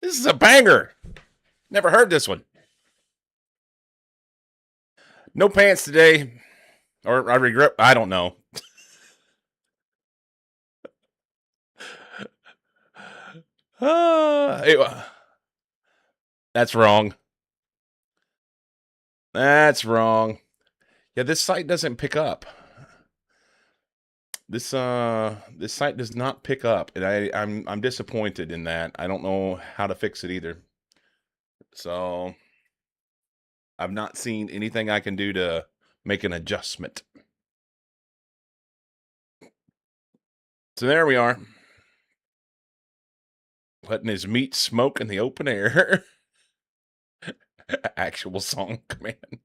This is a banger. Never heard this one. No pants today. Or I regret. I don't know. That's wrong. That's wrong. Yeah, this site doesn't pick up. This site does not pick up, and I'm disappointed in that. I don't know how to fix it either. So I've not seen anything I can do to make an adjustment. So there we are. Letting his meat smoke in the open air. Actual song command.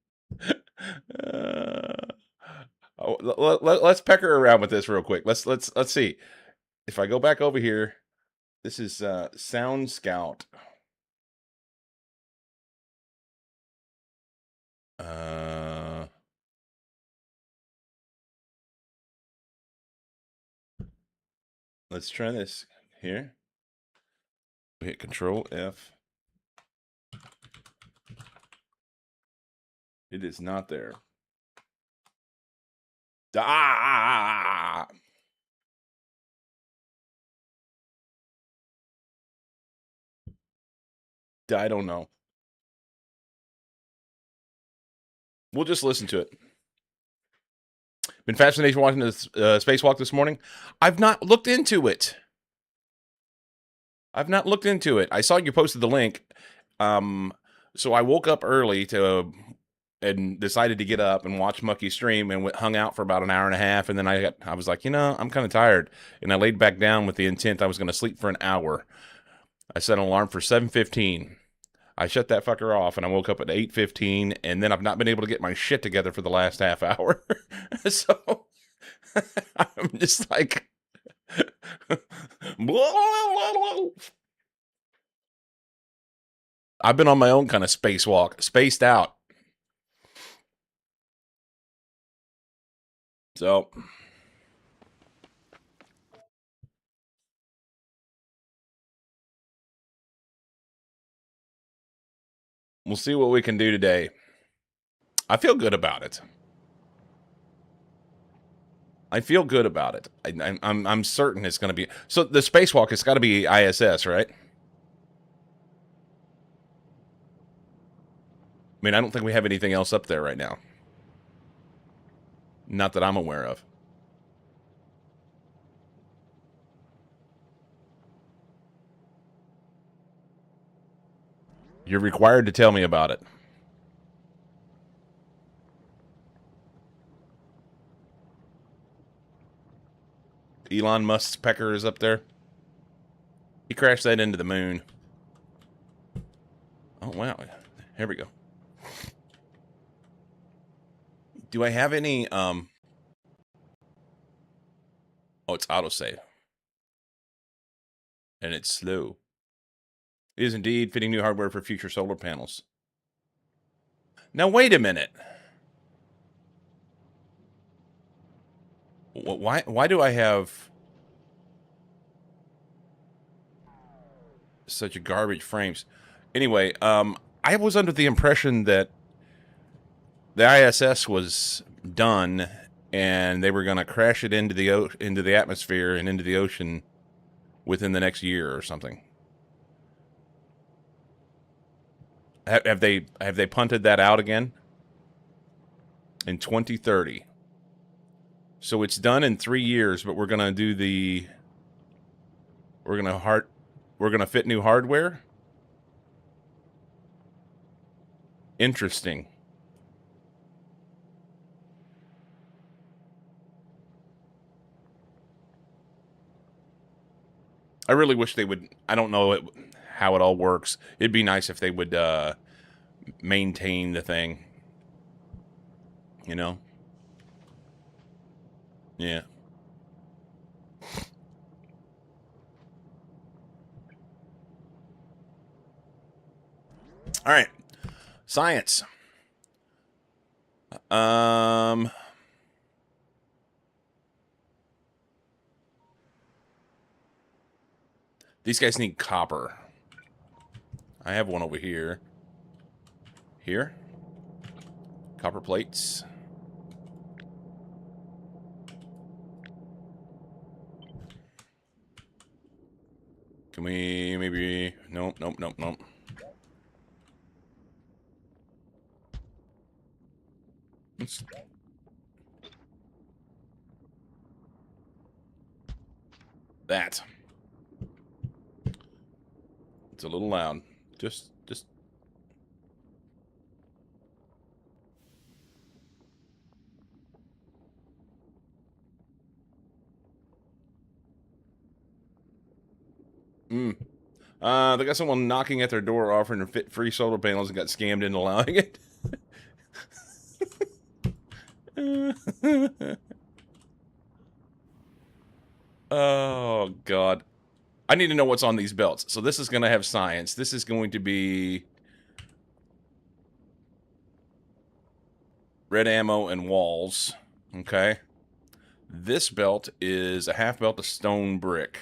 Let's pecker around with this real quick. Let's see. If I go back over here, this is Sound Scout. Let's try this here. We hit Control F. It is not there. Ah! I don't know. We'll just listen to it. Been fascinated watching this spacewalk this morning. I've not looked into it. I saw you posted the link. So I woke up early and decided to get up and watch Mucky stream and hung out for about an hour and a half. And then I was like, I'm kind of tired. And I laid back down with the intent I was going to sleep for an hour. I set an alarm for 7:15. I shut that fucker off and I woke up at 8:15, and then I've not been able to get my shit together for the last half hour. So I'm just like, I've been on my own kind of spacewalk, spaced out. So we'll see what we can do today. I feel good about it. I'm certain it's going to be. So the spacewalk has got to be ISS, right? I mean, I don't think we have anything else up there right now. Not that I'm aware of. You're required to tell me about it. Elon Musk's pecker is up there. He crashed that into the moon. Oh, wow. Here we go. Do I have any, Oh, it's autosave. And it's slow. It is indeed fitting new hardware for future solar panels. Now, wait a minute. Why do I have such a garbage frames? Anyway, I was under the impression that the ISS was done and they were going to crash it into the atmosphere and into the ocean within the next year or something. Have they punted that out again? In 2030. So it's done in 3 years, but we're gonna fit new hardware. Interesting. I really wish they would. I don't know how it all works. It'd be nice if they would maintain the thing. You know? Yeah. All right. Science. These guys need copper. I have one over here. Here. Copper plates. Can we maybe... Nope, nope, nope, nope. Let's... That. It's a little loud. Just... They got someone knocking at their door offering free solar panels and got scammed into allowing it. Oh, God. I need to know what's on these belts. So this is going to have science. This is going to be red ammo and walls. Okay. This belt is a half belt of stone brick.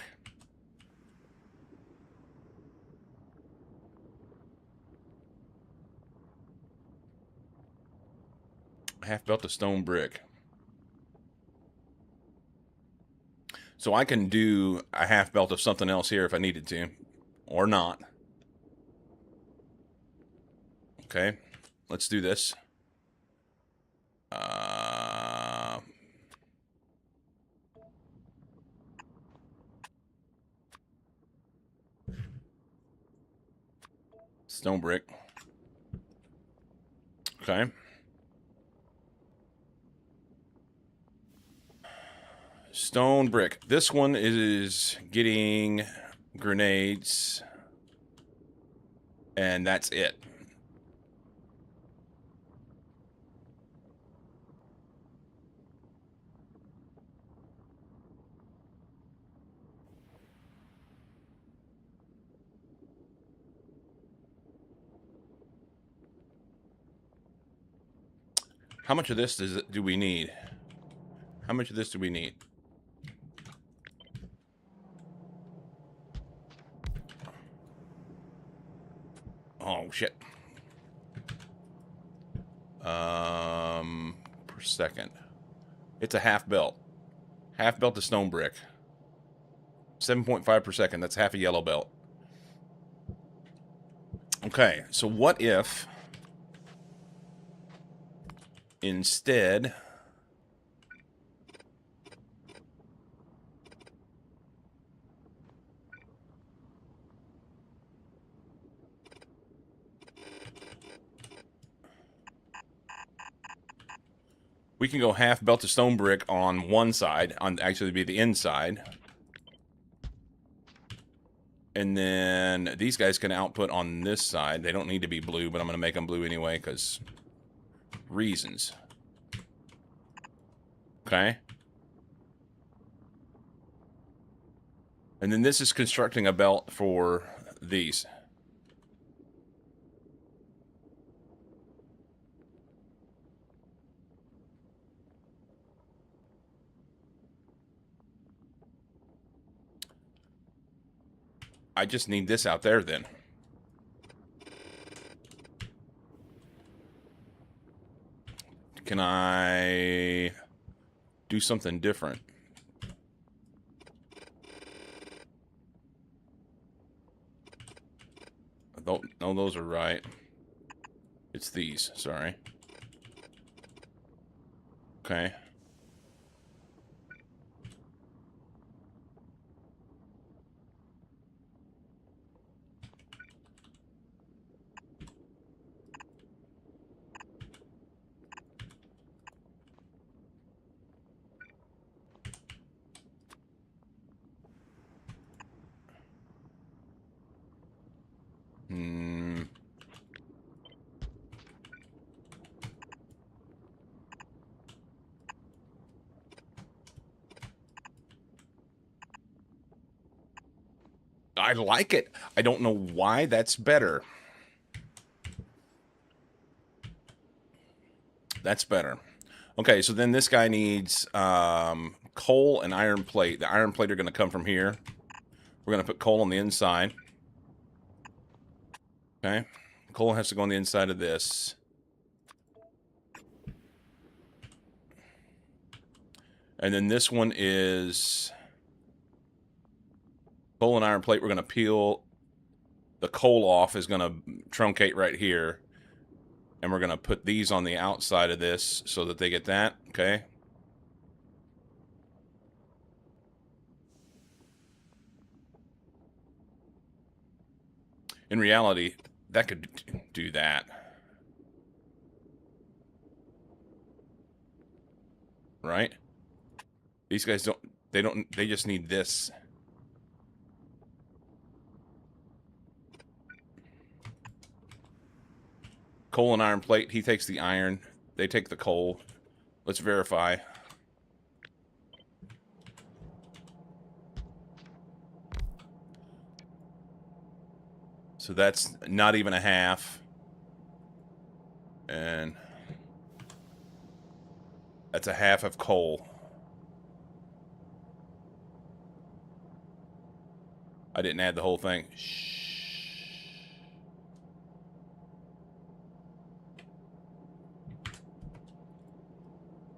Half belt of stone brick. So I can do a half belt of something else here if I needed to. Or not. Okay. Let's do this. Stone brick. Okay. Stone brick. This one is getting grenades. And that's it. How much of this do we need? How much of this do we need? Oh, shit. Per second. It's a half belt. Half belt of stone brick. 7.5 per second. That's half a yellow belt. Okay, so what if instead we can go half belt of stone brick on one side, on actually be the inside. And then these guys can output on this side. They don't need to be blue, but I'm going to make them blue anyway because reasons. Okay. And then this is constructing a belt for these. I just need this out there then. Can I do something different? No, those are right. It's these, sorry. Okay. I like it. I don't know why that's better. That's better. Okay, so then this guy needs coal and iron plate. The iron plate are going to come from here. We're going to put coal on the inside. Okay. Coal has to go on the inside of this. And then this one is coal and iron plate. We're going to peel the coal off, is going to truncate right here. And we're going to put these on the outside of this so that they get that. Okay. In reality, that could do that. Right? These guys they just need this. Coal and iron plate. He takes the iron. They take the coal. Let's verify. So that's not even a half. And that's a half of coal. I didn't add the whole thing. Shh.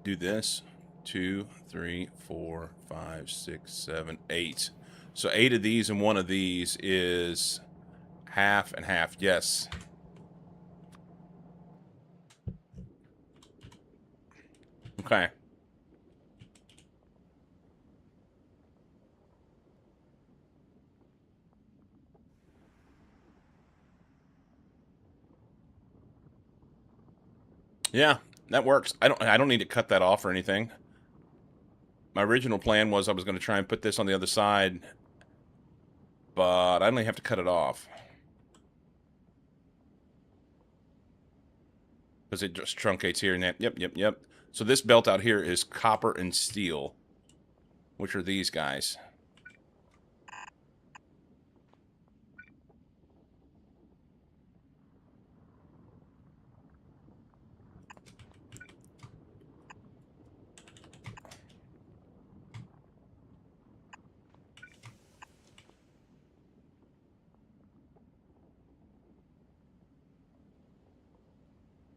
Do this. 2, 3, 4, 5, 6, 7, 8. So 8 of these and 1 of these is half and half. Yes. Okay. Yeah, that works. I don't need to cut that off or anything. My original plan was I was going to try and put this on the other side, but I only have to cut it off. Because it just truncates here and that. Yep. So this belt out here is copper and steel, which are these guys.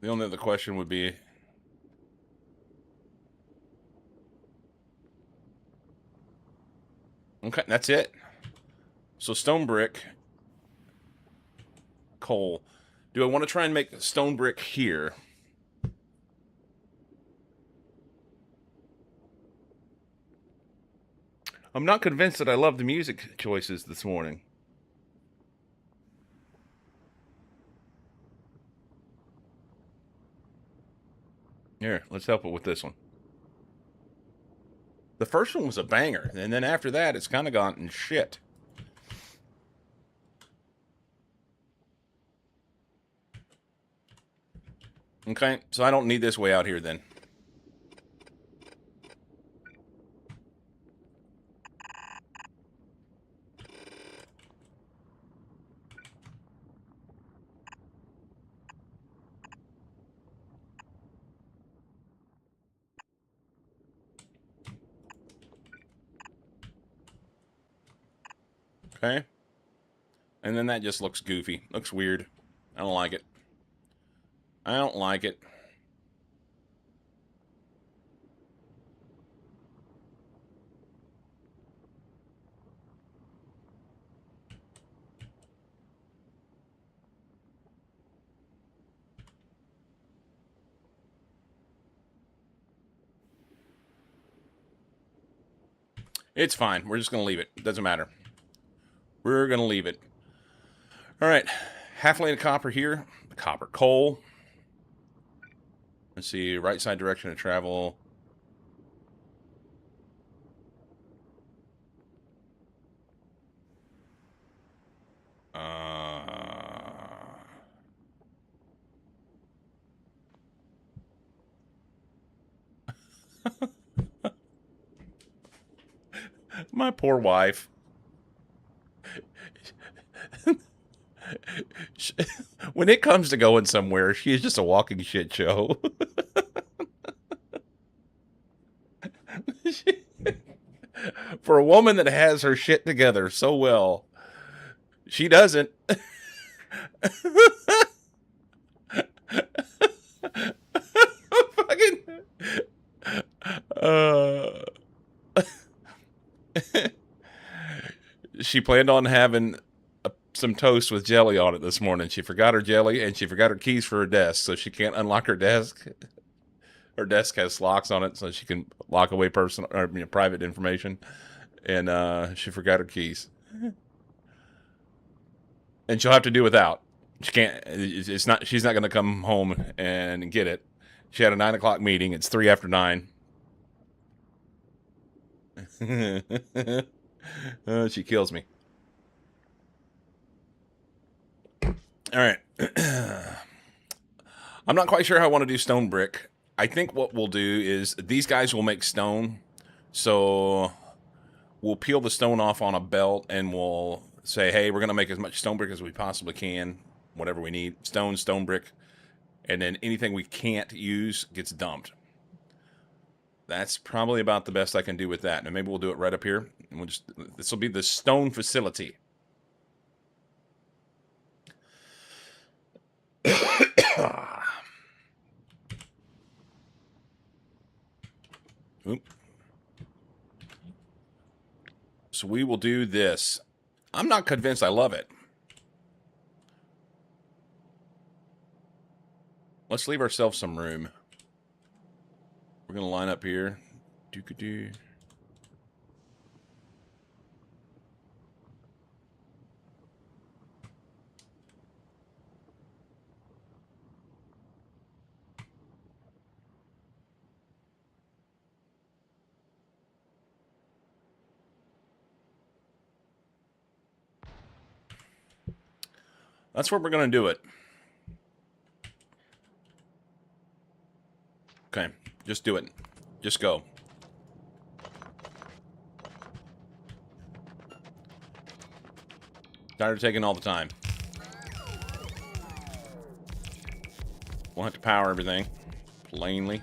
The only other question would be... Okay, that's it. So stone brick, coal. Do I want to try and make stone brick here? I'm not convinced that I love the music choices this morning. Here, let's help it with this one. The first one was a banger, and then after that, it's kind of gone in shit. Okay, so I don't need this way out here then. Okay. And then that just looks goofy. Looks weird. I don't like it. I don't like it. It's fine. We're just going to leave it. Doesn't matter. We're going to leave it. All right. Half lane of copper here. Copper. Coal. Let's see. Right side direction of travel. My poor wife. When it comes to going somewhere, she is just a walking shit show. For a woman that has her shit together so well, she doesn't. Fucking. Uh, she planned on having some toast with jelly on it this morning. She forgot her jelly and she forgot her keys for her desk, so she can't unlock her desk. Her desk has locks on it, so she can lock away personal or private information. And she forgot her keys, and she'll have to do without. She can't. It's not. She's not going to come home and get it. She had a 9 o'clock meeting. It's 3 after 9. She kills me. All right. I'm not quite sure how I want to do stone brick. I think what we'll do is these guys will make stone. So we'll peel the stone off on a belt and we'll say, hey, we're going to make as much stone brick as we possibly can. Whatever we need. Stone brick. And then anything we can't use gets dumped. That's probably about the best I can do with that. And maybe we'll do it right up here. And we'll just, this will be the stone facility. Oop. So we will do this. I'm not convinced I love it. Let's leave ourselves some room. We're going to line up here. Doo-ka-doo. That's where we're going to do it. Okay, just do it. Just go. Tired of taking all the time. We'll have to power everything. Plainly.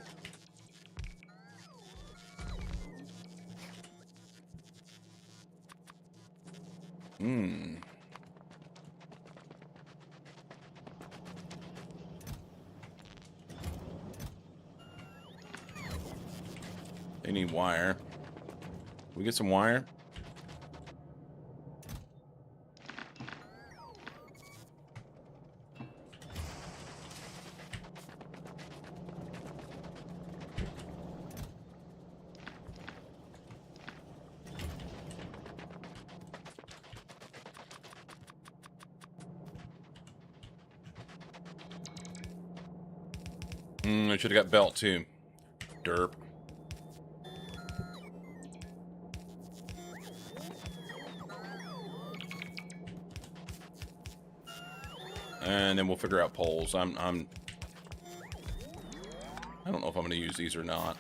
They need wire. We get some wire? I should have got belt too. Derp. And then we'll figure out poles. I don't know if I'm going to use these or not.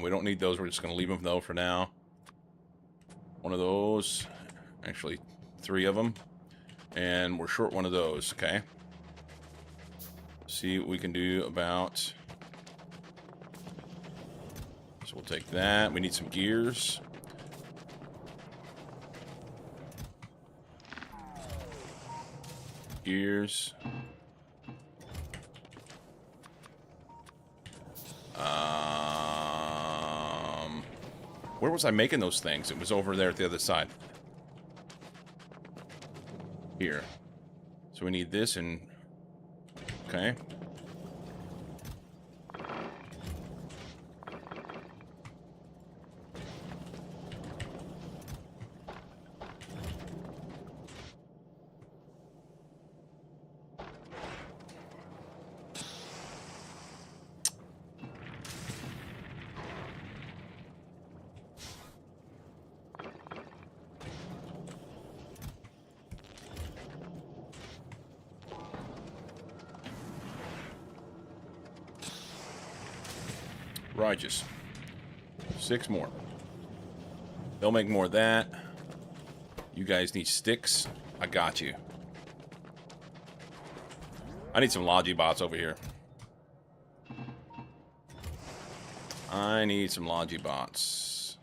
We don't need those. We're just going to leave them though for now. One of those. Actually, 3 of them. And we're short one of those. Okay. See what we can do about... So we'll take that. We need some gears. Gears. Where was I making those things? It was over there at the other side. Here. So we need this and... Okay. Righteous. 6 more. They'll make more of that. You guys need sticks. I got you. I need some Logibots over here. I need some Logibots.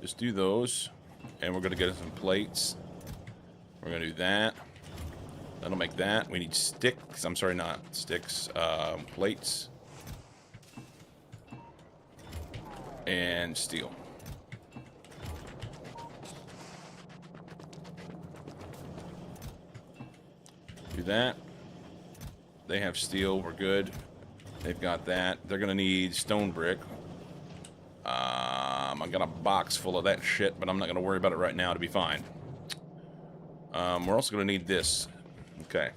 just do those. And we're going to get some plates. We're going to do that. That'll make that. We need sticks. I'm sorry, not sticks. Plates. And steel. Do that. They have steel. We're good. They've got that. They're going to need stone brick. I got a box full of that shit, but I'm not going to worry about it right now. To be fine. We're also going to need this. Okay.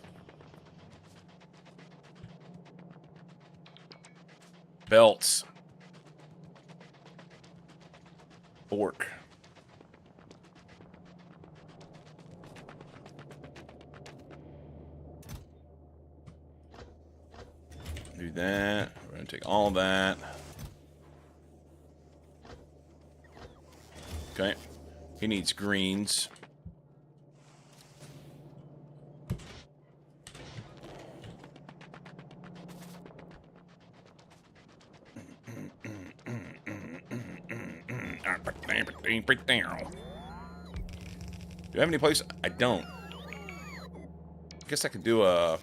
Belts. Fork. Do that. We're going to take all that. Okay. He needs greens. Do you have any place? I don't. Guess I could do a...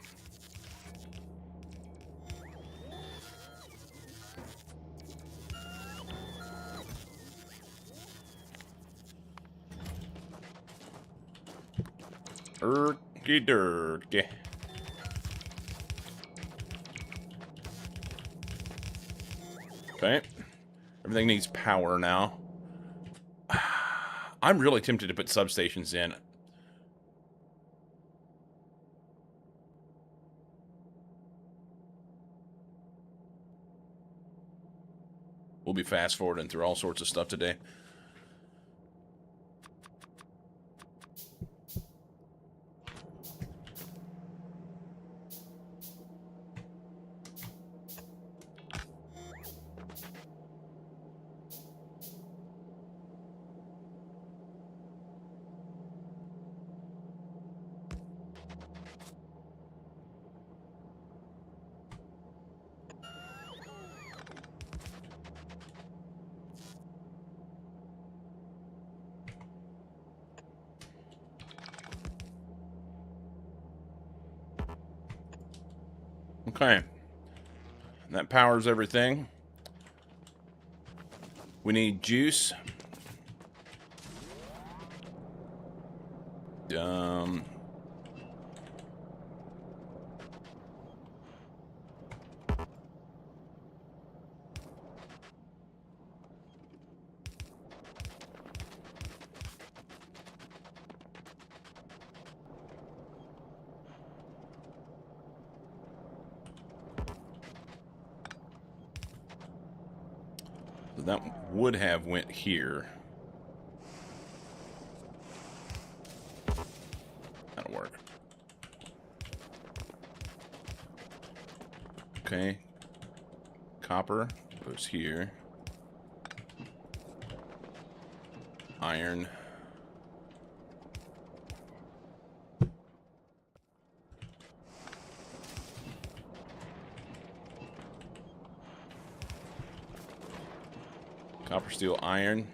Erky-derky. Okay. Everything needs power now. I'm really tempted to put substations in. We'll be fast forwarding through all sorts of stuff today. Okay. That powers everything. We need juice. That would have went here. That'll work. Okay. Copper goes here. Iron. Copper, steel, iron.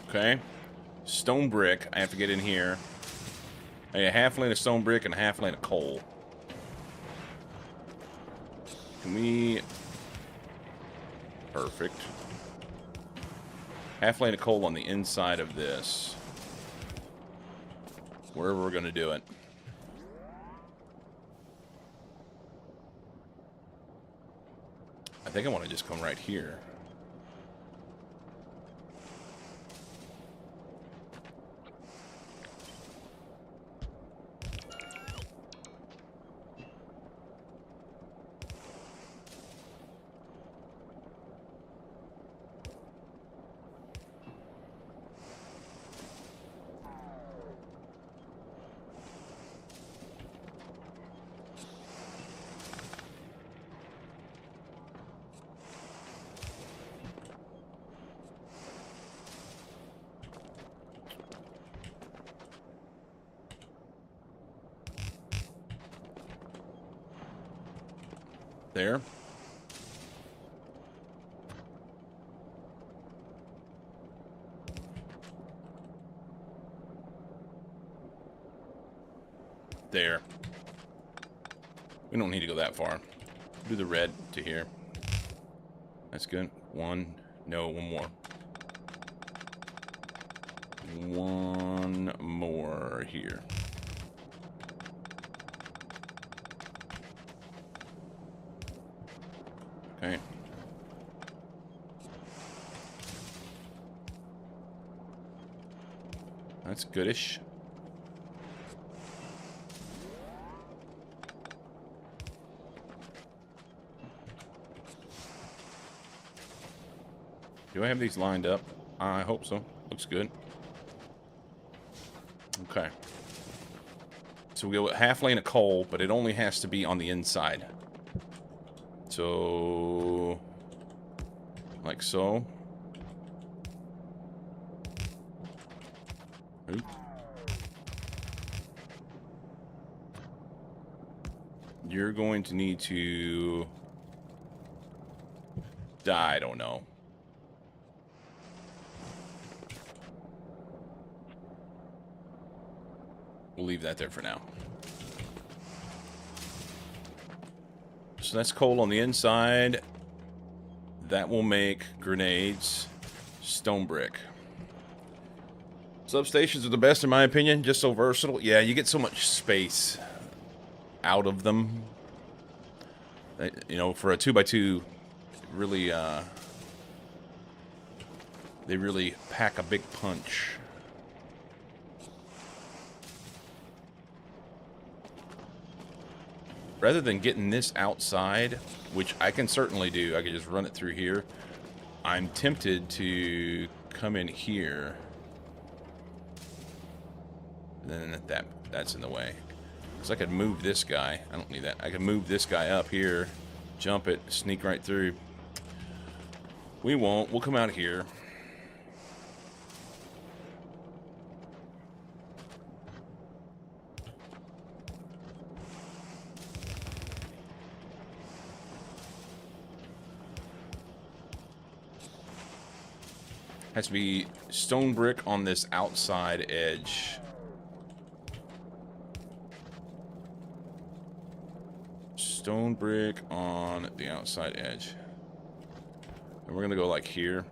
Okay. Stone brick. I have to get in here. A half lane of stone brick and a half lane of coal. Can we... Perfect. Half lane of coal on the inside of this. Wherever we're going to do it. I think I want to just come right here. There. There. We don't need to go that far. Do the red to here. That's good. One. No, one more. One more here. Okay. That's goodish. Do I have these lined up? I hope so. Looks good. Okay. So we go with half lane of coal, but it only has to be on the inside. So, like so. Oop. You're going to need to die, I don't know. We'll leave that there for now. So that's coal on the inside. That will make grenades. Stone brick. Substations are the best in my opinion. Just so versatile. Yeah, you get so much space out of them. You know, for a 2x2, really, they really pack a big punch. Rather than getting this outside, which I can certainly do, I could just run it through here. I'm tempted to come in here. Then that's in the way. So I could move this guy. I don't need that. I could move this guy up here, jump it, sneak right through. We won't. We'll come out here. Has to be stone brick on this outside edge. Stone brick on the outside edge. And we're going to go like here.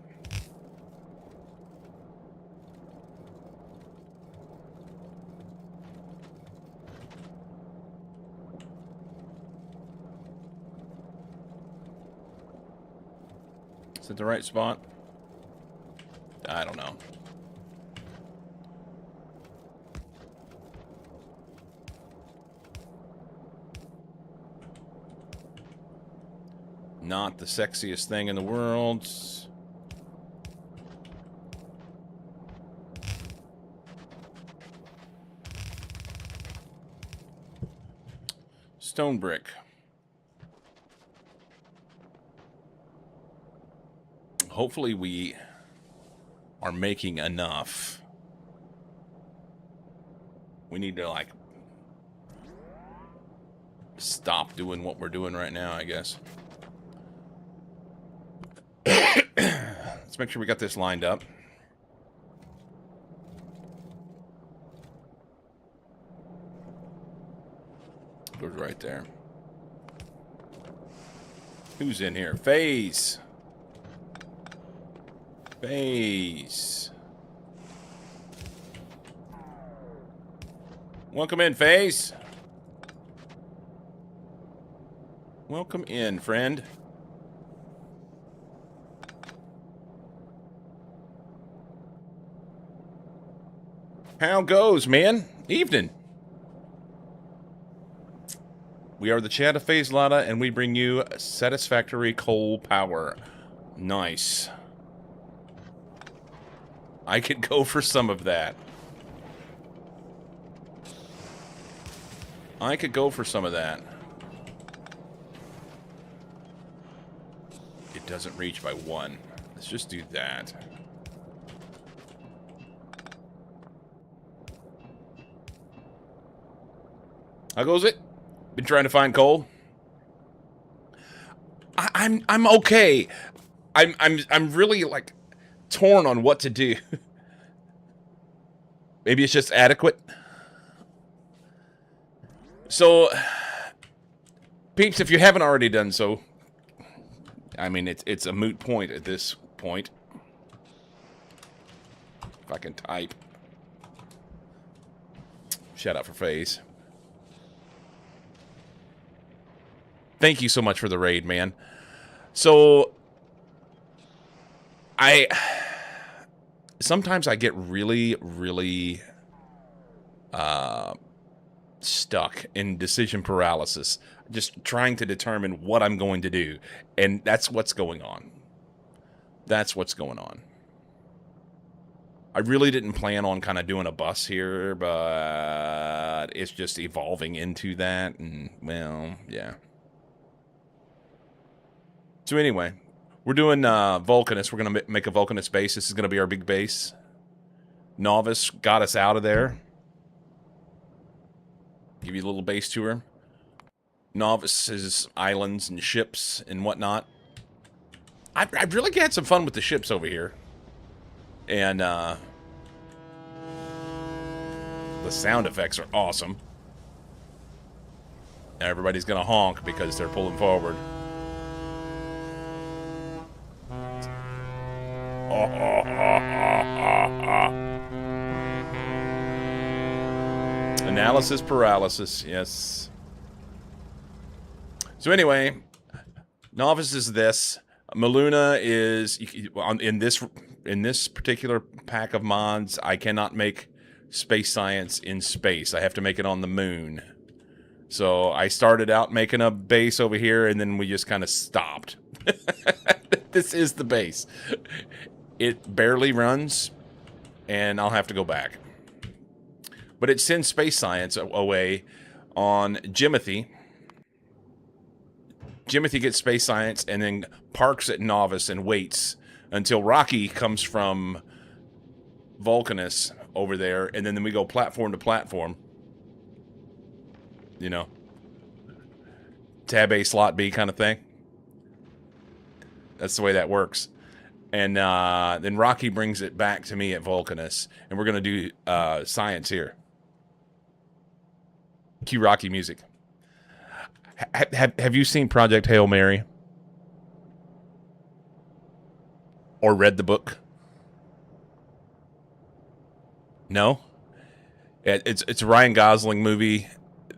Is that the right spot? I don't know. Not the sexiest thing in the world. Stone brick. Hopefully we are making enough. We need to, like, stop doing what we're doing right now, I guess. Let's make sure we got this lined up. Goes right there. Who's in here? FaZe. FaZe. Welcome in, FaZe. Welcome in, friend. How goes, man? Evening. We are the chat of FaZe Lada, and we bring you satisfactory coal power. Nice. I could go for some of that. I could go for some of that. It doesn't reach by 1. Let's just do that. How goes it? Been trying to find coal? I'm okay. I'm really like torn on what to do. Maybe it's just adequate. So, peeps, if you haven't already done so, I mean it's a moot point at this point. If I can type. Shout out for FaZe. Thank you so much for the raid, man. So, sometimes I get really, really stuck in decision paralysis, just trying to determine what I'm going to do, and that's what's going on. That's what's going on. I really didn't plan on kind of doing a bus here, but it's just evolving into that, and, well, yeah. So anyway, we're doing Vulcanus. We're going to make a Vulcanus base. This is going to be our big base. Novice got us out of there. Give you a little base tour. Novice is islands and ships and whatnot. I've really had some fun with the ships over here. And the sound effects are awesome. Everybody's going to honk because they're pulling forward. Analysis paralysis, yes. So anyway, Novice is this. Maluna is in this particular pack of mods. I cannot make space science in space. I have to make it on the moon. So I started out making a base over here, and then we just kind of stopped. This is the base. It barely runs, and I'll have to go back. But it sends space science away on Jimothy. Jimothy gets space science and then parks at Novice and waits until Rocky comes from Vulcanus over there, and then we go platform to platform. You know, tab A, slot B kind of thing. That's the way that works. And then Rocky brings it back to me at Vulcanus, and we're going to do science here. Cue Rocky music. Have you seen Project Hail Mary? Or read the book? No? It's a Ryan Gosling movie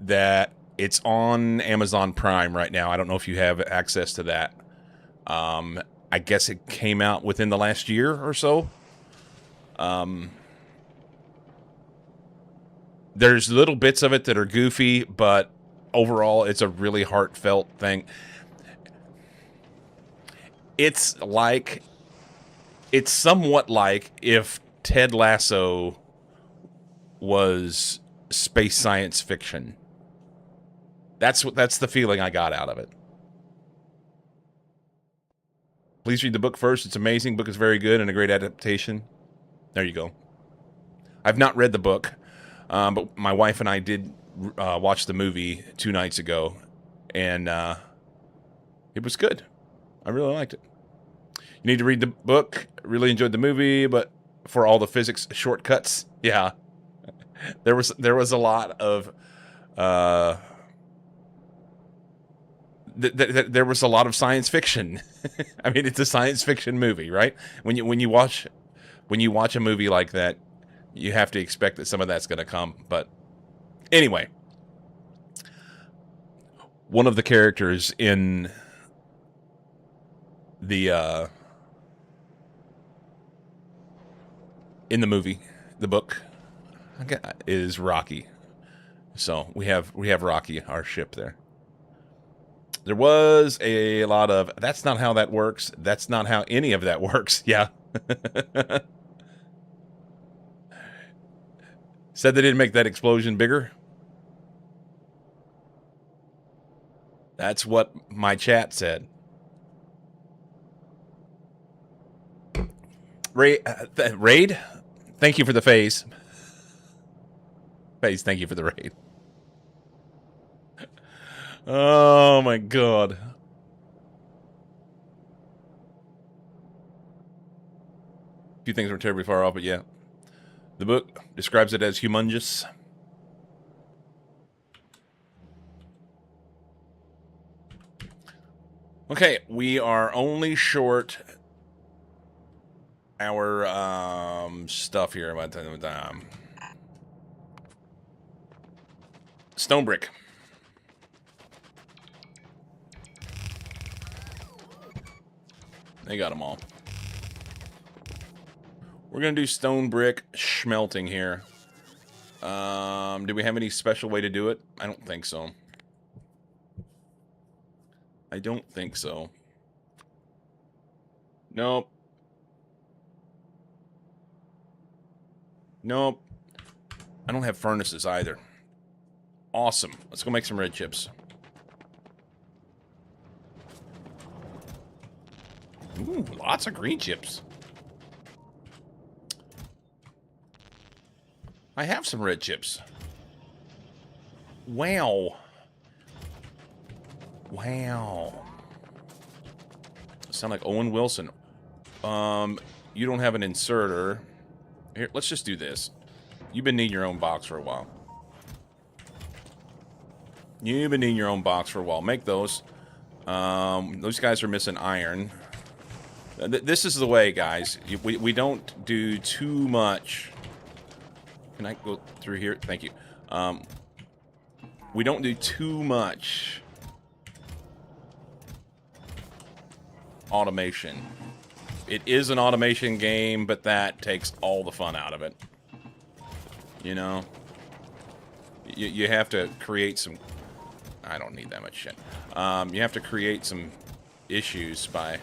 that it's on Amazon Prime right now. I don't know if you have access to that. I guess it came out within the last year or so. There's little bits of it that are goofy, but overall, it's a really heartfelt thing. It's somewhat like if Ted Lasso was space science fiction. That's the feeling I got out of it. Please read the book first. It's amazing. The book is very good and a great adaptation. There you go. I've not read the book, but my wife and I did watch the movie 2 nights ago, and it was good. I really liked it. You need to read the book. Really enjoyed the movie, but for all the physics shortcuts, yeah, there was a lot of there was a lot of science fiction. I mean, it's a science fiction movie, right? When you watch a movie like that, you have to expect that some of that's going to come. But anyway, one of the characters in the movie, the book, is Rocky. So we have Rocky, our ship there. There was a lot of, that's not how that works. That's not how any of that works. Yeah. Said they didn't make that explosion bigger. That's what my chat said. Raid? Thank you for the FaZe. FaZe, thank you for the raid. Oh my god. few things weren't terribly far off, but yeah. The book describes it as humongous. Okay, we are only short our stuff here. Stone brick. They got them all. We're gonna do stone brick smelting here. Do we have any special way to do it? I don't think so. I don't think so. Nope. Nope. I don't have furnaces either. Awesome. Let's go make some red chips. Ooh, lots of green chips. I have some red chips. Wow. Wow. Sound like Owen Wilson. You don't have an inserter. Here, let's just do this. You've been needing your own box for a while. You've been needing your own box for a while. Make those. Those guys are missing iron. This is the way, guys. We don't do too much. Can I go through here? Thank you. We don't do too much automation. It is an automation game, but that takes all the fun out of it. You know? You have to create some... I don't need that much shit. You have to create some issues by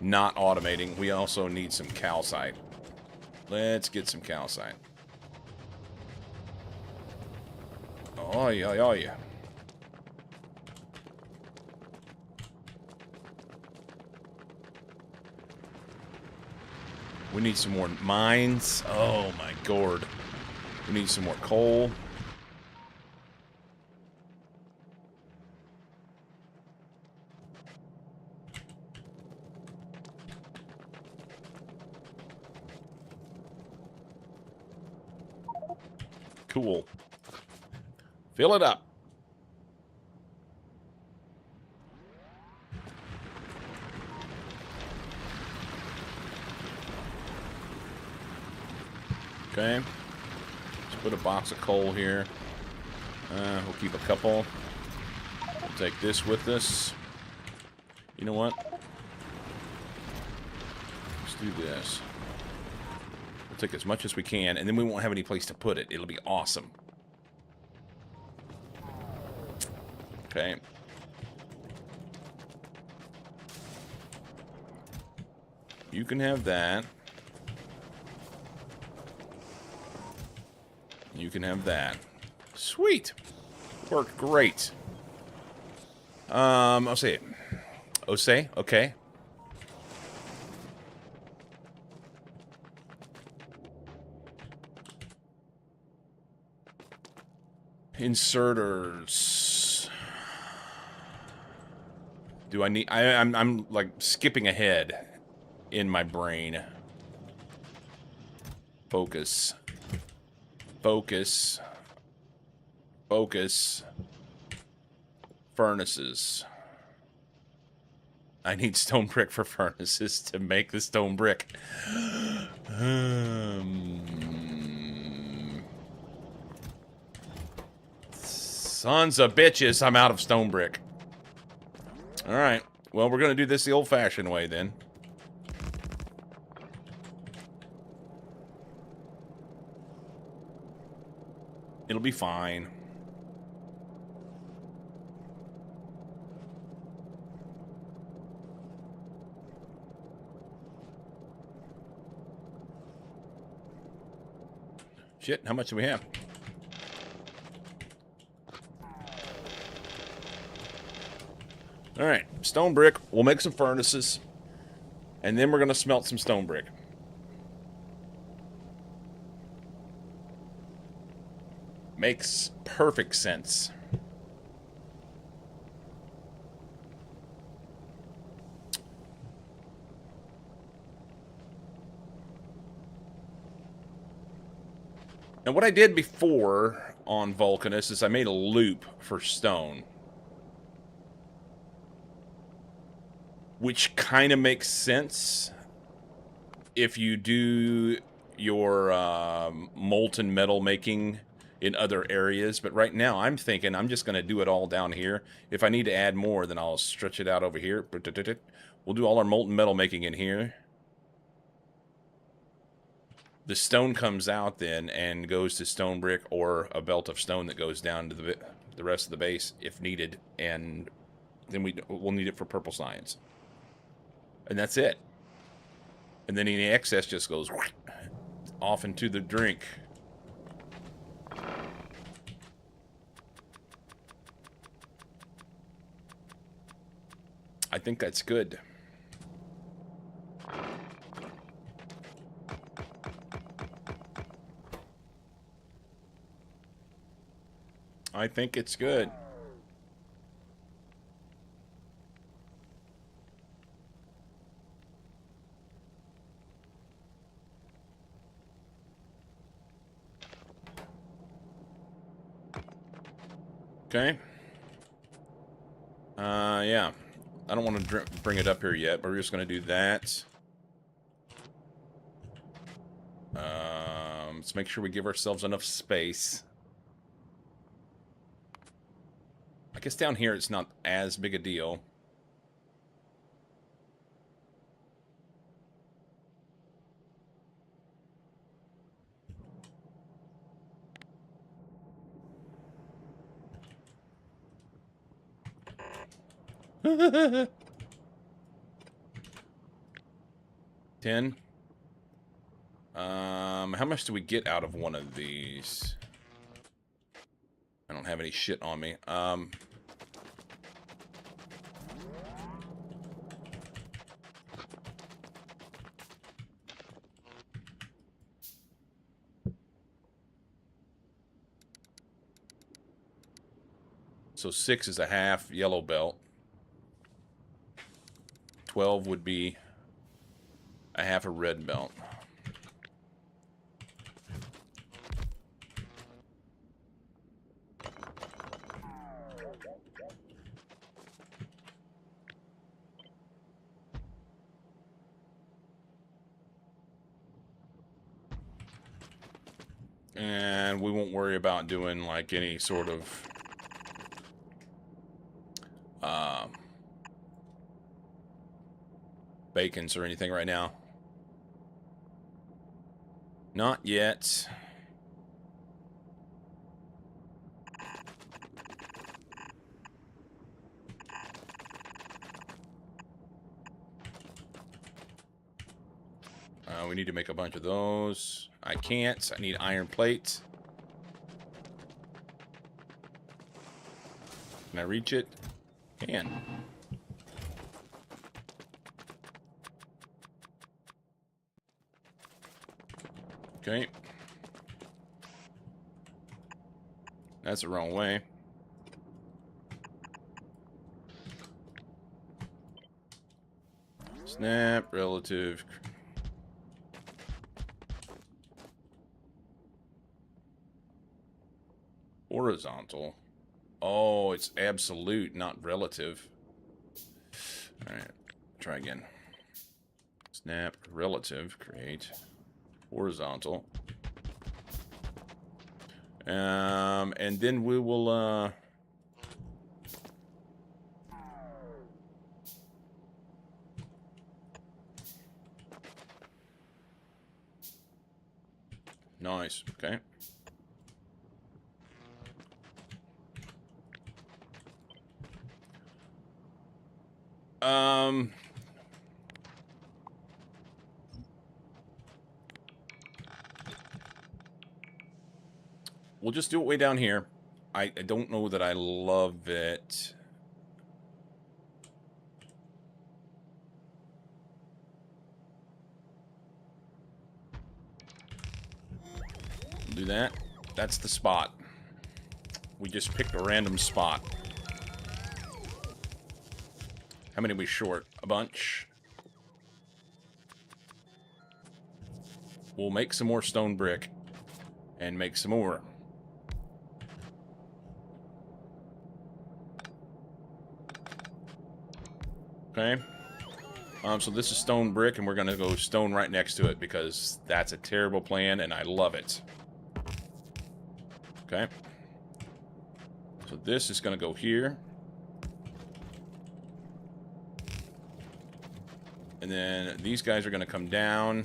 not automating. We also need some calcite. Let's get some calcite. Oh, yeah, oh, yeah. We need some more mines. Oh, my God. We need some more coal. Cool. Fill it up. Okay. Let's put a box of coal here. We'll keep a couple. We'll take this with us. You know what? Let's do this. We'll take as much as we can, and then we won't have any place to put it. It'll be awesome. Okay. You can have that. You can have that. Sweet. Worked great. I'll say it. Ose, okay. Inserters. Do I need... I'm like skipping ahead in my brain. Focus. Focus. Focus. Furnaces. I need stone brick for furnaces to make the stone brick. Sons of bitches, I'm out of stone brick. Alright. Well, we're going to do this the old-fashioned way, then. It'll be fine. Shit, how much do we have? Alright, stone brick. We'll make some furnaces. And then we're going to smelt some stone brick. Makes perfect sense. And what I did before on Vulcanus is I made a loop for stone. Which kind of makes sense if you do your molten metal making in other areas. But right now I'm thinking I'm just going to do it all down here. If I need to add more, then I'll stretch it out over here. We'll do all our molten metal making in here. The stone comes out then and goes to stone brick or a belt of stone that goes down to the rest of the base if needed. And then we'll need it for purple science. And that's it. And then any excess just goes off into the drink. I think that's good. I think it's good. Okay. Yeah. I don't want to bring it up here yet, but we're just going to do that. Let's make sure we give ourselves enough space. I guess down here it's not as big a deal. $10. How much do we get out of one of these? I don't have any shit on me. So 6 is a half yellow belt. 12 would be a half a red belt. And we won't worry about doing like any sort of bacons or anything right now. Not yet. We need to make a bunch of those. I can't. I need iron plates. Can I reach it? Can. Okay. That's the wrong way. Snap, relative. Horizontal. Oh, it's absolute, not relative. Alright, try again. Snap, relative, create. Horizontal. And then we will, nice, okay. We'll just do it way down here. I don't know that I love it. Do that. That's the spot. We just picked a random spot. How many are we short? A bunch. We'll make some more stone brick. and make some more. Okay. So this is stone brick, and we're going to go stone right next to it because that's a terrible plan, and I love it. Okay. So this is going to go here. And then these guys are going to come down.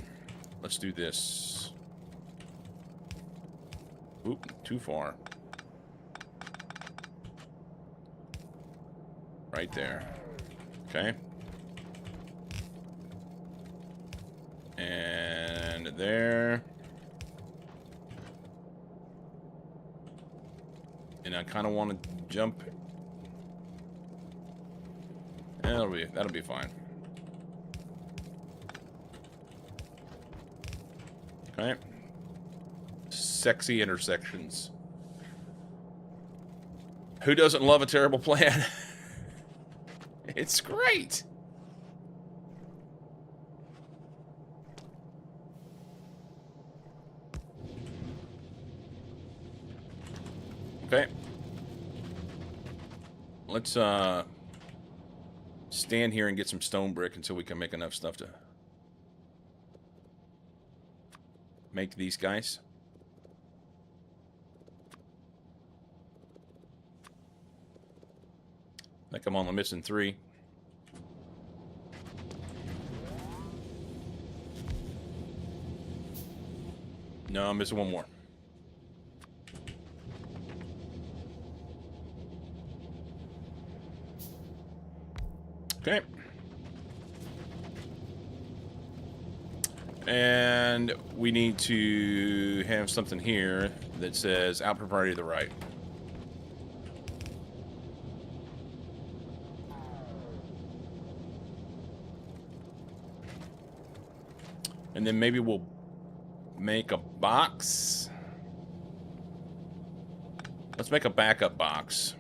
Let's do this. Oop, too far. Right there. Okay. And there. And I kind of want to jump. That'll be fine. Okay. Sexy intersections. Who doesn't love a terrible plan? It's great. Okay. Let's stand here and get some stone brick until we can make enough stuff to make these guys. I think I'm only missing 3. No, I'm missing 1 more. Okay. And we need to have something here that says output priority to the right. And then maybe we'll make a box. Let's make a backup box.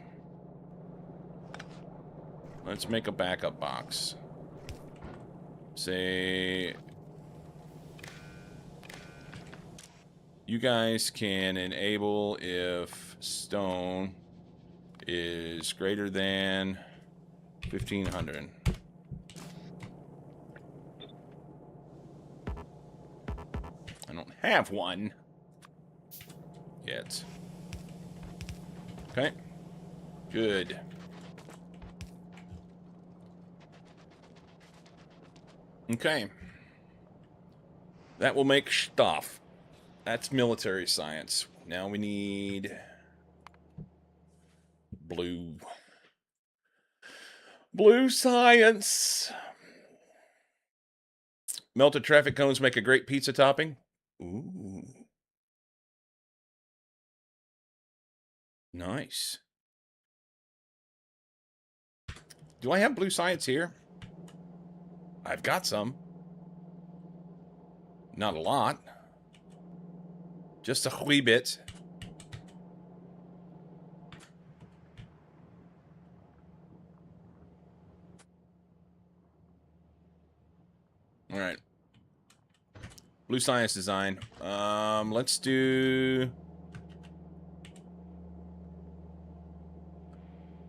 Let's make a backup box. Say, you guys can enable if stone is greater than 1500. I don't have one yet. Okay. Good. Okay. That will make stuff. That's military science. Now we need blue. Blue science. Melted traffic cones make a great pizza topping. Ooh. Nice. Do I have blue science here? I've got some. Not a lot. Just a wee bit. All right. Blue science design. Let's do...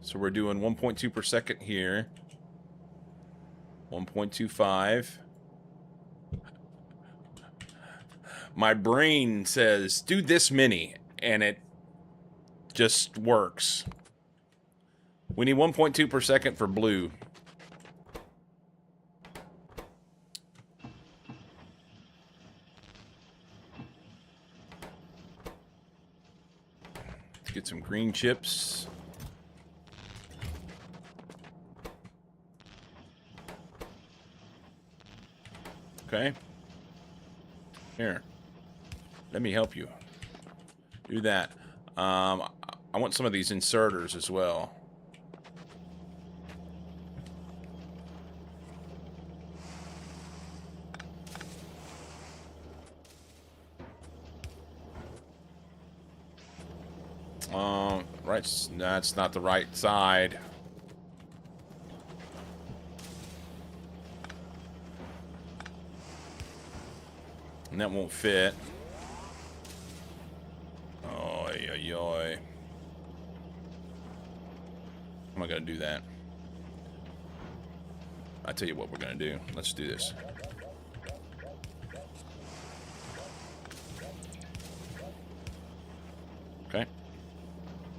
So we're doing 1.2 per second here. 1.25. My brain says, do this many, and it just works. We need 1.2 per second for blue. Let's get some green chips. Okay. Here. Let me help you. Do that. I want some of these inserters as well. Right. That's not the right side. And that won't fit. Ay, ay, ay. How am I going to do that? I tell you what we're going to do. Let's do this. Okay.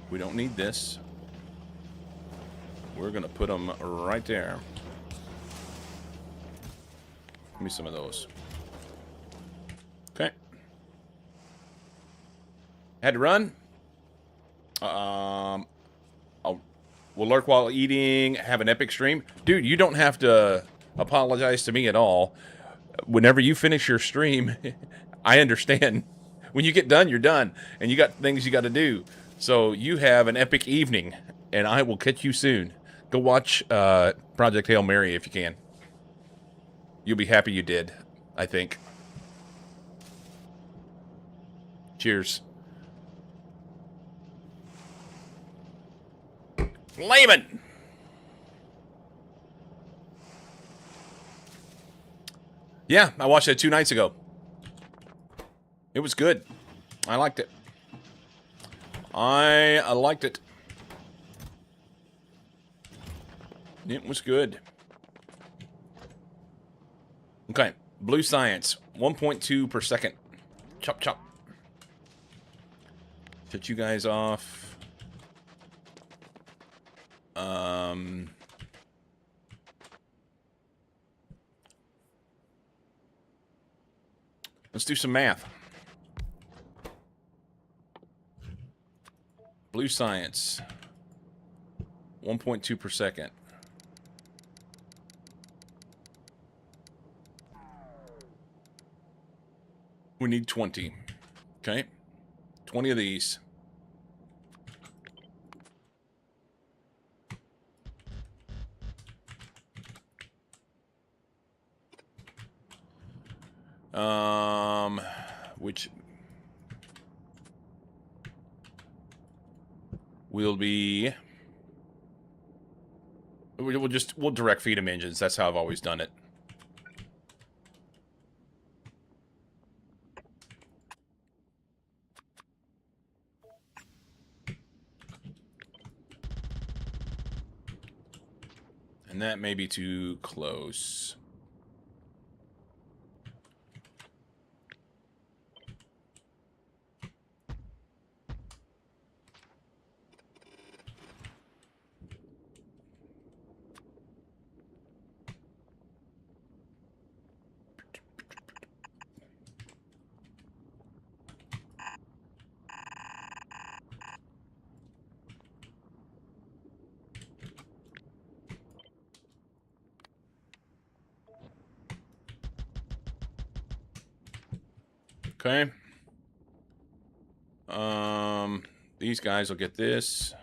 We don't need this. We're going to put them right there. Give me some of those. Okay. Had to run. We'll lurk while eating, have an epic stream. Dude, you don't have to apologize to me at all. Whenever you finish your stream, I understand. When you get done, you're done. And you got things you got to do. So you have an epic evening, and I will catch you soon. Go watch Project Hail Mary if you can. You'll be happy you did, I think. Cheers. Layman! Yeah, I watched it 2 nights ago. It was good. I liked it. I liked it. It was good. Okay, blue science, 1.2 per second. Chop, chop. Shut you guys off. Let's do some math. Blue science, 1.2 per second. We need 20. Okay. 20 of these. Which will be... We'll direct feed them engines. That's how I've always done it. And that may be too close. Okay. These guys will get this.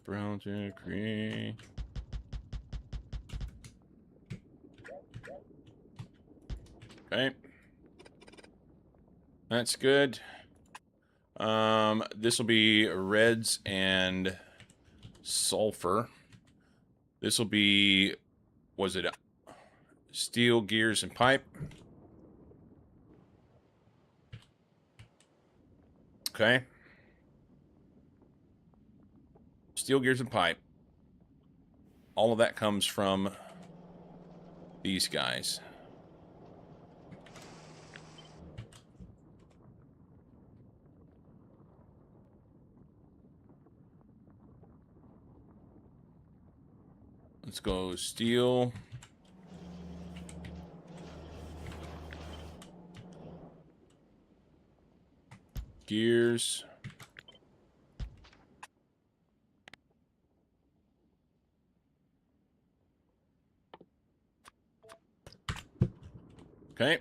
Project create. Okay. That's good. This will be reds and sulfur. This will be, was it steel, gears, and pipe? Okay. Steel, gears, and pipe. All of that comes from these guys. Let's go steel. Gears. Okay.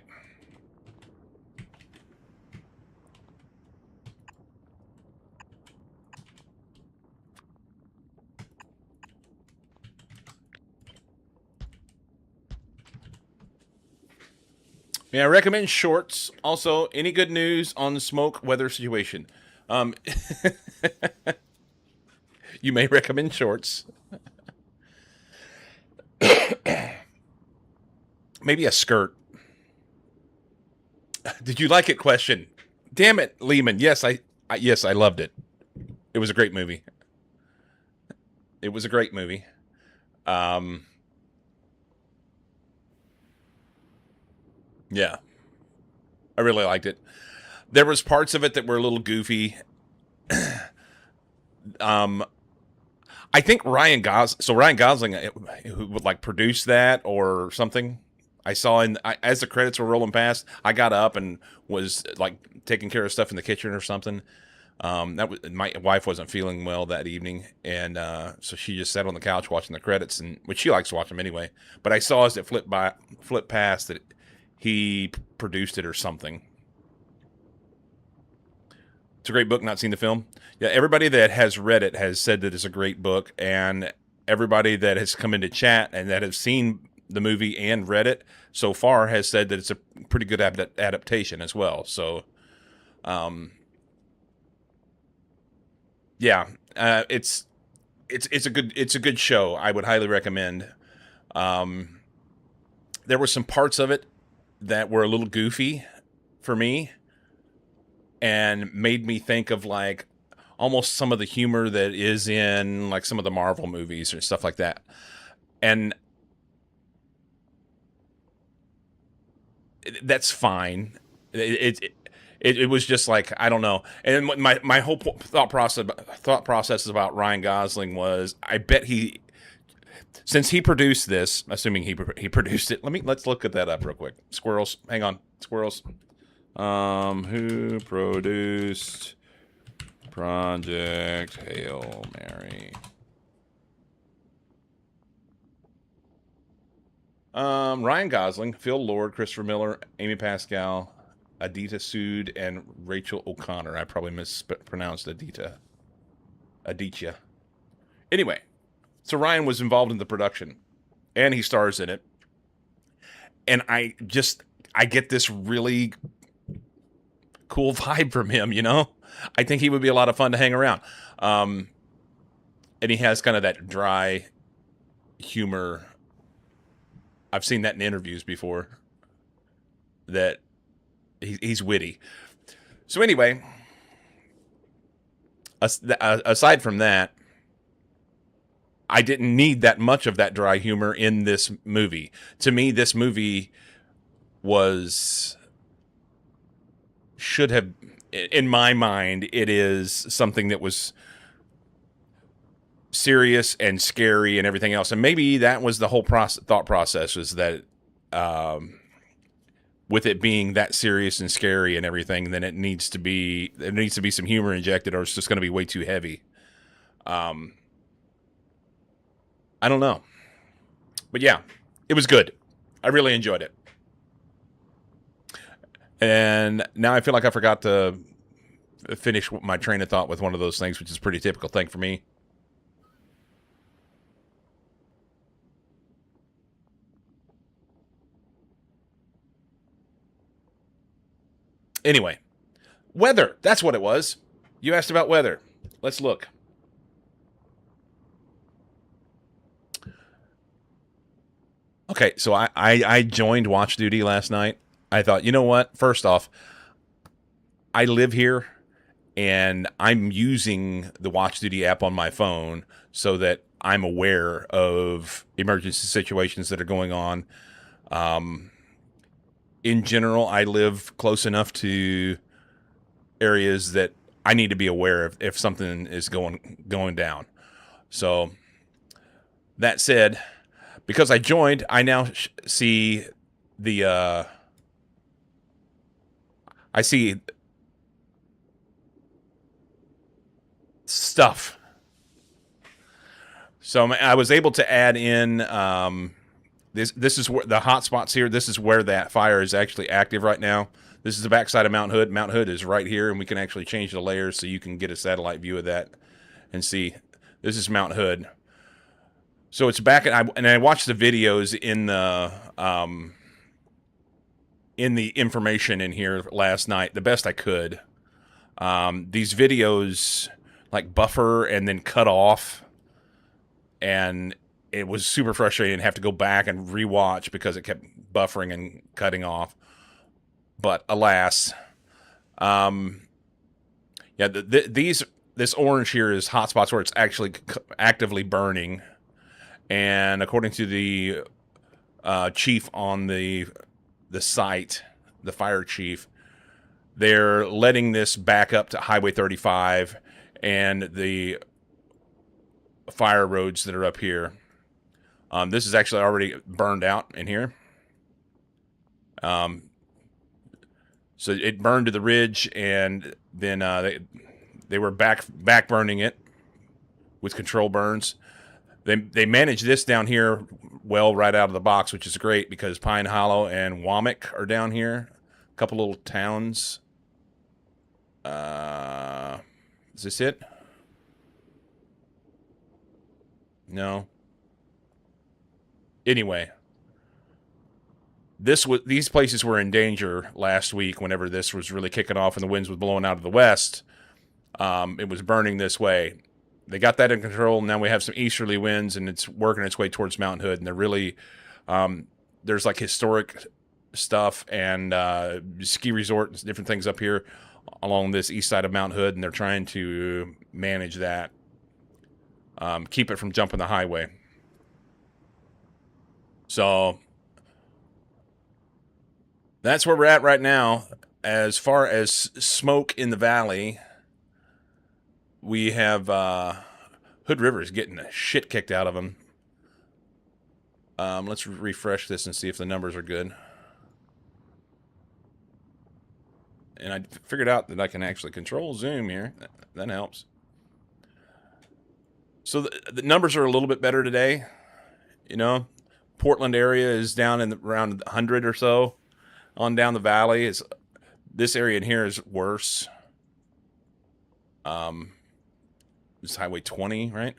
Yeah, I recommend shorts. Also, any good news on the smoke weather situation? You may recommend shorts. maybe a skirt. Did you like it? Question. Damn it, Lehman. Yes, I loved it. It was a great movie. It was a great movie. Um, yeah, I really liked it. There was parts of it that were a little goofy. Um, I think Ryan Gosling who would like produce that or something. I saw as the credits were rolling past, I got up and was like taking care of stuff in the kitchen or something. That was my wife wasn't feeling well that evening, and so she just sat on the couch watching the credits, and which she likes to watch them anyway. But I saw as it flipped past that he produced it or something. It's a great book. Not seen the film. Yeah, everybody that has read it has said that it's a great book, and everybody that has come into chat and that has seen the movie and read it so far has said that it's a pretty good adaptation as well. So, um, yeah, it's a good show. I would highly recommend. Um, there were some parts of it that were a little goofy for me and made me think of like almost some of the humor that is in like some of the Marvel movies or stuff like that. And that's fine. It was just like, I don't know. And my whole thought process about Ryan Gosling was, I bet since he produced this, assuming he produced it. Let's look at that up real quick. Squirrels, hang on, squirrels. Who produced Project Hail Mary? Ryan Gosling, Phil Lord, Christopher Miller, Amy Pascal, Adita Sood, and Rachel O'Connor. I probably mispronounced Aditya. Anyway, so Ryan was involved in the production, and he stars in it. And I get this really cool vibe from him, you know? I think he would be a lot of fun to hang around. And he has kind of that dry humor. I've seen that in interviews before, that he's witty. So anyway, aside from that, I didn't need that much of that dry humor in this movie. To me, this movie should have, in my mind, it is something that was serious and scary and everything else. And maybe that was the whole thought process, was that with it being that serious and scary and everything, then there needs to be some humor injected, or it's just going to be way too heavy. I don't know. But yeah, it was good. I really enjoyed it. And now I feel like I forgot to finish my train of thought with one of those things, which is a pretty typical thing for me. Anyway, weather. That's what it was. You asked about weather. Let's look. Okay, so I joined Watch Duty last night. I thought, you know what? First off, I live here, and I'm using the Watch Duty app on my phone so that I'm aware of emergency situations that are going on. In general, I live close enough to areas that I need to be aware of if something is going down. So that said, because I joined, I now see the I see stuff. So I was able to add in this is where the hot spots here. This is where that fire is actually active right now. This is the backside of Mount Hood. Mount Hood is right here, and we can actually change the layers so you can get a satellite view of that and see. This is Mount Hood. So it's back, and I watched the videos in the information in here last night the best I could. These videos like buffer and then cut off, and it was super frustrating to have to go back and rewatch because it kept buffering and cutting off. But alas, yeah, this orange here is hotspots where it's actually actively burning, and according to the chief on the site, the fire chief, they're letting this back up to Highway 35 and the fire roads that are up here. This is actually already burned out in here. So it burned to the ridge, and then they were back burning it with control burns. They managed this down here well right out of the box, which is great because Pine Hollow and Womack are down here. A couple little towns. Is this it? No. Anyway, these places were in danger last week whenever this was really kicking off and the winds was blowing out of the west. It was burning this way. They got that in control. Now we have some easterly winds, and it's working its way towards Mount Hood. And they're really, there's like historic stuff and ski resort and different things up here along this east side of Mount Hood, and they're trying to manage that, keep it from jumping the highway. So that's where we're at right now. As far as smoke in the valley, we have Hood River is getting the shit kicked out of them. Let's refresh this and see if the numbers are good. And I figured out that I can actually control zoom here. That helps. So the numbers are a little bit better today. You know, Portland area is down in around 100 or so. On down the valley, this area in here is worse. This Highway 20, right?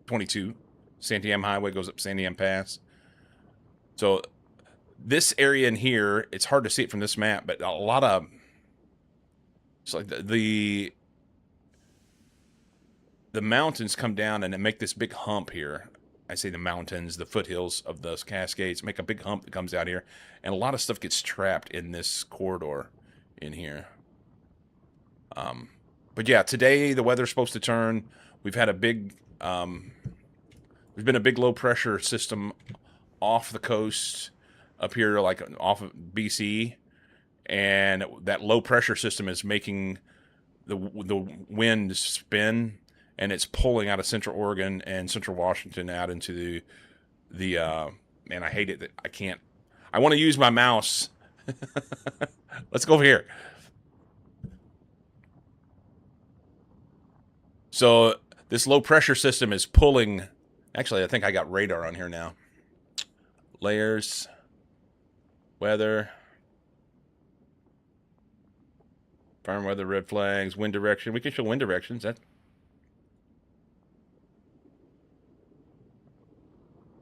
22. Santiam Highway goes up Santiam Pass. So this area in here, it's hard to see it from this map, but a lot of, it's like the mountains come down and they make this big hump here. I say the mountains, the foothills of those Cascades make a big hump that comes out here, and a lot of stuff gets trapped in this corridor in here. But yeah, today the weather's supposed to turn. We've had a big, there's been a big low pressure system off the coast up here, like off of BC, and that low pressure system is making the wind spin, and it's pulling out of Central Oregon and Central Washington out into the man, I hate it that I can't. I want to use my mouse. Let's go over here. So this low pressure system is pulling. Actually, I think I got radar on here now. Layers, weather, farm weather, red flags, wind direction. We can show wind directions.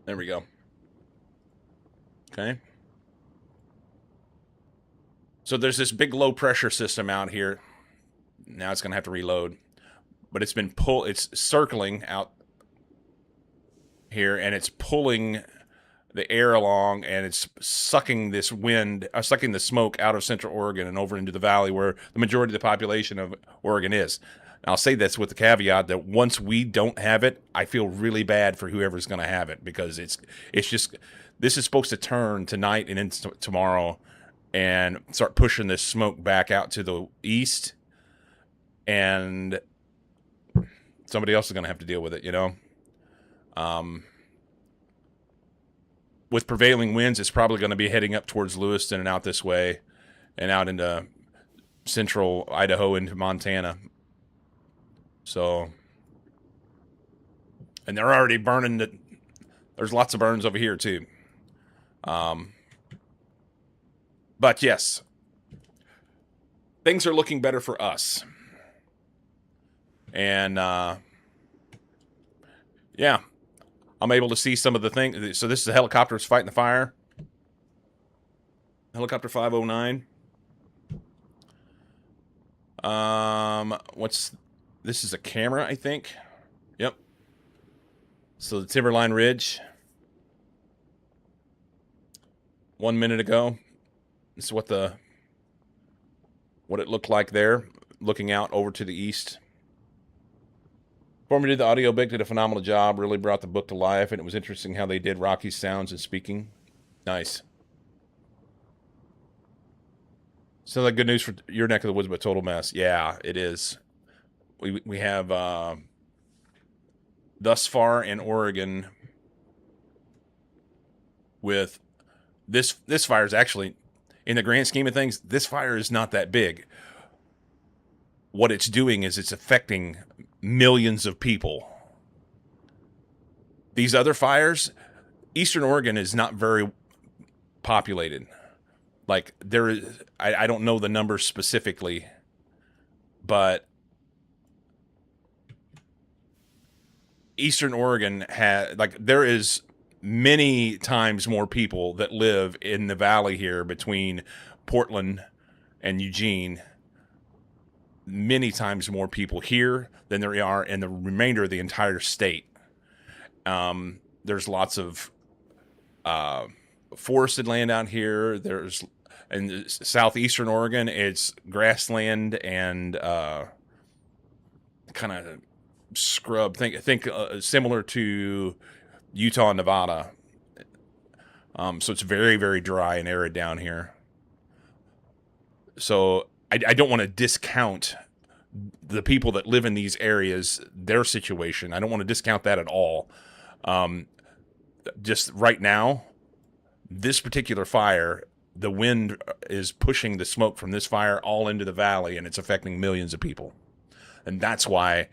There we go. Okay. So there's this big low pressure system out here. Now it's going to have to reload. But it's been it's circling out here, and it's pulling the air along, and it's sucking this wind, sucking the smoke out of Central Oregon and over into the valley where the majority of the population of Oregon is. I'll say this with the caveat that once we don't have it, I feel really bad for whoever's going to have it, because it's just, this is supposed to turn tonight and into tomorrow and start pushing this smoke back out to the east, and somebody else is going to have to deal with it, you know? With prevailing winds, it's probably going to be heading up towards Lewiston and out this way and out into central Idaho into Montana. So, and they're already burning there's lots of burns over here too. But yes, things are looking better for us. And, yeah, I'm able to see some of the things. So this is a helicopter that's fighting the fire. Helicopter 509. This is a camera, I think. Yep. So the Timberline Ridge, 1 minute ago, this is what it looked like there, looking out over to the east. Former did the audiobook, did a phenomenal job, really brought the book to life, and it was interesting how they did Rocky's sounds and speaking. Nice. So like good news for your neck of the woods, but total mess. Yeah, it is. We have thus far in Oregon with this fire is actually, in the grand scheme of things, this fire is not that big. What it's doing is it's affecting millions of people. These other fires, Eastern Oregon is not very populated. Like there is, I don't know the numbers specifically, but Eastern Oregon there is many times more people that live in the valley here between Portland and Eugene. Many times more people here than there are in the remainder of the entire state. There's lots of forested land out here. There's in southeastern Oregon, it's grassland and kind of scrub. Think similar to Utah and Nevada. So it's very, very dry and arid down here. So I don't want to discount the people that live in these areas, their situation. I don't want to discount that at all. Just right now, this particular fire, the wind is pushing the smoke from this fire all into the valley, and it's affecting millions of people. And that's why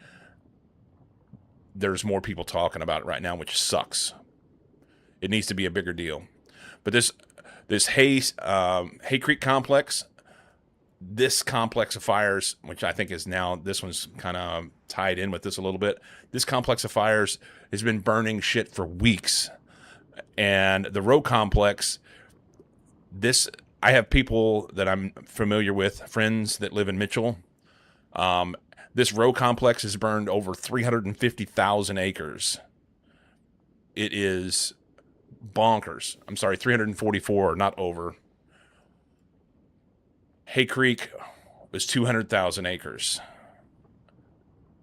there's more people talking about it right now, which sucks. It needs to be a bigger deal. But this Hay Creek complex, this complex of fires, which I think is now, this one's kind of tied in with this a little bit. This complex of fires has been burning shit for weeks. And the Row complex, I have people that I'm familiar with, friends that live in Mitchell. This Row complex has burned over 350,000 acres. It is bonkers. I'm sorry, 344, not over. Hay Creek was 200,000 acres.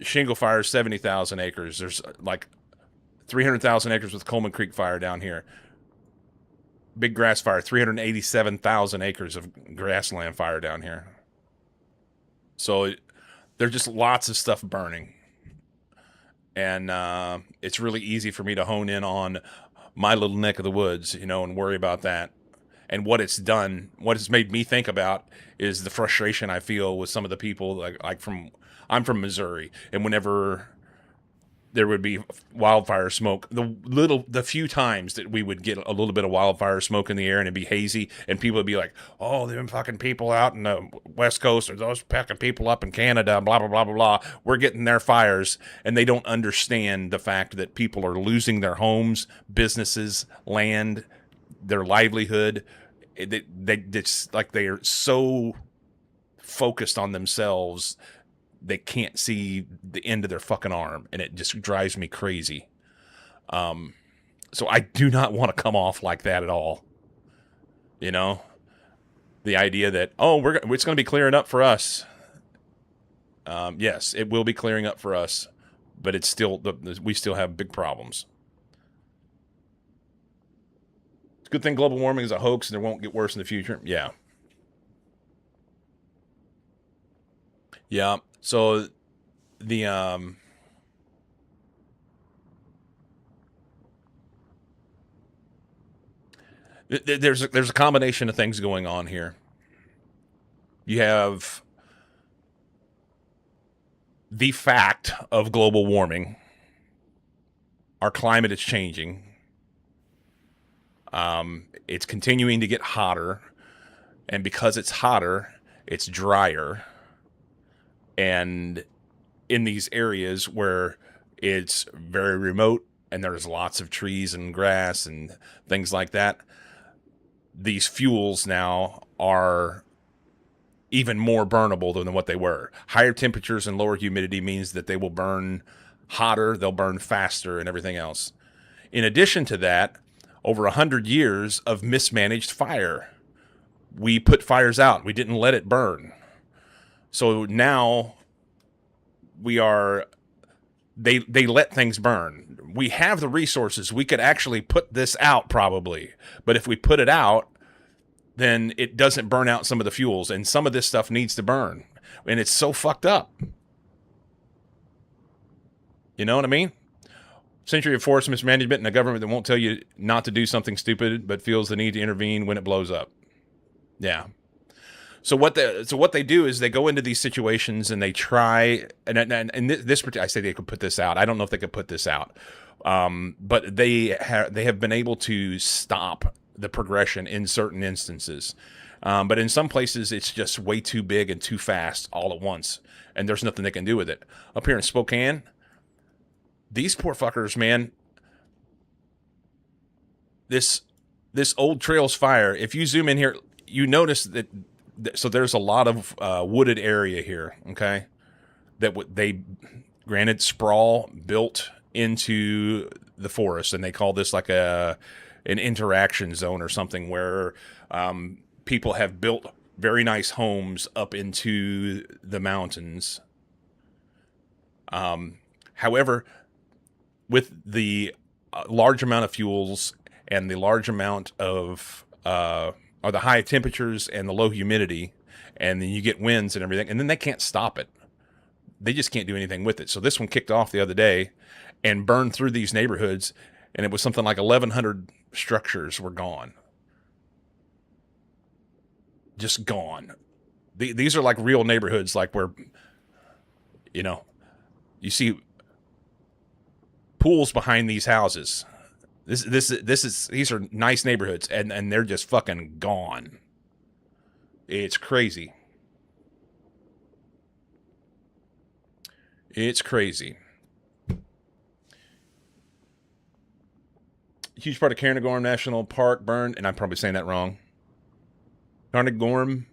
Shingle Fire, 70,000 acres. There's like 300,000 acres with Coleman Creek Fire down here. Big Grass Fire, 387,000 acres of grassland fire down here. So there's just lots of stuff burning. And it's really easy for me to hone in on my little neck of the woods, and worry about that. And what it's done, what it's made me think about is the frustration I feel with some of the people, I'm from Missouri, and whenever there would be wildfire smoke, the few times that we would get a little bit of wildfire smoke in the air and it'd be hazy, and people would be like, oh, them fucking people out in the West Coast, or those fucking people up in Canada, blah, blah, blah, blah, blah, we're getting their fires, and they don't understand the fact that people are losing their homes, businesses, land, their livelihood. It's like they are so focused on themselves, they can't see the end of their fucking arm, and it just drives me crazy. So I do not want to come off like that at all. The idea that, it's going to be clearing up for us. Yes, it will be clearing up for us, but it's still we still have big problems. It's a good thing global warming is a hoax and it won't get worse in the future. Yeah. Yeah. So the there's a combination of things going on here. You have the fact of global warming. Our climate is changing. It's continuing to get hotter, and because it's hotter, it's drier. And in these areas where it's very remote and there's lots of trees and grass and things like that, these fuels now are even more burnable than what they were. Higher temperatures and lower humidity means that they will burn hotter, they'll burn faster, and everything else. In addition to that, over 100 years of mismanaged fire. We put fires out. We didn't let it burn. So now we are they let things burn. We have the resources. We could actually put this out probably. But if we put it out, then it doesn't burn out some of the fuels, and some of this stuff needs to burn. And it's so fucked up. You know what I mean? Century of forest mismanagement and a government that won't tell you not to do something stupid but feels the need to intervene when it blows up. Yeah. So what they do is they go into these situations and they try and this I say they could put this out. I don't know if they could put this out, but they have been able to stop the progression in certain instances. But in some places it's just way too big and too fast all at once, and there's nothing they can do with it. Up here in Spokane, these poor fuckers, man. This Old Trails fire. If you zoom in here, you notice that. So there's a lot of wooded area here, okay, that they, granted, sprawl built into the forest, and they call this like an interaction zone or something where people have built very nice homes up into the mountains. However, with the large amount of fuels and the large amount of are the high temperatures and the low humidity, and then you get winds and everything, and then they can't stop it. They just can't do anything with it. So this one kicked off the other day and burned through these neighborhoods, and it was something like 1,100 structures were gone. Just gone. These are like real neighborhoods, like where, you know, you see pools behind these houses. These are nice neighborhoods, and they're just fucking gone. It's crazy. It's crazy. Huge part of Cairngorm National Park burned, and I'm probably saying that wrong. Cairngorm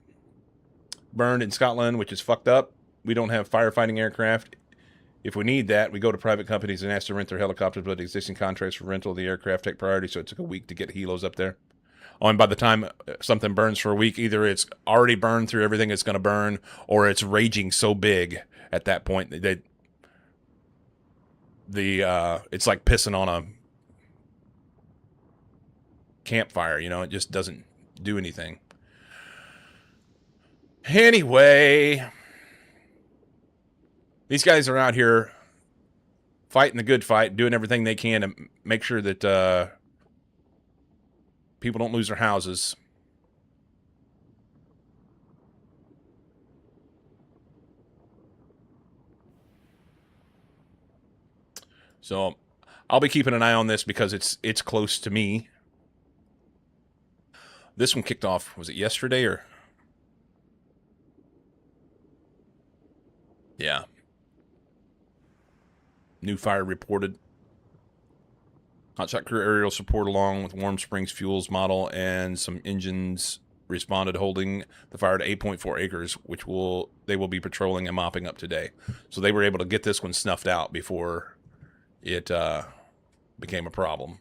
burned in Scotland, which is fucked up. We don't have firefighting aircraft. If we need that, we go to private companies and ask to rent their helicopters, but existing contracts for rental of the aircraft take priority, so it took a week to get helos up there. Oh, and by the time something burns for a week, either it's already burned through everything it's going to burn, or it's raging so big at that point that it's like pissing on a campfire, you know? It just doesn't do anything. Anyway, these guys are out here fighting the good fight, doing everything they can to make sure that people don't lose their houses. So I'll be keeping an eye on this because it's close to me. This one kicked off, was it yesterday or? Yeah. New fire reported. Hotshot crew aerial support along with Warm Springs Fuels model and some engines responded, holding the fire to 8.4 acres, which they will be patrolling and mopping up today. So they were able to get this one snuffed out before it became a problem.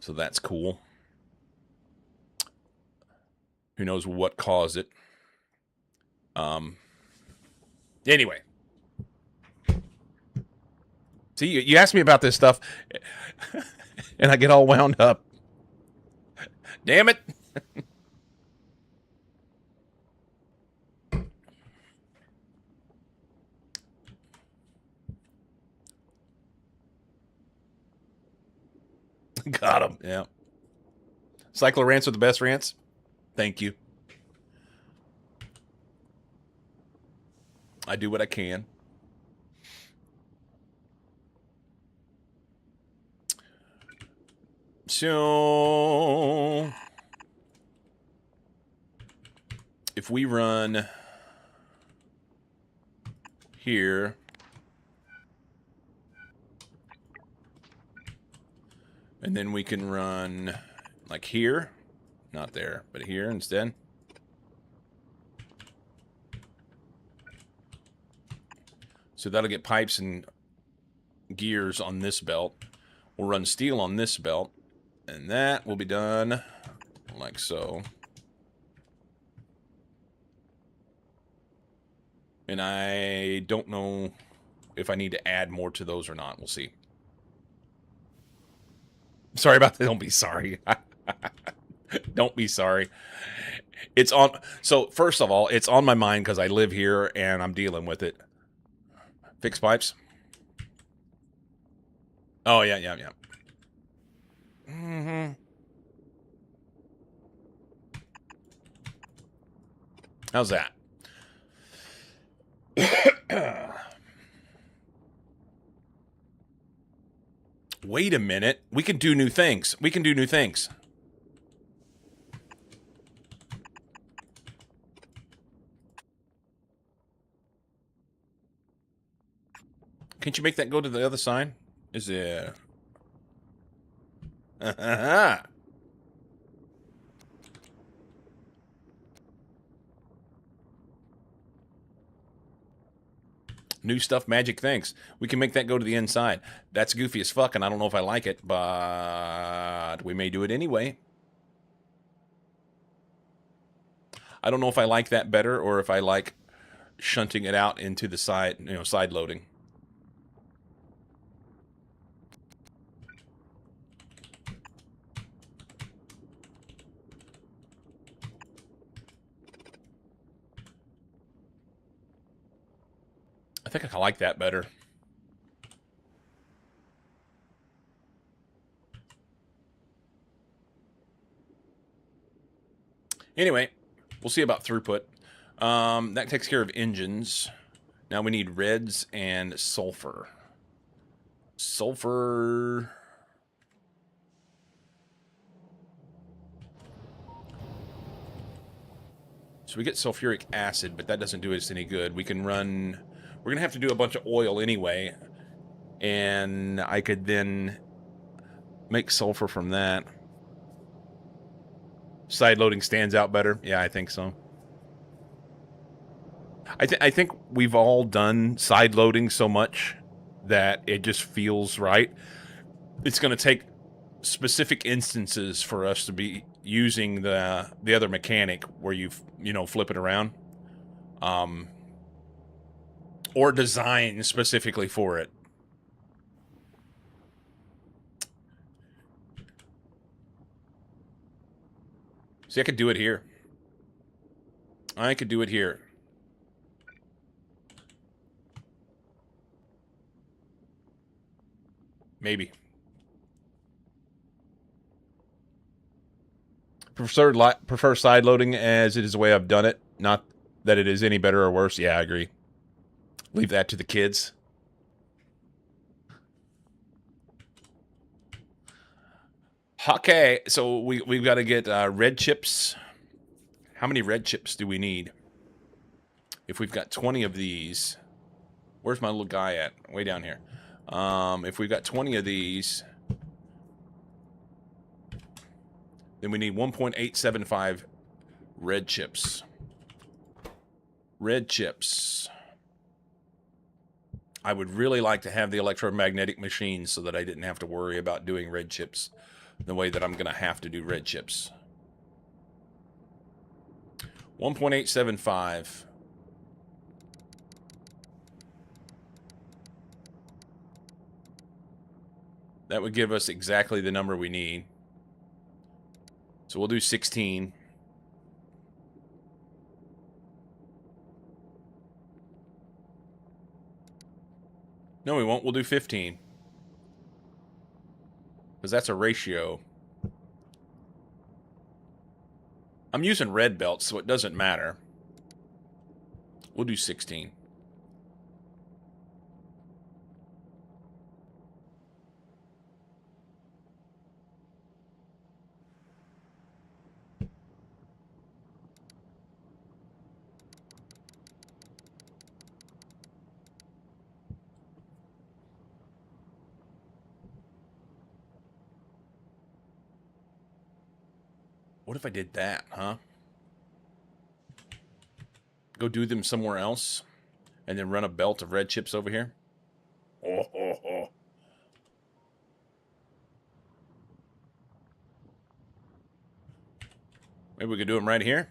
So that's cool. Who knows what caused it? Anyway. See, you asked me about this stuff, and I get all wound up. Damn it. Got him, yeah. Cycler rants are the best rants. Thank you. I do what I can. So, if we run here, and then we can run like here, not there, but here instead. So that'll get pipes and gears on this belt. We'll run steel on this belt. And that will be done like so. And I don't know if I need to add more to those or not. We'll see. Sorry about that. Don't be sorry. Don't be sorry. It's on. So first of all, it's on my mind because I live here and I'm dealing with it. Fix pipes. Oh yeah. Mm-hmm. How's that? Wait a minute. We can do new things. We can do new things. Can't you make that go to the other side? Is it? New stuff, magic things. We can make that go to the inside. That's goofy as fuck, and I don't know if I like it, but we may do it anyway. I don't know if I like that better or if I like shunting it out into the side, side loading. I think I like that better. Anyway, we'll see about throughput. That takes care of engines. Now we need reds and sulfur. Sulfur. So we get sulfuric acid, but that doesn't do us any good. We can run... We're going to have to do a bunch of oil anyway. And I could then make sulfur from that. Side loading stands out better. Yeah, I think so. I think we've all done side loading so much that it just feels right. It's going to take specific instances for us to be using the other mechanic where you flip it around, or design specifically for it. See, I could do it here. I could do it here. Maybe. Prefer side loading as it is the way I've done it. Not that it is any better or worse. Yeah, I agree. Leave that to the kids. Okay, so we've got to get red chips. How many red chips do we need? If we've got 20 of these, where's my little guy at? Way down here. If we've got 20 of these, then we need 1.875 red chips. Red chips. I would really like to have the electromagnetic machine so that I didn't have to worry about doing red chips the way that I'm going to have to do red chips. 1.875. That would give us exactly the number we need. So we'll do 16. No, we won't. We'll do 15. Because that's a ratio. I'm using red belts, so it doesn't matter. We'll do 16. What if I did that, huh? Go do them somewhere else, and then run a belt of red chips over here? Oh. Maybe we could do them right here.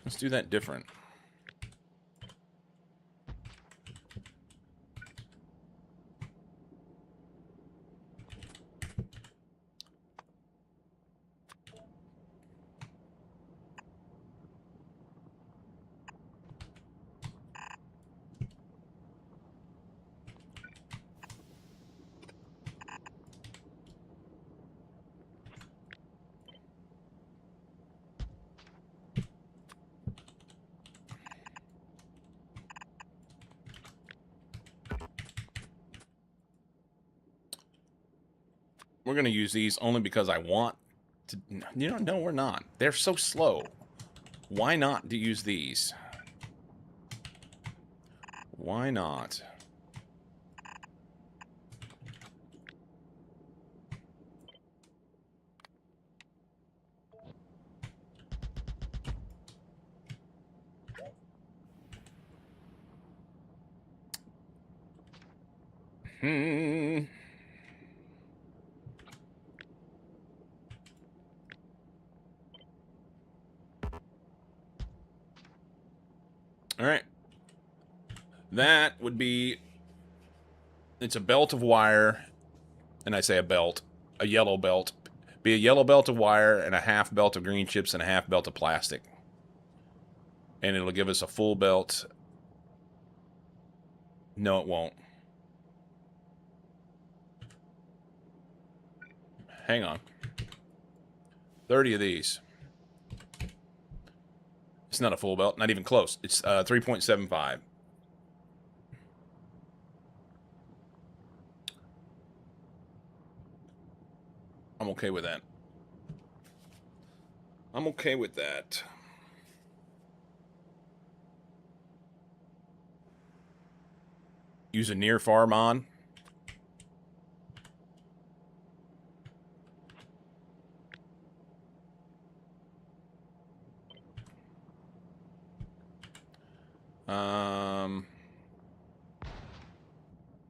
Let's do that different. We're going to use these only because I want to... You know, no, we're not. They're so slow. Why not to use these? Why not? All right. That would be... It's a belt of wire, and I say a belt, a yellow belt. Be a yellow belt of wire and a half belt of green chips and a half belt of plastic. And it'll give us a full belt. No, it won't. Hang on. 30 of these. It's not a full belt, not even close. It's 3.75. I'm okay with that. I'm okay with that. Use a near farm on.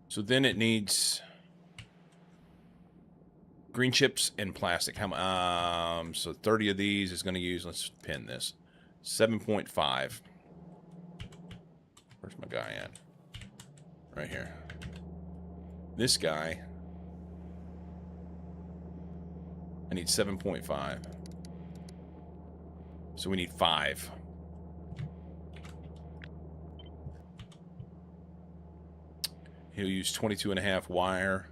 So then it needs green chips and plastic. How so 30 of these is going to use, let's pin this, 7.5. Where's my guy at? Right here. This guy, I need 7.5. So we need 5. He'll use 22.5 wire.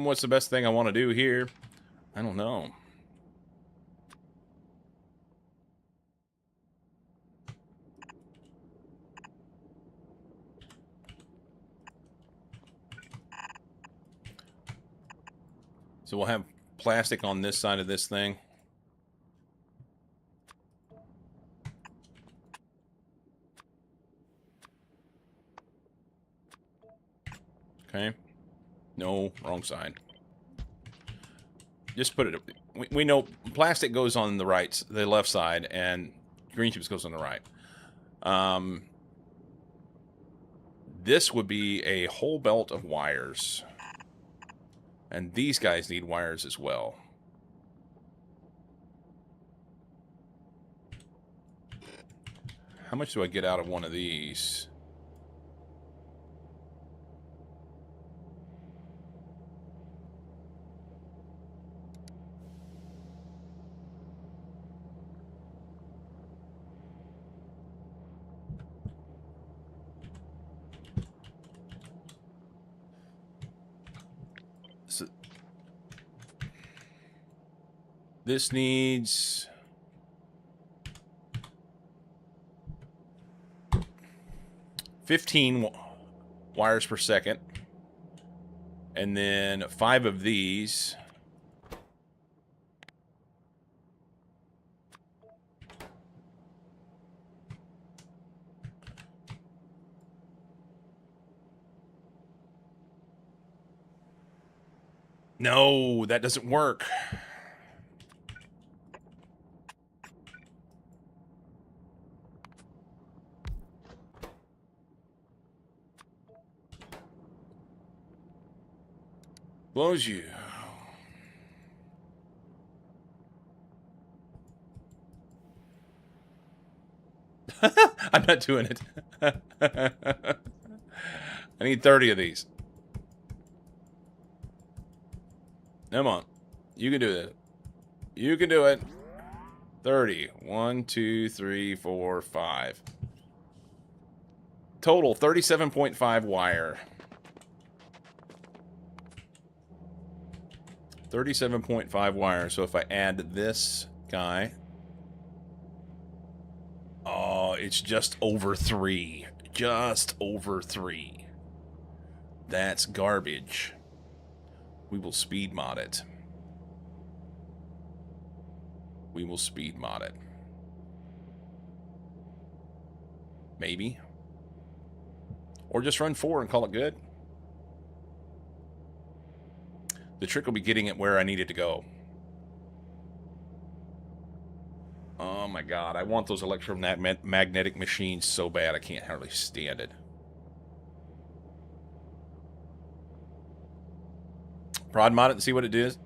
What's the best thing I want to do here? I don't know. So we'll have plastic on this side of this thing. Okay. No, wrong side. Just put it... We know plastic goes on the right, the left side, and green chips goes on the right. This would be a whole belt of wires. And these guys need wires as well. How much do I get out of one of these? So This needs 15 wires per second. And then 5 of these. No, that doesn't work. Blows you. I'm not doing it. I need 30 of these. Come on. You can do it. You can do it. 30. 1, 2, 3, 4, 5. Total 37.5 wire. 37.5 wire. So if I add this guy, oh, it's just over 3. Just over 3. That's garbage. We will speed mod it. We will speed mod it. Maybe. Or just run 4 and call it good. The trick will be getting it where I need it to go. Oh my god, I want those electromagnetic machines so bad I can't hardly stand it. Prod mod it and see what it does.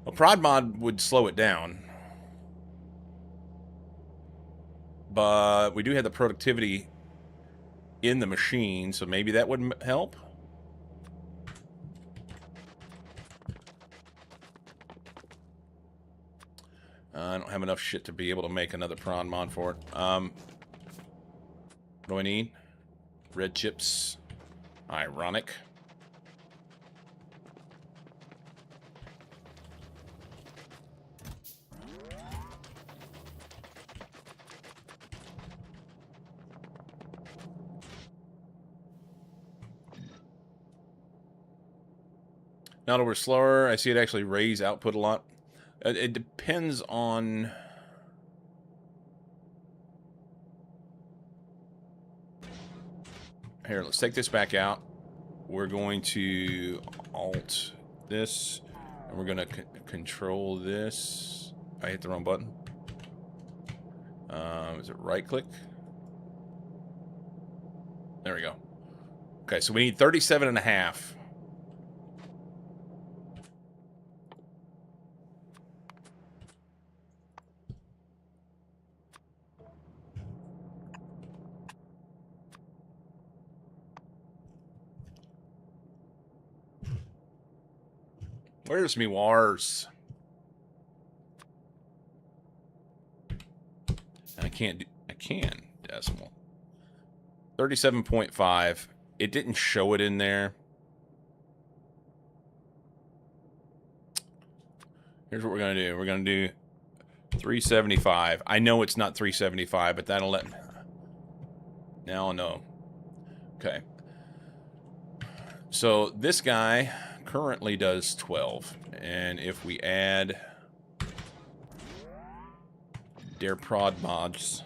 Well, prod mod would slow it down. But we do have the productivity in the machine, so maybe that would help. I don't have enough shit to be able to make another prawn mod for it. What do I need? Red chips. Ironic. Now that we're slower, I see it actually raise output a lot. It depends on... Here, let's take this back out. We're going to alt this, and we're going to control this. I hit the wrong button. Is it right click? There we go. Okay, so we need 37.5. Where's me wars? I can't do, I can decimal. 37.5. It didn't show it in there. Here's what we're going to do. We're going to do 375. I know it's not 375, but that'll let... Now I'll know. Okay. So this guy currently does 12. And if we add their prod mods...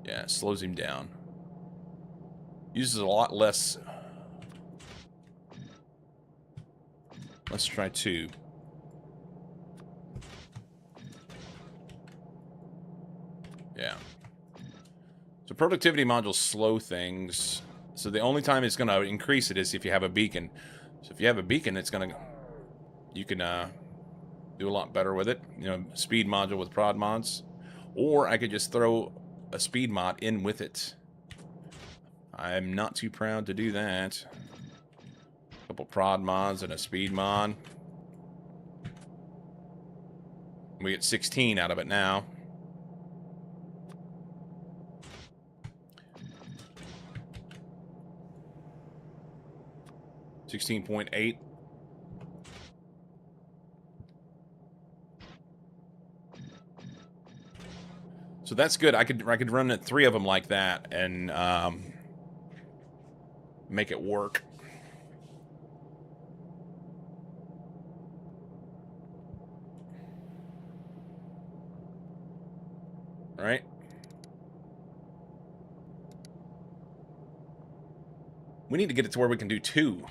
Yeah, it slows him down. Uses a lot less... Let's try 2. Yeah. So productivity modules slow things. So the only time it's going to increase it is if you have a beacon. So if you have a beacon, it's going to... You can do a lot better with it. You know, speed module with prod mods. Or I could just throw a speed mod in with it. I'm not too proud to do that. A couple prod mods and a speed mod. We get 16 out of it now. $16.8. So that's good. I could run 3 of them like that and make it work. Right? We need to get it to where we can do 2.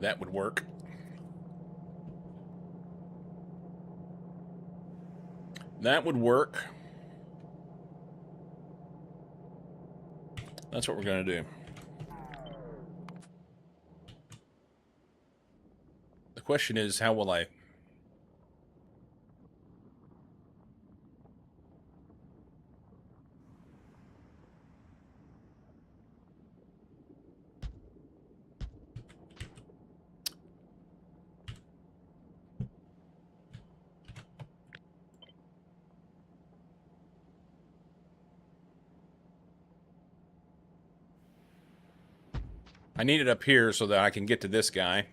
That would work. That would work. That's what we're going to do. The question is, how will I... I need it up here so that I can get to this guy.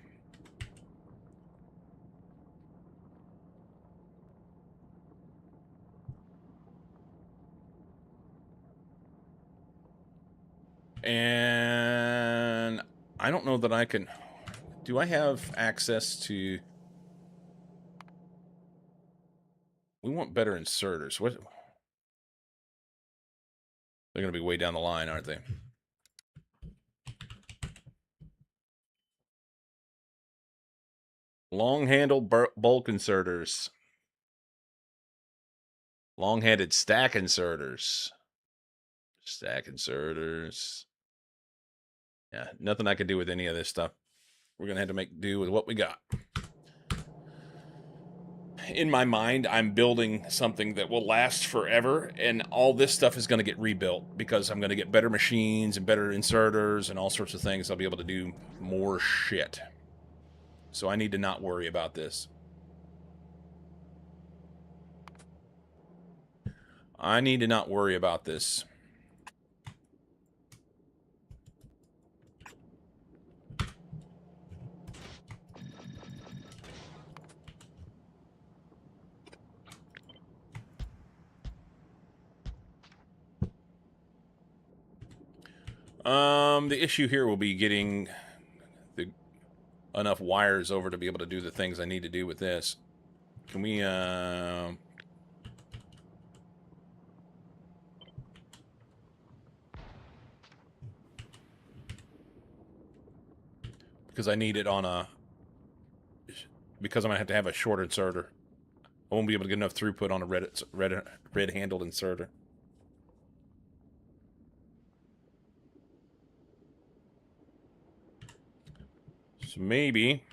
And I don't know that I can... Do I have access to... We want better inserters. What? They're going to be way down the line, aren't they? Long-handled bulk inserters. Long-handed stack inserters. Stack inserters. Yeah, nothing I can do with any of this stuff. We're going to have to make do with what we got. In my mind, I'm building something that will last forever, and all this stuff is going to get rebuilt because I'm going to get better machines and better inserters and all sorts of things. I'll be able to do more shit. So I need to not worry about this. I need to not worry about this. The issue here will be getting enough wires over to be able to do the things I need to do with this. Can we, because I need it on a... Because I'm going to have a short inserter. I won't be able to get enough throughput on a red-handled inserter. So maybe...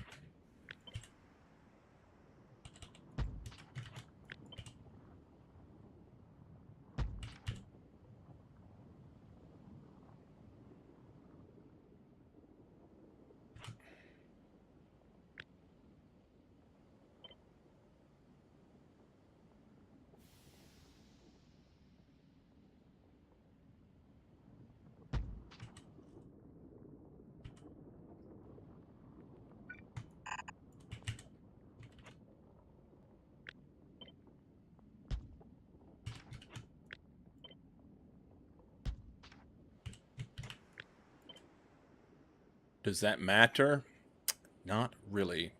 Does that matter? Not really.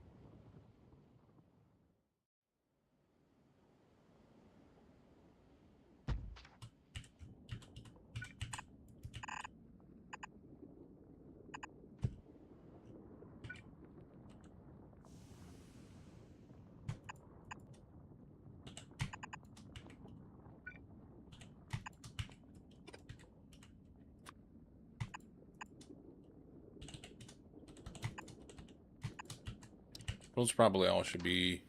Those probably all should be...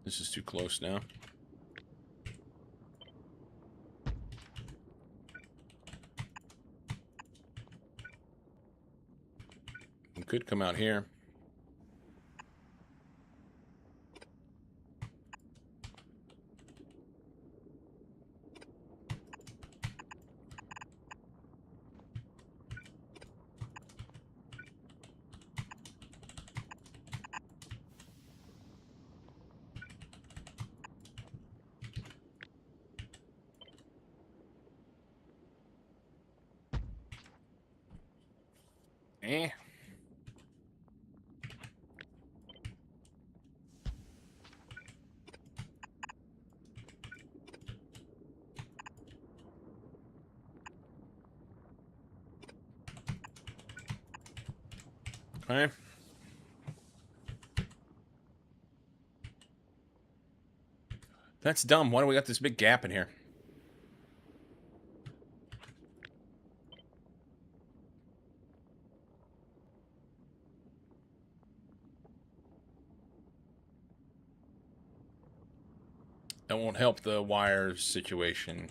This is too close now. Could come out here. Eh. Okay. That's dumb. Why do we got this big gap in here? That won't help the wires situation.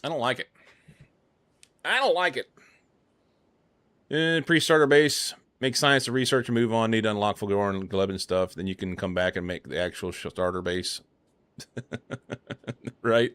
I don't like it. I don't like it. Pre-starter base. Make science to research and move on. Need to unlock Fulgor and Gleb and stuff. Then you can come back and make the actual starter base. Right?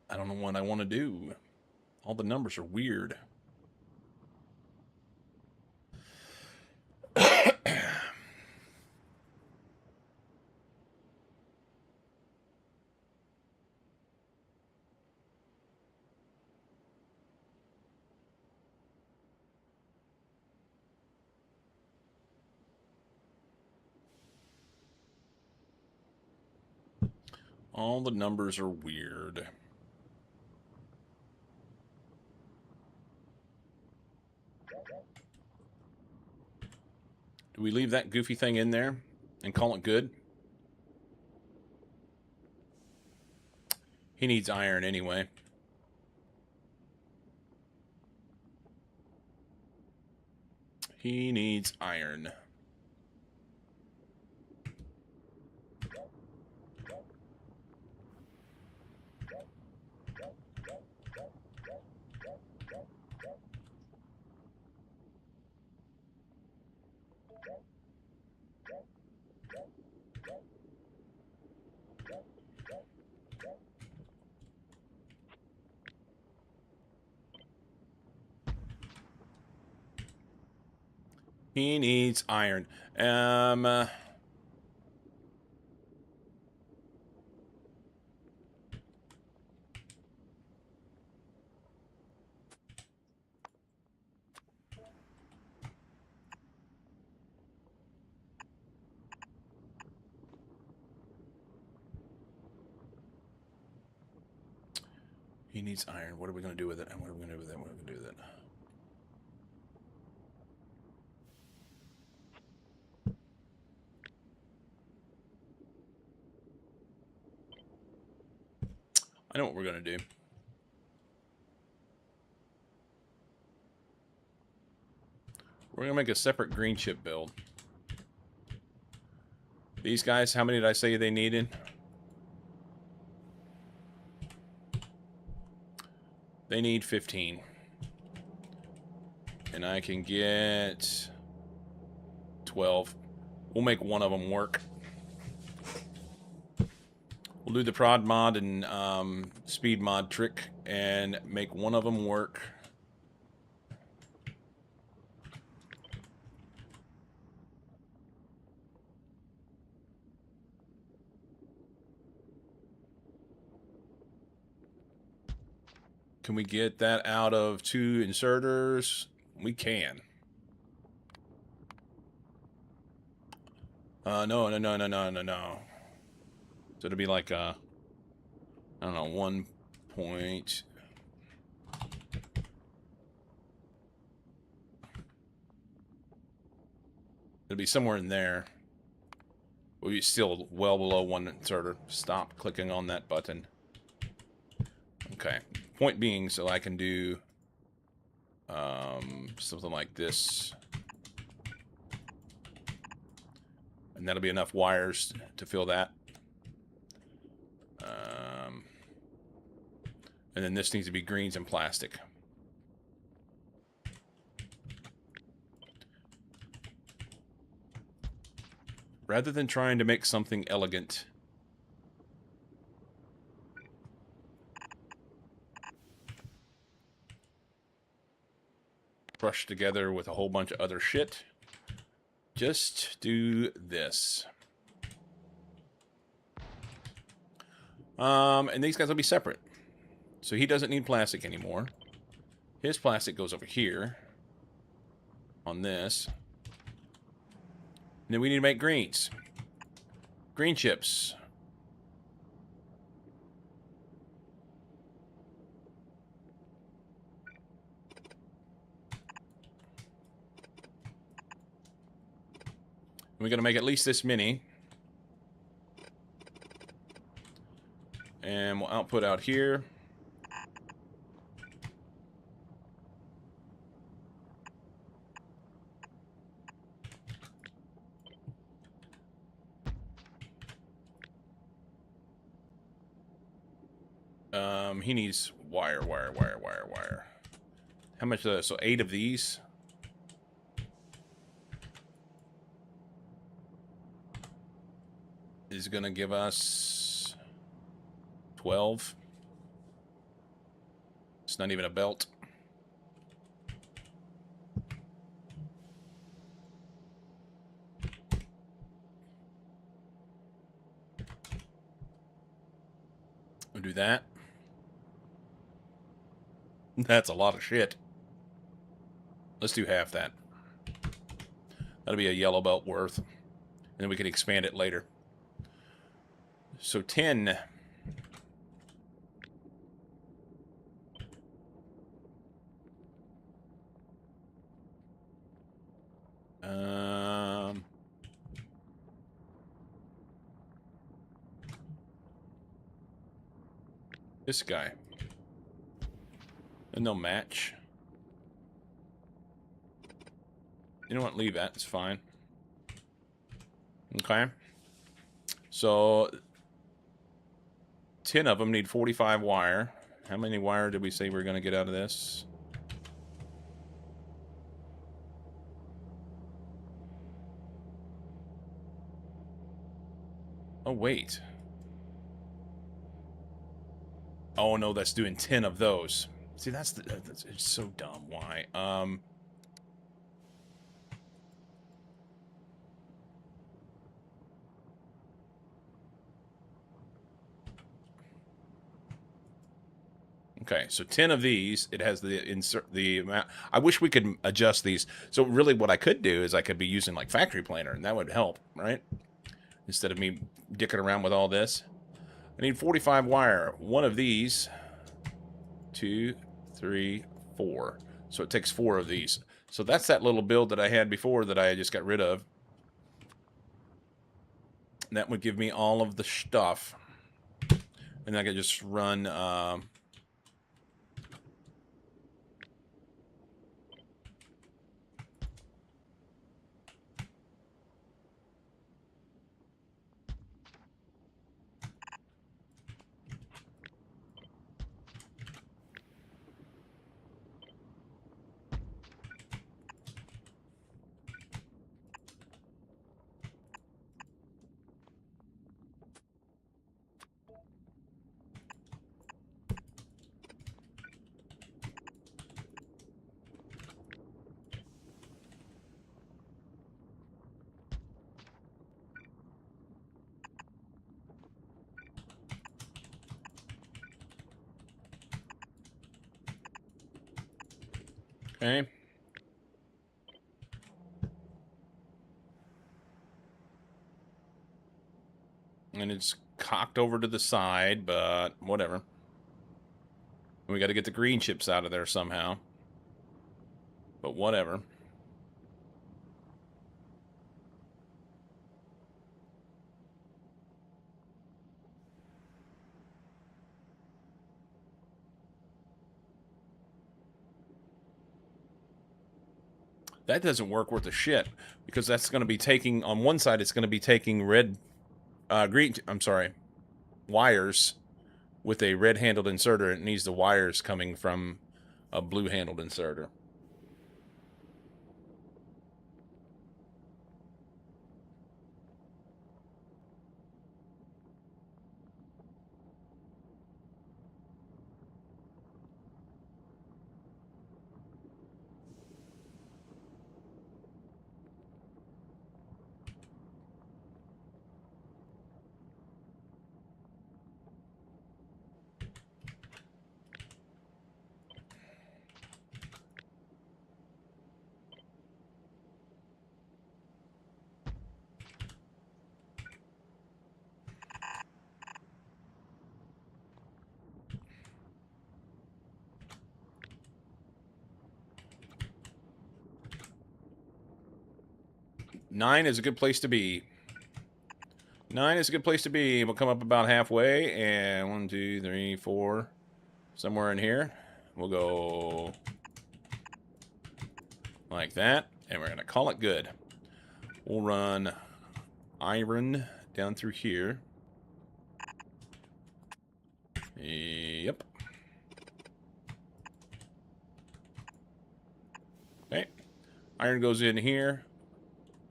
I don't know what I want to do. All the numbers are weird. All the numbers are weird. Do we leave that goofy thing in there and call it good? He needs iron anyway. He needs iron. He needs iron. He needs iron. What are we going to do with it? And what are we going to do with it? What are we going to do with it? I know what we're going to do. We're going to make a separate green chip build. These guys, how many did I say they needed? They need 15. And I can get 12. We'll make one of them work. We'll do the prod mod and speed mod trick and make one of them work. Can we get that out of 2 inserters? We can. No. So it'll be like, I don't know, 1 point. It'll be somewhere in there. We'll be still well below 1 inserter. Stop clicking on that button. Okay. Point being, so I can do something like this. And that'll be enough wires to fill that. And then this needs to be greens and plastic. Rather than trying to make something elegant, brushed together with a whole bunch of other shit, just do this. And these guys will be separate. So he doesn't need plastic anymore. His plastic goes over here on this. And then we need to make greens. Green chips. We're going to make at least this many. And we'll output out here. He needs wire. How much of that? So 8 of these. Is going to give us 12. It's not even a belt. We'll do that. That's a lot of shit. Let's do half that. That'll be a yellow belt worth. And then we can expand it later. So 10. This guy. And they'll match. You know what? Leave that. It's fine. Okay. So 10 of them need 45 wire. How many wire did we say we're going to get out of this? Oh, wait. Oh, no, that's doing 10 of those. See, that's it's so dumb. Why? Okay, so 10 of these, it has the amount. I wish we could adjust these. So really what I could do is I could be using like factory planer, and that would help, right? Instead of me dicking around with all this. I need 45 wire. One of these, 2, 3, 4. So it takes 4 of these. So that's that little build that I had before that I just got rid of. And that would give me all of the stuff. And I could just run... Okay. And it's cocked over to the side, but whatever. We got to get the green chips out of there somehow. But whatever. That doesn't work worth a shit, because that's going to be taking, on one side, it's going to be taking wires with a red-handled inserter. It needs the wires coming from a blue-handled inserter. Nine is a good place to be. 9 is a good place to be. We'll come up about halfway, and 1, 2, 3, 4, somewhere in here. We'll go like that, and we're going to call it good. We'll run iron down through here. Yep. Okay. Iron goes in here.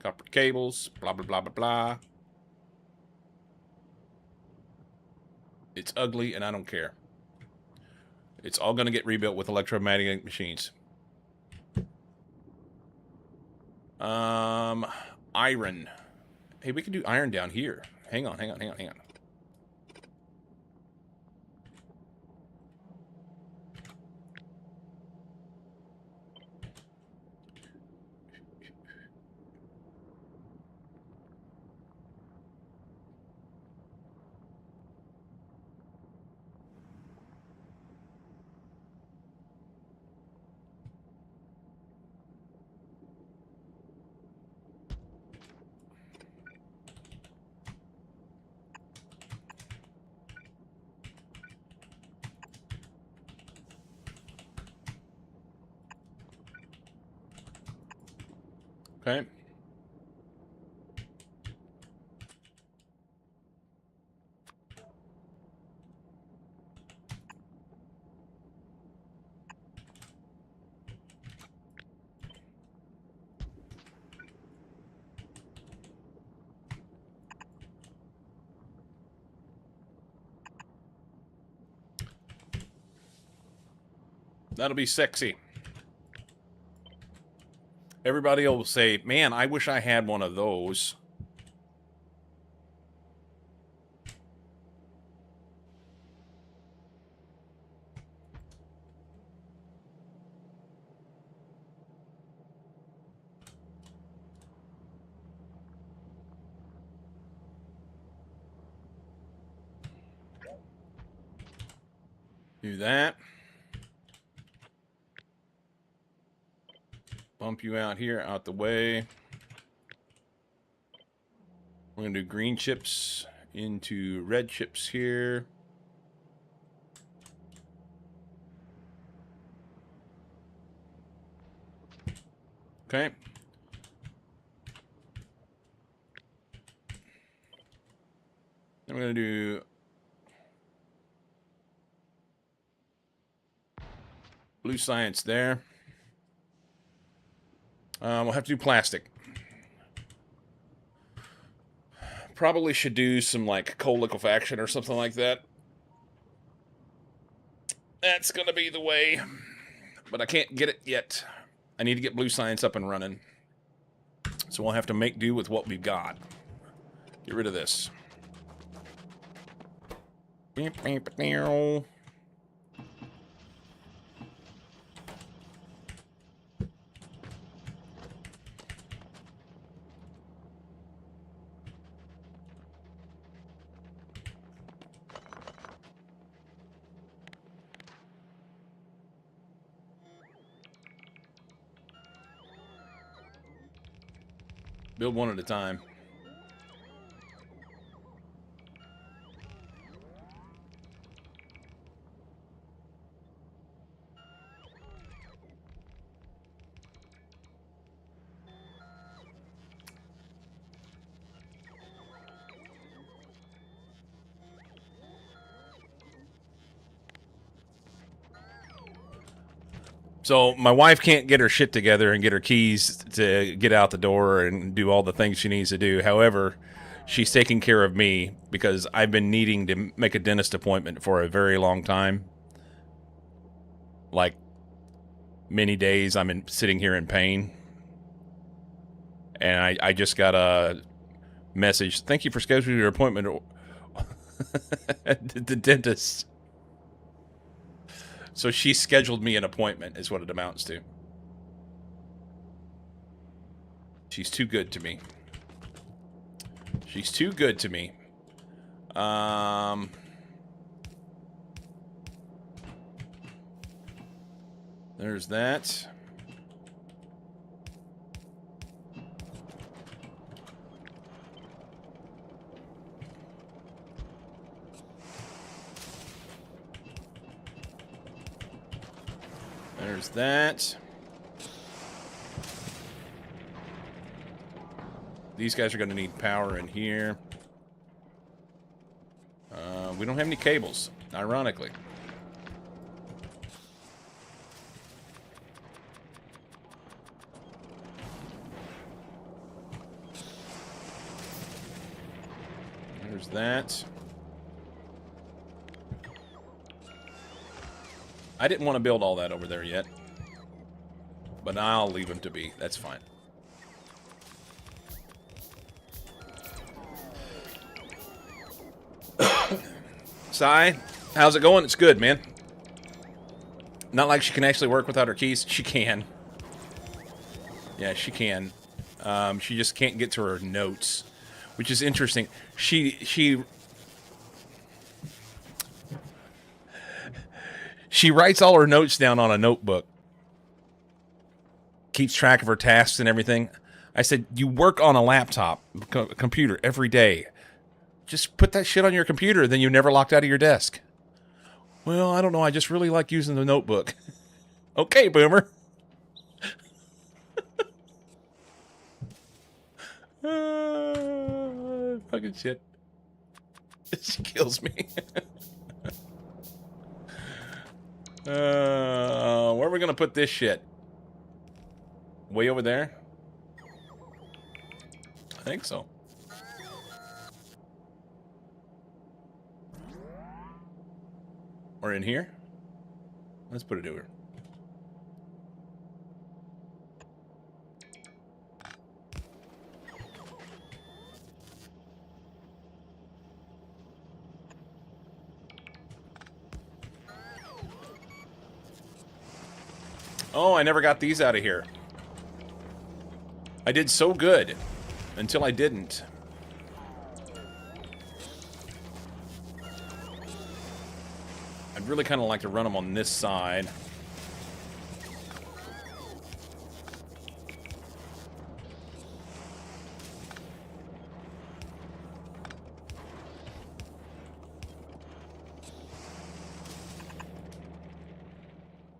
Copper cables, blah, blah, blah, blah, blah. It's ugly, and I don't care. It's all going to get rebuilt with electromagnetic machines. Iron. Hey, we can do iron down here. Hang on. Okay. That'll be sexy. Everybody will say, man, I wish I had one of those. Do that. Bump you out here, out the way. We're going to do green chips into red chips here. Okay. Then we're going to do blue science there. We'll have to do plastic. Probably should do some, like, coal liquefaction or something like that. That's going to be the way. But I can't get it yet. I need to get blue science up and running. So we'll have to make do with what we've got. Get rid of this. Build one at a time. So my wife can't get her shit together and get her keys to get out the door and do all the things she needs to do. However, she's taking care of me because I've been needing to make a dentist appointment for a very long time. Like many days sitting here in pain. And I just got a message. Thank you for scheduling your appointment at the dentist. So she scheduled me an appointment, is what it amounts to. She's too good to me. She's too good to me. There's that. There's that. These guys are going to need power in here. We don't have any cables, ironically. There's that. I didn't want to build all that over there yet. But I'll leave them to be. That's fine. Sai, how's it going? It's good, man. Not like she can actually work without her keys. She can. Yeah, she can. She just can't get to her notes, which is interesting. She writes all her notes down on a notebook. Keeps track of her tasks and everything. I said, you work on a laptop, computer every day. Just put that shit on your computer, then you're never locked out of your desk. Well, I don't know. I just really like using the notebook. Okay, boomer. Fucking shit. She kills me. Where are we going to put this shit? Way over there? I think so. Or in here? Let's put it over. Oh, I never got these out of here. I did so good until I didn't. I'd really kind of like to run them on this side.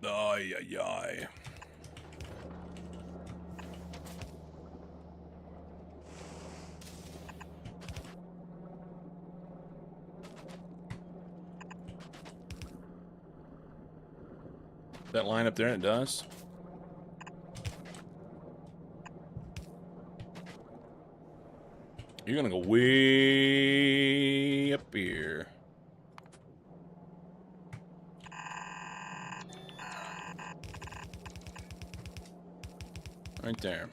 Ay, ay, ay. That line up there, it does. You're gonna go way up here. Right there.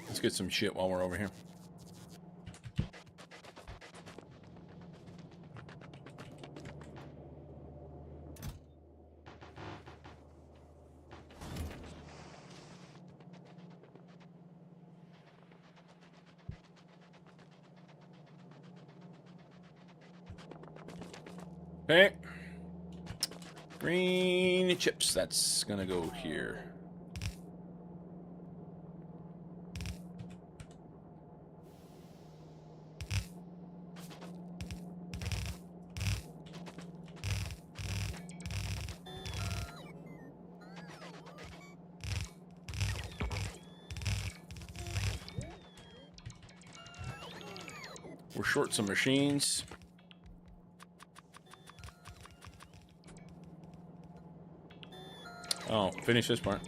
Let's get some shit while we're over here. Okay. Green chips. That's gonna go here. We're short some machines. Oh, finish this part.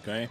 Okay.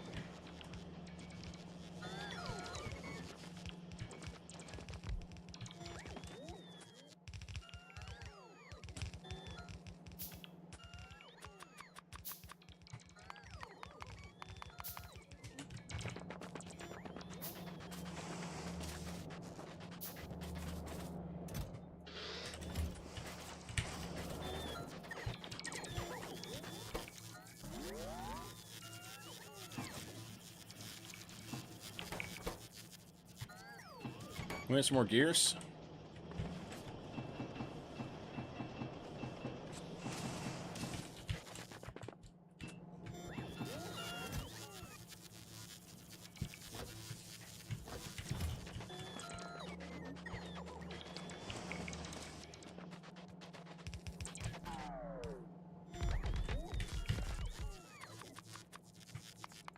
We have some more gears.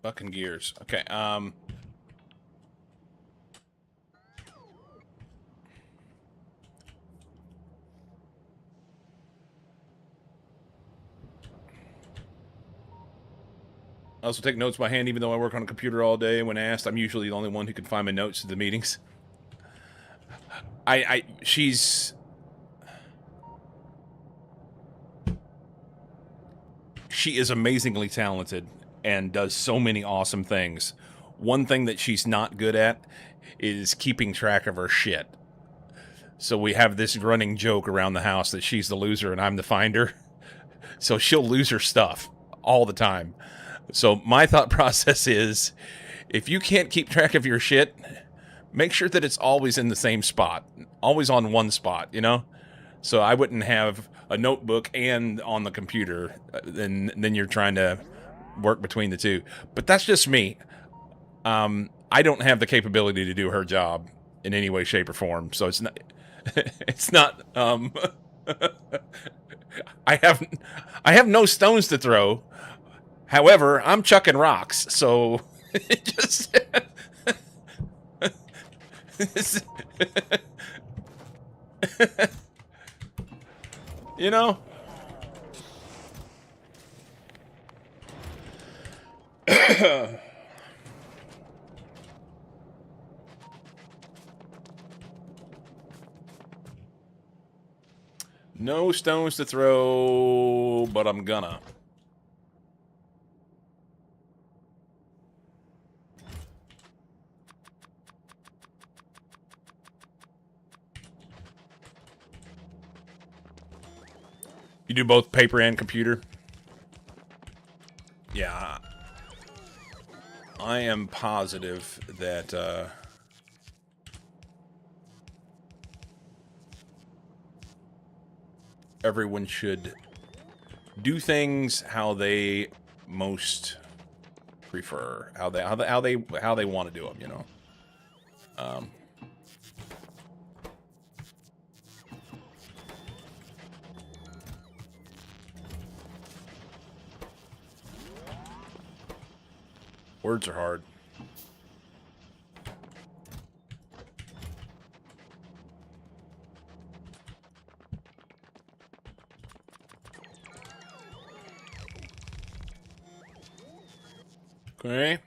Bucking gears. Okay, I also take notes by hand, even though I work on a computer all day. When asked, I'm usually the only one who can find my notes to the meetings. She is amazingly talented and does so many awesome things. One thing that she's not good at is keeping track of her shit. So we have this running joke around the house that she's the loser and I'm the finder. So she'll lose her stuff all the time. So my thought process is, if you can't keep track of your shit, make sure that it's always in the same spot. Always on one spot, you know? So I wouldn't have a notebook and on the computer, then you're trying to work between the two. But that's just me. I don't have the capability to do her job in any way, shape, or form. So it's not. It's not. I have no stones to throw. However, I'm chucking rocks. So it just. You know. No stones to throw, but I'm gonna. You do both paper and computer? Yeah. I am positive that, everyone should do things how they most prefer, how they want to do them, you know. Words are hard. Okay.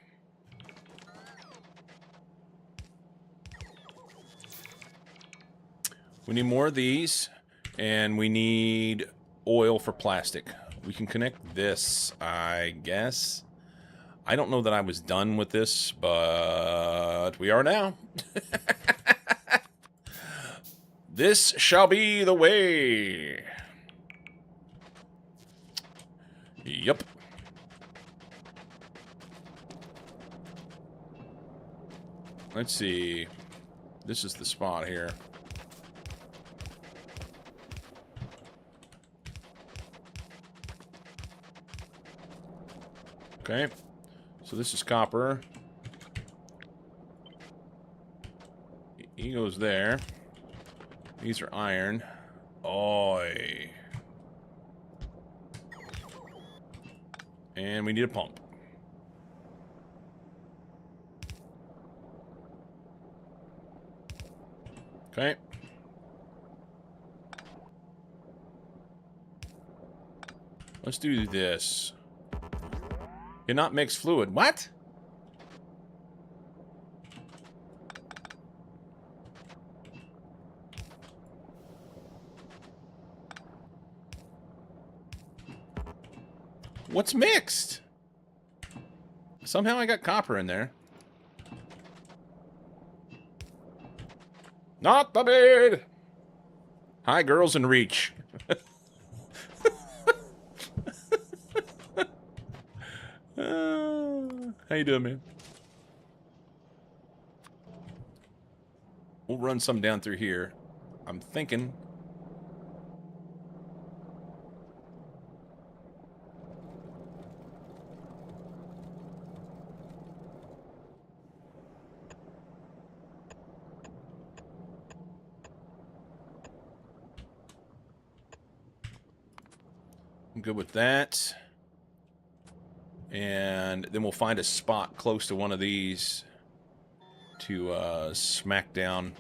We need more of these, and we need oil for plastic. We can connect this, I guess. I don't know that I was done with this, but we are now. This shall be the way. Yep. Let's see. This is the spot here. Okay. So this is copper. He goes there. These are iron. Oi. And we need a pump. Okay. Let's do this. Cannot mix fluid. What? What's mixed? Somehow I got copper in there. Not the bed. Hi, girls in Reach. How you doing, man? We'll run some down through here. I'm thinking. I'm good with that. And then we'll find a spot close to one of these to smack down.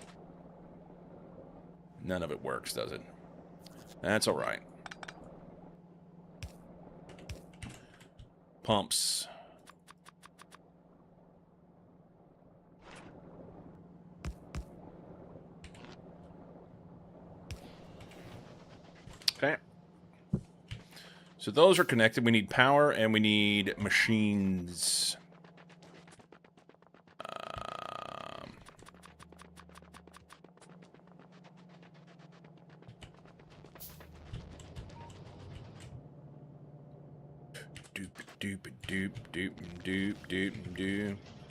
None of it works, does it? That's all right. Pumps. Okay. So those are connected. We need power and we need machines.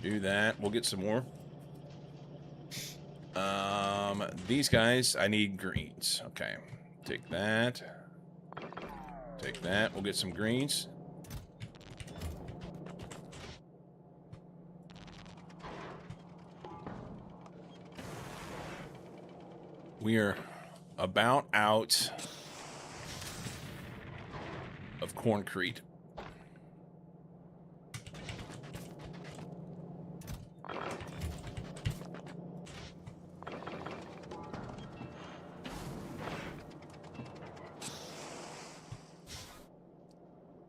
Do that. We'll get some more. These guys, I need greens. Okay. Take that. Take that. We'll get some greens. We are about out of concrete.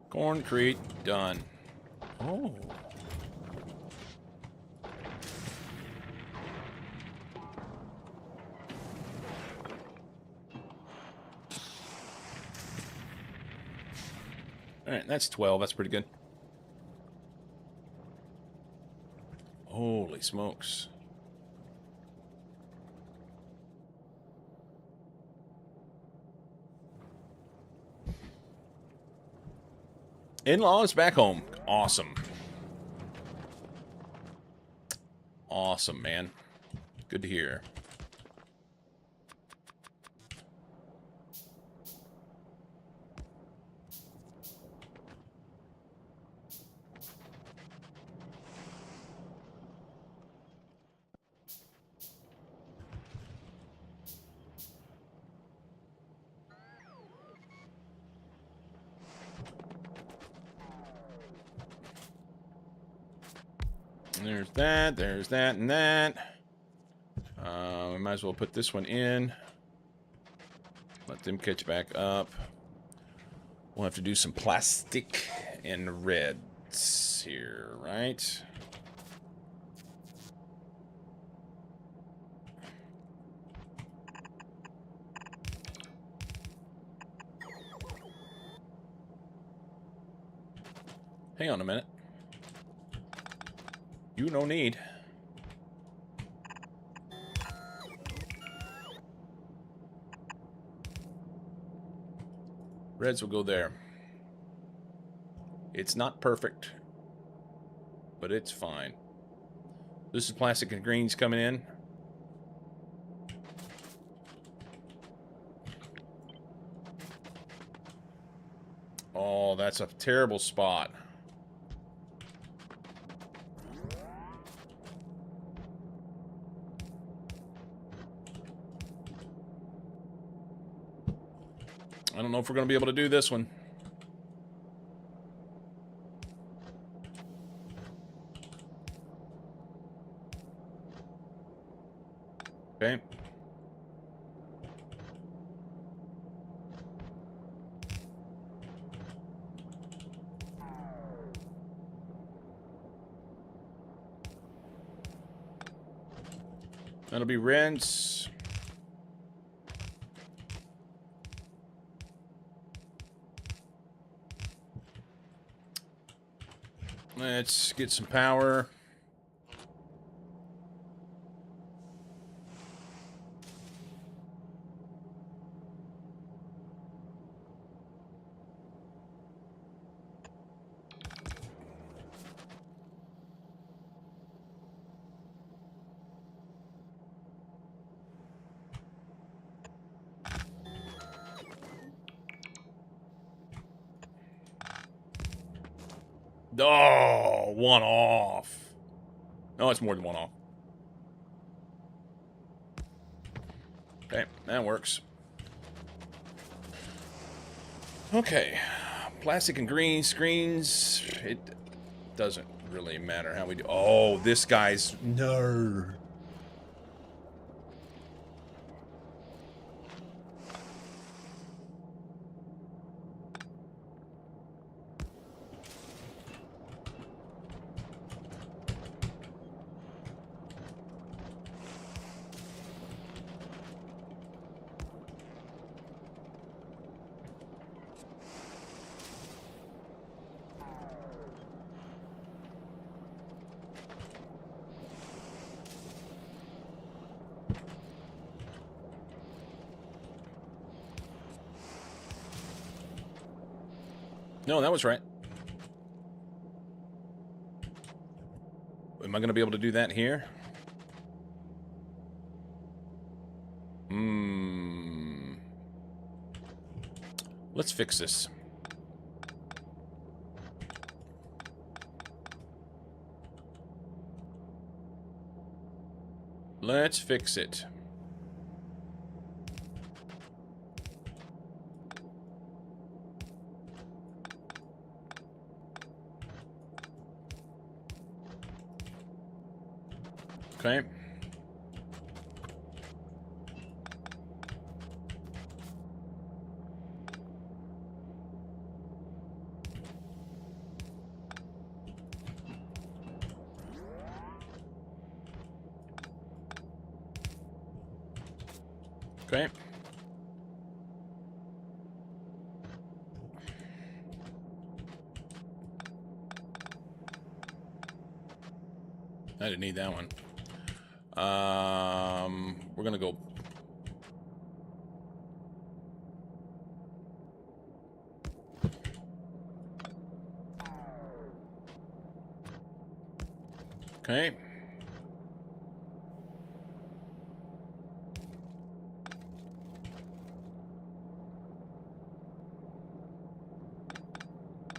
Concrete done. Oh. Alright, that's 12. That's pretty good. Holy smokes. In-laws back home. Awesome. Awesome, man. Good to hear. There's that, and that. We might as well put this one in. Let them catch back up. We'll have to do some plastic and reds here, right? Hang on a minute. You no need. Reds will go there. It's not perfect, but it's fine. This is plastic and greens coming in. Oh, that's a terrible spot. I don't know if we're going to be able to do this one. Okay. That'll be rinse. Let's get some power. Oh, one off. No, it's more than one off. Okay, that works. Okay, plastic and green screens. It doesn't really matter how we do. Oh, this guy's no. No, that was right. Am I going to be able to do that here? Let's fix this. Let's fix it. Okay. Okay. I didn't need that one. We're gonna go. Okay.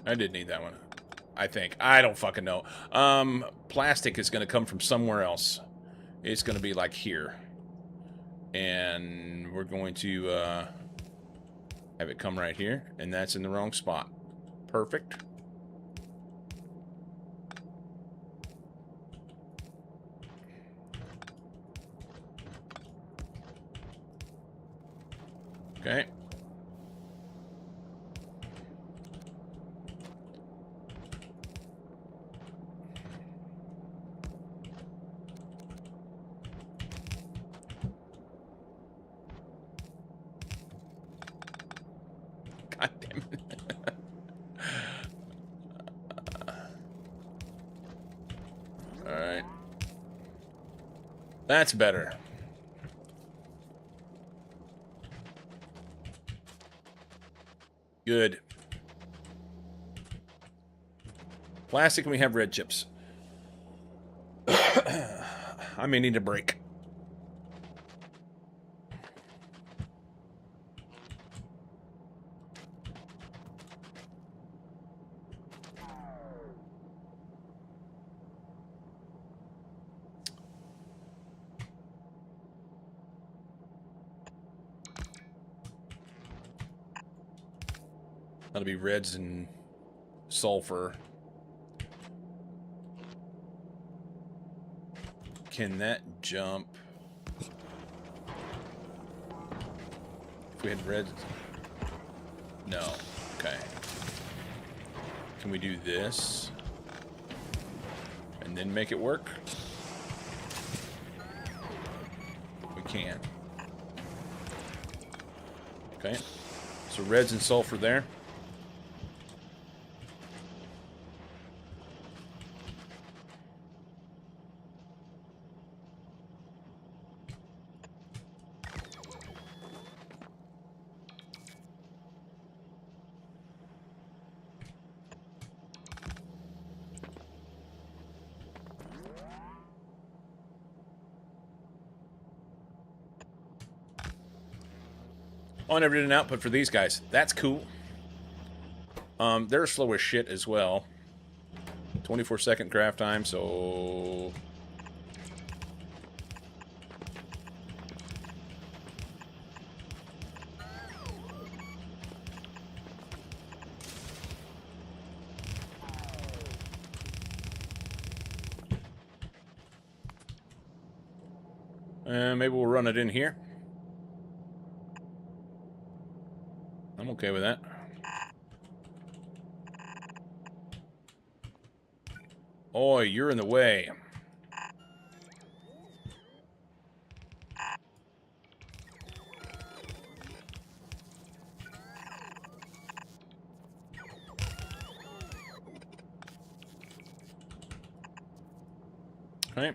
I did need that one. I think. I don't fucking know. Plastic is gonna come from somewhere else. It's gonna be like here. And we're going to have it come right here, and that's in the wrong spot. Perfect. Okay. God damn it. Alright. That's better. Good. Plastic, and we have red chips. I may need a break. That'll be reds and sulfur. Can that jump? If we had reds... No. Okay. Can we do this? And then make it work? We can. Okay. So reds and sulfur there. Oh, I never did an output for these guys. That's cool. They're slow as shit as well. 24-second craft time, so... maybe we'll run it in here. I'm okay with that. Oi, you're in the way. Okay.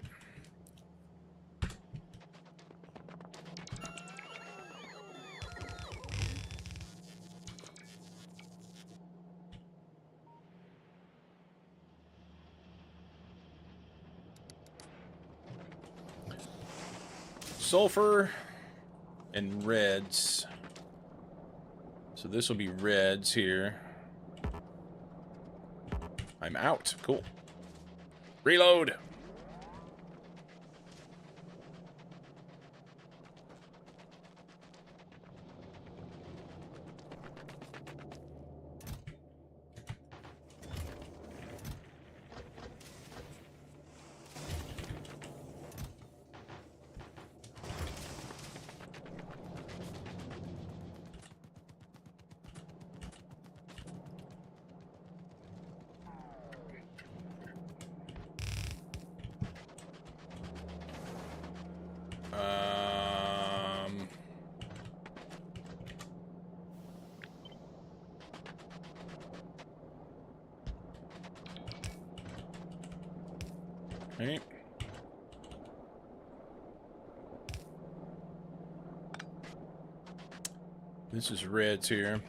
Sulfur and reds. So this will be reds here. I'm out. Cool. Reload. Okay. This is reds here.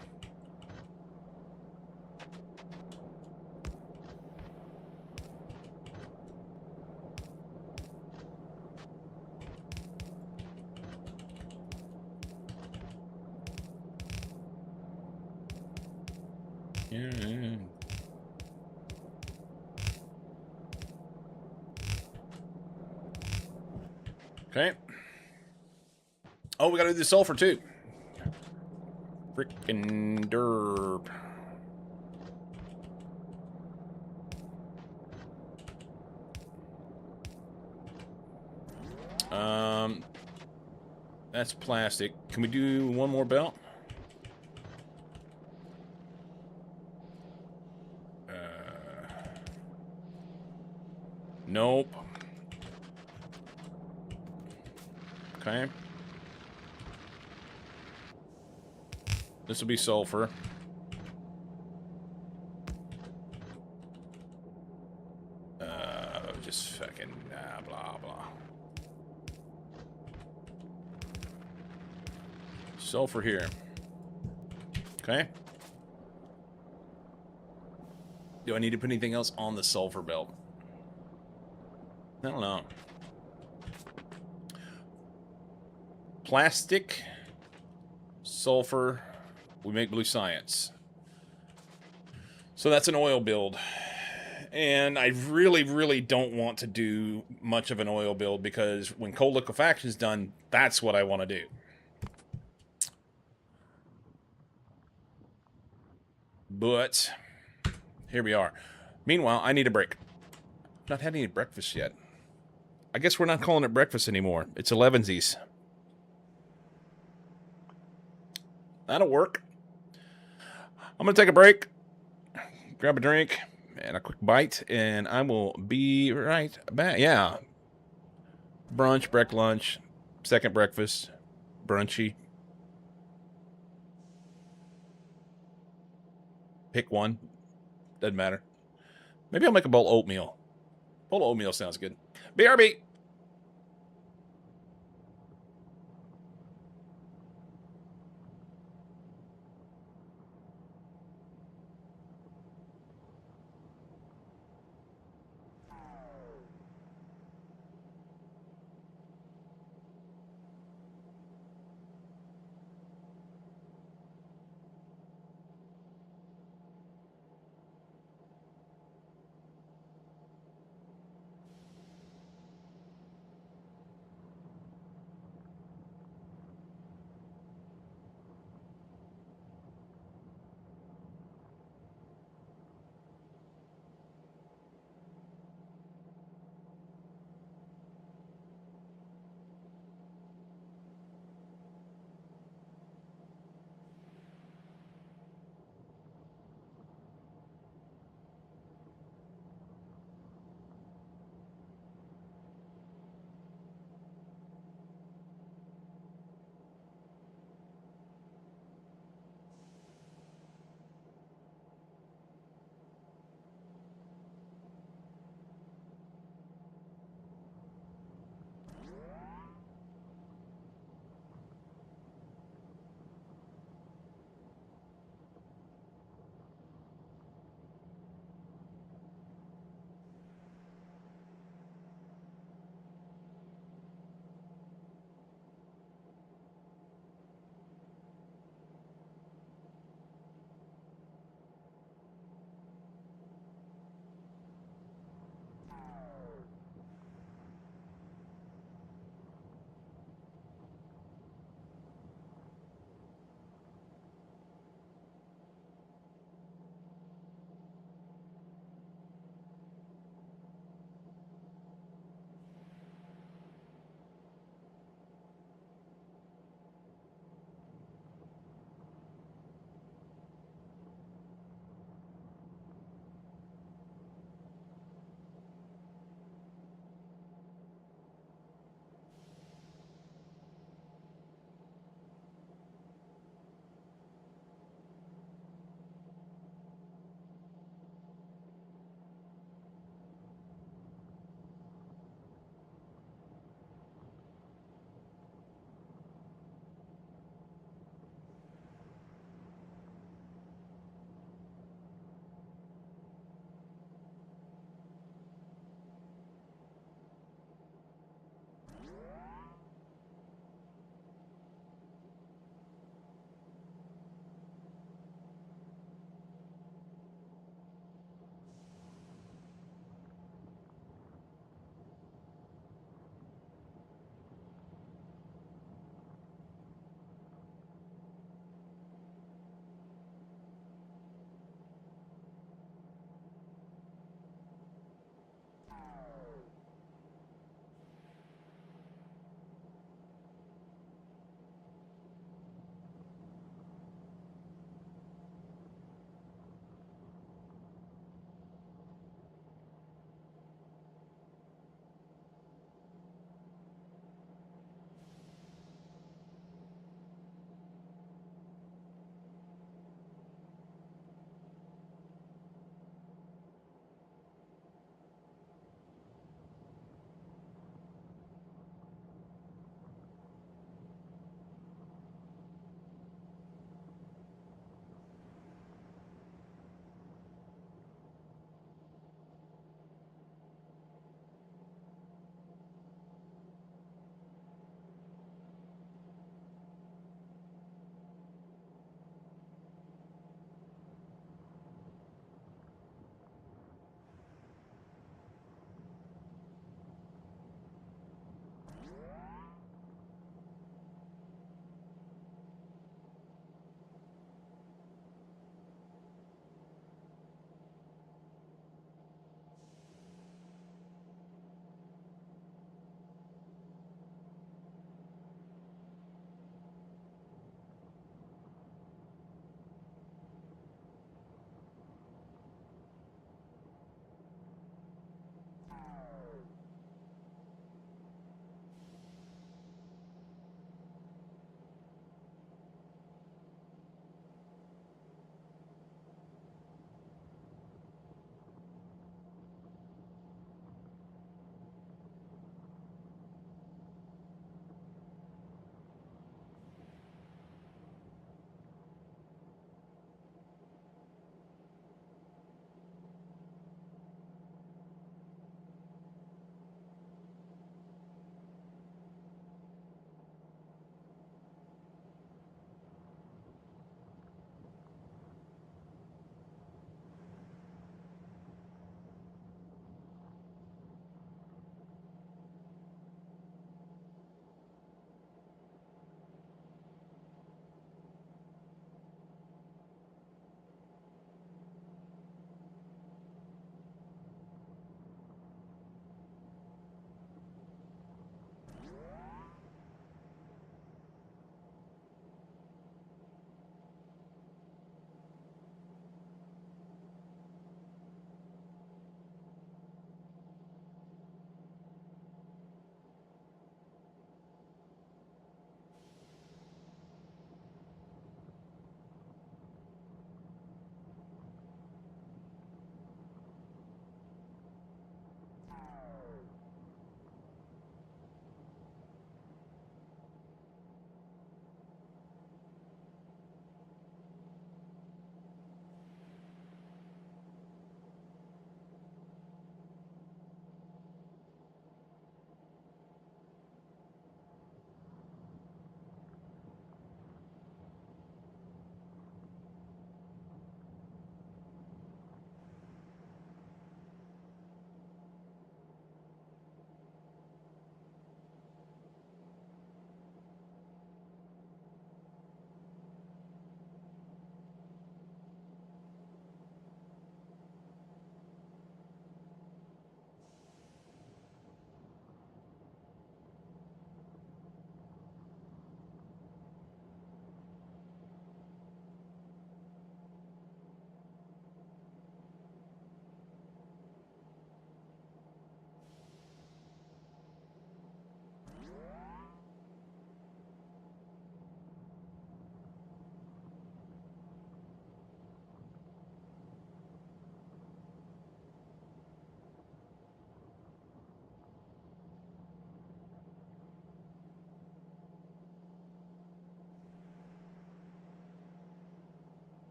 Yeah. Okay. Oh, we gotta do the sulfur too. Frickin' derp. That's plastic. Can we do one more belt? Nope. Okay. This will be sulfur. Just fucking blah blah. Sulfur here. Okay. Do I need to put anything else on the sulfur belt? I don't know. Plastic, sulfur, we make blue science. So that's an oil build. And I really, really don't want to do much of an oil build because when cold liquefaction is done, that's what I want to do. But here we are. Meanwhile, I need a break. Not had any breakfast yet. I guess we're not calling it breakfast anymore. It's 11sies. That'll work. I'm going to take a break, grab a drink, and a quick bite, and I will be right back. Yeah. Brunch, break lunch, second breakfast, brunchy. Pick one. Doesn't matter. Maybe I'll make a bowl of oatmeal. Bowl of oatmeal sounds good. BRB.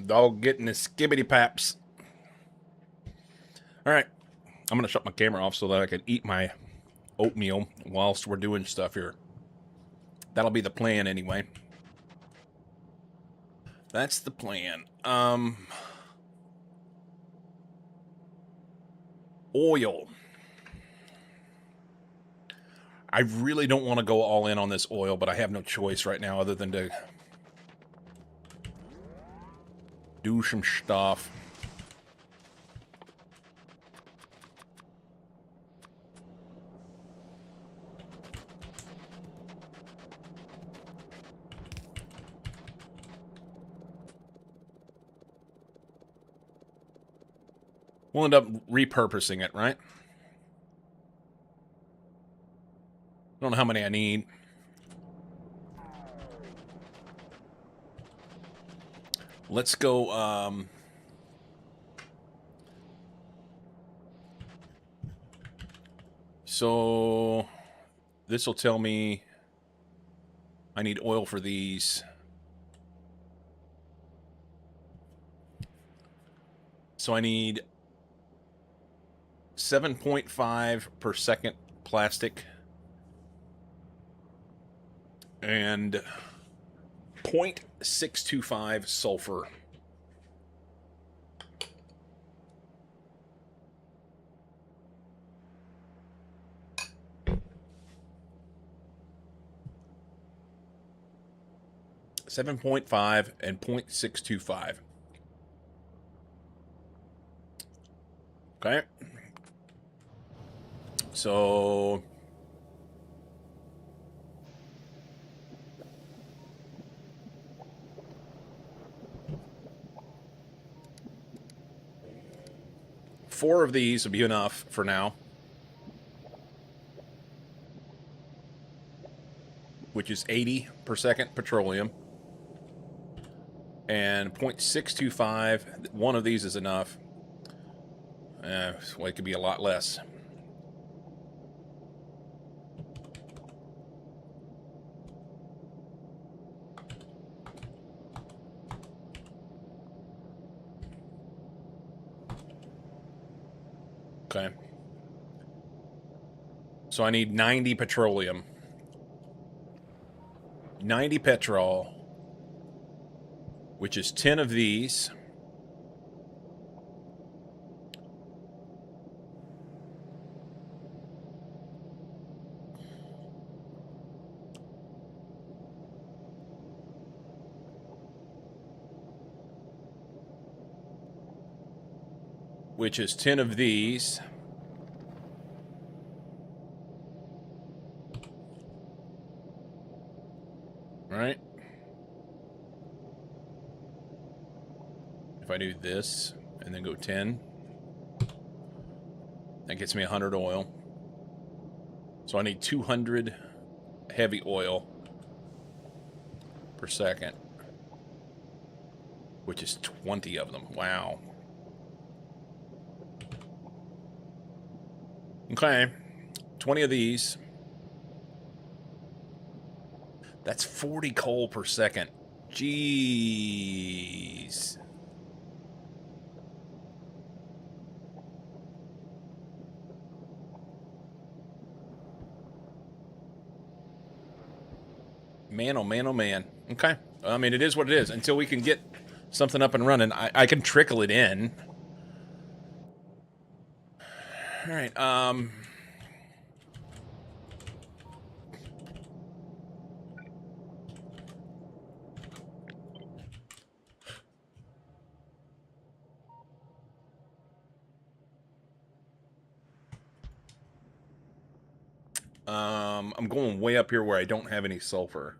Dog getting his skibbity paps. All right. I'm going to shut my camera off so that I can eat my oatmeal whilst we're doing stuff here. That'll be the plan anyway. That's the plan. Oil. I really don't want to go all in on this oil, but I have no choice right now other than to do some stuff. We'll end up repurposing it, right? I don't know how many I need. Let's go, so this will tell me I need oil for these. So I need 7.5 per second plastic and 0.625 sulfur. .5 and 0.625. Okay. So four of these will be enough for now, which is 80 per second petroleum. And 0.625, one of these is enough. Well, it could be a lot less. Okay. So I need 90 petroleum. 90 petrol, which is 10 of these. Which is 10 of these. Right? If I do this and then go 10, that gets me 100 oil. So I need 200 heavy oil per second, which is 20 of them. Wow. Okay, 20 of these. That's 40 coal per second. Jeez. Man, oh man, oh man. Okay. I mean, it is what it is. Until we can get something up and running, I can trickle it in. All right. I'm going way up here where I don't have any sulfur.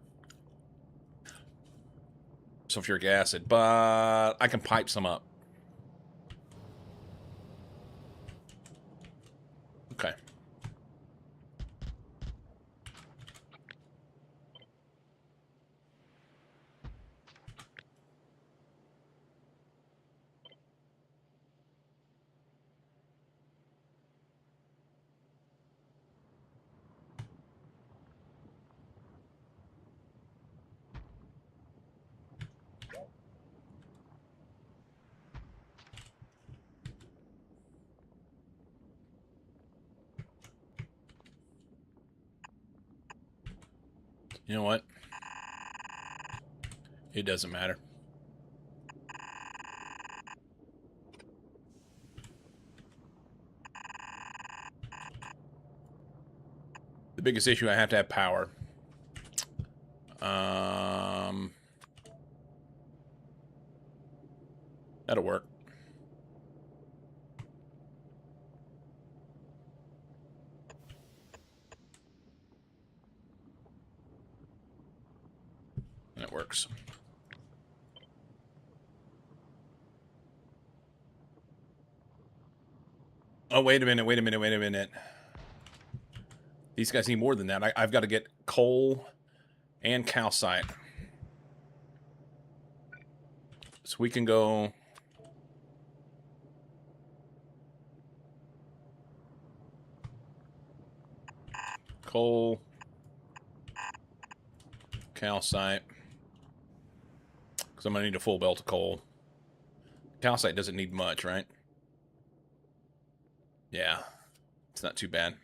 Sulfuric acid, but I can pipe some up. Okay. You know what? It doesn't matter. The biggest issue, I have to have power. That'll work. That works. Oh, wait a minute. These guys need more than that. I've got to get coal and calcite. So we can go... coal, calcite, because I'm going to need a full belt of coal. Calcite doesn't need much, right? Yeah, it's not too bad.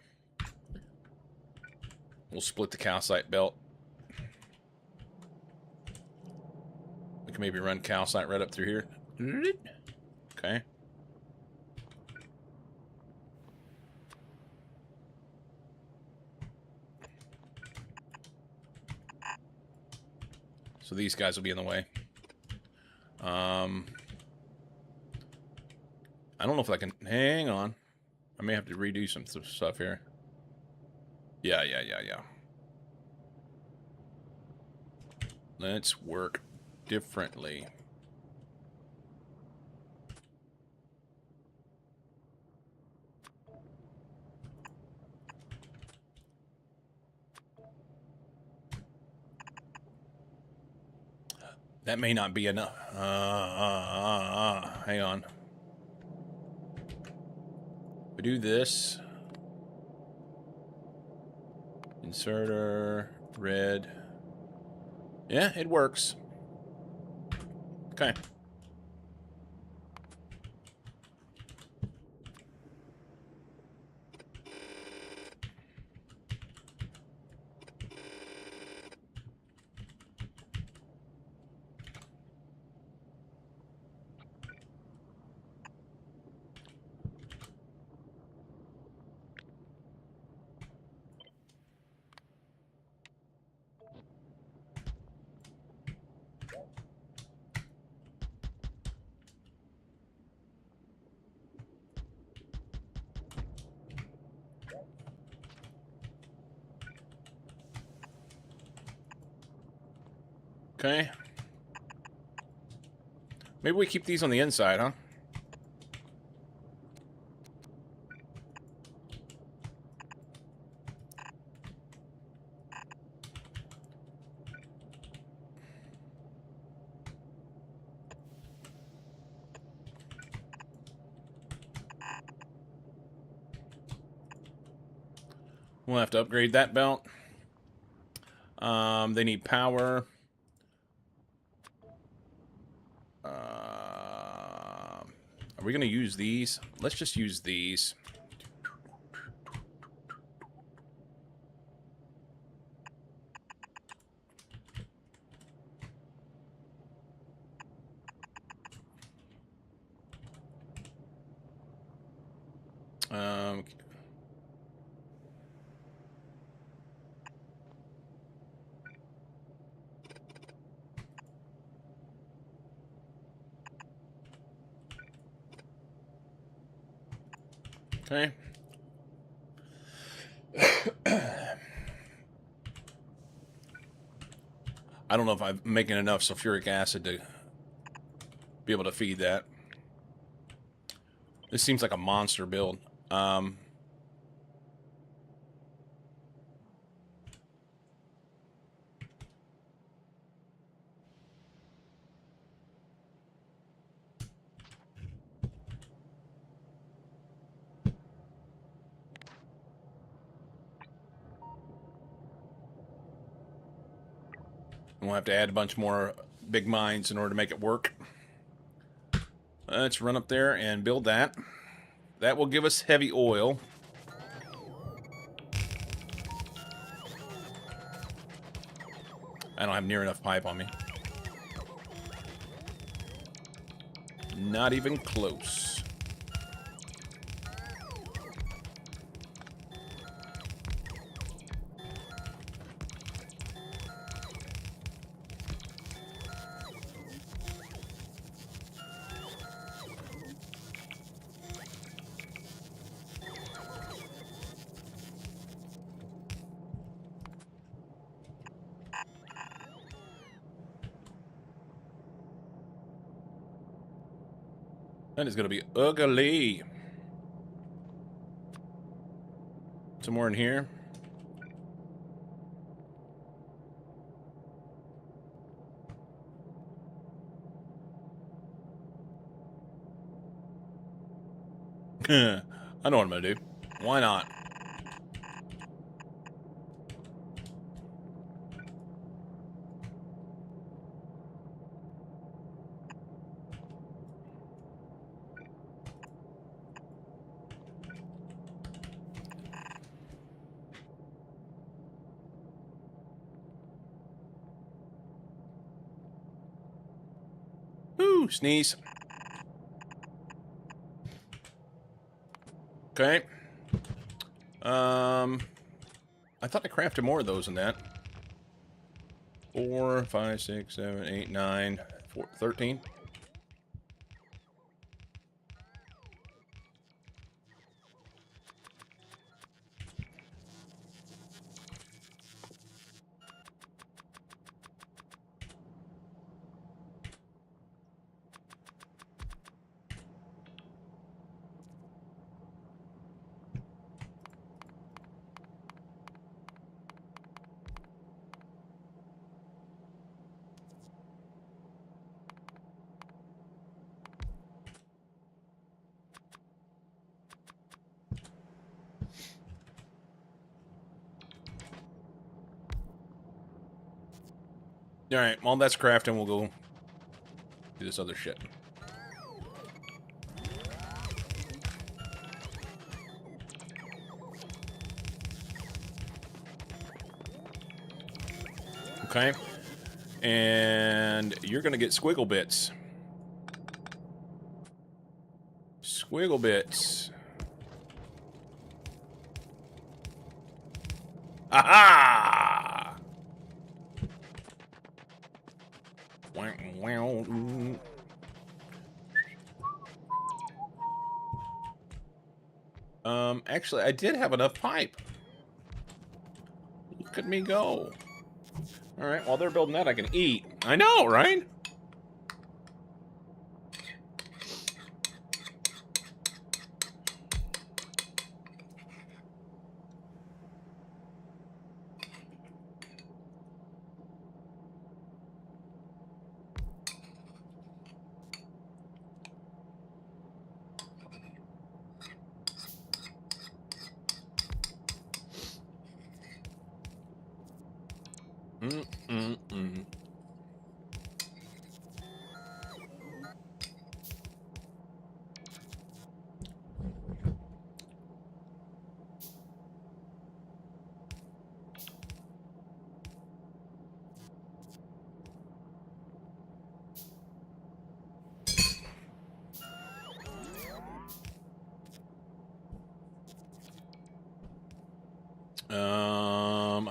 We'll split the calcite belt. We can maybe run calcite right up through here. Okay. So these guys will be in the way. I don't know if I can... Hang on. I may have to redo some stuff here. Yeah. Let's work differently. That may not be enough. Hang on. We do this. Inserter, red. Yeah, it works. Okay. Okay. Maybe we keep these on the inside, huh? We'll have to upgrade that belt. They need power. Are we going to use these? Let's just use these. Okay. I don't know if I'm making enough sulfuric acid to be able to feed that. This seems like a monster build. We'll have to add a bunch more big mines in order to make it work. Let's run up there and build that. That will give us heavy oil. I don't have near enough pipe on me. Not even close. That is going to be ugly. Some more in here. I know what I'm going to do. Why not? Ooh, sneeze. Okay. I thought I crafted more of those than that. 4, 5, 6, 7, 8, 9, 13. Alright, while that's crafting, we'll go do this other shit. Okay. And you're going to get squiggle bits. Squiggle bits. Aha! Actually, I did have enough pipe. Look at me go. All right, while they're building that, I can eat. I know, right?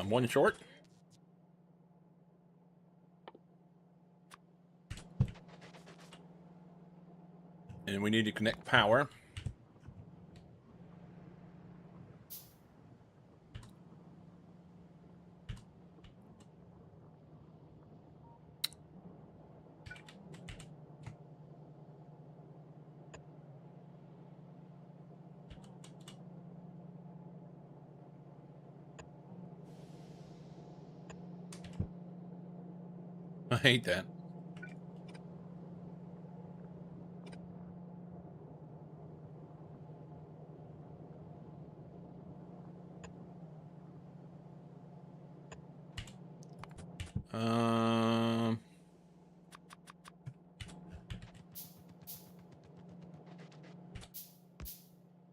I'm one short. And we need to connect power. I hate that.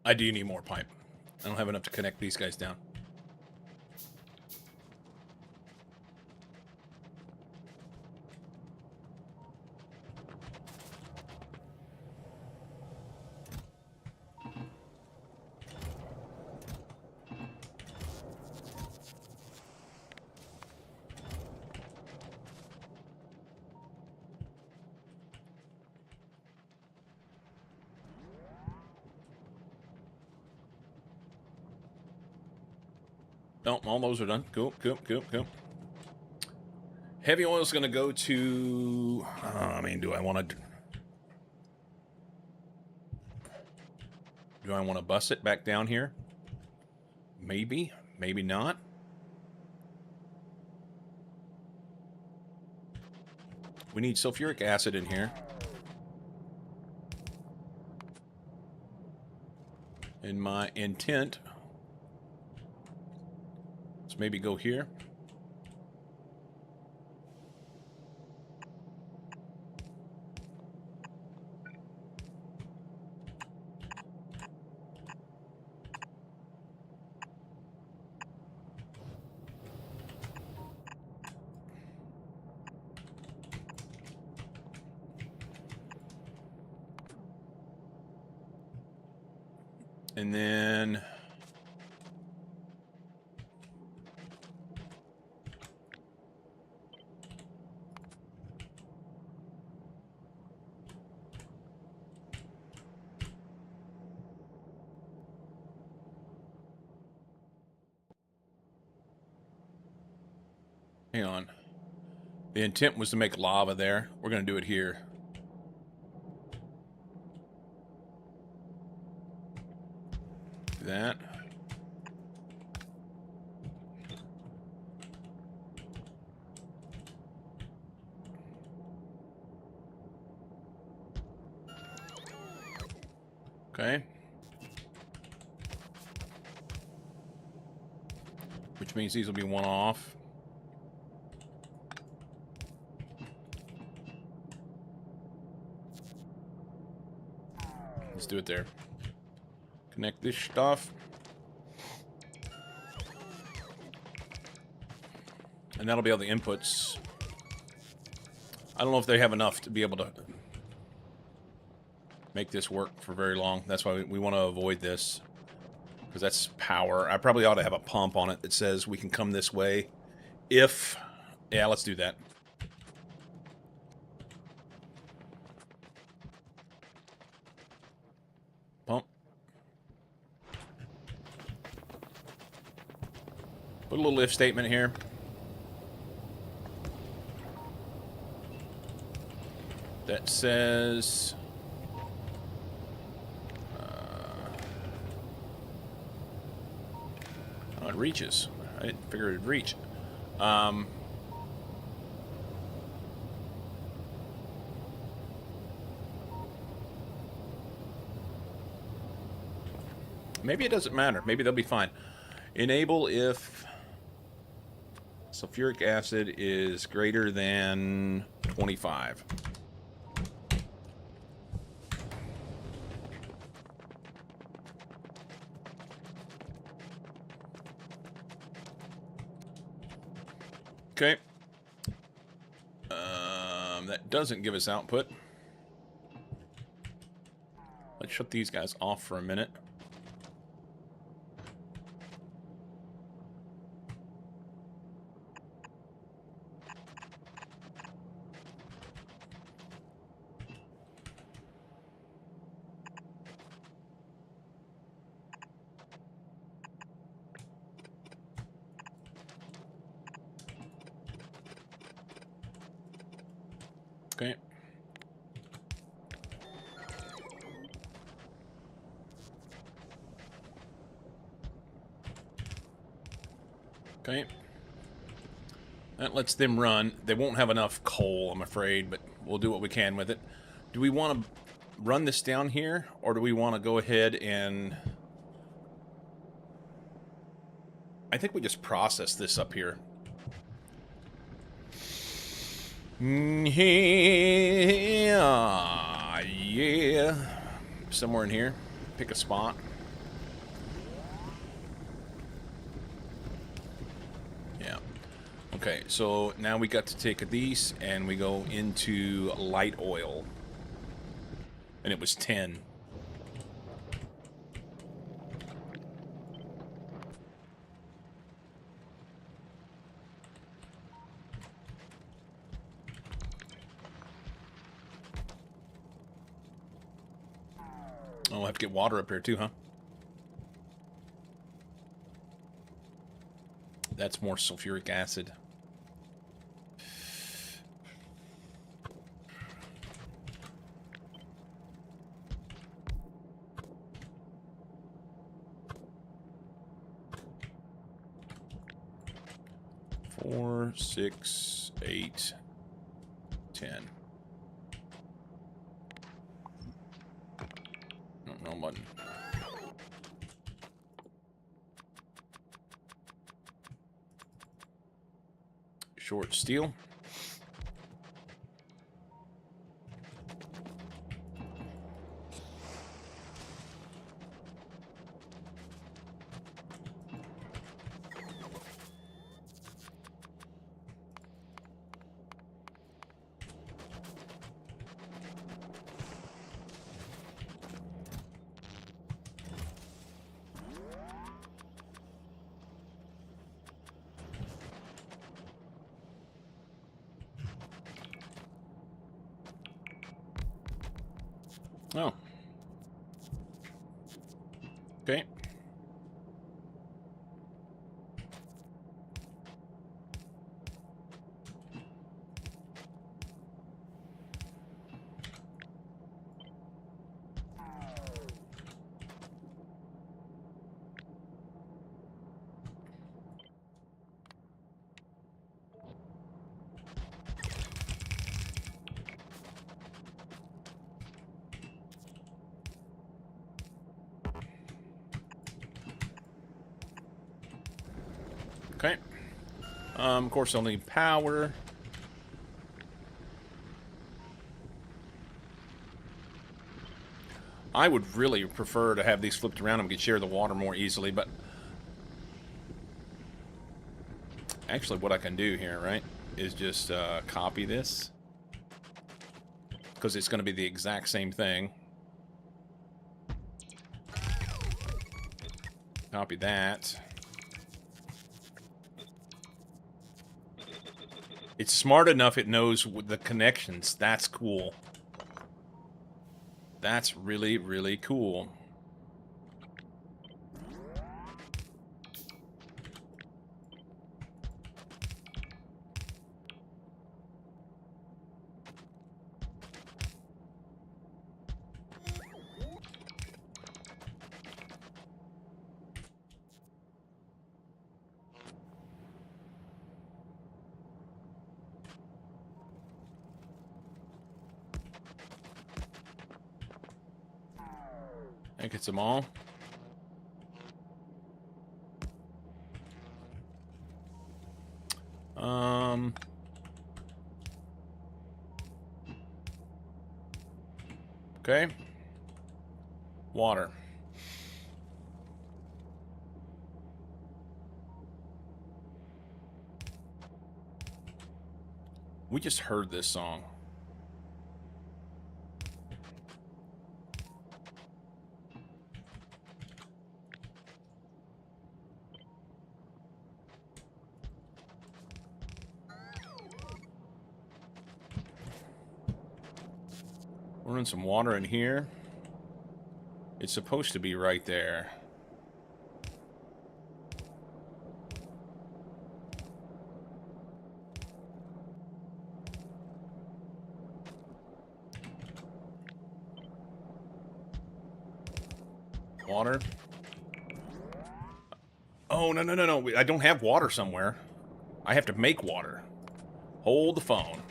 I do need more pipe. I don't have enough to connect these guys down. No, all those are done. Cool, cool, cool, cool. Heavy oil is going to go to... I mean, do I want to bust it back down here? Maybe. Maybe not. We need sulfuric acid in here. And my intent... let's maybe go here. And then... hang on. The intent was to make lava there. We're going to do it here. Do that. Okay. Which means these will be one off. Let's do it there. Connect this stuff. And that'll be all the inputs. I don't know if they have enough to be able to make this work for very long. That's why we want to avoid this. Because that's power. I probably ought to have a pump on it that says we can come this way if... yeah, let's do that. Pump. Put a little if statement here. That says... oh, it reaches. I didn't figure it'd reach. Maybe it doesn't matter. Maybe they'll be fine. Enable if sulfuric acid is greater than 25. Okay. That doesn't give us output. Let's shut these guys off for a minute. Okay. Okay. That lets them run. They won't have enough coal, I'm afraid, but we'll do what we can with it. Do we want to run this down here, or do we want to go ahead and... I think we just process this up here. Yeah. Somewhere in here. Pick a spot. Yeah. Okay, so now we got to take these and we go into light oil. And it was 10. Oh, we'll have to get water up here too, huh? That's more sulfuric acid. Four, 6, 8, 10. No, wrong button. Short steel. Oh. Okay. Okay. Of course, I'll need power. I would really prefer to have these flipped around and we could share the water more easily, but actually what I can do here, right, is just copy this, because it's going to be the exact same thing. Copy that. It's smart enough it knows the connections. That's cool. That's really, really cool. I think it's them all. Okay. Water. We just heard this song. We're in some water in here. It's supposed to be right there. Water. Oh, no, no, no, no. I don't have water somewhere. I have to make water. Hold the phone.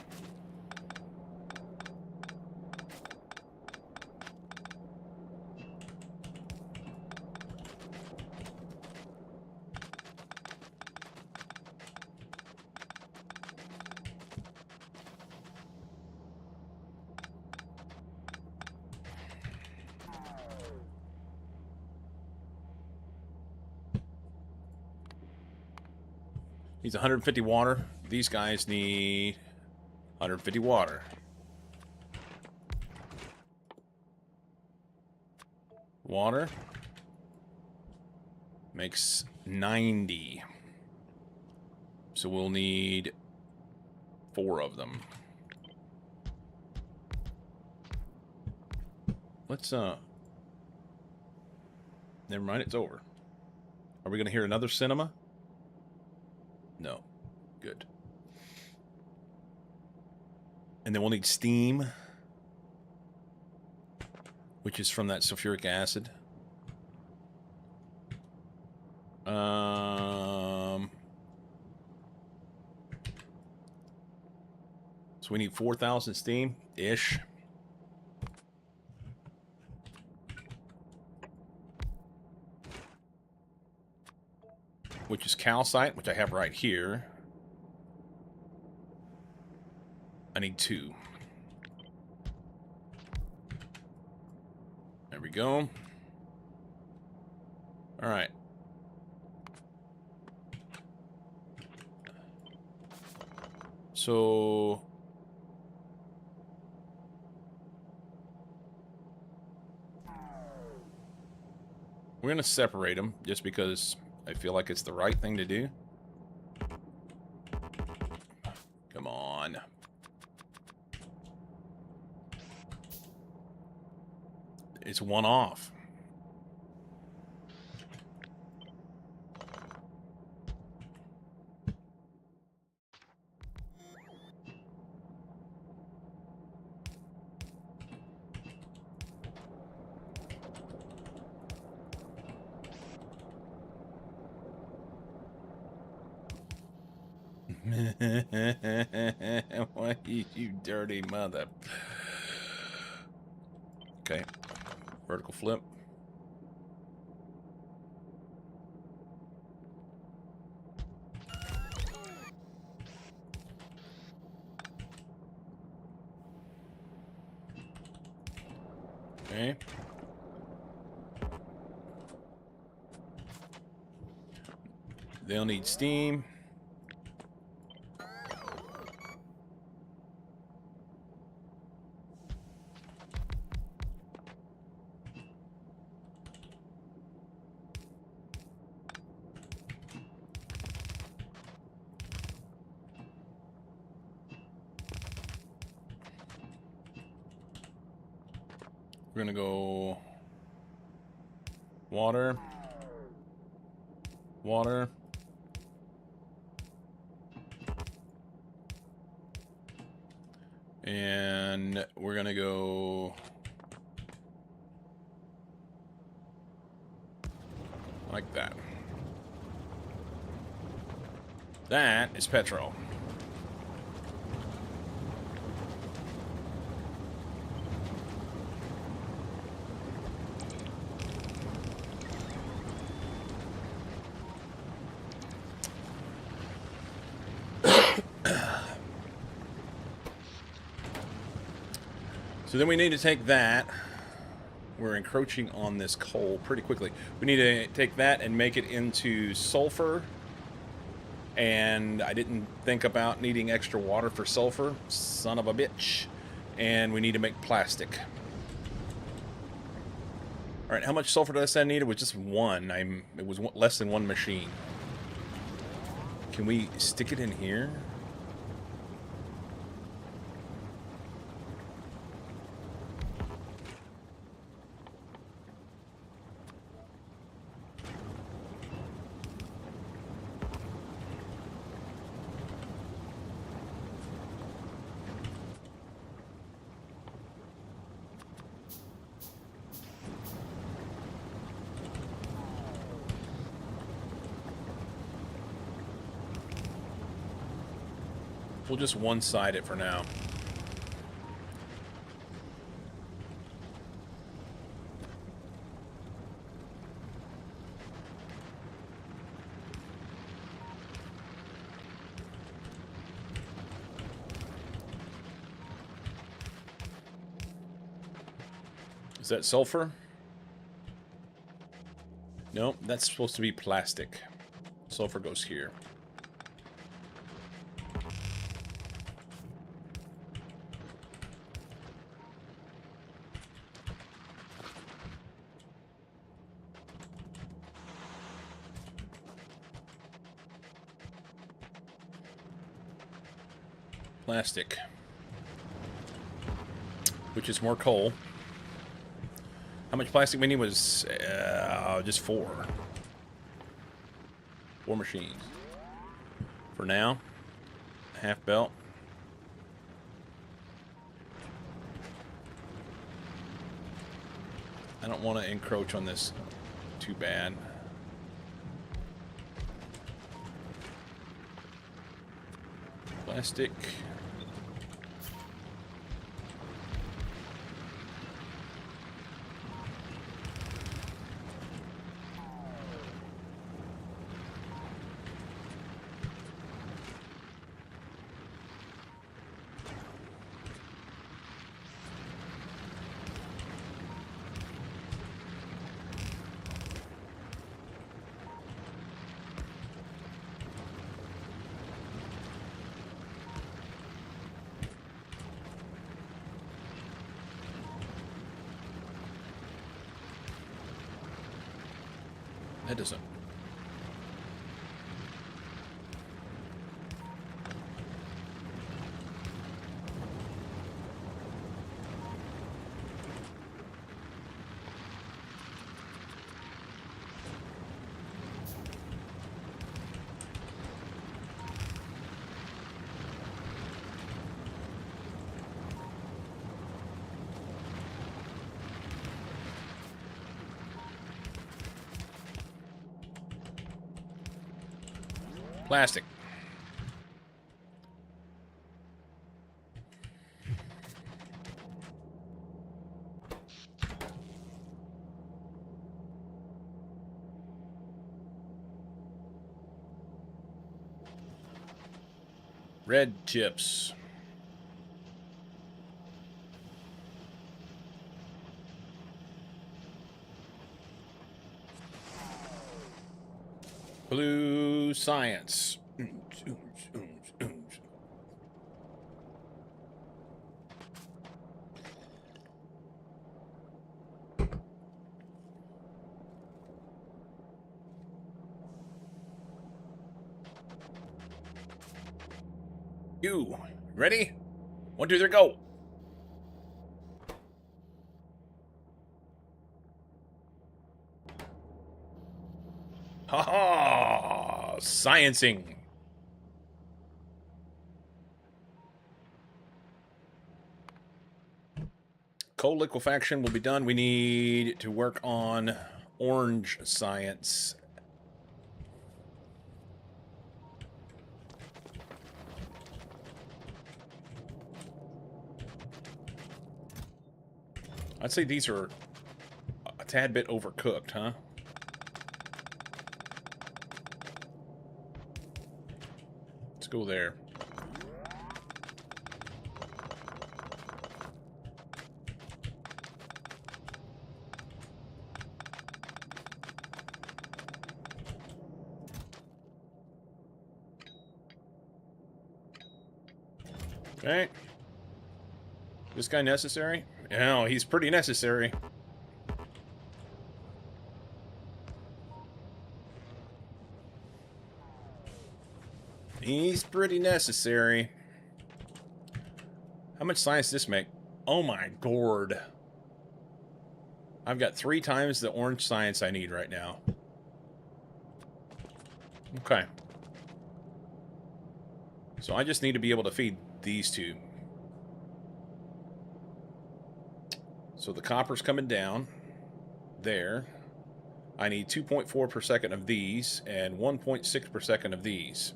Needs 150 water. These guys need 150 water. Water makes 90. So we'll need 4 of them. Let's, never mind, it's over. Are we going to hear another cinema? And then we'll need steam, which is from that sulfuric acid. So we need 4,000 steam-ish. Which is calcite, which I have right here. I need 2. There we go. All right. So we're going to separate them just because I feel like it's the right thing to do. Come on. It's one off. What you dirty mother. Okay. Vertical flip. Okay. They'll need steam. We're gonna go water, water, and we're gonna go like that. That is petrol. So then we need to take that. We're encroaching on this coal pretty quickly. We need to take that and make it into sulfur. And I didn't think about needing extra water for sulfur. Son of a bitch. And we need to make plastic. Alright, how much sulfur did I say I needed? It was just 1. It was less than 1 machine. Can we stick it in here? We'll just one-side it for now. Is that sulfur? No, that's supposed to be plastic. Sulfur goes here. Plastic, which is more coal. How much plastic we need was just 4. 4 machines. For now, half belt. I don't want to encroach on this too bad. Plastic. That doesn't. Plastic. Red chips. Blue science. You ready? 1, 2, 3, go. Ha ha! Sciencing. Coal liquefaction will be done. We need to work on orange science. I'd say these are a tad bit overcooked, huh? Let's go there. Okay. This guy necessary? No, he's pretty necessary. He's pretty necessary. How much science does this make? Oh my gourd. I've got 3 times the orange science I need right now. Okay. So I just need to be able to feed these 2. So the copper's coming down. There. I need 2.4 per second of these and 1.6 per second of these.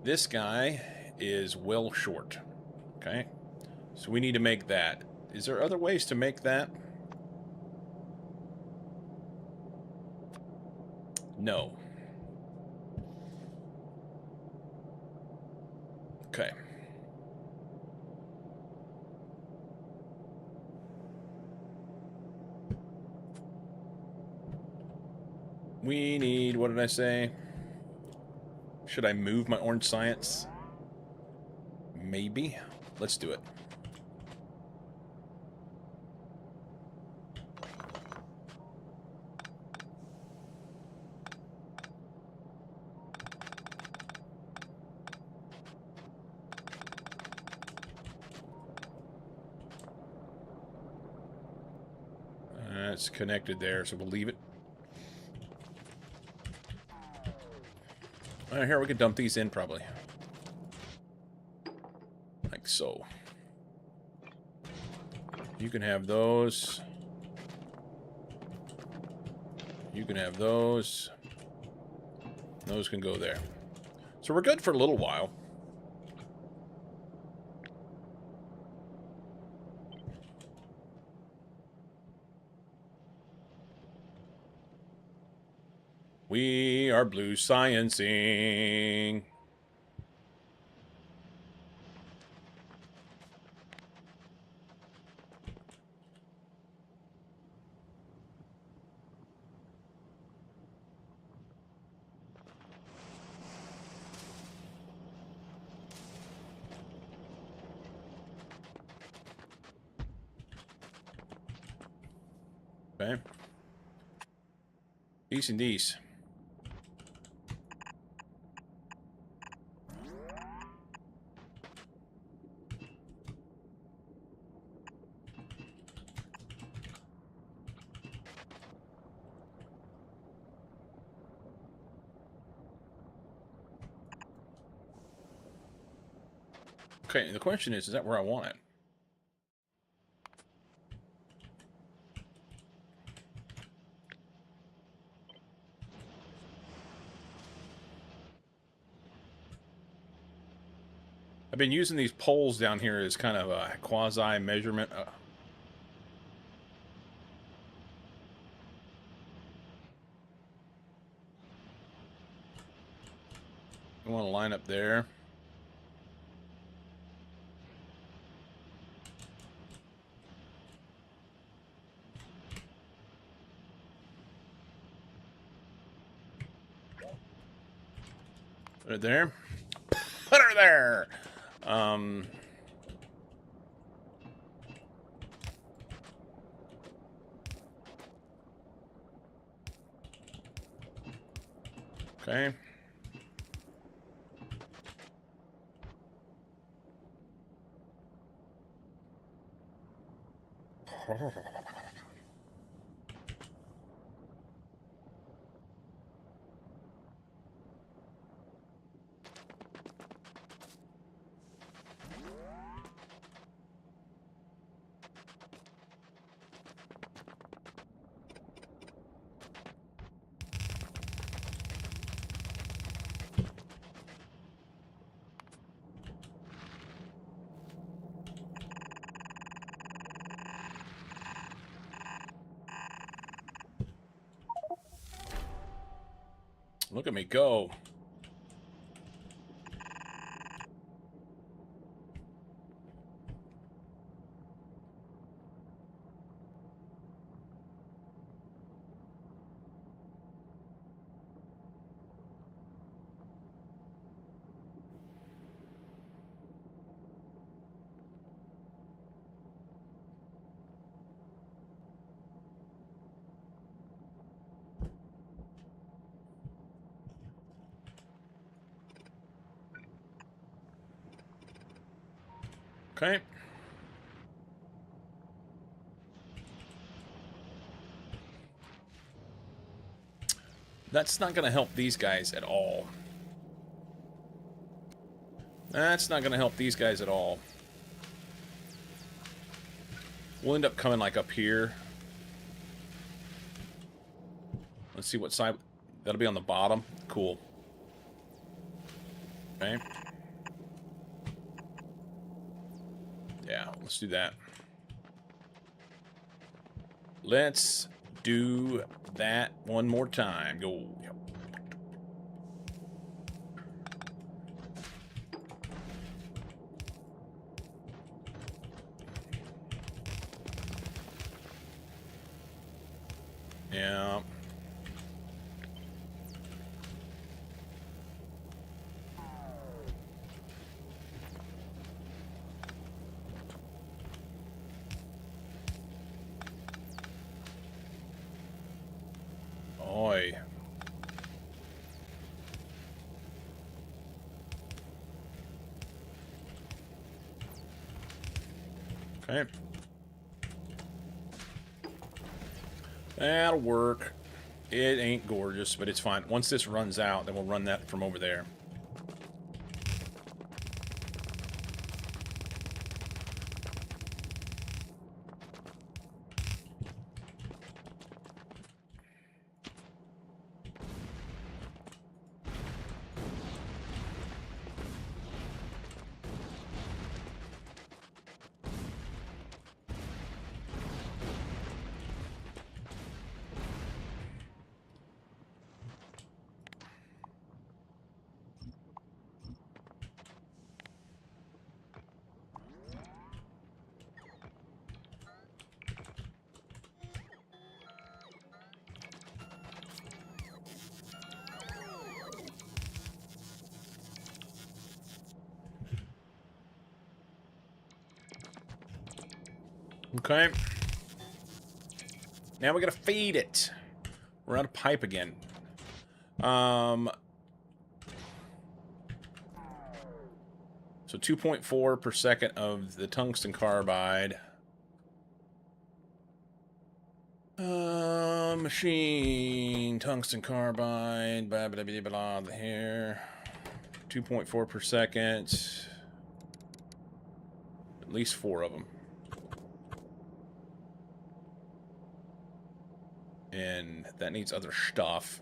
This guy is well short. Okay. So we need to make that. Is there other ways to make that? No. Okay. We need, what did I say? Should I move my orange science? Maybe. Let's do it. It's connected there, so we'll leave it. All right, here we can dump these in probably. Like so. You can have those. You can have those. Those can go there. So we're good for a little while. We are blue sciencing. Okay. These and these. Okay, the question is that where I want it? I've been using these poles down here as kind of a quasi measurement. I want to line up there. Put it there. Put her there. Okay. Look at me go. Okay. That's not going to help these guys at all. That's not going to help these guys at all. We'll end up coming like up here. Let's see what side. That'll be on the bottom. Cool. Okay. Yeah, let's do that. Let's do that one more time. Go. Yeah. Oi. Okay. That'll work. It ain't gorgeous, but it's fine. Once this runs out, then we'll run that from over there. Okay. Now we gotta feed it. We're out of pipe again. So 2.4 per second of the tungsten carbide. Machine, tungsten carbide, blah, blah, blah, blah, blah, here. 2.4 per second. At least 4 of them. And that needs other stuff.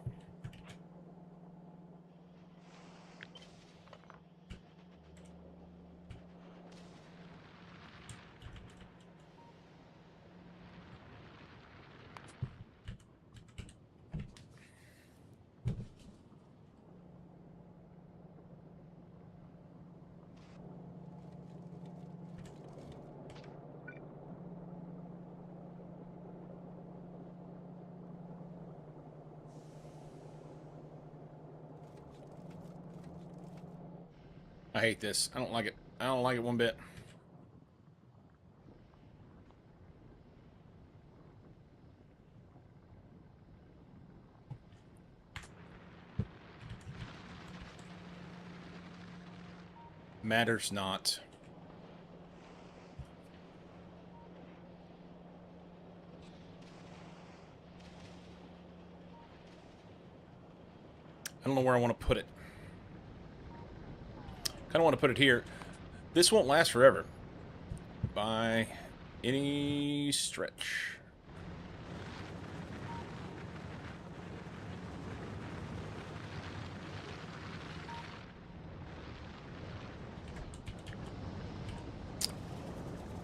I hate this. I don't like it. I don't like it one bit. Matters not. I don't know where I want to put it. Kind of want to put it here. This won't last forever. By any stretch.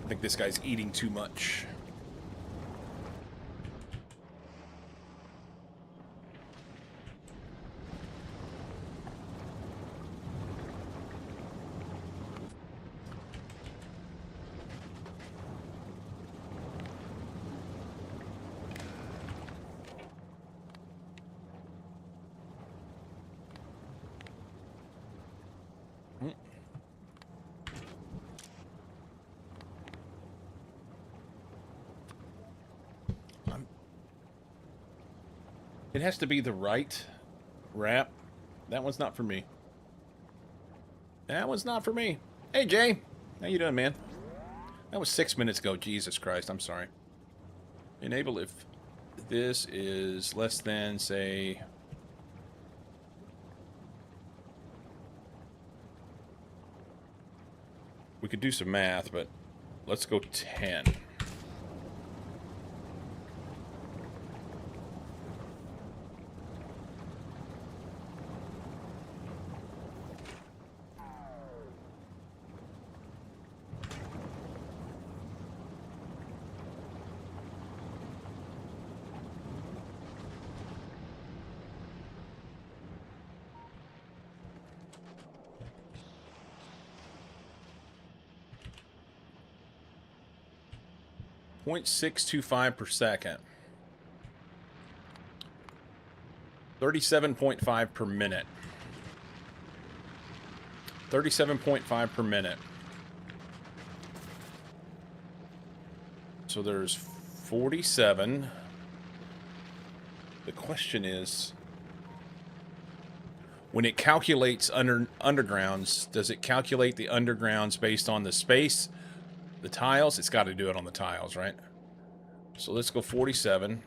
I think this guy's eating too much. It has to be the right wrap. That one's not for me. That one's not for me. Hey, Jay. How you doing, man? That was 6 minutes ago. Jesus Christ. I'm sorry. Enable if this is less than, say... We could do some math, but let's go 10. .625 per second. 37.5 per minute. 37.5 per minute. So there's 47. The question is, when it calculates undergrounds, does it calculate the undergrounds based on the space? The tiles? It's got to do it on the tiles, right? So let's go 47.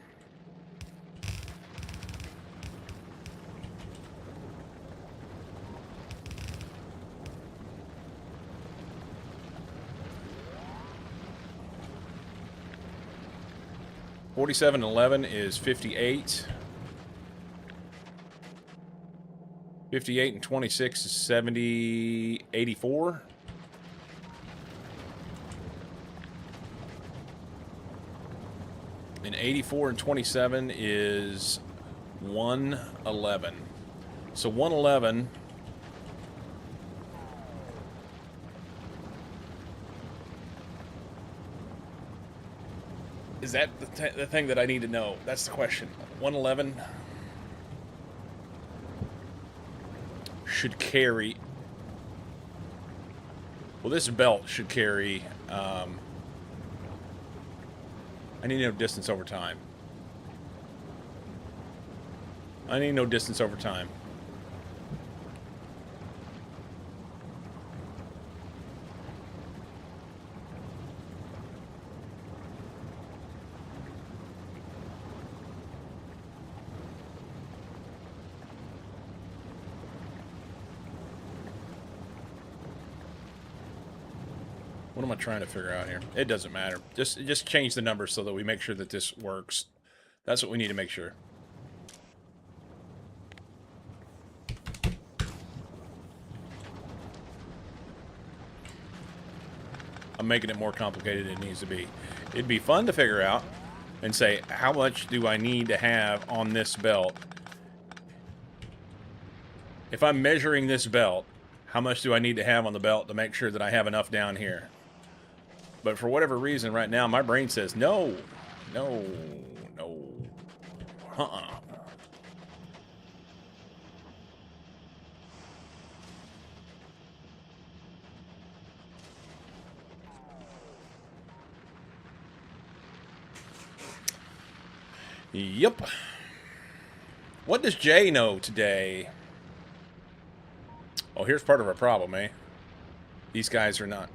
$47 and 11 is 58. 58 and 26 is 70, 84. And 84 and 27 is 111. So 111 is that the thing that I need to know? That's the question. 111 should carry. Well, this belt should carry I need no distance over time. I need no distance over time. What am I trying to figure out here? It doesn't matter. Just change the numbers so that we make sure that this works. That's what we need to make sure. I'm making it more complicated than it needs to be. It'd be fun to figure out and say, how much do I need to have on this belt? If I'm measuring this belt, how much do I need to have on the belt to make sure that I have enough down here? But for whatever reason, right now, my brain says, no, no, no, uh-uh. Yep. What does Jay know today? Oh, here's part of our problem, eh? These guys are not.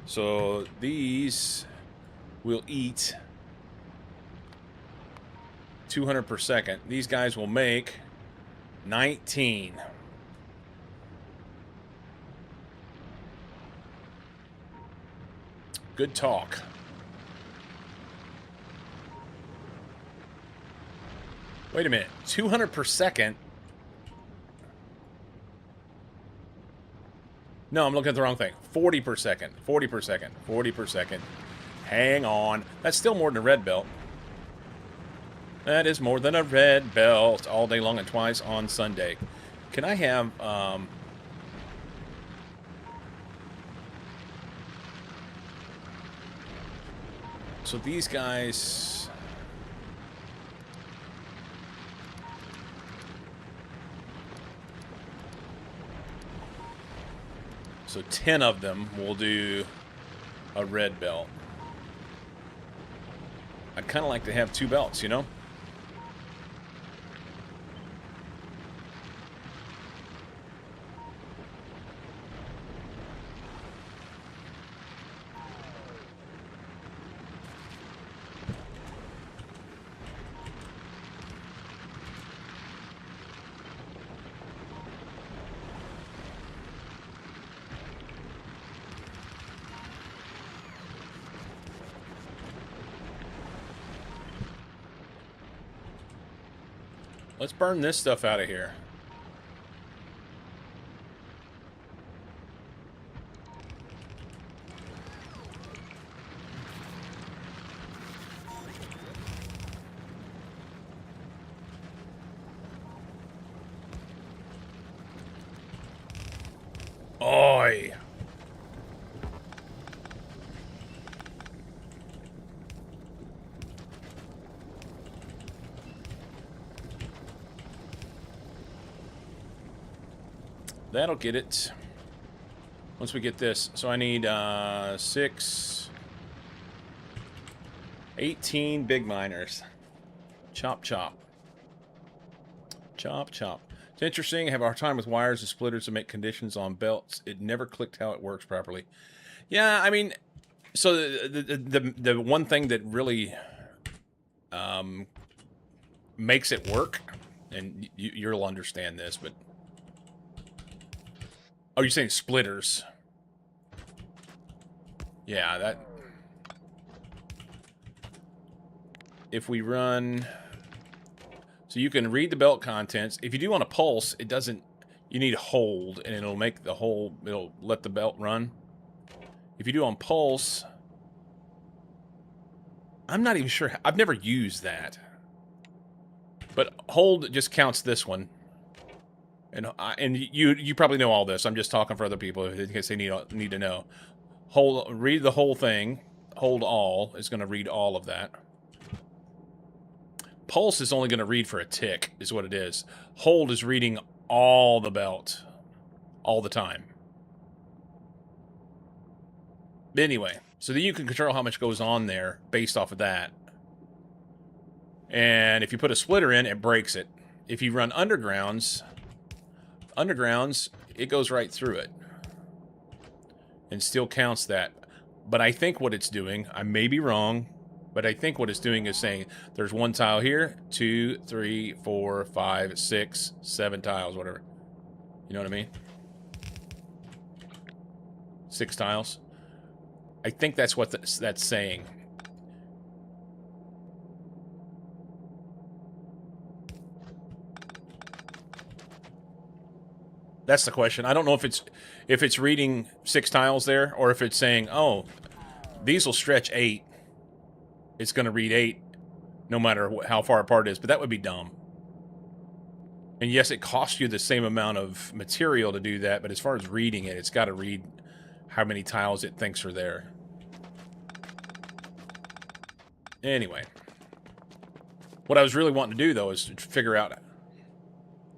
So these will eat 200 per second. These guys will make 19. Good talk. Wait a minute. 200 per second? No, I'm looking at the wrong thing. 40 per second. 40 per second. 40 per second. Hang on. That's still more than a red belt. That is more than a red belt. All day long and twice on Sunday. Can I have... So these guys... So 10 of them will do a red belt. I'd kind of like to have 2 belts, you know? Let's burn this stuff out of here. Oi! That'll get it. Once we get this. So I need 6... 18 big miners. Chop, chop. Chop, chop. It's interesting. I have a hard time with wires and splitters to make conditions on belts. It never clicked how it works properly. Yeah, I mean... So the one thing that really makes it work, and you'll understand this, but... Oh, you're saying splitters. Yeah, that... If we run... So you can read the belt contents. If you do on a pulse, it doesn't... You need hold, and it'll make the whole... It'll let the belt run. If you do on pulse... I'm not even sure... I've never used that. But hold just counts this one. And you probably know all this. I'm just talking for other people in case they need to know. Read the whole thing. Hold all is going to read all of that. Pulse is only going to read for a tick, is what it is. Hold is reading all the belt. All the time. Anyway, so then you can control how much goes on there based off of that. And if you put a splitter in, it breaks it. If you run undergrounds, it goes right through it and still counts that. But I think what it's doing, I may be wrong, but I think what it's doing is saying there's one tile here, 2, 3, 4, 5, 6, 7 tiles, whatever. You know what I mean? 6 tiles. I think that's what that's saying. That's the question. I don't know if it's reading 6 tiles there, or if it's saying, oh, these will stretch 8. It's going to read 8 no matter how far apart it is, but that would be dumb. And yes, it costs you the same amount of material to do that, but as far as reading it, it's got to read how many tiles it thinks are there. Anyway. What I was really wanting to do, though, is to figure out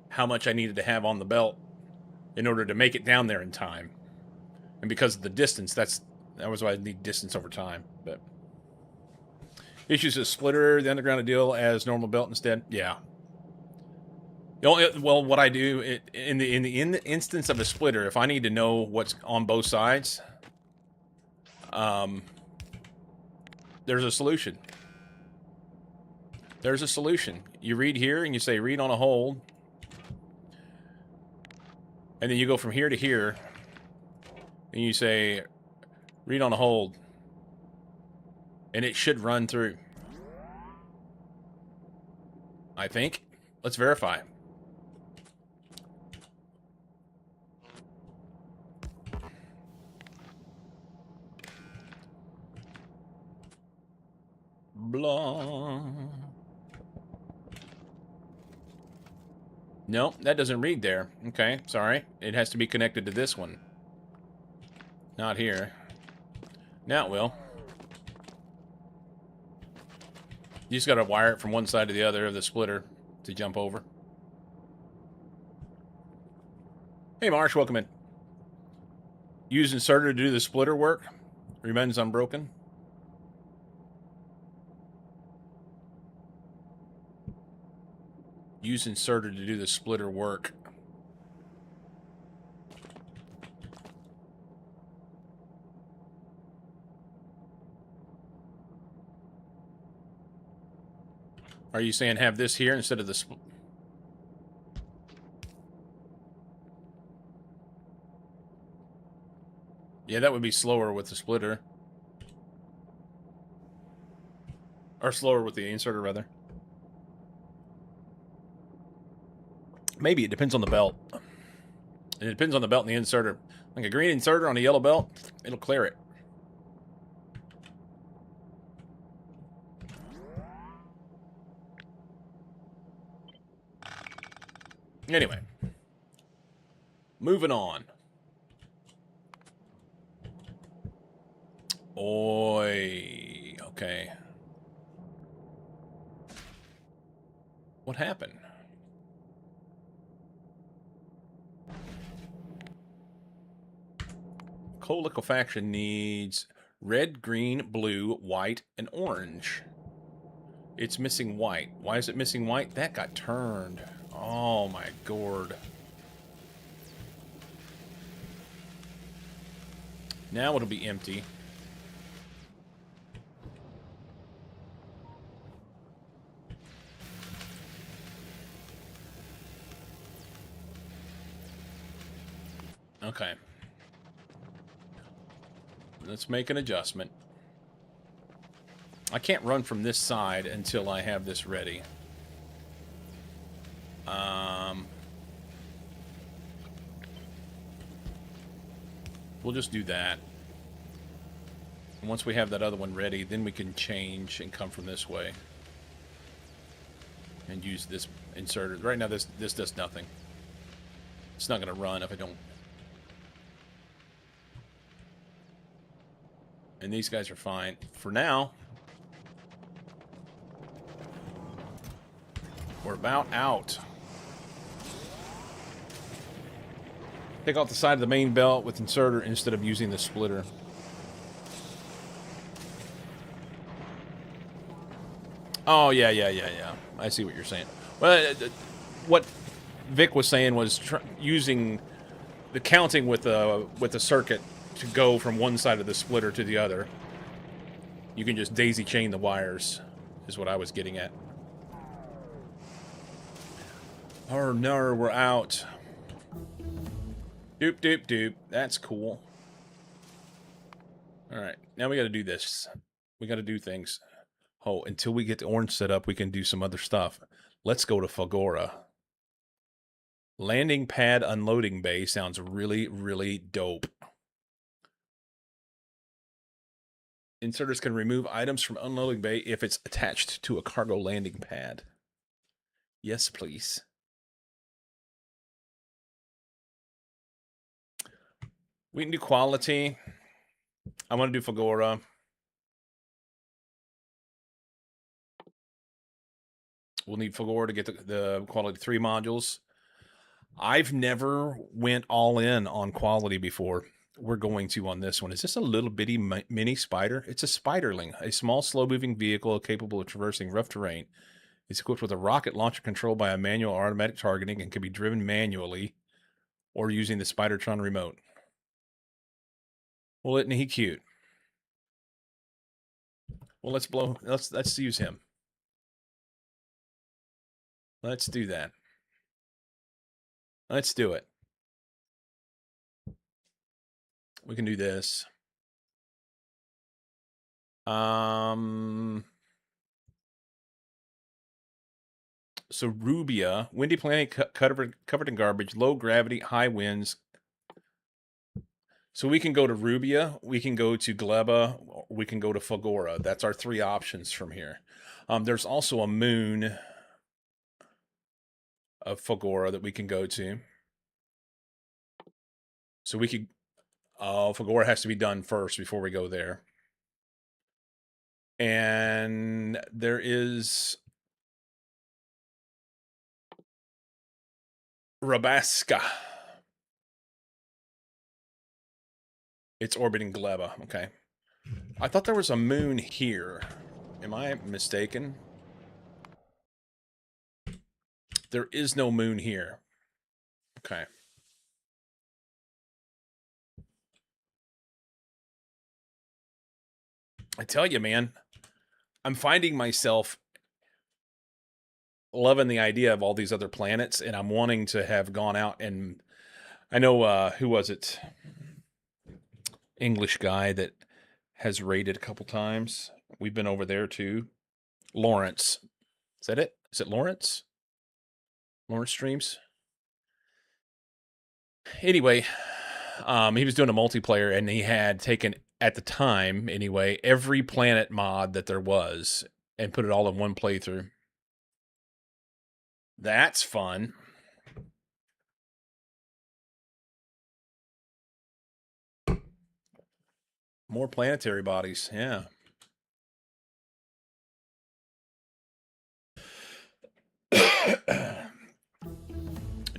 how much I needed to have on the belt in order to make it down there in time. And because of the distance, that was why I need distance over time. But issues with splitter, the underground deal as normal belt instead. Yeah. Well, what I do in the instance of a splitter, if I need to know what's on both sides, there's a solution. There's a solution. You read here and you say read on a hold. And then you go from here to here. And you say read on a hold. And it should run through. I think. Let's verify. Blah. No, that doesn't read there. Okay, sorry. It has to be connected to this one. Not here. Now it will. You just gotta wire it from one side to the other of the splitter to jump over. Hey Marsh, welcome in. Use inserter to do the splitter work. Remains unbroken. Use inserter to do the splitter work. Are you saying have this here instead of the Yeah, that would be slower with the splitter. Or slower with the inserter, rather. Maybe. It depends on the belt. And it depends on the belt and the inserter. Like a green inserter on a yellow belt, it'll clear it. Anyway. Moving on. Oi. Okay. What happened? Coal liquefaction needs red, green, blue, white, and orange. It's missing white. Why is it missing white? That got turned. Oh my gourd. Now it'll be empty. Okay. Let's make an adjustment. I can't run from this side until I have this ready. We'll just do that. And once we have that other one ready, then we can change and come from this way. And use this inserter. Right now this does nothing. It's not going to run if I don't. And these guys are fine. For now, we're about out. Take off the side of the main belt with inserter instead of using the splitter. Oh, yeah, yeah, yeah, yeah. I see what you're saying. Well, what Vic was saying was using the counting with the circuit to go from one side of the splitter to the other. You can just daisy chain the wires, is what I was getting at. Oh no, we're out. Doop, doop, doop. That's cool. Alright, now we gotta do this. We gotta do things. Oh, until we get the orange set up, we can do some other stuff. Let's go to Fagora. Landing pad unloading bay sounds really, really dope. Inserters can remove items from unloading bay if it's attached to a cargo landing pad. Yes, please. We can do quality. I want to do Fagora. We'll need Fagora to get the quality 3 modules. I've never went all in on quality before. We're going to on this one. Is this a little bitty mini spider? It's a spiderling, a small, slow-moving vehicle capable of traversing rough terrain. It's equipped with a rocket launcher controlled by a manual or automatic targeting and can be driven manually or using the Spidertron remote. Well, isn't he cute? Well, let's use him. Let's do that. Let's do it. We can do this. So Rubia, windy planet covered in garbage, low gravity, high winds. So we can go to Rubia, we can go to Gleba, we can go to Fagora. That's our 3 options from here. There's also a moon of Fagora that we can go to. So we could... Fagora has to be done first before we go there. And there is... Rabaska. It's orbiting Gleba. Okay. I thought there was a moon here. Am I mistaken? There is no moon here. Okay. I tell you, man, I'm finding myself loving the idea of all these other planets, and I'm wanting to have gone out and... I know, who was it? English guy that has raided a couple times. We've been over there too. Lawrence. Is that it? Is it Lawrence? Lawrence Streams? Anyway, he was doing a multiplayer and he had taken, at the time anyway, every planet mod that there was and put it all in one playthrough. That's fun. More planetary bodies, yeah.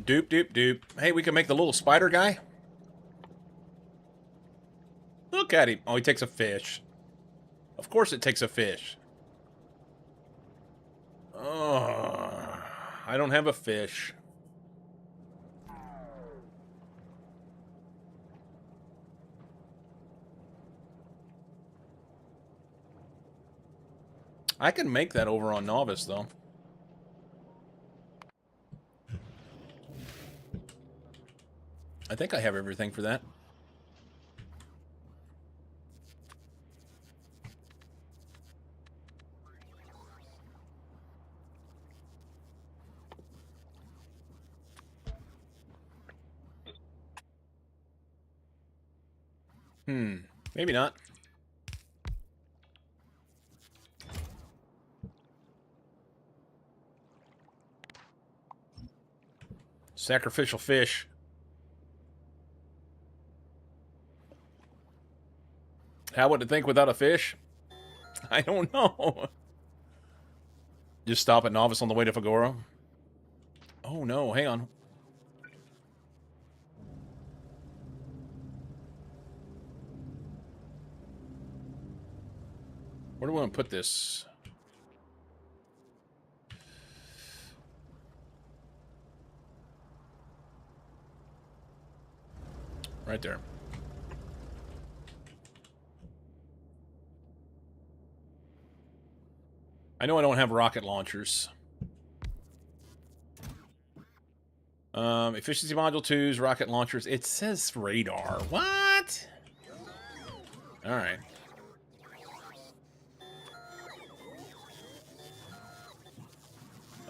Doop, doop, doop. Hey, we can make the little spider guy. Look at him. Oh, he takes a fish. Of course it takes a fish. Oh, I don't have a fish. I can make that over on Novice, though. I think I have everything for that. Maybe not. Sacrificial fish. How would it think without a fish? I don't know. Just stop at Novice on the way to Fagora. Oh no, hang on. Where do we want to put this? Right there. I know I don't have rocket launchers. Efficiency module 2s, rocket launchers. It says radar. What? Alright.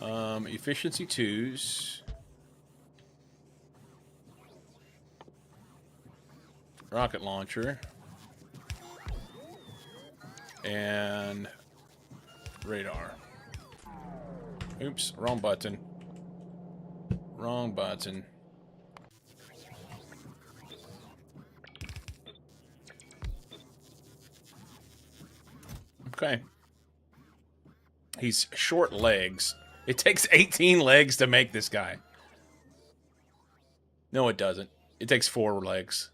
Efficiency 2s. Rocket launcher. And radar. Oops, wrong button. Wrong button. Okay. He's short legs. It takes 18 legs to make this guy. No, it doesn't. It takes 4 legs.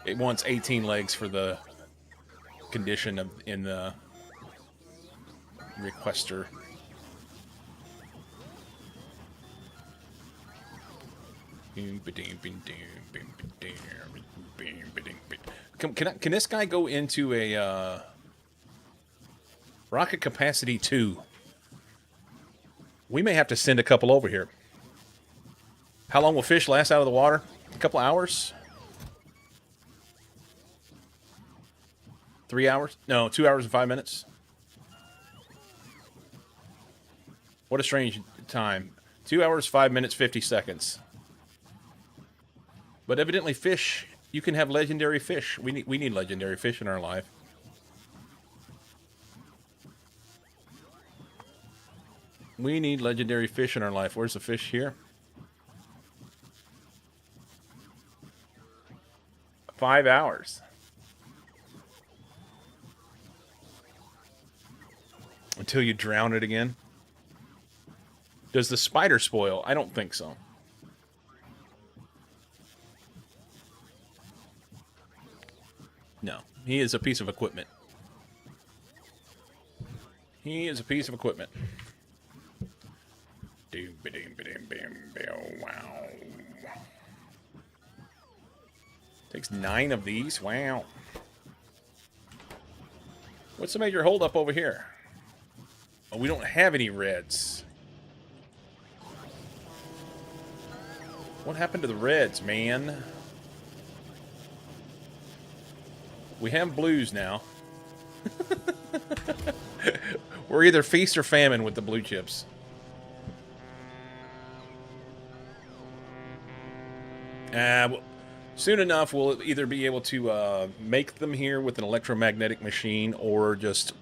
It wants 18 legs for the condition of in the requester. Can this guy go into a rocket capacity 2? We may have to send a couple over here. How long will fish last out of the water? A couple hours? 3 hours? No, 2 hours and 5 minutes. What a strange time. 2 hours, 5 minutes, 50 seconds. But evidently fish, you can have legendary fish. We need legendary fish in our life. We need legendary fish in our life. Where's the fish here? 5 hours. Until you drown it again. Does the spider spoil? I don't think so. No. He is a piece of equipment. He is a piece of equipment. Wow. Takes 9 of these. Wow. What's the major holdup over here? Oh, we don't have any reds. What happened to the reds, man? We have blues now. We're either feast or famine with the blue chips. Soon enough, we'll either be able to make them here with an electromagnetic machine or just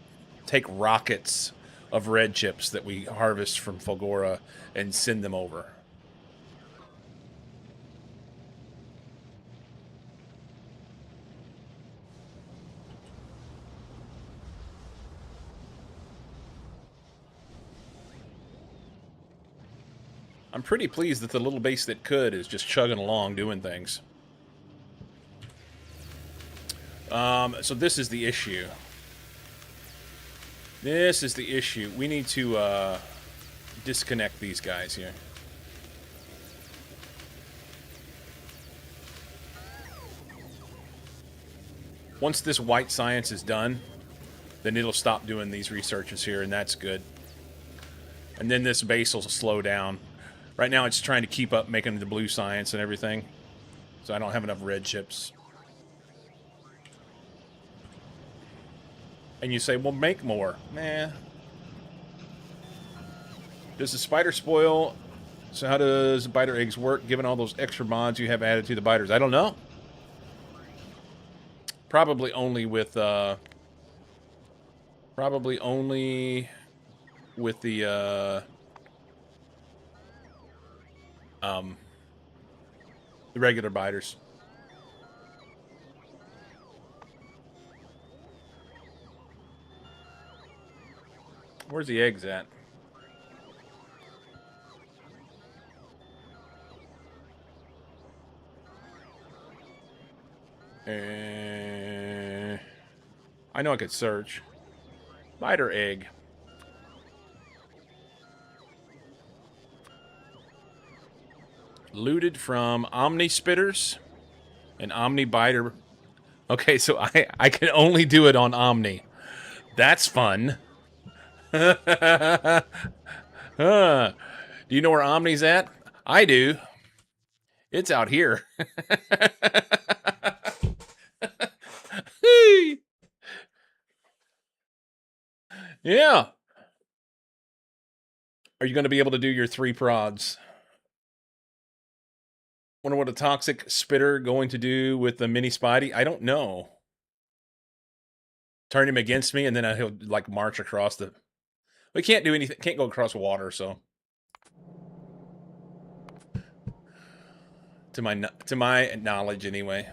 take rockets of red chips that we harvest from Fulgora and send them over. I'm pretty pleased that the little base that could is just chugging along doing things. So this is the issue. This is the issue. We need to disconnect these guys here. Once this white science is done, then it'll stop doing these researches here, and that's good. And then this base will slow down. Right now it's trying to keep up making the blue science and everything. So I don't have enough red chips. And you say, well, make more. Nah. Does the spider spoil? So how does biter eggs work, given all those extra mods you have added to the biters? I don't know. Probably only with, the, the regular biters. Where's the eggs at? I know I could search. Biter egg. Looted from Omni Spitters An Omni biter. Okay, so I can only do it on Omni. That's fun. Do you know where Omni's at? I do. It's out here. Yeah. Are you going to be able to do your 3 prods? Wonder what a toxic spitter going to do with the mini Spidey? I don't know. Turn him against me, and then he'll like march across the. We can't do anything. Can't go across water. So, to my knowledge, anyway.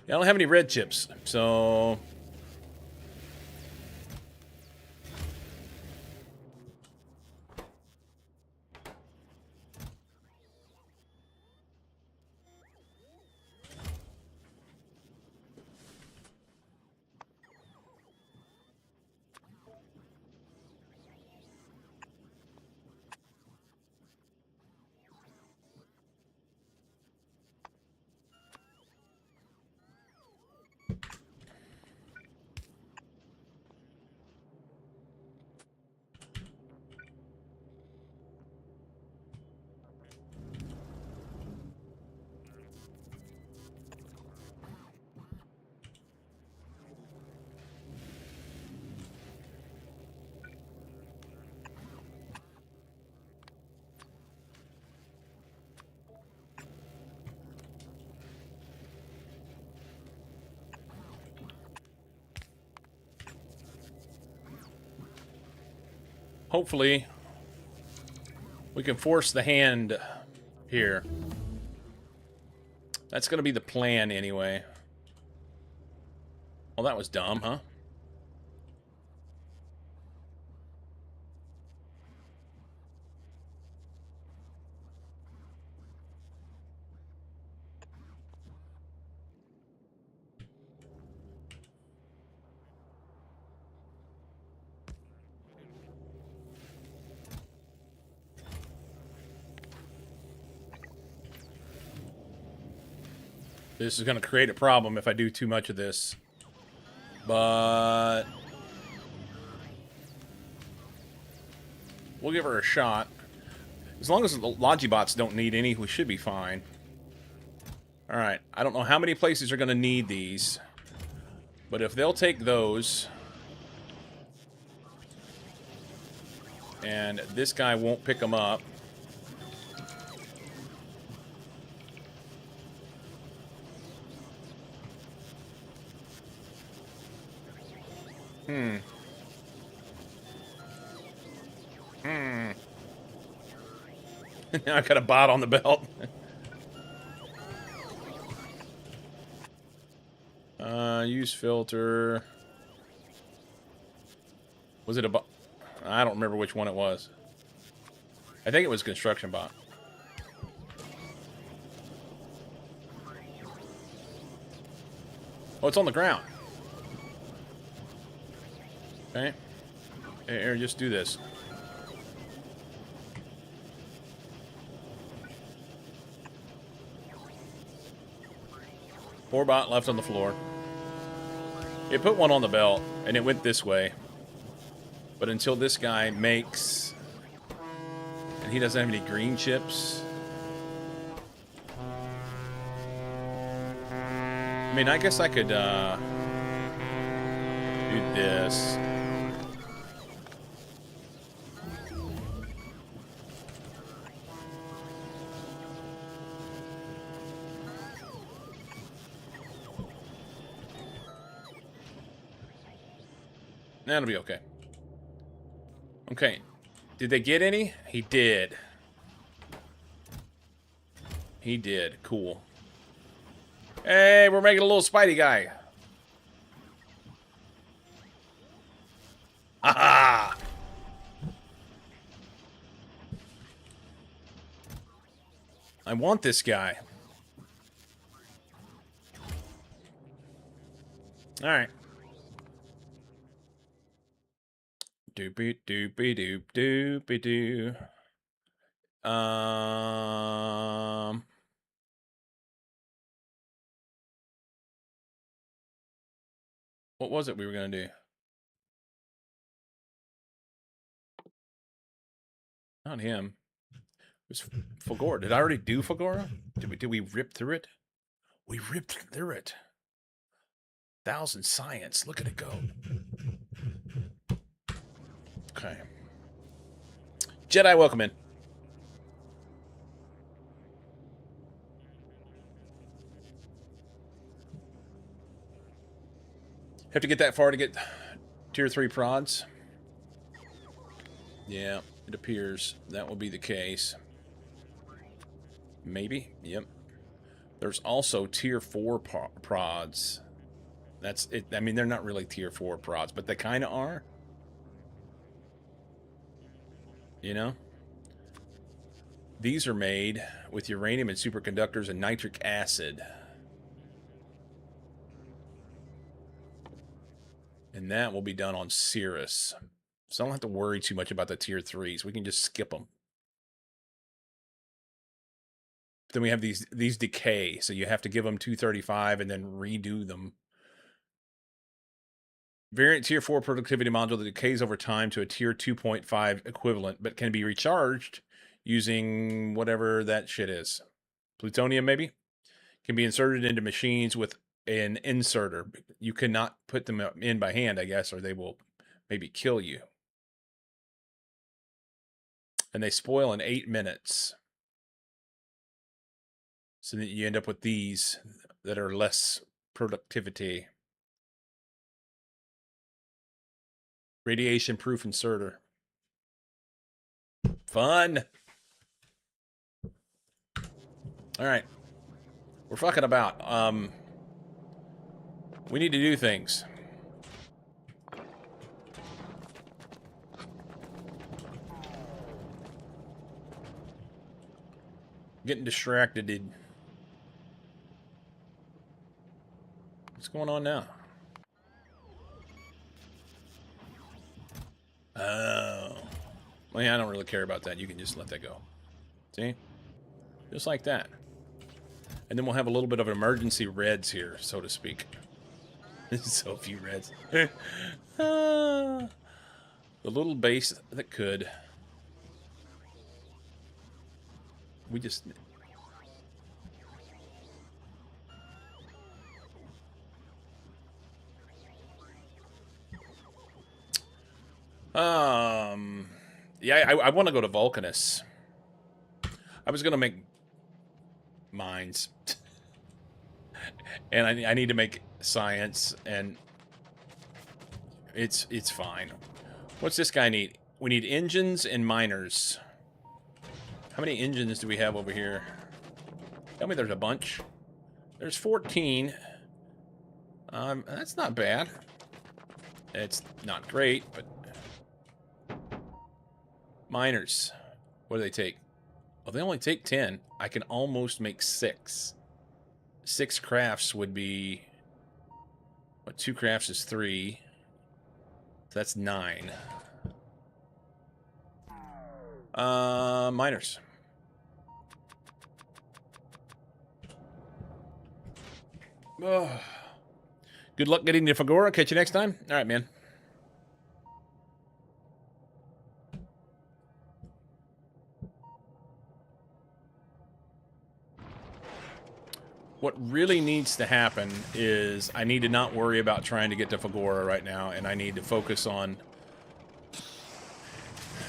Yeah, I don't have any red chips, so. Hopefully, we can force the hand here. That's going to be the plan anyway. Well, that was dumb, huh? This is going to create a problem if I do too much of this. But we'll give her a shot. As long as the Logibots don't need any, we should be fine. Alright, I don't know how many places are going to need these. But if they'll take those... and this guy won't pick them up... Now I got a bot on the belt. Use filter. Was it a bot? I don't remember which one it was. I think it was construction bot. Oh, it's on the ground. Okay. Here, just do this. Poor bot left on the floor. It put one on the belt, and it went this way. But until this guy makes... and he doesn't have any green chips... I mean, I guess I could, do this. That'll be okay. Okay. Did they get any? He did. He did. Cool. Hey, we're making a little Spidey guy. Ha-ha! I want this guy. Alright. Doopy doopy doop doopy doo. What was it we were going to do? Not him. It was Fagora. Did I already do Fagora? Did we rip through it? We ripped through it. 1,000 science. Look at it go. Okay. Jedi, welcome in. Have to get that far to get tier 3 prods? Yeah, it appears that will be the case. Maybe. Yep. There's also tier 4 prods. That's it. I mean, they're not really tier 4 prods, but they kind of are. You know? These are made with uranium and superconductors and nitric acid. And that will be done on Cirrus. So I don't have to worry too much about the tier 3s. We can just skip them. Then we have these decay, so you have to give them 235 and then redo them. Variant tier 4 productivity module that decays over time to a tier 2.5 equivalent, but can be recharged using whatever that shit is. Plutonium, maybe? Can be inserted into machines with an inserter. You cannot put them in by hand, I guess, or they will maybe kill you. And they spoil in 8 minutes. So that you end up with these that are less productivity. Radiation proof inserter. Fun. All right. We're fucking about. We need to do things. Getting distracted, dude. What's going on now? Oh. Well, yeah, I don't really care about that. You can just let that go. See? Just like that. And then we'll have a little bit of emergency reds here, so to speak. So few reds. The little base that could. We just... Yeah, I want to go to Vulcanus. I was going to make mines. And I need to make science, and it's fine. What's this guy need? We need engines and miners. How many engines do we have over here? Tell me there's a bunch. There's 14. That's not bad. It's not great, but... Miners. What do they take? Well, they only take 10. I can almost make 6. 6 crafts would be... What, 2 crafts is 3. So that's 9. Miners. Oh. Good luck getting to Fagora. Catch you next time. All right, man. What really needs to happen is I need to not worry about trying to get to Fagora right now, and I need to focus on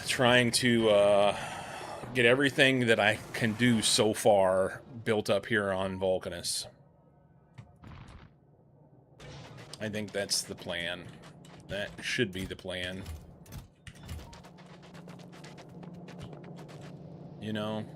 trying to get everything that I can do so far built up here on Vulcanus. I think that's the plan. That should be the plan. You know?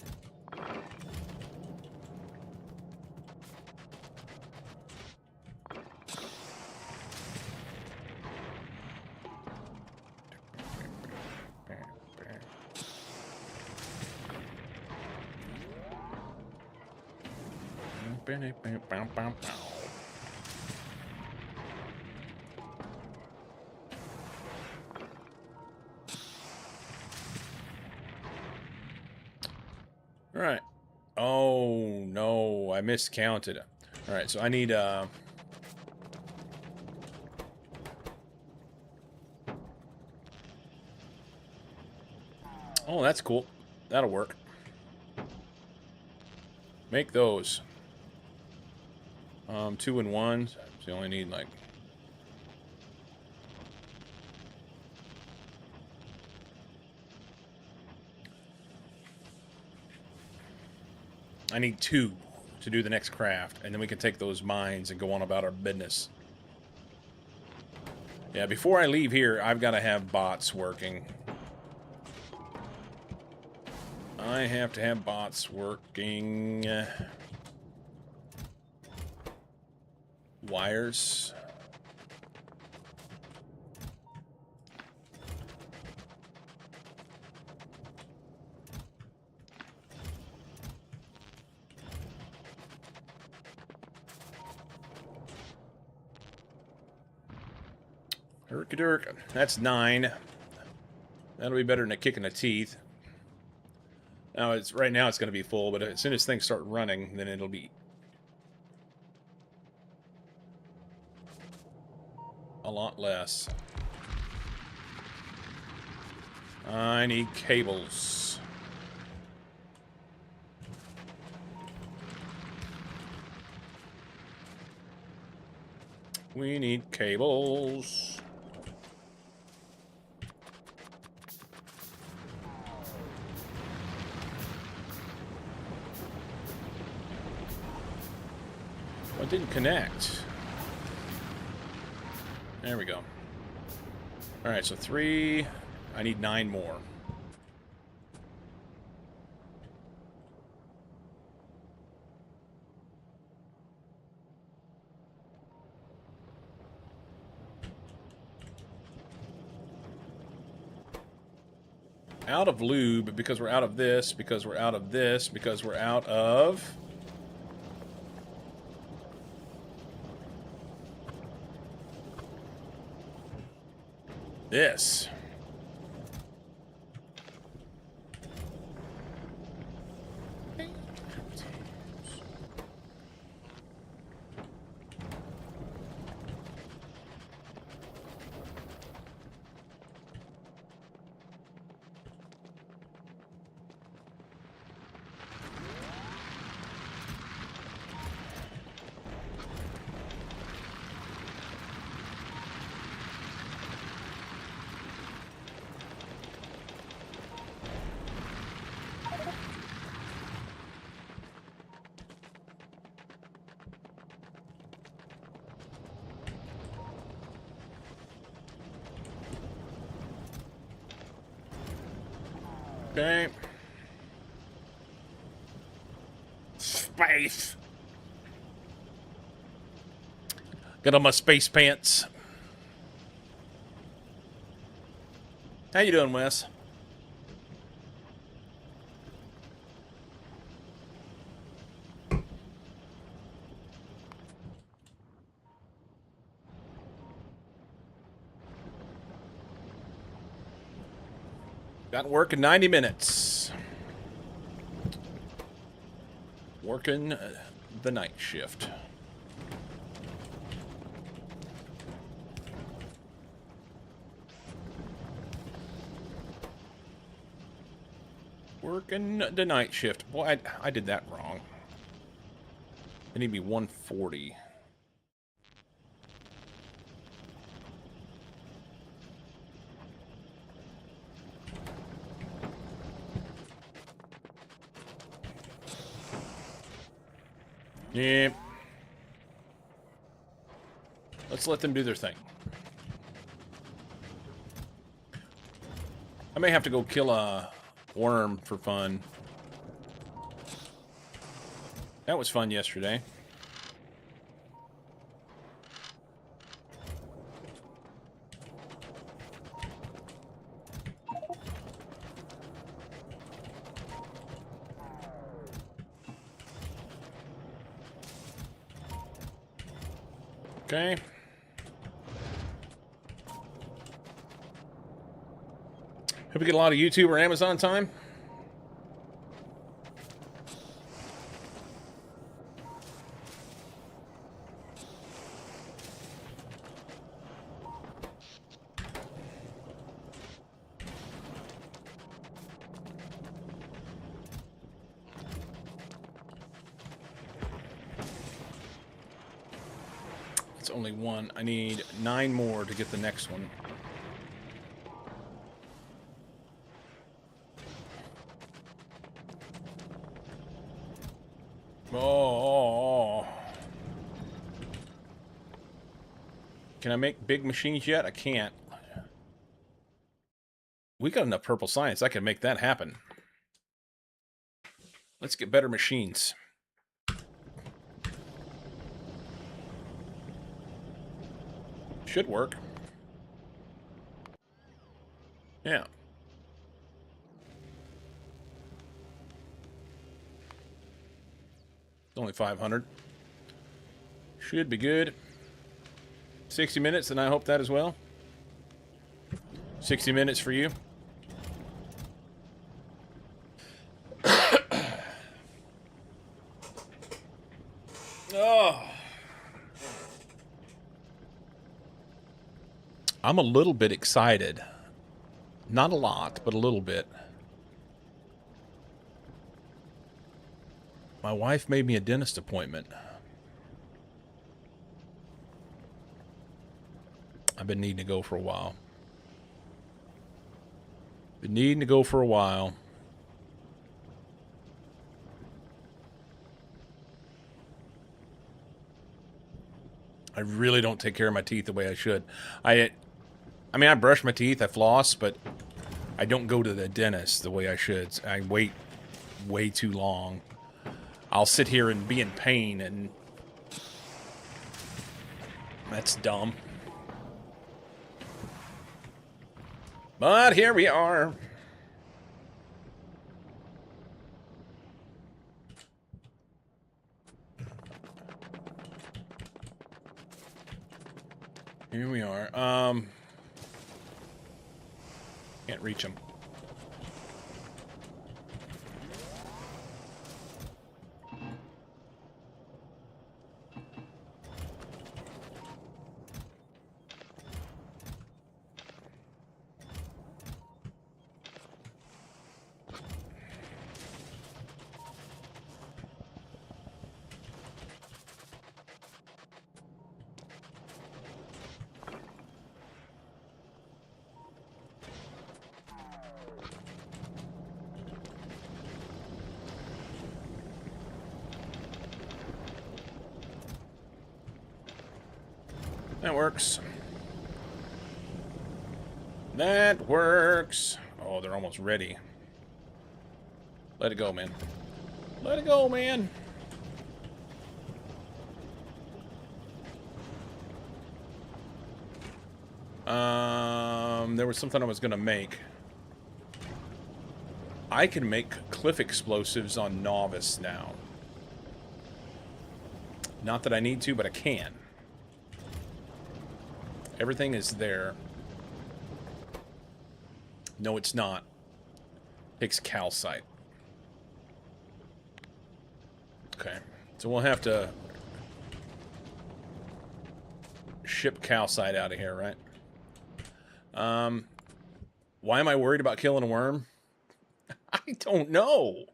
All right. Oh, no. I miscounted. All right, so I need... Oh, that's cool. That'll work. Make those. 2 and 1. So you only need, like... I need 2 to do the next craft, and then we can take those mines and go on about our business. Yeah, before I leave here, I've got to have bots working. I have to have bots working. Wires. Herky-dirk. That's 9. That'll be better than a kick in the teeth. Now, right now it's going to be full, but as soon as things start running, then it'll be a lot less. I need cables. We need cables. Well, it didn't connect. There we go. Alright, so 3. I need 9 more. Out of lube because we're out of this, because we're out of this, because we're out of... this. Okay. Space. Got on my space pants. How you doing, Wes? Got work in 90 minutes. Working the night shift. Working the night shift. Boy, I did that wrong. It need to be 140. Yep. Let's let them do their thing. I may have to go kill a worm for fun. That was fun yesterday. Okay. Hope we get a lot of YouTube or Amazon time. It's only one. I need 9 more to get the next one. Oh. Can I make big machines yet? I can't. We got enough purple science. I can make that happen. Let's get better machines. Should work. Yeah. It's only 500. Should be good. 60 minutes, and I hope that as well. 60 minutes for you. Oh. I'm a little bit excited. Not a lot, but a little bit. My wife made me a dentist appointment. I've been needing to go for a while. Been needing to go for a while. I really don't take care of my teeth the way I should. I mean, I brush my teeth, I floss, but I don't go to the dentist the way I should. I wait way too long. I'll sit here and be in pain, and that's dumb. But here we are. Here we are. Can't reach him. That works. That works. Oh, they're almost ready. Let it go, man. Let it go, man. There was something I was gonna make. I can make cliff explosives on novice now. Not that I need to, but I can. Everything is there. No, it's not. Takes calcite. Okay. So we'll have to ship calcite out of here, right? Why am I worried about killing a worm? I don't know.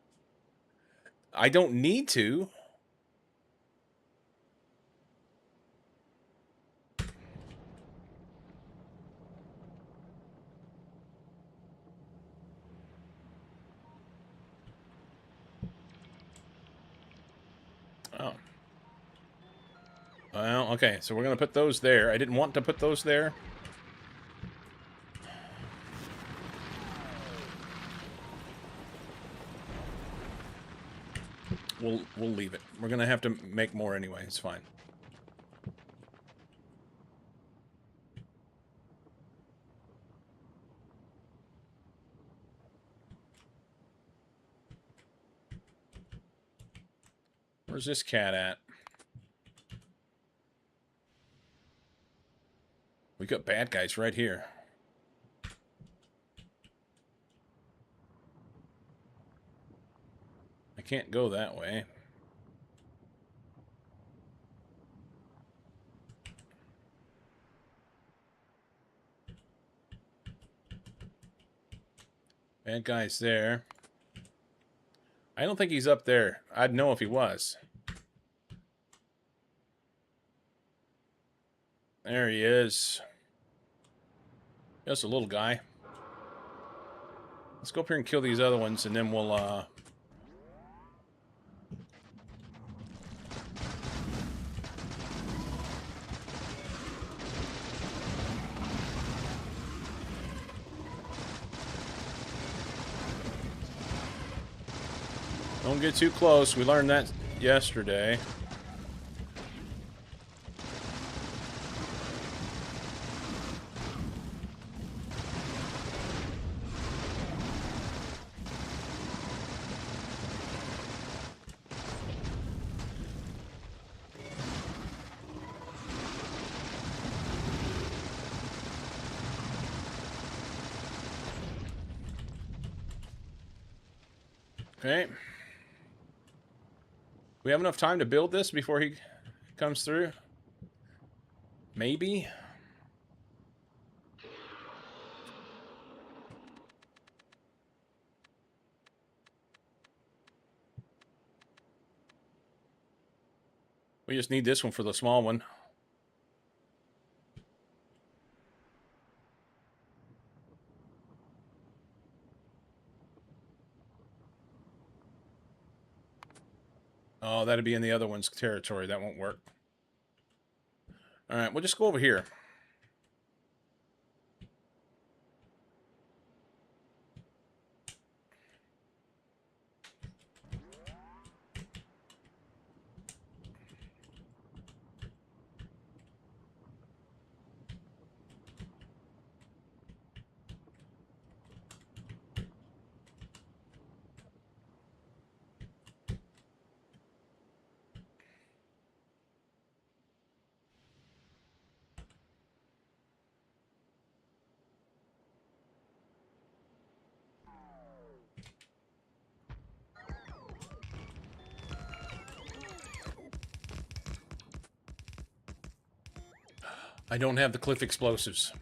I don't need to. Oh. Well, okay, so we're going to put those there. I didn't want to put those there. We'll leave it. We're going to have to make more anyway. It's fine. Where's this cat at? We got bad guys right here. I can't go that way. Bad guy's there. I don't think he's up there. I'd know if he was. There he is. Just a little guy. Let's go up here and kill these other ones, and then we'll, don't get too close. We learned that yesterday. Okay. We have enough time to build this before he comes through? Maybe? We just need this one for the small one. Oh, that'd be in the other one's territory. That won't work. All right, we'll just go over here. I don't have the cliff explosives.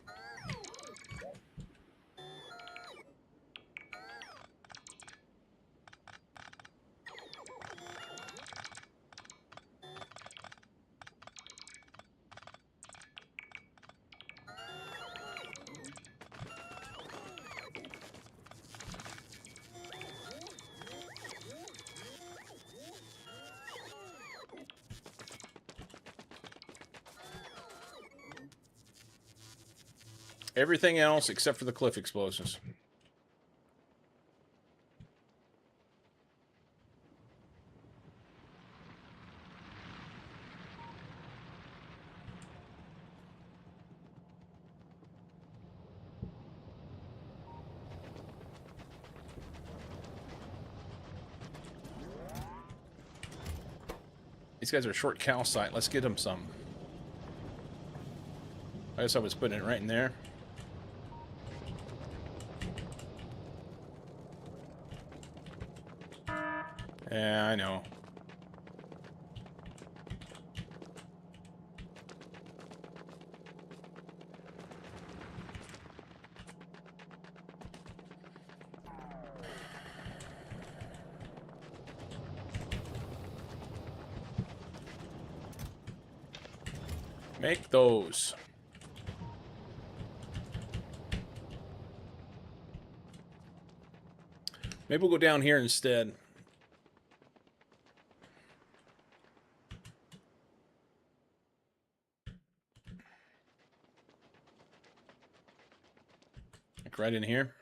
Everything else except for the cliff explosives. These guys are short calcite. Let's get them some. I guess I was putting it right in there. Yeah, I know. Make those. Maybe we'll go down here instead. Like right in here.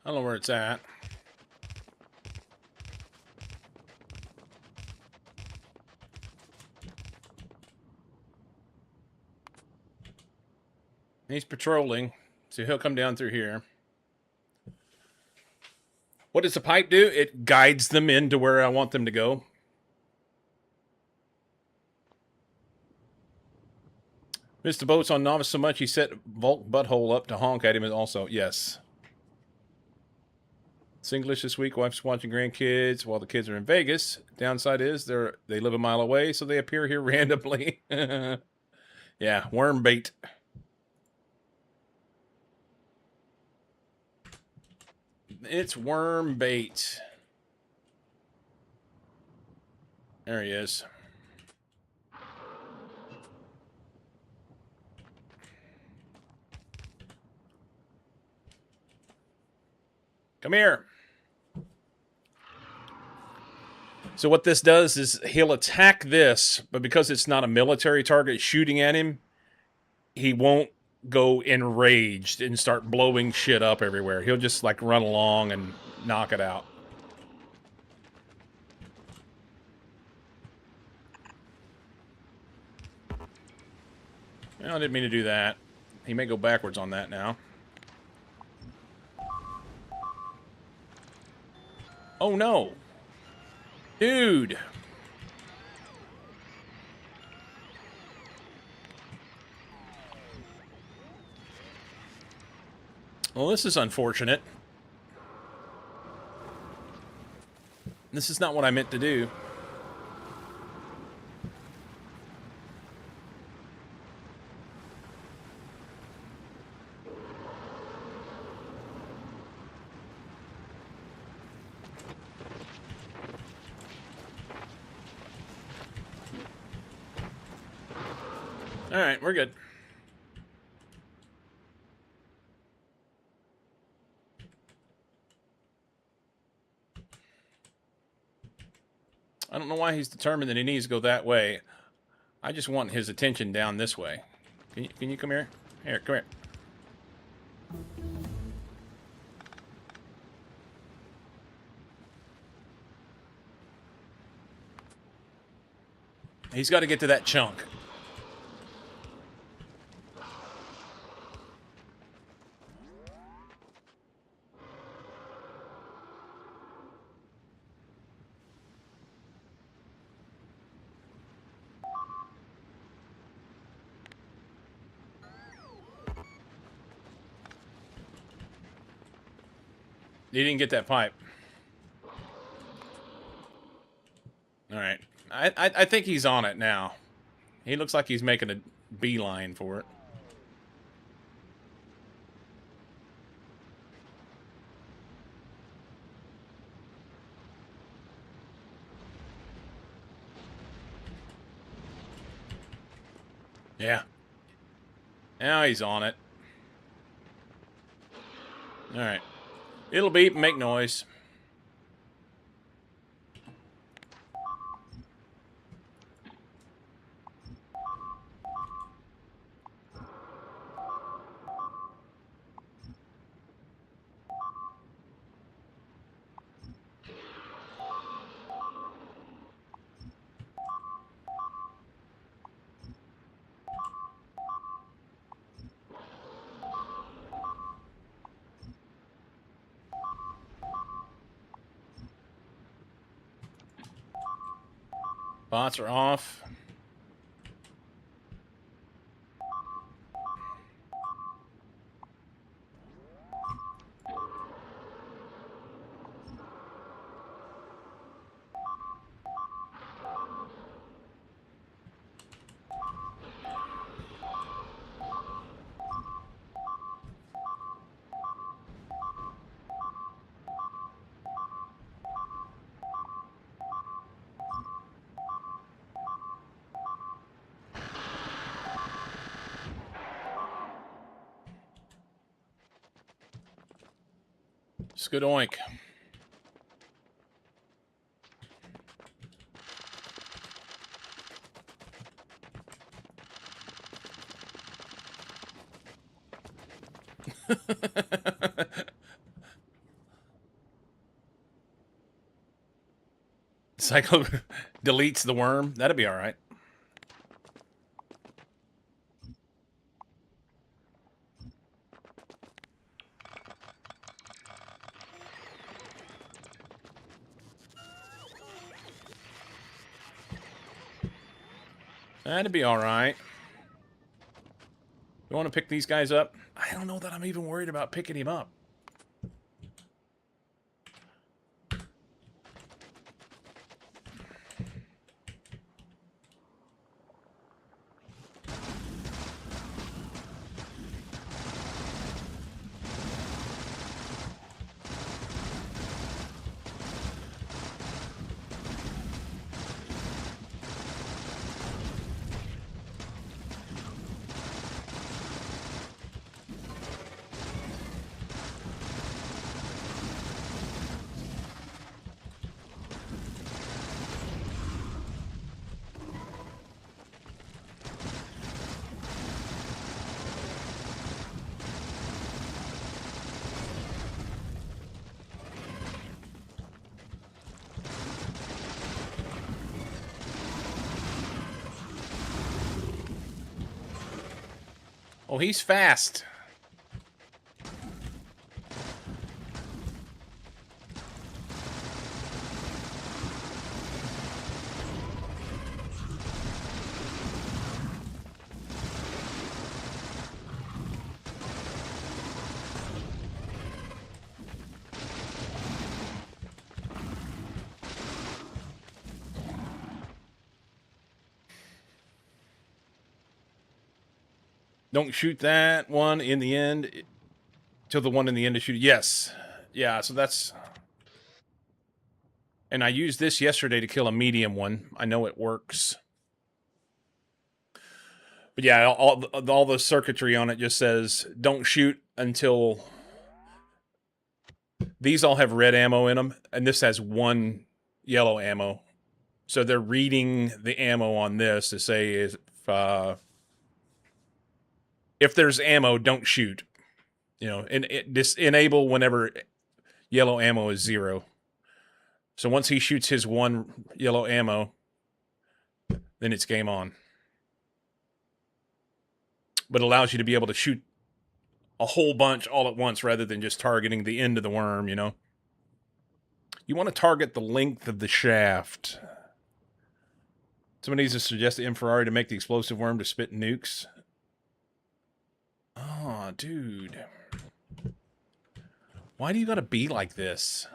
I don't know where it's at. He's patrolling, so he'll come down through here. What does the pipe do? It guides them into where I want them to go. Missed the boats on Novice so much he set Volk butthole up to honk at him also. Yes. Singlish this week. Wife's watching grandkids while the kids are in Vegas. Downside is they live a mile away, so they appear here randomly. Yeah, worm bait. It's worm bait. There he is. Come here. So what this does is he'll attack this, but because it's not a military target shooting at him, he won't go enraged and start blowing shit up everywhere. He'll just like run along and knock it out. Well, I didn't mean to do that. He may go backwards on that now. Oh no. Dude. Well, this is unfortunate. This is not what I meant to do. All right, we're good. I don't know why he's determined that he needs to go that way. I just want his attention down this way. Can you come here? Here, come here. He's got to get to that chunk. He didn't get that pipe. All right. I think he's on it now. He looks like he's making a beeline for it. Yeah. Now he's on it. All right. It'll beep and make noise. Bots are off. Skadoink. Cycle deletes the worm. That'd be all right. That'd be all right. You want to pick these guys up? I don't know that I'm even worried about picking him up. Oh, he's fast. Don't shoot that one in the end till the one in the end is shooting. Yes. Yeah, so that's... And I used this yesterday to kill a medium one. I know it works. But yeah, all the circuitry on it just says, don't shoot until... These all have red ammo in them, and this has one yellow ammo. So they're reading the ammo on this to say if there's ammo, don't shoot. You know, and enable whenever yellow ammo is 0. So once he shoots his one yellow ammo, then it's game on. But it allows you to be able to shoot a whole bunch all at once rather than just targeting the end of the worm, you know? You want to target the length of the shaft. Somebody needs to suggest to M. Ferrari to make the explosive worm to spit nukes. Oh, dude. Why do you gotta be like this?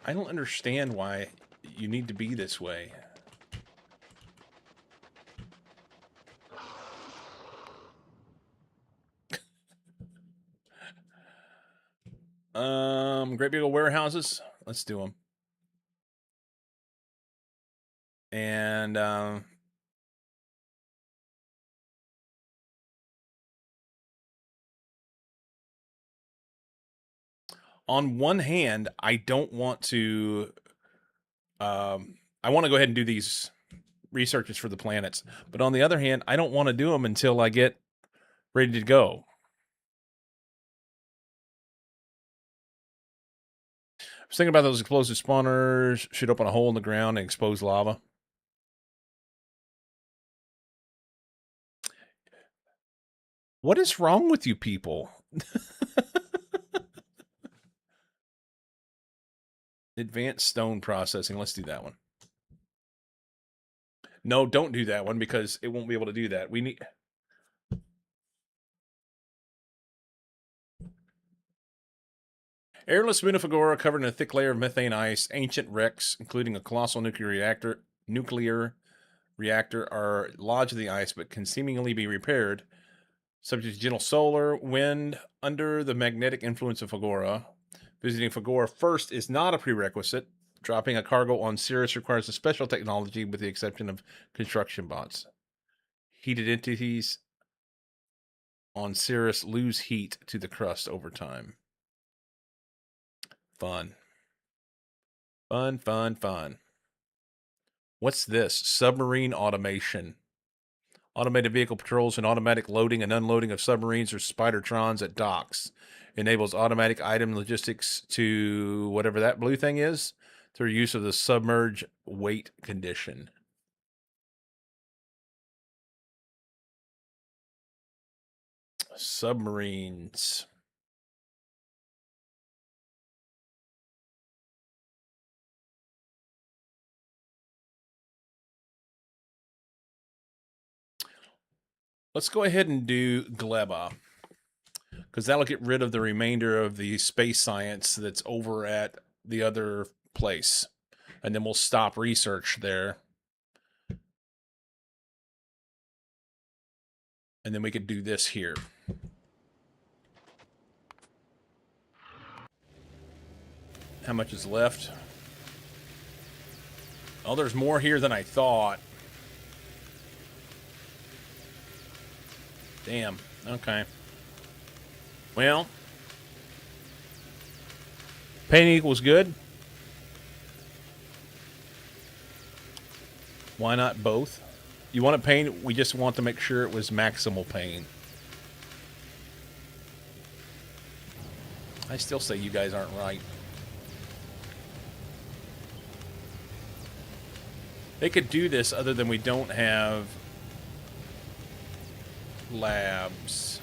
I don't understand why you need to be this way. Great big old warehouses. Let's do them. And on one hand, I don't want to. I want to go ahead and do these researches for the planets, but on the other hand, I don't want to do them until I get ready to go. I was thinking about those explosive spawners should open a hole in the ground and expose lava. What is wrong with you people? Advanced stone processing. Let's do that one. No, don't do that one because it won't be able to do that. We need... Airless moon of Fagora covered in a thick layer of methane ice. Ancient wrecks, including a colossal nuclear reactor, are lodged in the ice, but can seemingly be repaired. Subject to gentle solar wind under the magnetic influence of Fagora. Visiting Fagora first is not a prerequisite. Dropping a cargo on Cirrus requires a special technology, with the exception of construction bots. Heated entities on Cirrus lose heat to the crust over time. Fun. Fun, fun, fun. What's this? Submarine automation. Automated vehicle patrols and automatic loading and unloading of submarines or Spidertrons at docks. Enables automatic item logistics to whatever that blue thing is. through use of the submerge weight condition. Submarines. Let's go ahead and do Gleba, because that'll get rid of the remainder of the space science that's over at the other place. And then we'll stop research there. And then we could do this here. How much is left? Oh, there's more here than I thought. Damn. Okay. Well, pain equals good. Why not both? You want a pain? We just want to make sure it was maximal pain. I still say you guys aren't right. They could do this other than we don't have labs.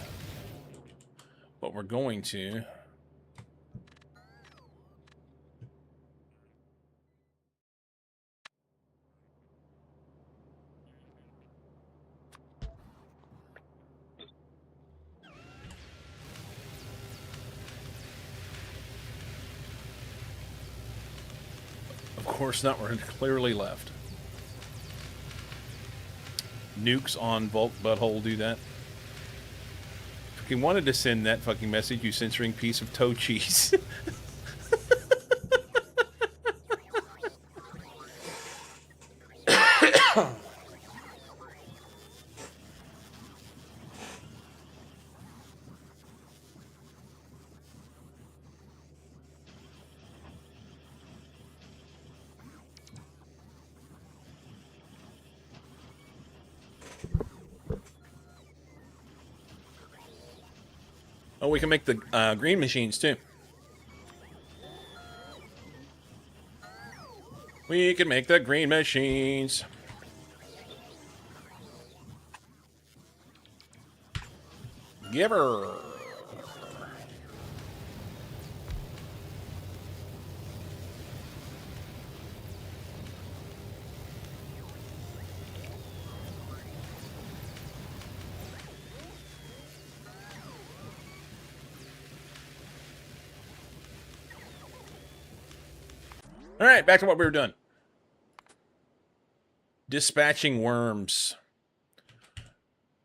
But we're going to. Of course not, we're clearly left. Nukes on Volk Butthole do that. If you wanted to send that fucking message, you censoring piece of toe cheese. Oh, we can make the green machines, too. We can make the green machines. Give her. All right, back to what we were doing. Dispatching worms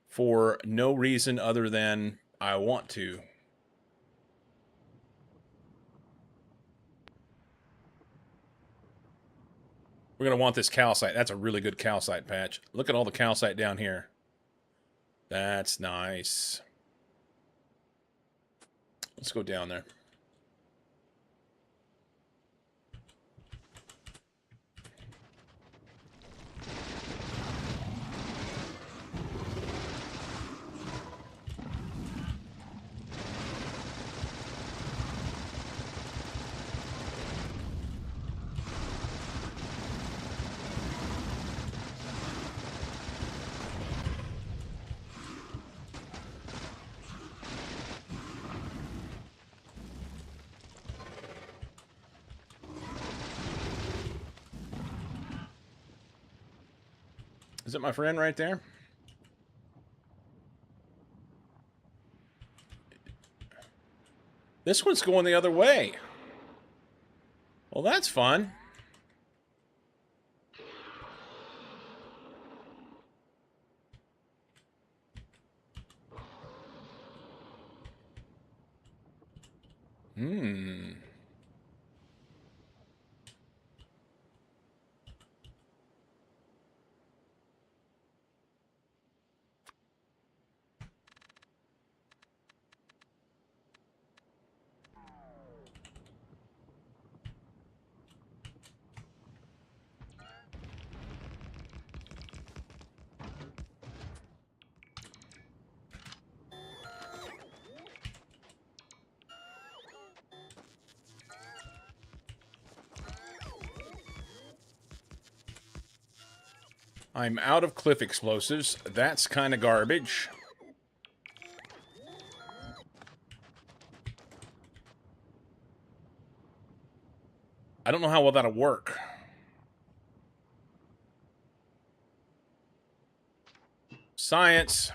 for no reason other than I want to. We're going to want this calcite. That's a really good calcite patch. Look at all the calcite down here. That's nice. Let's go down there. Is it my friend right there? This one's going the other way. Well, that's fun. I'm out of cliff explosives. That's kind of garbage. I don't know how well that'll work. Science.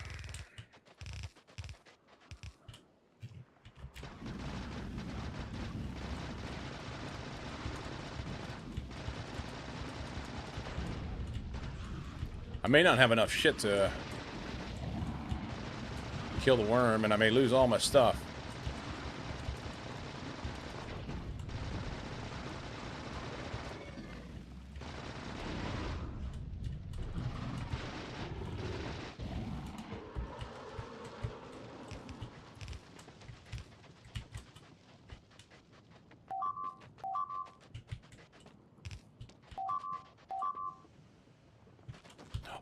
I may not have enough shit to kill the worm, and I may lose all my stuff.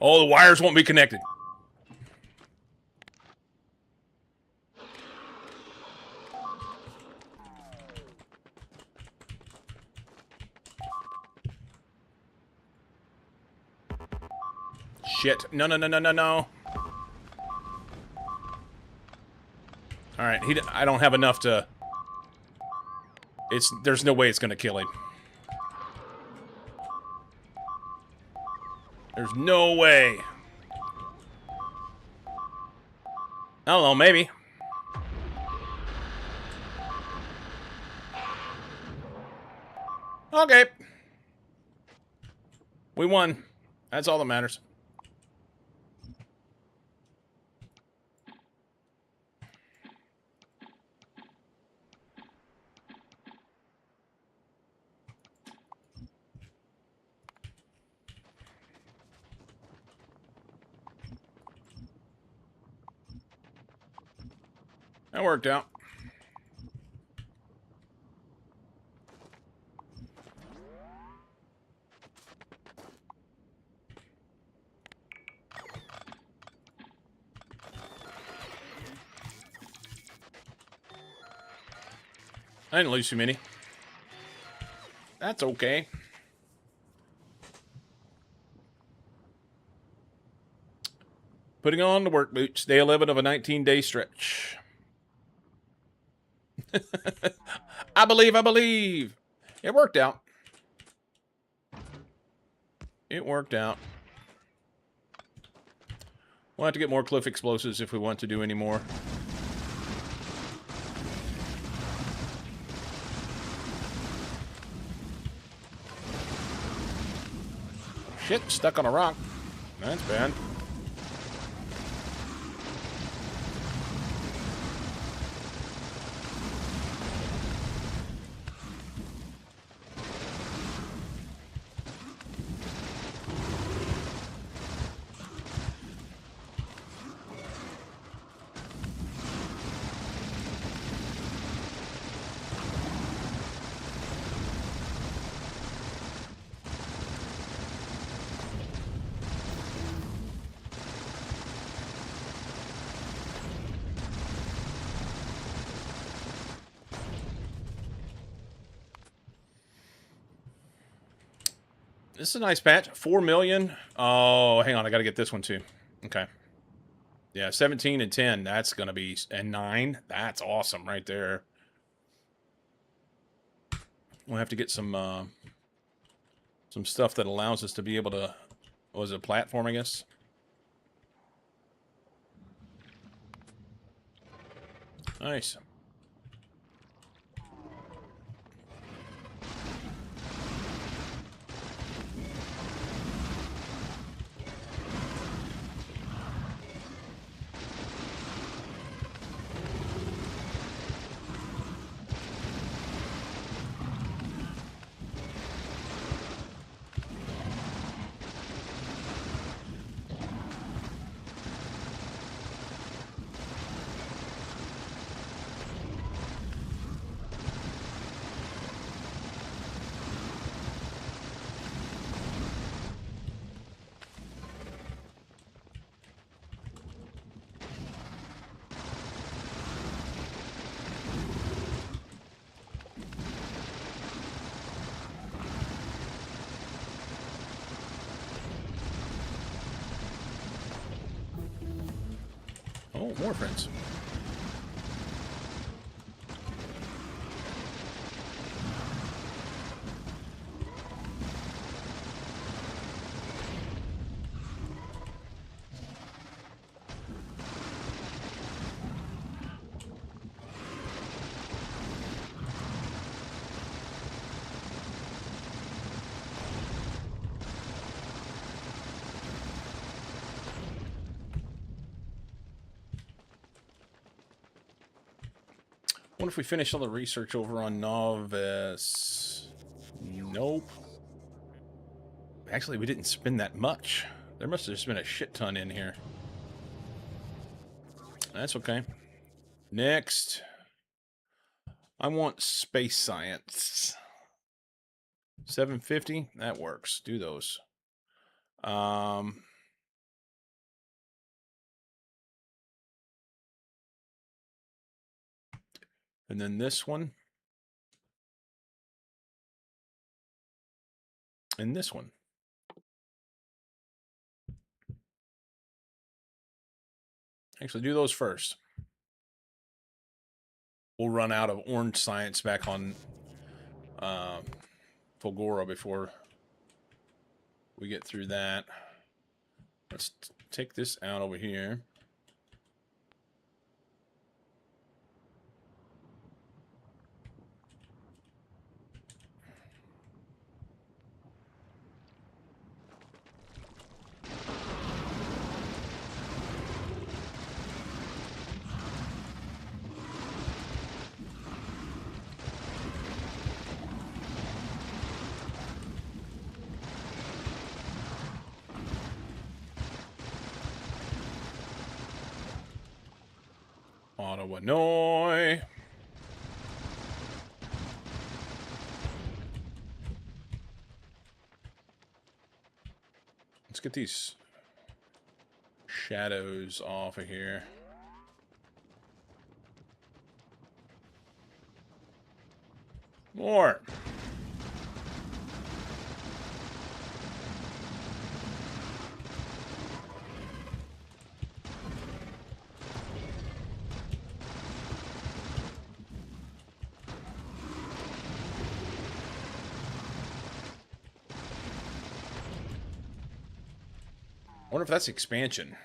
Oh, the wires won't be connected. Shit. No, no, no, no, no, no. Alright, I don't have enough to... There's no way it's gonna kill him. There's no way. I don't know, maybe. Okay. We won. That's all that matters. That worked out. I didn't lose too many. That's okay. Putting on the work boots. Day 11 of a 19-day stretch. I believe, I believe. It worked out. It worked out. We'll have to get more cliff explosives if we want to do any more. Shit, stuck on a rock. That's bad. This is a nice patch. 4 million. Oh, hang on. I got to get this one too. Okay. Yeah, 17 and 10. That's going to be... And 9. That's awesome right there. We'll have to get some stuff that allows us to be able to... What was it? Platform, I guess? Nice. Oh, more friends. What if we finish all the research over on Novice? Nope. Actually, we didn't spend that much. There must have just been a shit ton in here. That's okay. Next. I want space science. 750? That works. Do those. And then this one. And this one. Actually, do those first. We'll run out of orange science back on Fulgora before we get through that. Let's take this out over here. Ottawa. Let's get these shadows off of here. More. I wonder if that's expansion.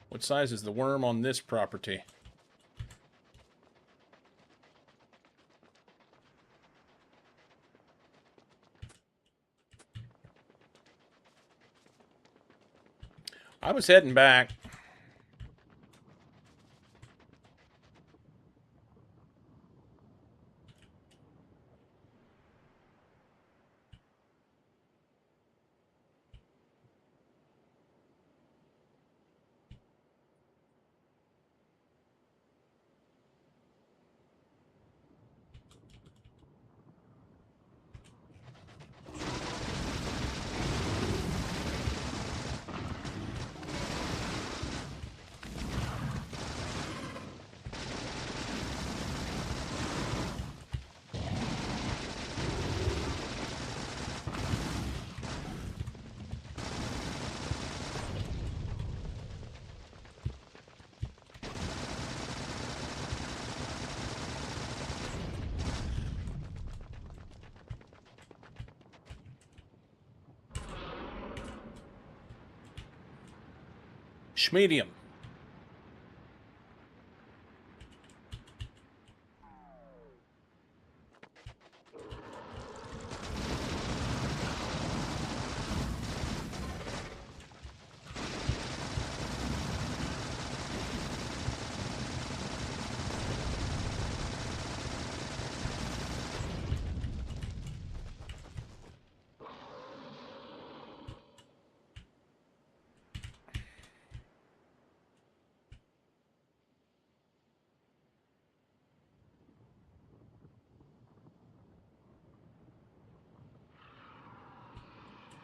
What size is the worm on this property? I was heading back. Schmedium.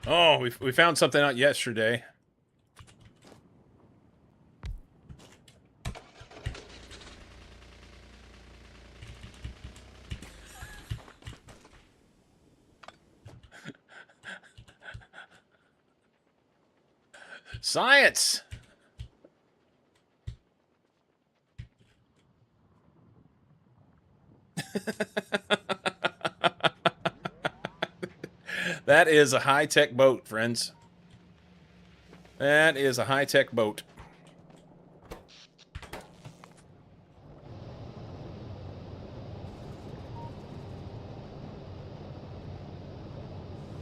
Oh, we found something out yesterday. Science! That is a high-tech boat, friends. That is a high-tech boat.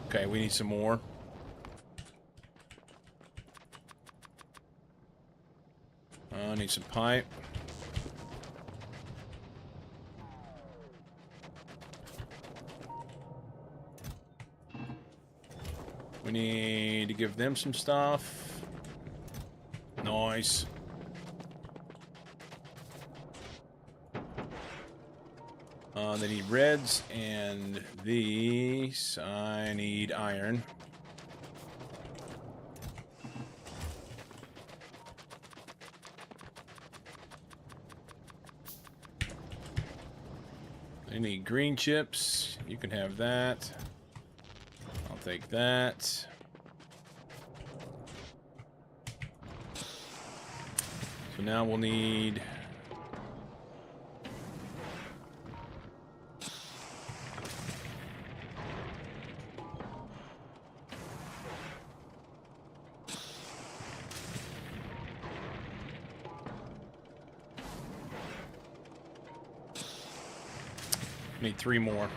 Okay, we need some more. I need some pipe. We need to give them some stuff. Nice. They need reds and these. I need iron. They need green chips. You can have that. I'll take that. So now we'll need... Need 3 more.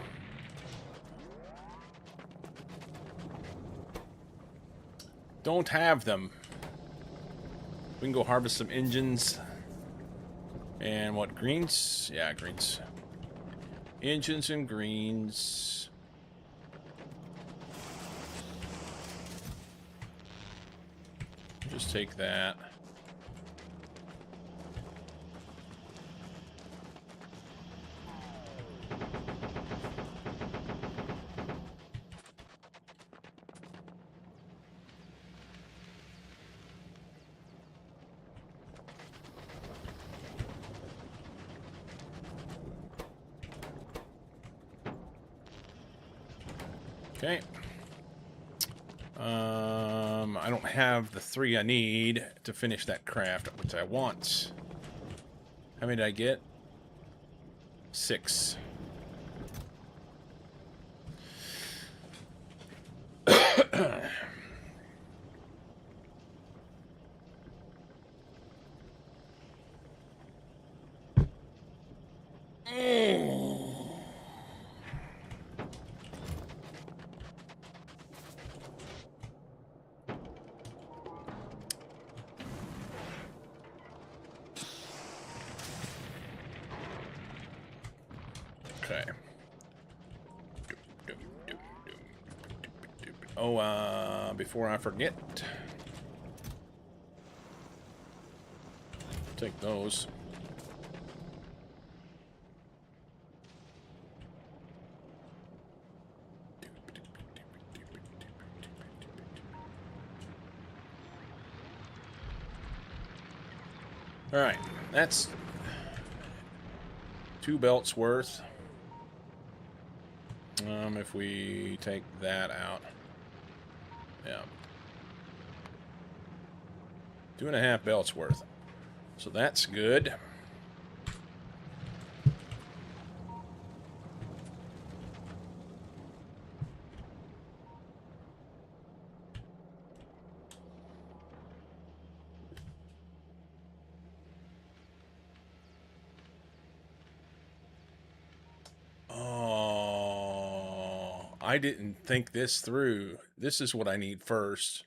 Don't have them. We can go harvest some engines. And what, greens? Yeah, greens. Engines and greens. Just take that. Okay. I don't have the 3 I need to finish that craft, which I want. How many did I get? 6. Okay. Oh, before I forget, take those. All right, that's 2 belts worth. If we take that out, yeah, 2.5 belts worth. So that's good. I didn't think this through. This is what I need first.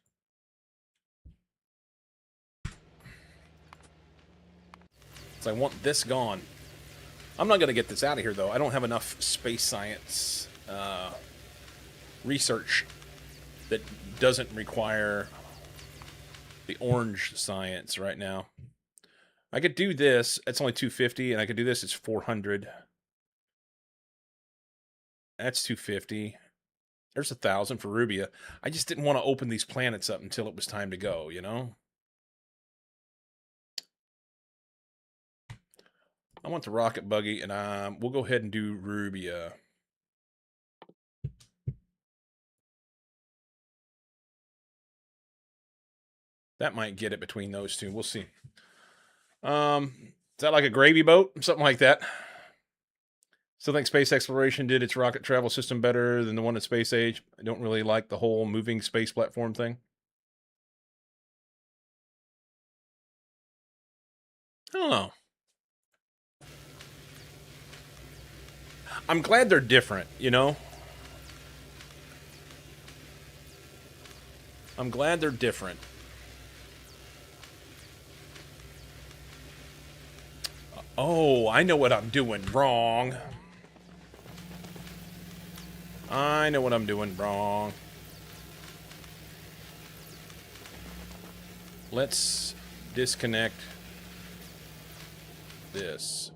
So I want this gone. I'm not going to get this out of here, though. I don't have enough space science research that doesn't require the orange science right now. I could do this. It's only 250, and I could do this. It's 400. That's 250. There's 1,000 for Rubia. I just didn't want to open these planets up until it was time to go, you know? I want the rocket buggy, and we'll go ahead and do Rubia. That might get it between those two. We'll see. Is that like a gravy boat? Something like that. Still think space exploration did its rocket travel system better than the one at Space Age. I don't really like the whole moving space platform thing. I don't know. I'm glad they're different, you know? I'm glad they're different. Oh, I know what I'm doing wrong. I know what I'm doing wrong. Let's disconnect this.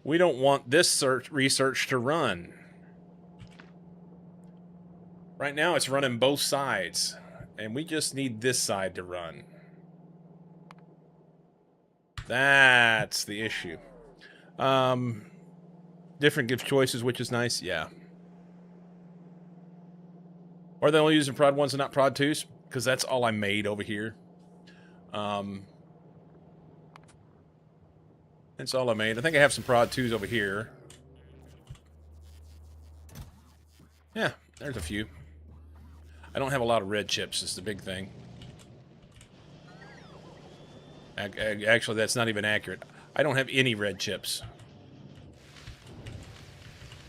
We don't want this research to run. Right now it's running both sides, and we just need this side to run. That's the issue. Different gift choices, which is nice, yeah. Are they only using Prod 1s and not Prod 2s? Because that's all I made over here. That's all I made. I think I have some Prod 2s over here. Yeah, there's a few. I don't have a lot of red chips, is the big thing. Actually, that's not even accurate. I don't have any red chips.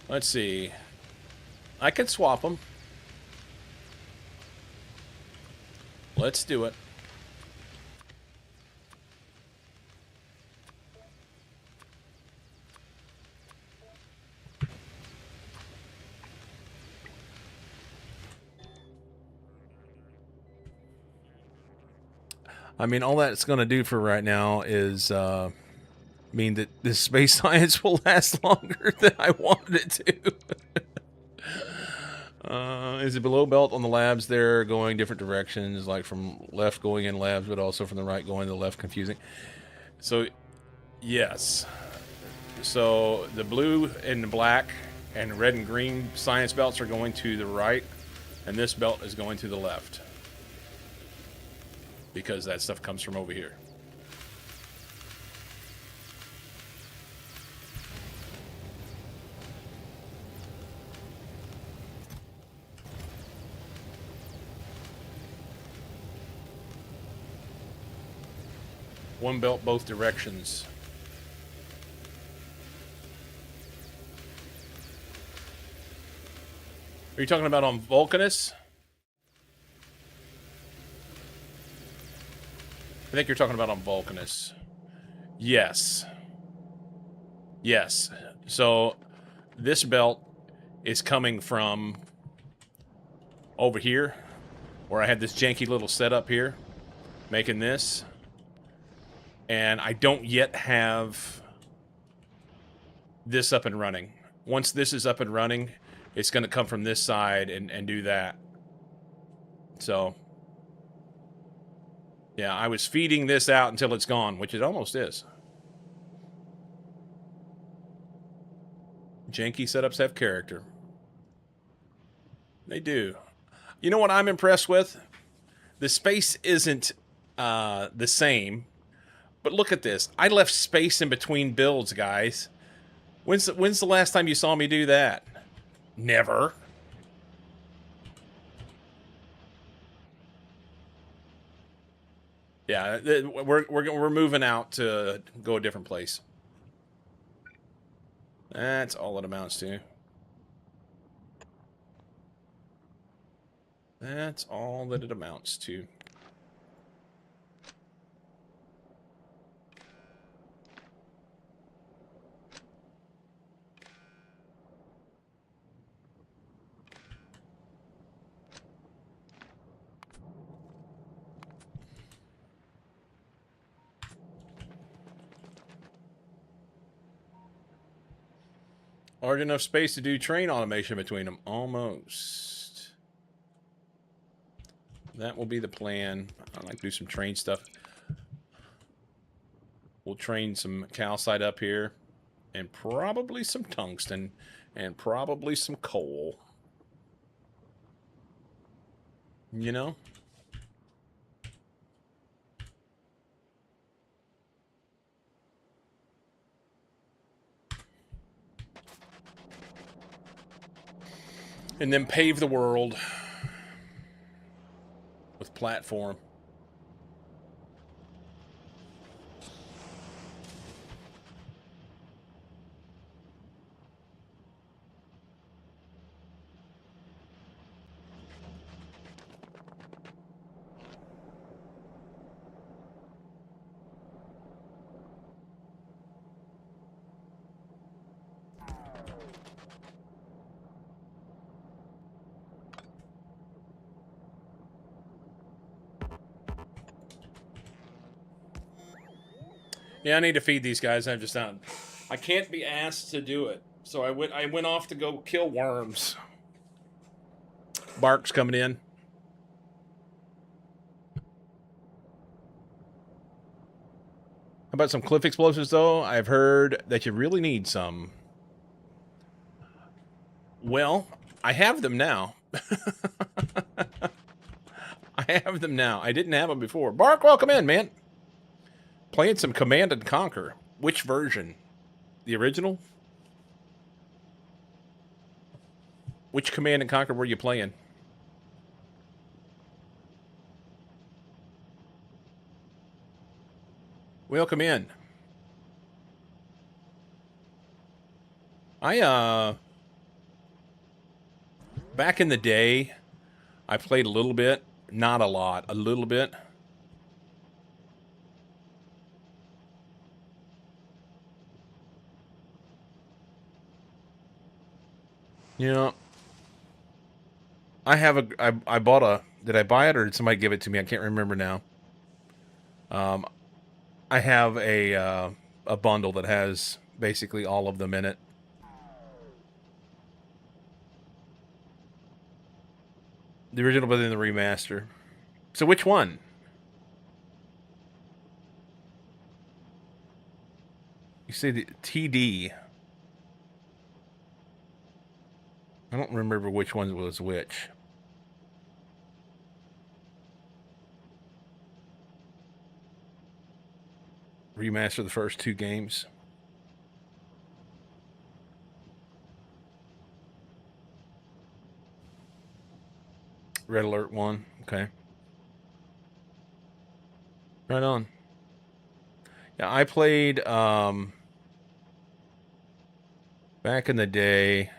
Let's see. I could swap them. Let's do it. I mean, all that's going to do for right now is mean that this space science will last longer than I wanted it to. Is it below belt on the labs there going different directions, like from left going in labs, but also from the right going to the left, confusing? So, yes. So, the blue and the black and red and green science belts are going to the right, and this belt is going to the left. Because that stuff comes from over here. One belt both directions. Are you talking about on Vulcanus? I think you're talking about on Vulcanus. Yes. Yes. So this belt is coming from over here, where I had this janky little setup here, making this. And I don't yet have this up and running. Once this is up and running, it's going to come from this side and do that. So, yeah, I was feeding this out until it's gone, which it almost is. Janky setups have character. They do. You know what I'm impressed with? The space isn't the same. But look at this. I left space in between builds, guys. When's the last time you saw me do that? Never. Yeah, we're moving out to go a different place. That's all it amounts to. That's all that it amounts to. Large enough space to do train automation between them. Almost. That will be the plan. I'd like to do some train stuff. We'll train some calcite up here. And probably some tungsten. And probably some coal. You know? And then pave the world with platform. Yeah, I need to feed these guys. I'm just not. I can't be asked to do it. So I went off to go kill worms. Bark's coming in. How about some cliff explosives, though? I've heard that you really need some. Well, I have them now. I have them now. I didn't have them before. Bark, welcome in, man. Playing some Command and Conquer. Which version? The original? Which Command and Conquer were you playing? Welcome in. Back in the day, I played a little bit. Not a lot. A little bit. Yeah. I bought a, did I buy it or did somebody give it to me? I can't remember now. I have a bundle that has basically all of them in it. The original, but then the remaster. So which one? You say the TD. I don't remember which one was which. Remaster the first two games. Red Alert 1. Okay. Right on. Yeah, I played back in the day.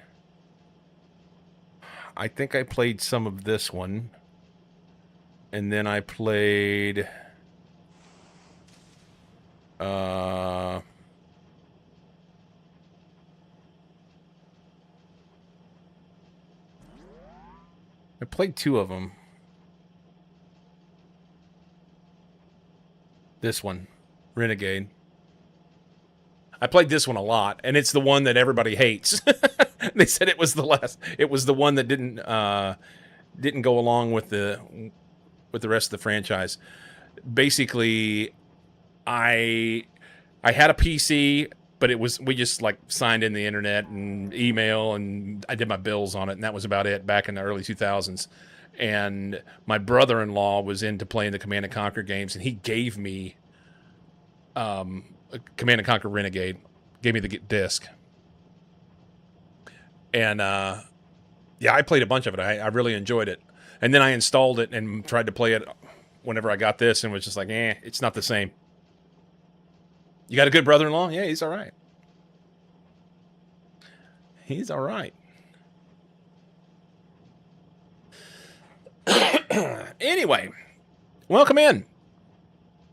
I think I played some of this one. And then I played I played two of them. This one, Renegade. I played this one a lot, and it's the one that everybody hates. They said it was the last. It was the one that didn't go along with the rest of the franchise. Basically, I had a PC, but we just like signed in the internet and email, and I did my bills on it, and that was about it back in the early 2000s. And my brother-in-law was into playing the Command and Conquer games, and he gave me Command and Conquer Renegade, gave me the disc, and yeah, I played a bunch of it. I really enjoyed it, and then I installed it and tried to play it whenever I got this, and was just like, it's not the same. You got a good brother-in-law? Yeah, he's all right. He's all right. Anyway, welcome in.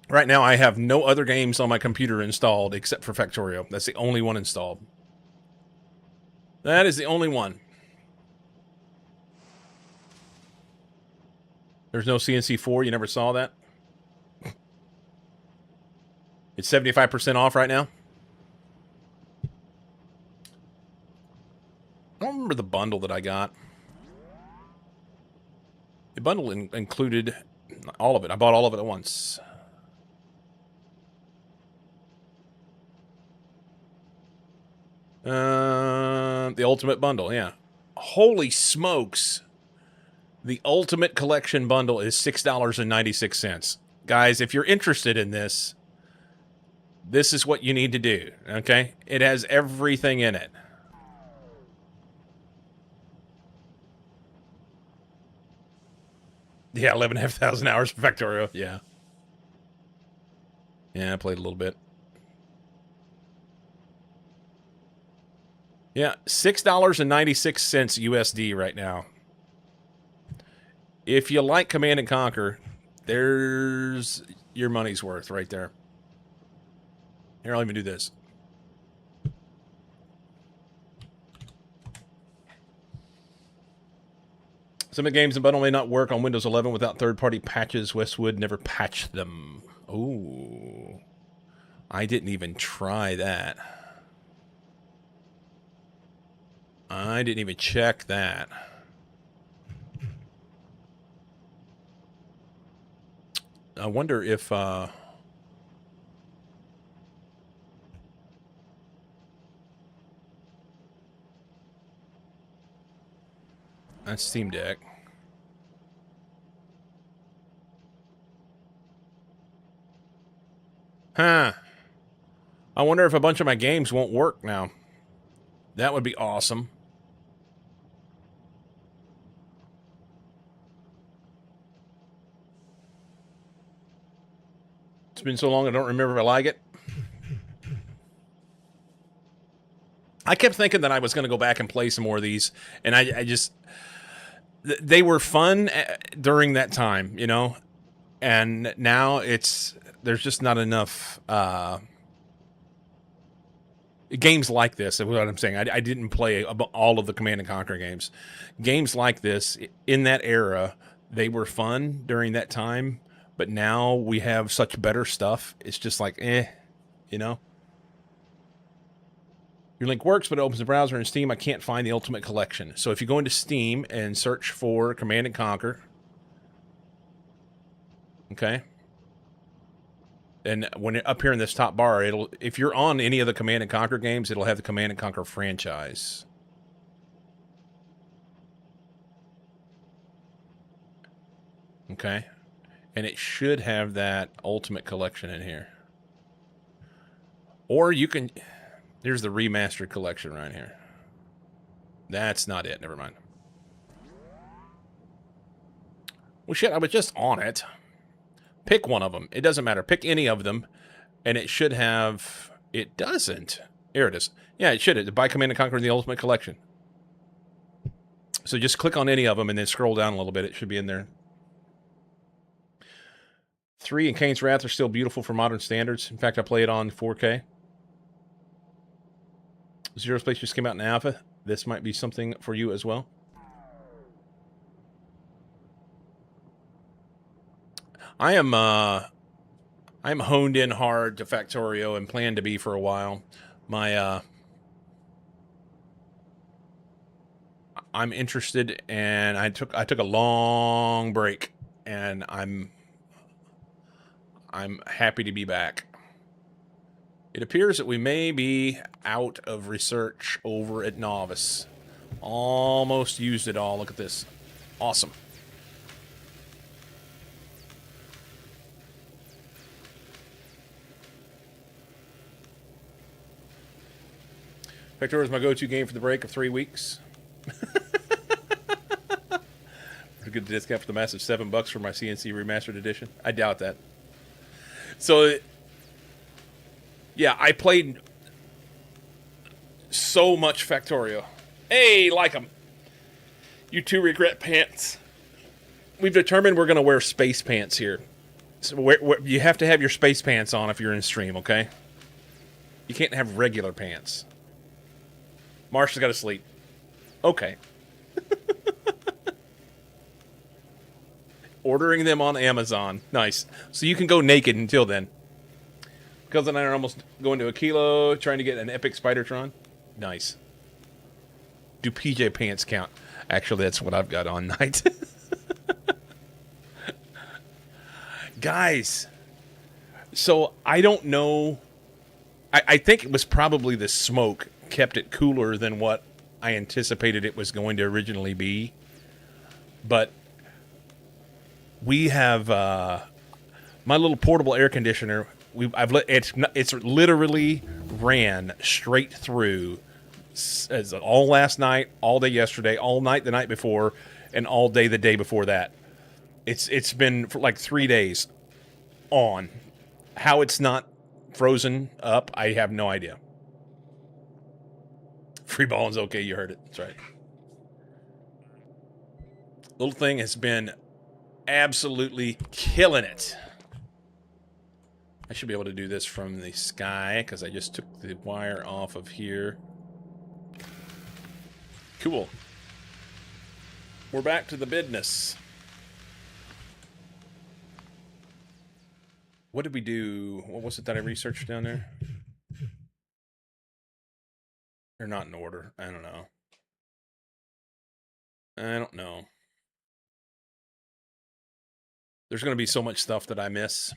Right now, I have no other games on my computer installed except for Factorio. That's the only one installed. That is the only one. There's no CNC4. You never saw that? It's 75% off right now. I don't remember the bundle that I got. The bundle included all of it. I bought all of it at once. The Ultimate Bundle, yeah. Holy smokes. The Ultimate Collection Bundle is $6.96. Guys, if you're interested in this, this is what you need to do, okay? It has everything in it. Yeah, 11,500 hours of Factorio. Yeah. Yeah, I played a little bit. Yeah, $6.96 USD right now. If you like Command and Conquer, there's your money's worth right there. Here, I'll even do this. Some of the games in bundle may not work on Windows 11 without third-party patches. Westwood never patched them. Ooh. I didn't even try that. I didn't even check that. I wonder if... That's Steam Deck. Huh. I wonder if a bunch of my games won't work now. That would be awesome. It's been so long I don't remember if I like it. I kept thinking that I was going to go back and play some more of these, and I just... They were fun during that time, you know? And now there's just not enough games like this. Is what I'm saying. I didn't play all of the Command and Conquer games. Games like this in that era, they were fun during that time. But now we have such better stuff. It's just like, you know. Your link works, but it opens the browser in Steam. I can't find the Ultimate Collection. So if you go into Steam and search for Command and Conquer, okay. And when up here in this top bar, if you're on any of the Command and Conquer games, it'll have the Command and Conquer franchise. Okay. And it should have that Ultimate Collection in here. Or you can... There's the Remastered Collection right here. That's not it. Never mind. Well, shit, I was just on it. Pick one of them. It doesn't matter. Pick any of them, and it should have... It doesn't. Here it is. Yeah, it should. Buy Command & Conquer in the Ultimate Collection. So just click on any of them and then scroll down a little bit. It should be in there. 3 and Kane's Wrath are still beautiful for modern standards. In fact, I play it on 4K. Zero Space just came out in alpha. This might be something for you as well. I'm honed in hard to Factorio and plan to be for a while. I'm interested, and I took a long break, and I'm happy to be back. It appears that we may be out of research over at Novice. Almost used it all. Look at this. Awesome. Factorio is my go-to game for the break of 3 weeks. A good discount for the massive $7 for my CNC Remastered Edition. I doubt that. So... yeah, I played so much Factorio. Hey, like them. You two regret pants. We've determined we're going to wear space pants here. So you have to have your space pants on if you're in stream, okay? You can't have regular pants. Marsha's got to sleep. Okay. Ordering them on Amazon. Nice. So you can go naked until then. Because then I'm almost going to a kilo, trying to get an epic Spidertron. Nice. Do PJ pants count? Actually, that's what I've got on night. Guys, so I don't know. I think it was probably the smoke kept it cooler than what I anticipated it was going to originally be. But we have my little portable air conditioner. It's literally ran straight through as all last night, all day yesterday, all night the night before, and all day the day before that. It's been for like 3 days on. How it's not frozen up, I have no idea. Free balling's okay, you heard it. That's right. Little thing has been absolutely killing it. I should be able to do this from the sky because I just took the wire off of here. Cool. We're back to the business. What did we do? What was it that I researched down there? They're not in order. I don't know. I don't know. There's going to be so much stuff that I miss.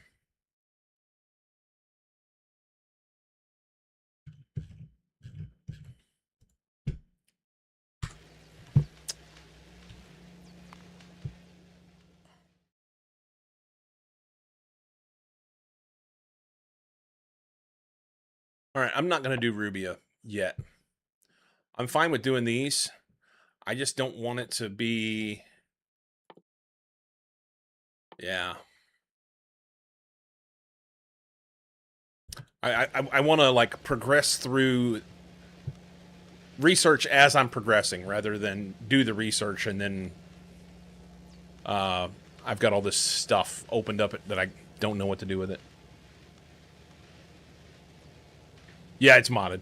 All right, I'm not going to do Rubia yet. I'm fine with doing these. I just don't want it to be... Yeah. I want to, like, progress through research as I'm progressing rather than do the research and then I've got all this stuff opened up that I don't know what to do with it. Yeah, it's modded.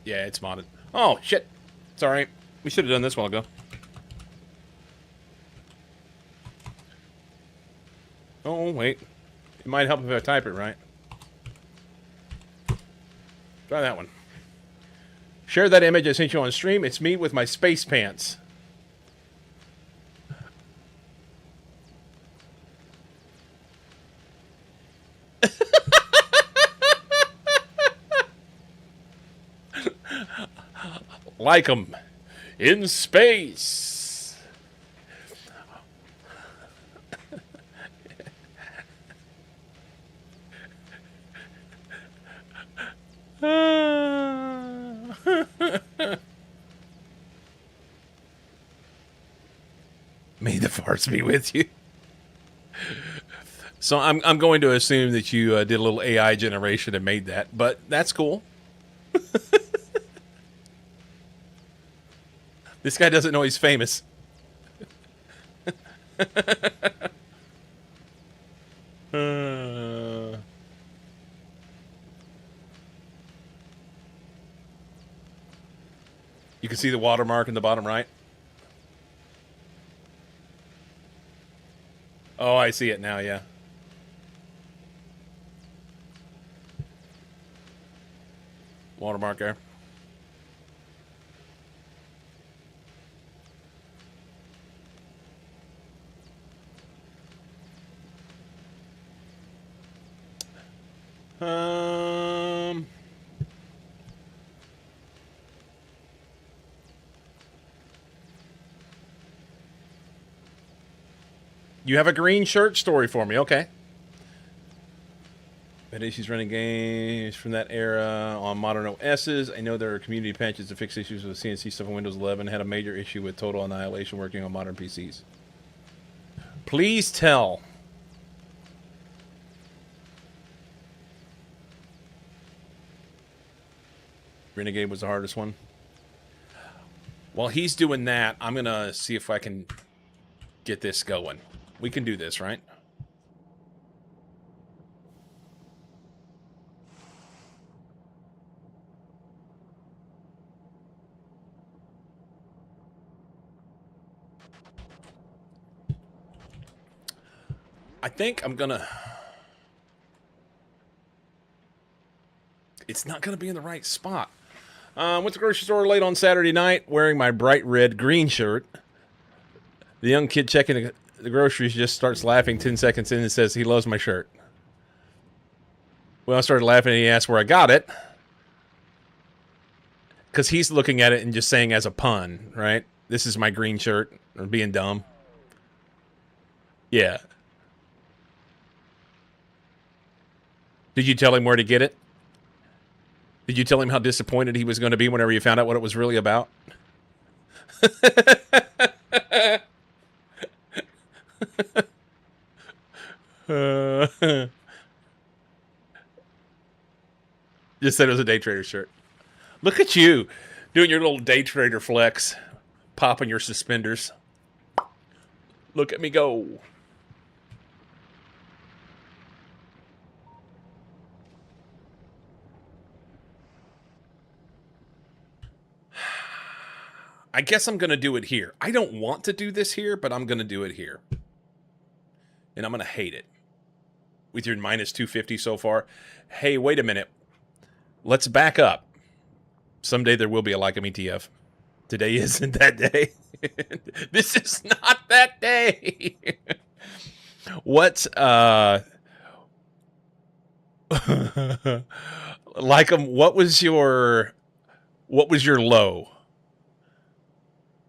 Yeah, it's modded. Oh, shit. It's alright. We should have done this a while ago. Oh, wait. It might help if I type it right. Try that one. Share that image I sent you on stream. It's me with my space pants. Like 'em in space. May the force be with you. So I'm going to assume that you did a little AI generation and made that, but that's cool. This guy doesn't know he's famous. You can see the watermark in the bottom right. Oh, I see it now, yeah. Watermark there. You have a green shirt story for me, okay. Bet she's running games from that era on modern OSs. I know there are community patches to fix issues with CNC stuff on Windows 11. Had a major issue with total annihilation working on modern PCs. Please tell. Renegade was the hardest one. While he's doing that, I'm going to see if I can get this going. We can do this, right? I think I'm going to... It's not going to be in the right spot. Went to the grocery store late on Saturday night wearing my bright red green shirt. The young kid checking the groceries just starts laughing 10 seconds in and says he loves my shirt. Well, I started laughing and he asked where I got it. Because he's looking at it and just saying as a pun, right? This is my green shirt. Or being dumb. Yeah. Did you tell him where to get it? Did you tell him how disappointed he was going to be whenever you found out what it was really about? Just said it was a day trader shirt. Look at you doing your little day trader flex, popping your suspenders. Look at me go. I guess I'm going to do it here. I don't want to do this here, but I'm going to do it here. And I'm going to hate it. With your minus 250 so far. Hey, wait a minute. Let's back up. Someday there will be a Lycom ETF. Today isn't that day. This is not that day. What's Lycom, what was your low?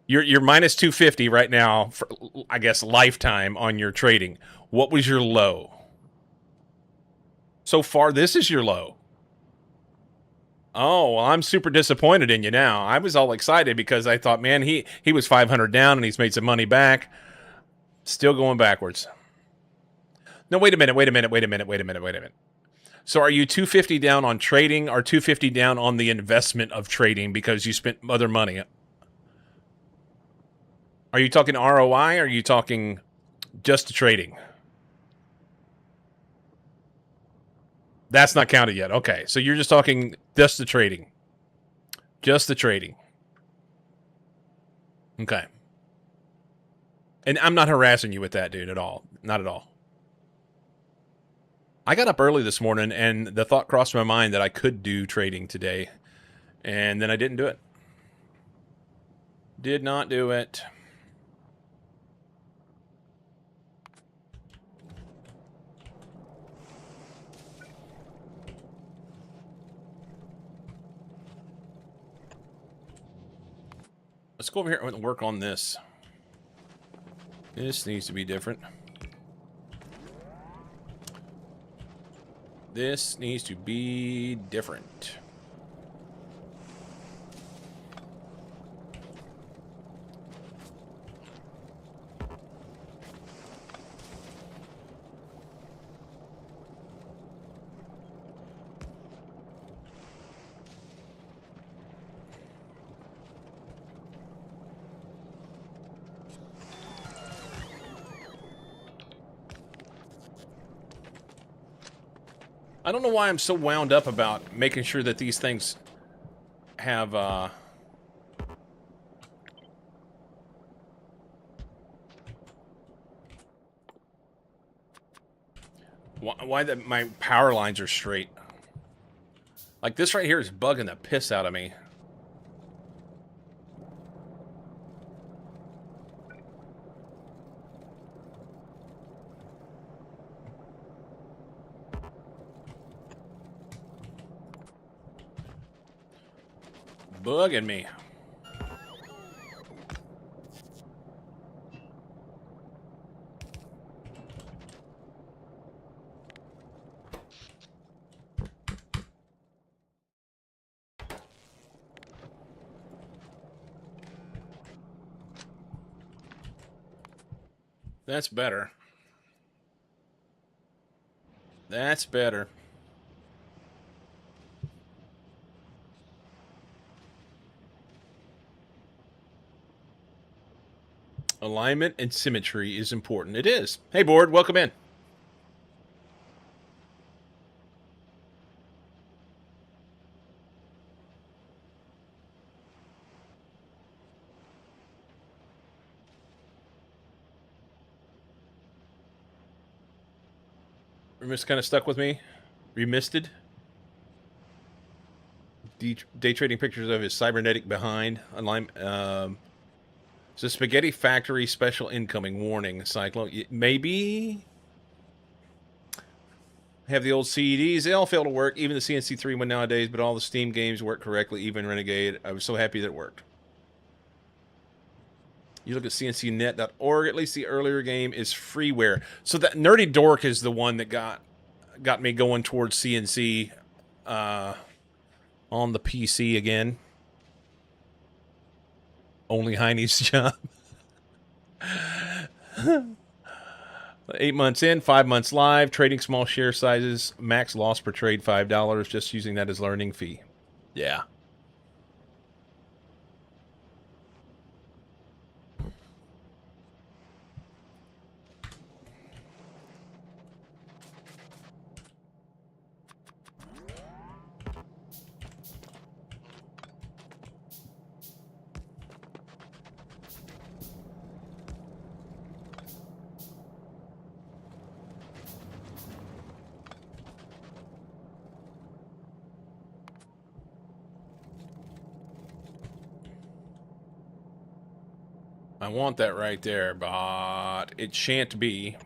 You're minus 250 right now for, I guess, lifetime on your trading. What was your low? So far, this is your low. Oh, well, I'm super disappointed in you now. I was all excited because I thought, man, he was 500 down and he's made some money back. Still going backwards. No, wait a minute. So are you 250 down on trading or 250 down on the investment of trading because you spent other money? Are you talking ROI or are you talking just trading? That's not counted yet. Okay, so you're just talking just the trading. Just the trading. Okay. And I'm not harassing you with that, dude, at all. Not at all. I got up early this morning, and the thought crossed my mind that I could do trading today. And then I didn't do it. Did not do it. Let's go over here and work on this. This needs to be different. This needs to be different. I don't know why I'm so wound up about making sure that these things have, why my power lines are straight. Like this right here is bugging the piss out of me. Bugging me. That's better. That's better. Alignment and symmetry is important. It is. Hey, board, welcome in. Remis kind of stuck with me. Remisted. Day trading pictures of his cybernetic behind. Alignment. So Spaghetti Factory special incoming warning. Cyclone. Maybe have the old CEDs. They all fail to work. Even the CNC3 one nowadays, but all the Steam games work correctly. Even Renegade. I was so happy that it worked. You look at cncnet.org. At least the earlier game is freeware. So that Nerdy Dork is the one that got me going towards CNC on the PC again. Only Heine's job. 8 months in, 5 months live, trading small share sizes, max loss per trade $5, just using that as learning fee. Yeah. I want that right there, but it shan't be.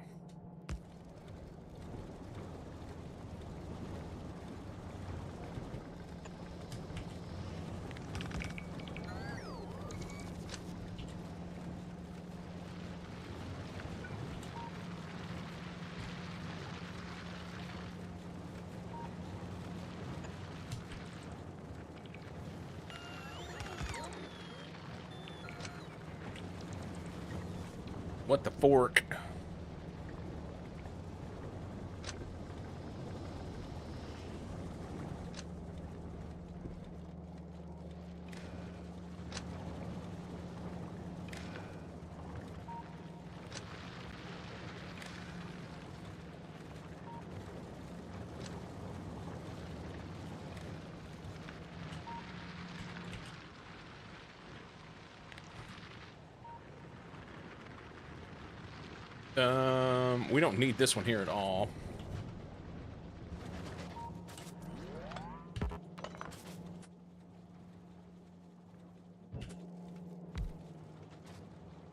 What the fork? We don't need this one here at all.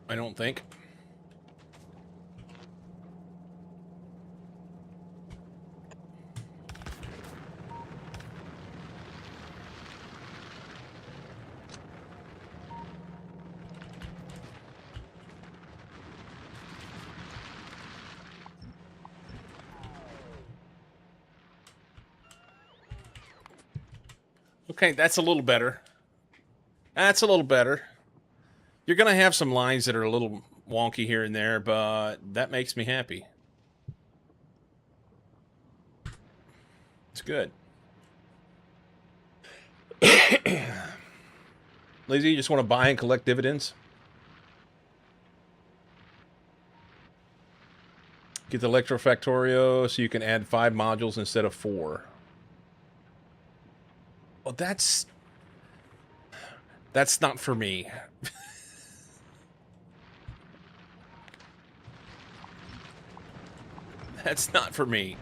I don't think. Okay, that's a little better. That's a little better. You're going to have some lines that are a little wonky here and there, but that makes me happy. It's good. Lazy, you just want to buy and collect dividends? Get the Electrofactorio so you can add 5 modules instead of 4. Well, that's not for me. That's not for me.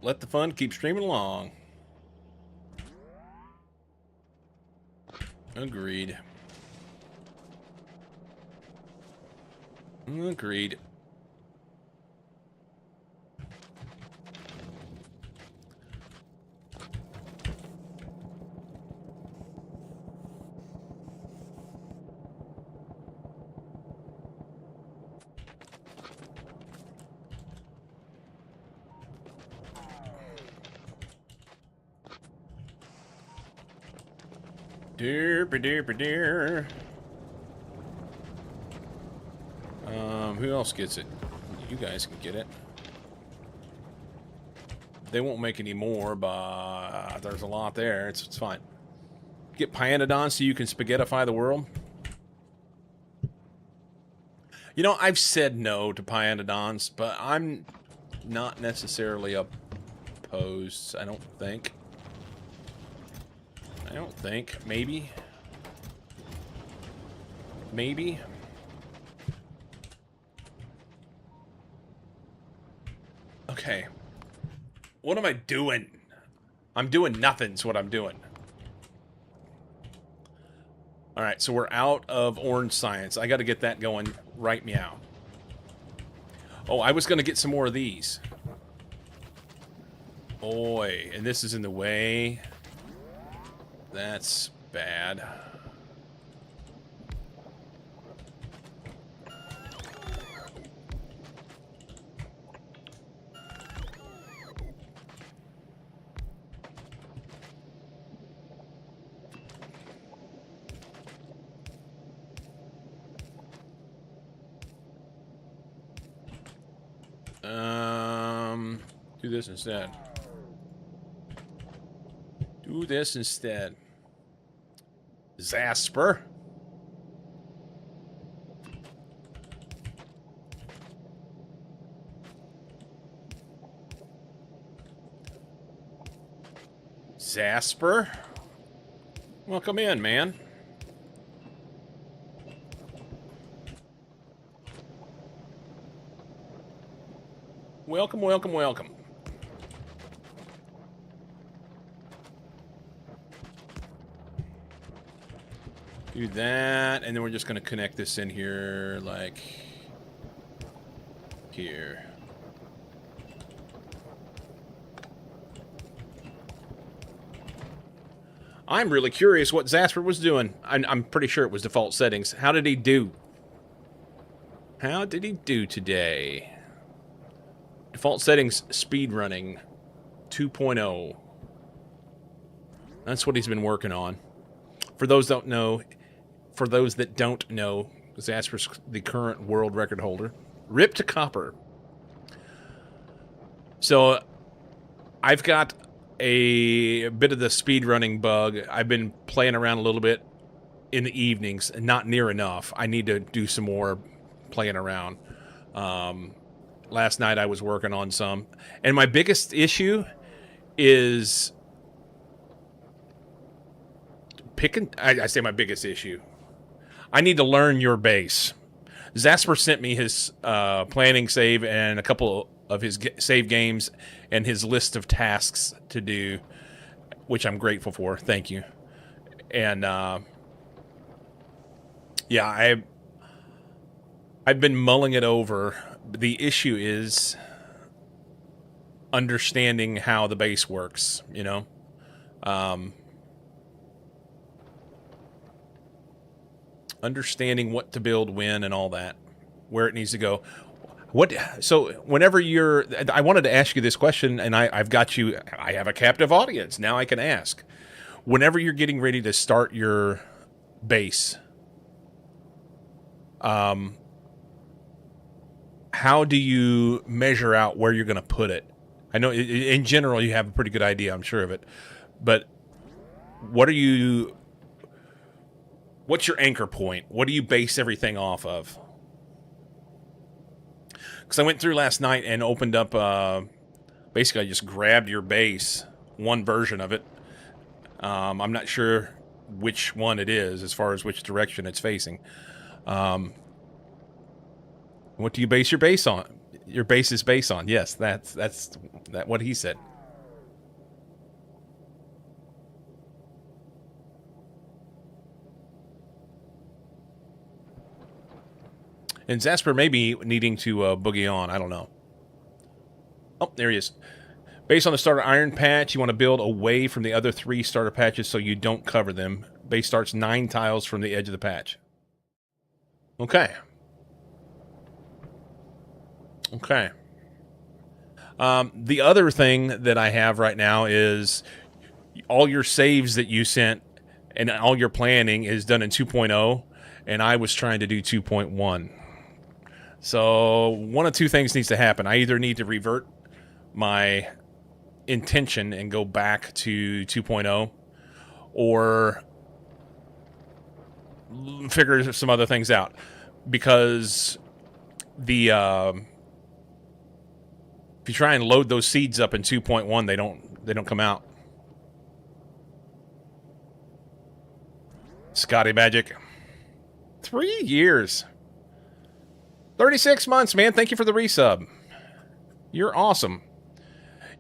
Let the fun keep streaming along. Agreed. Agreed. Dear. Who else gets it? You guys can get it. They won't make any more, but there's a lot there. It's fine. Get Pyanodon so you can spaghettify the world. You know, I've said no to Pyanodons, but I'm not necessarily opposed, I don't think. Maybe. Maybe. Okay. What am I doing? I'm doing nothing's what I'm doing. Alright, so we're out of orange science. I gotta get that going right meow. Oh, I was gonna get some more of these. Boy, and this is in the way. That's bad. Do this instead. Do this instead. Zasper. Zasper. Welcome in, man. Welcome, welcome, welcome. Do that, and then we're just going to connect this in here, like here. I'm really curious what Zasper was doing. I'm pretty sure it was default settings. How did he do? How did he do today? Default settings, speed running 2.0. That's what he's been working on. For those that don't know, Zasper's the current world record holder. Rip to copper. So I've got a bit of the speed running bug. I've been playing around a little bit in the evenings, and not near enough. I need to do some more playing around. Last night I was working on some, and my biggest issue is picking. I say my biggest issue. I need to learn your base. Zasper sent me his planning save and a couple of his save games and his list of tasks to do, which I'm grateful for. Thank you. And yeah, I've been mulling it over. The issue is understanding how the base works, you know? Understanding what to build when and all that, where it needs to go. So whenever I wanted to ask you this question, and I have a captive audience. Now I can ask. Whenever you're getting ready to start your base, how do you measure out where you're going to put it? I know in general you have a pretty good idea, I'm sure of it, but what's your anchor point? What do you base everything off of? Because I went through last night and opened up, basically I just grabbed your base, one version of it. I'm not sure which one it is as far as which direction it's facing. What do you base your base on? Your base is base on. Yes, that's what he said. And Zasper may be needing to boogie on. I don't know. Oh, there he is. Based on the starter iron patch, you want to build away from the other 3 starter patches so you don't cover them. Base starts 9 tiles from the edge of the patch. Okay. Okay. The other thing that I have right now is all your saves that you sent and all your planning is done in 2.0, and I was trying to do 2.1. So one of 2 things needs to happen. I either need to revert my intention and go back to 2.0 or figure some other things out, because the if you try and load those seeds up in 2.1, they don't come out. Scotty Magic. 3 years. 36 months, man. Thank you for the resub. You're awesome.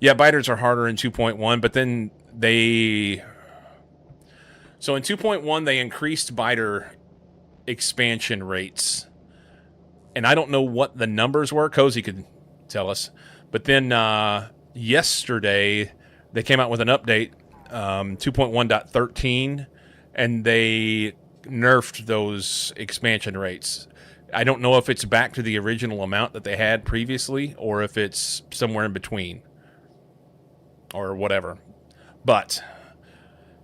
Yeah, biters are harder in 2.1, but then so in 2.1, they increased biter expansion rates. And I don't know what the numbers were. Cozy could tell us. But then yesterday, they came out with an update, 2.1.13, and they nerfed those expansion rates. I don't know if it's back to the original amount that they had previously or if it's somewhere in between or whatever. But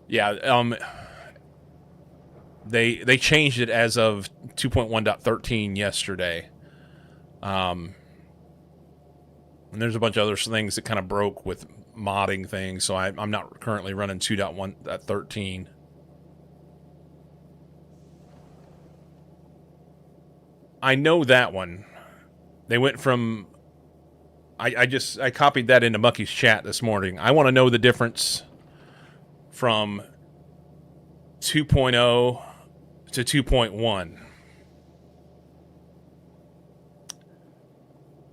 yeah, they changed it as of 2.1.13 yesterday. And And there's a bunch of other things that kind of broke with modding things, so I'm not currently running 2.1.13. I know that one. They went from... I copied that into Mucky's chat this morning. I want to know the difference from 2.0 to 2.1.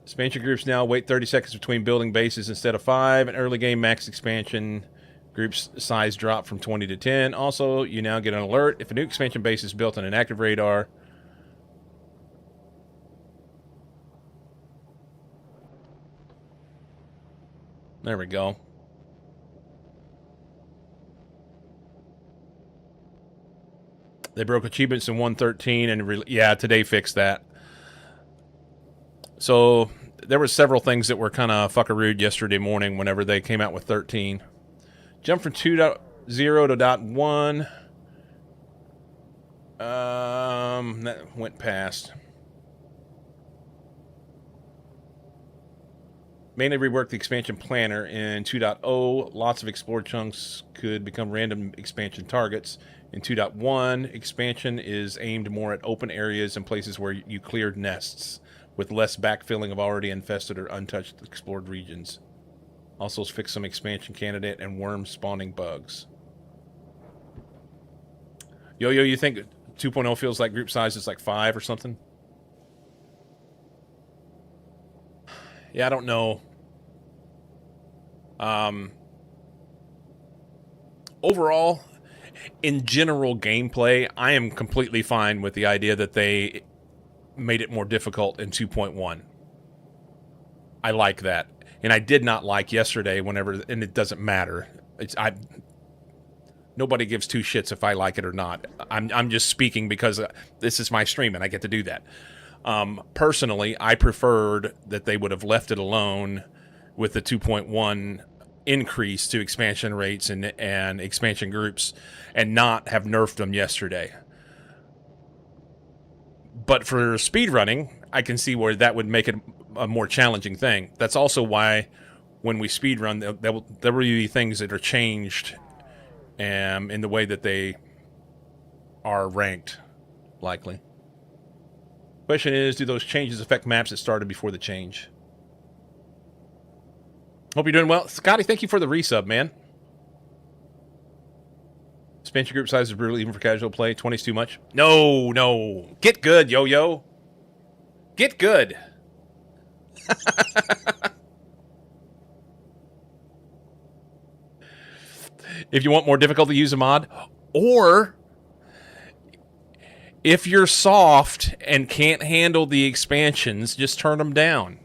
Expansion groups now wait 30 seconds between building bases instead of 5. And early game max expansion groups size drop from 20 to 10. Also, you now get an alert if a new expansion base is built on an active radar. There we go. They broke achievements in 1.13 and yeah, today fixed that. So there were several things that were kind of fuckarood yesterday morning whenever they came out with 13. Jump from 2.0 to .1. That went past. Mainly reworked the expansion planner in 2.0. Lots of explored chunks could become random expansion targets. In 2.1, expansion is aimed more at open areas and places where you cleared nests, with less backfilling of already infested or untouched explored regions. Also fix some expansion candidate and worm spawning bugs. Yo-Yo, you think 2.0 feels like group size is like 5 or something? Yeah, I don't know. Overall, in general gameplay, I am completely fine with the idea that they made it more difficult in 2.1. I like that. And I did not like yesterday whenever, and it doesn't matter. Nobody gives two shits if I like it or not. I'm just speaking because this is my stream and I get to do that. Personally, I preferred that they would have left it alone with the 2.1 increase to expansion rates and expansion groups and not have nerfed them yesterday. But for speedrunning, I can see where that would make it a more challenging thing. That's also why when we speedrun, there will be things that are changed in the way that they are ranked, likely. Question is, do those changes affect maps that started before the change? Hope you're doing well. Scotty, thank you for the resub, man. Expansion group size is brutal even for casual play. 20's too much. No. Get good, Yo-Yo. Get good. If you want more difficulty, use a mod. Or if you're soft and can't handle the expansions, just turn them down.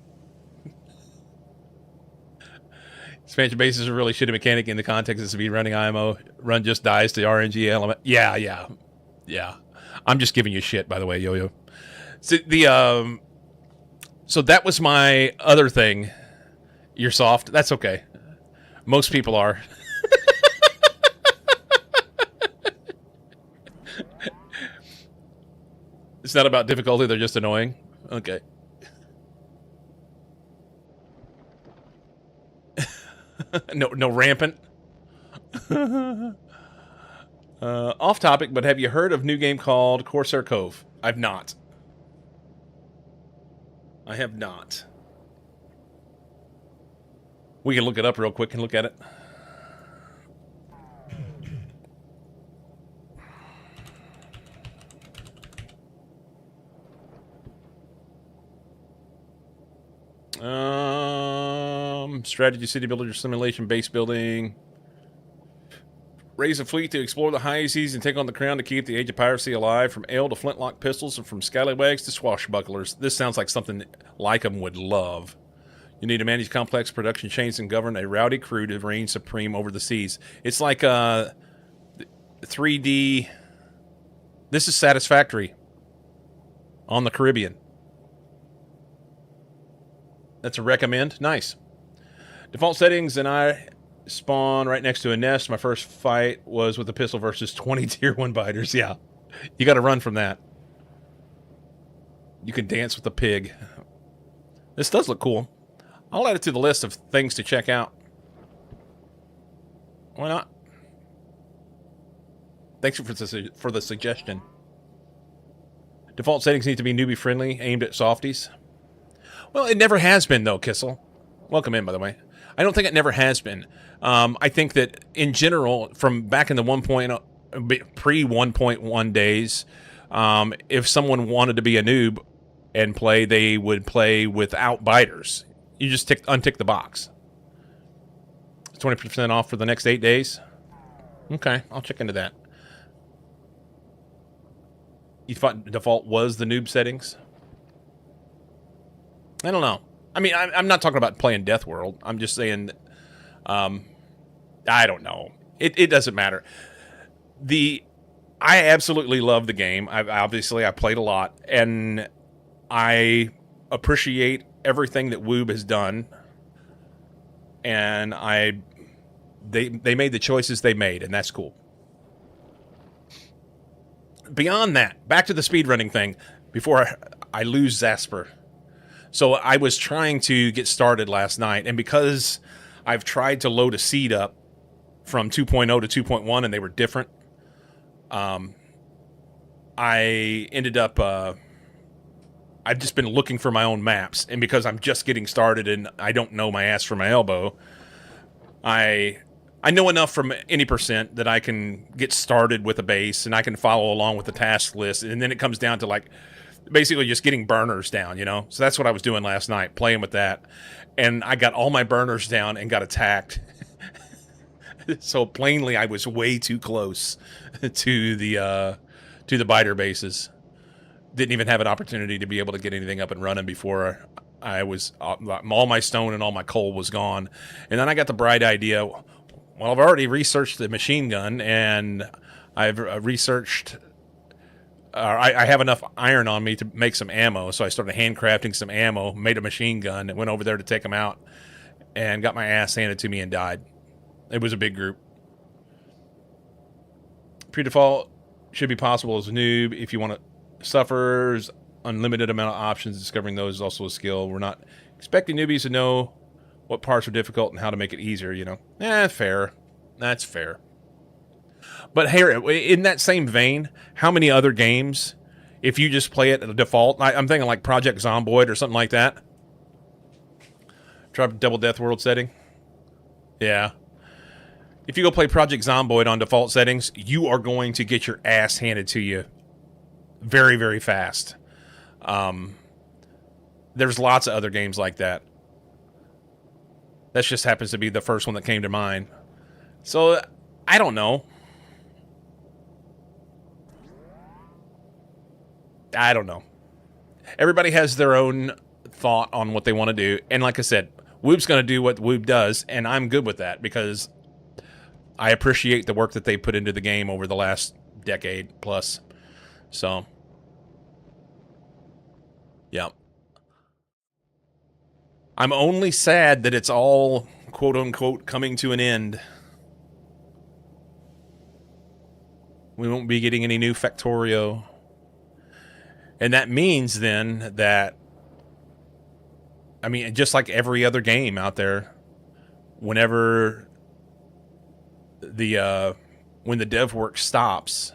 Expansion bases are really shitty mechanic in the context of speed running IMO. Run just dies to RNG element. Yeah. I'm just giving you shit, by the way, Yo-Yo. So that was my other thing. You're soft. That's okay. Most people are. It's not about difficulty. They're just annoying. Okay. No rampant. Off topic, but have you heard of a new game called Corsair Cove? I've not. I have not. We can look it up real quick and look at it. Strategy, city builder, simulation, base building. Raise a fleet to explore the high seas and take on the crown to keep the age of piracy alive. From ale to flintlock pistols and from scallywags to swashbucklers. This sounds like something Lycum would love. You need to manage complex production chains and govern a rowdy crew to reign supreme over the seas. It's like 3D. This is Satisfactory on the Caribbean. That's a recommend. Nice. Default settings, and I spawn right next to a nest. My first fight was with a pistol versus 20 tier 1 biters. Yeah. You got to run from that. You can dance with a pig. This does look cool. I'll add it to the list of things to check out. Why not? Thanks for the suggestion. Default settings need to be newbie friendly, aimed at softies. Well, it never has been, though, Kissel. Welcome in, by the way. I don't think it never has been. I think that, in general, from back in the pre-1.1 days, if someone wanted to be a noob and play, they would play without biters. You just untick the box. 20% off for the next 8 days? Okay, I'll check into that. You thought default was the noob settings? I don't know. I mean, I'm not talking about playing Death World. I'm just saying, I don't know. It doesn't matter. I absolutely love the game. I played a lot, and I appreciate everything that Woob has done. And they made the choices they made, and that's cool. Beyond that, back to the speedrunning thing, before I lose Zasper. So I was trying to get started last night, and because I've tried to load a seed up from 2.0 to 2.1, and they were different, I ended up... I've just been looking for my own maps, and because I'm just getting started and I don't know my ass from my elbow, I know enough from any percent that I can get started with a base, and I can follow along with the task list, and then it comes down to, like, basically just getting burners down, you know? So that's what I was doing last night, playing with that, and I got all my burners down and got attacked. So plainly, I was way too close to the biter bases. Didn't even have an opportunity to be able to get anything up and running before I was all my stone and all my coal was gone. And then I got the bright idea, well, I've already researched the machine gun, and I've researched I have enough iron on me to make some ammo, so I started handcrafting some ammo, made a machine gun, and went over there to take them out, and got my ass handed to me and died. It was a big group. Pre-default should be possible as a noob if you want to. Suffers unlimited amount of options. Discovering those is also a skill. We're not expecting newbies to know what parts are difficult and how to make it easier, you know. Fair. That's fair. But here, in that same vein, how many other games, if you just play it at the default, I'm thinking like Project Zomboid or something like that. Try double Death World setting. Yeah. If you go play Project Zomboid on default settings, you are going to get your ass handed to you very, very fast. There's lots of other games like that. That just happens to be the first one that came to mind. So, I don't know. I don't know. Everybody has their own thought on what they want to do. And like I said, Woob's going to do what Woob does, and I'm good with that because I appreciate the work that they put into the game over the last decade plus. So, yeah. I'm only sad that it's all, quote-unquote, coming to an end. We won't be getting any new Factorio. And that means, then, that, I mean, just like every other game out there, whenever when the dev work stops,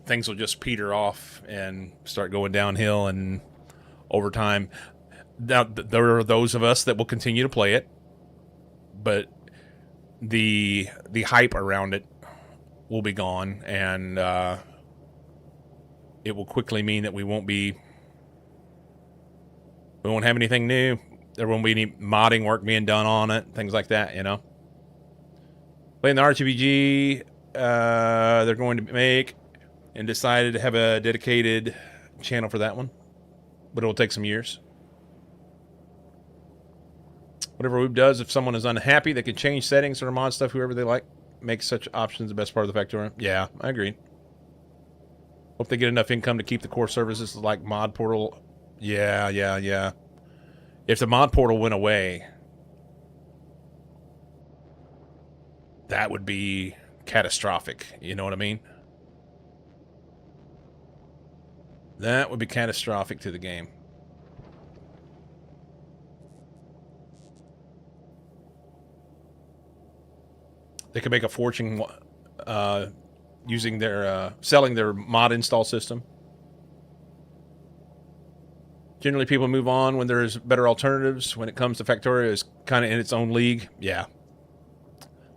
things will just peter off and start going downhill, and over time, now there are those of us that will continue to play it, but the hype around it will be gone, and it will quickly mean that we won't have anything new. There won't be any modding work being done on it, things like that, you know. Playing the RTBG, they're going to make, and decided to have a dedicated channel for that one, but it will take some years. Whatever Woob does, if someone is unhappy, they can change settings or mod stuff, whoever they like. Make such options the best part of the Factorio. Yeah, I agree. Hope they get enough income to keep the core services like Mod Portal. Yeah. If the Mod Portal went away, that would be catastrophic. You know what I mean? That would be catastrophic to the game. They could make a fortune using their selling their mod install system. Generally, people move on when there's better alternatives. When it comes to Factorio, it's kind of in its own league. Yeah,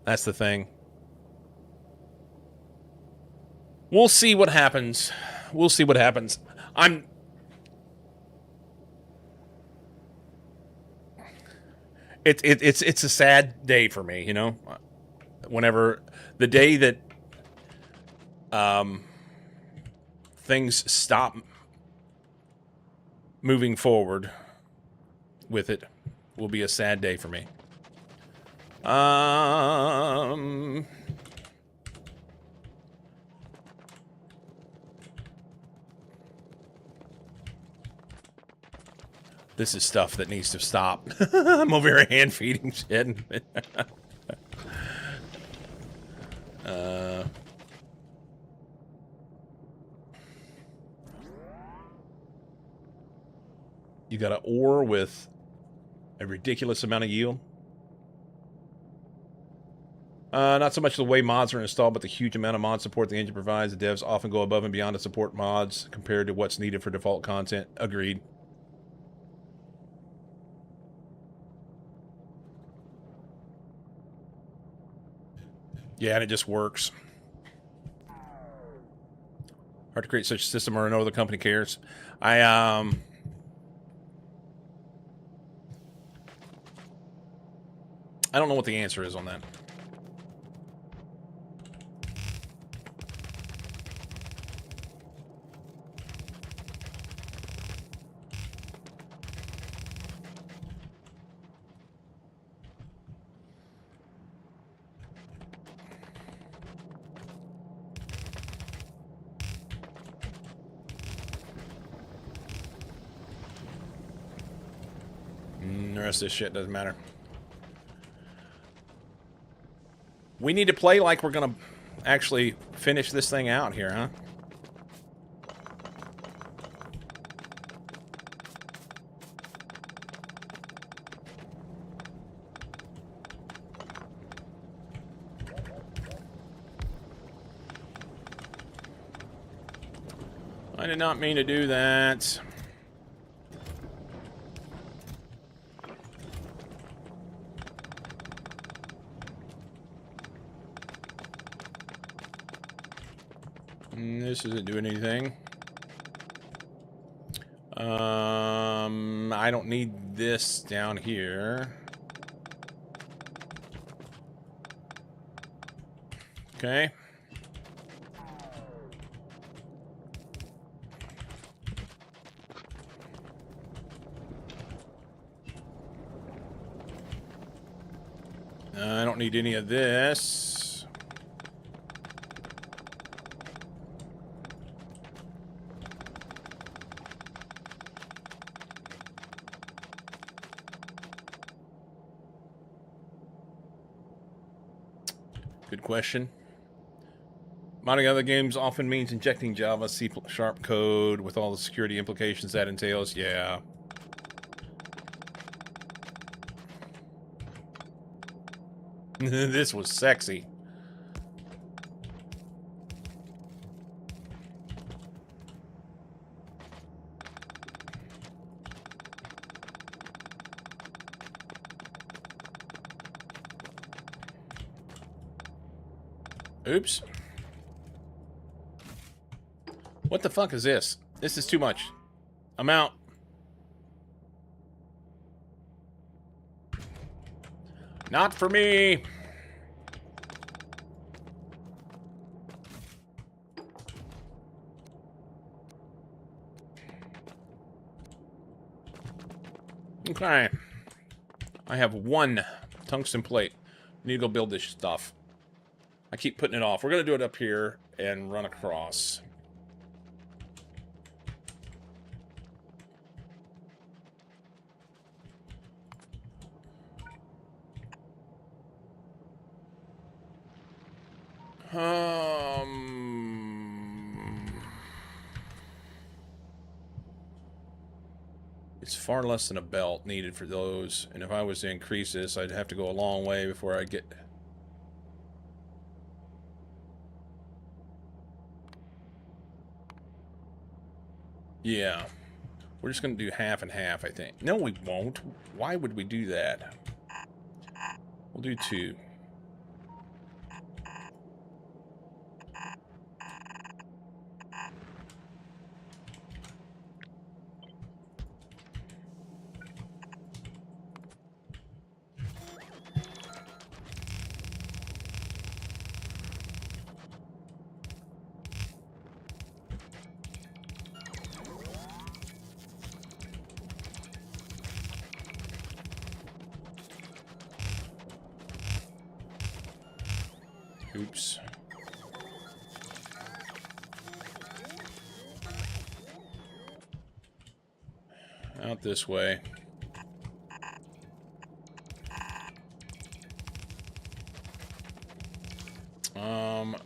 that's the thing. We'll see what happens. We'll see what happens. It's a sad day for me, you know. Whenever the day that things stop moving forward with it will be a sad day for me. This is stuff that needs to stop. I'm over here hand feeding shit. You got an ore with a ridiculous amount of yield. Not so much the way mods are installed, but the huge amount of mod support the engine provides. The devs often go above and beyond to support mods compared to what's needed for default content. Agreed. Yeah, and it just works. Hard to create such a system or no other company cares. I don't know what the answer is on that. The rest of this shit doesn't matter. We need to play like we're gonna actually finish this thing out here, huh? I did not mean to do that. This isn't doing anything. I don't need this down here. Okay. I don't need any of this. Good question. Modding other games often means injecting Java, C# code with all the security implications that entails. Yeah. This was sexy. Oops. What the fuck is this? This is too much. I'm out. Not for me. Okay. I have one tungsten plate. Need to go build this stuff. I keep putting it off. We're going to do it up here and run across. It's far less than a belt needed for those, and if I was to increase this, I'd have to go a long way before I get... Yeah. We're just going to do half and half, I think. No, we won't. Why would we do that? We'll do 2. Oops. Out this way.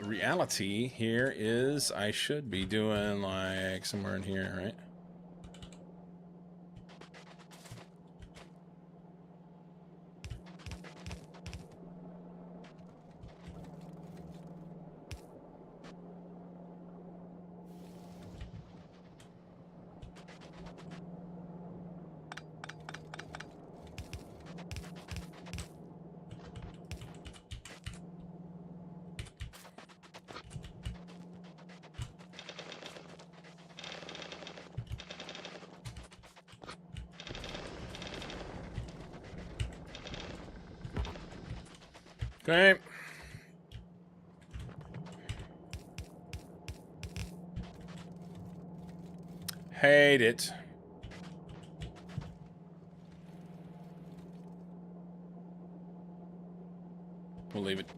Reality here is I should be doing like somewhere in here, right? Okay. Hate it. We'll leave it.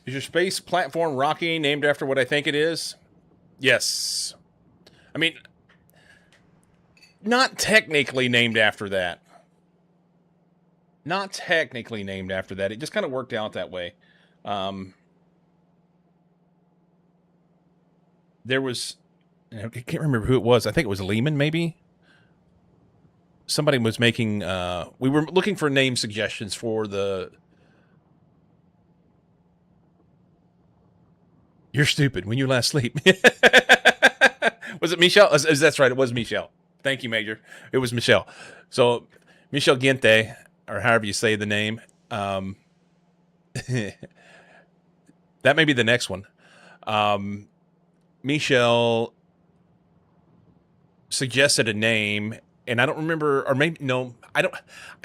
Is your space platform Rocky named after what I think it is? Yes. I mean, not technically named after that. Not technically named after that. It just kind of worked out that way. There was, I can't remember who it was. I think it was Lehman, maybe. Somebody was making. We were looking for name suggestions for the. You're stupid. When you last sleep. Was it Michelle? That's right. It was Michelle. Thank you, Major. It was Michelle. So Michelle Gente, or however you say the name. That may be the next one. Michelle suggested a name, and I don't remember, or maybe no, I don't.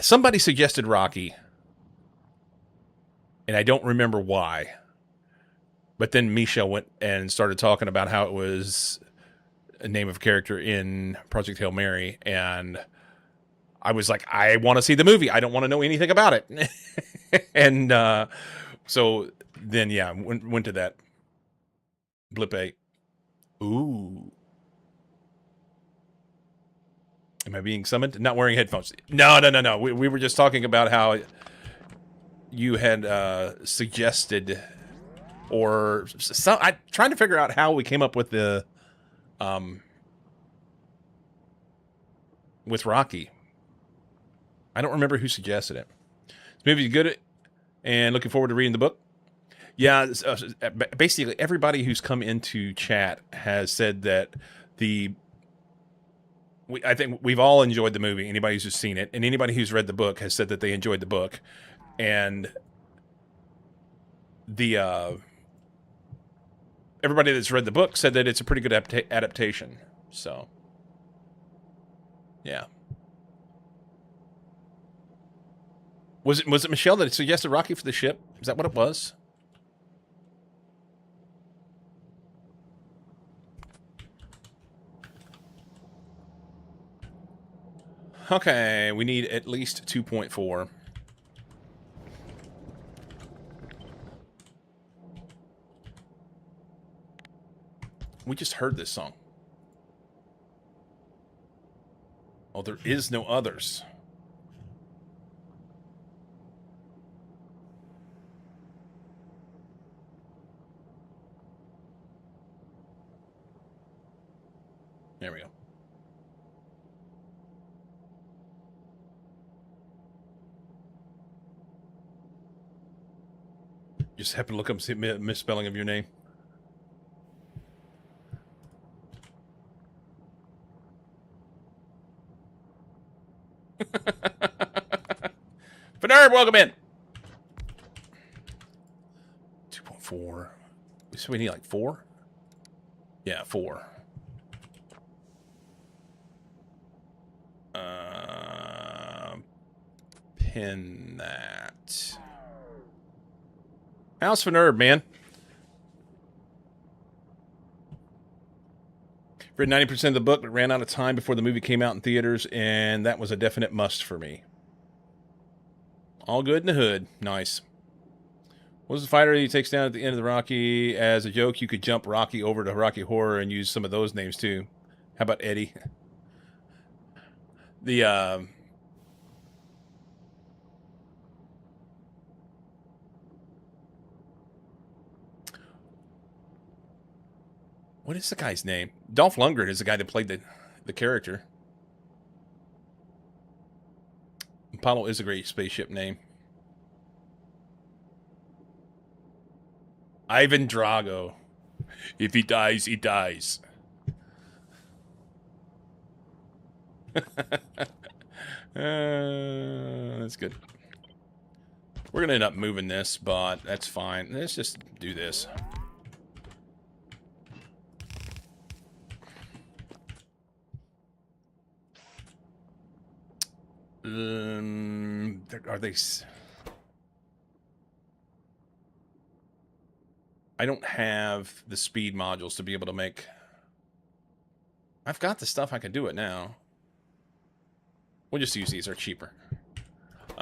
Somebody suggested Rocky, and I don't remember why. But then Michelle went and started talking about how it was a name of a character in Project Hail Mary, and I was like, I want to see the movie. I don't want to know anything about it. And so then, yeah, went to that. Blip 8. Ooh. Am I being summoned? Not wearing headphones. No. We were just talking about how you had suggested, or I'm trying to figure out how we came up with the with Rocky. I don't remember who suggested it. This movie's good, and looking forward to reading the book. Yeah, basically everybody who's come into chat has said that I think we've all enjoyed the movie. Anybody who's seen it, and anybody who's read the book has said that they enjoyed the book, and the everybody that's read the book said that it's a pretty good adaptation. So, yeah. Was it Michelle that suggested Rocky for the ship? Is that what it was? Okay, we need at least 2.4. We just heard this song. Oh, there is no others. There we go. Just happen to look up and see misspelling of your name. Fenerd, welcome in. 2.4. So we need like 4? Yeah, 4. Pin that. How's Fenerd, man? Read 90% of the book, but ran out of time before the movie came out in theaters, and that was a definite must for me. All good in the hood. Nice. What was the fighter he takes down at the end of the Rocky? As a joke, you could jump Rocky over to Rocky Horror and use some of those names too. How about Eddie? The what is the guy's name? Dolph Lundgren is the guy that played the character. Apollo is a great spaceship name. Ivan Drago. If he dies, he dies. That's good. We're going to end up moving this, but that's fine. Let's just do this. Are they... I don't have the speed modules to be able to make... I've got the stuff, I can do it now. We'll just use these, they're cheaper. It's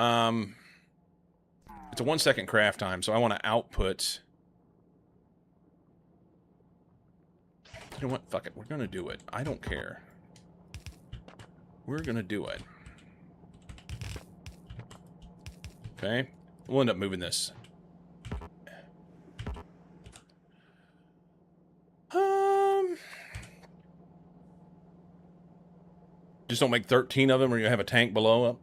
a 1 second craft time, so I want to output... You know what? Fuck it. We're going to do it. I don't care. We're going to do it. Okay. We'll end up moving this. Just don't make 13 of them or you have a tank below up.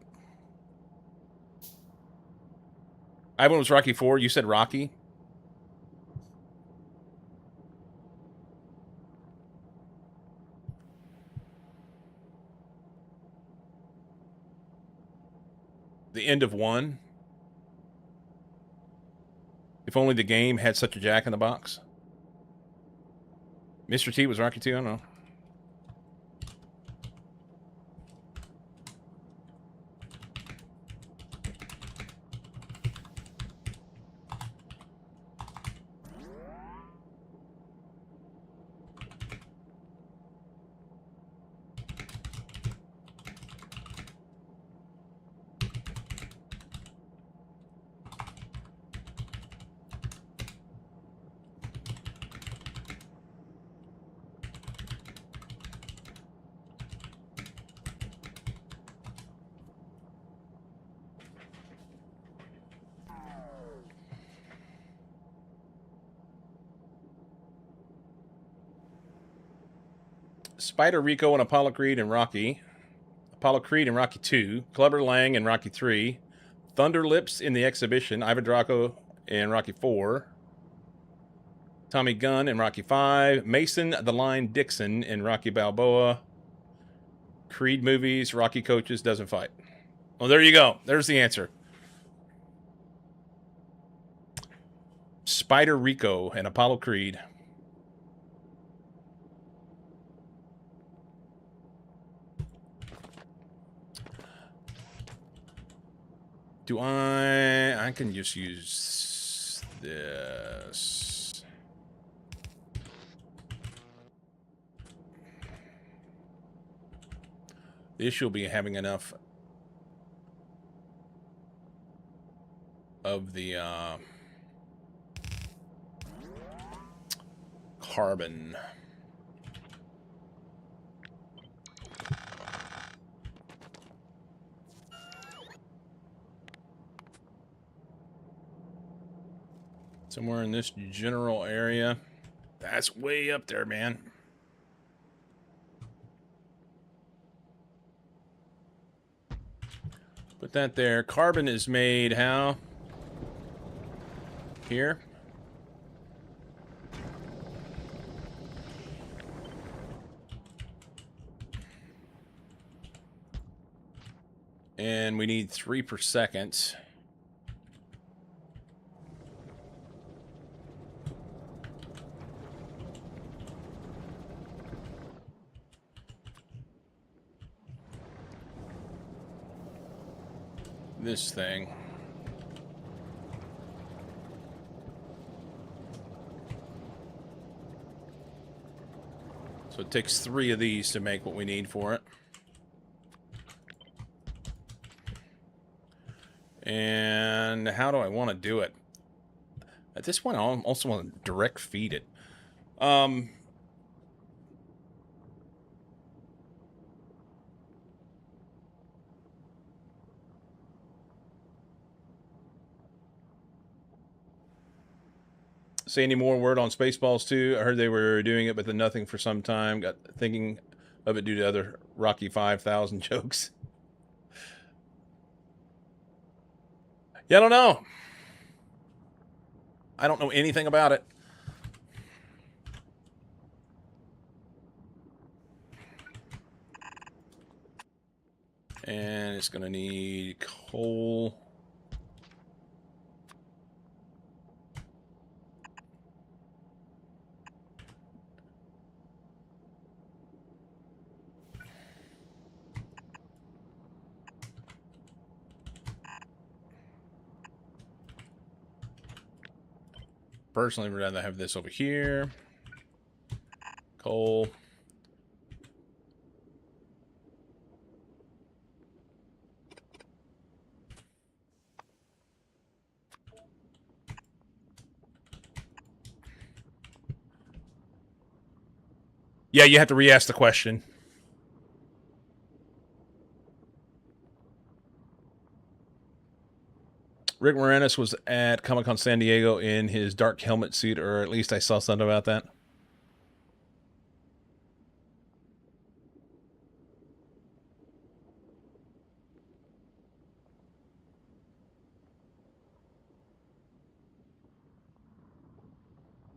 Ivan was Rocky 4. You said Rocky? The end of 1. If only the game had such a jack in the box. Mr. T was Rocky 2? I don't know. Spider Rico and Apollo Creed and Rocky. Apollo Creed in Rocky 2. Clubber Lang in Rocky 3. Thunder Lips in the exhibition. Ivan Drago in Rocky 4. Tommy Gunn in Rocky 5. Mason the Line Dixon in Rocky Balboa. Creed movies. Rocky coaches doesn't fight. Well, there you go. There's the answer. Spider Rico and Apollo Creed. Do I can just use this. The issue will be having enough of the carbon. Somewhere in this general area. That's way up there, man. Put that there. Carbon is made how? Here. And we need 3 per second. This thing. So it takes 3 of these to make what we need for it. And how do I want to do it? At this point, I also want to direct feed it. Say any more word on Spaceballs 2? I heard they were doing it, but then nothing for some time. Got thinking of it due to other Rocky 5000 jokes. Yeah, I don't know. I don't know anything about it. And it's going to need coal. Personally, we'd rather have this over here. Coal. Yeah, you have to re-ask the question. Rick Moranis was at Comic-Con San Diego in his dark helmet suit, or at least I saw something about that.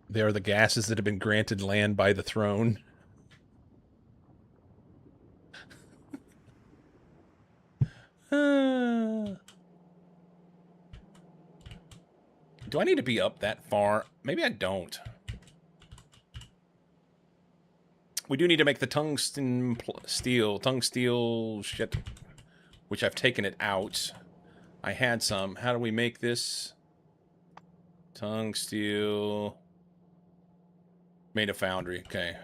They are the gases that have been granted land by the throne. Do I need to be up that far? Maybe I don't. We do need to make the tungsten steel shit, which I've taken it out. I had some. How do we make this? Tungsteel. Made a foundry. Okay.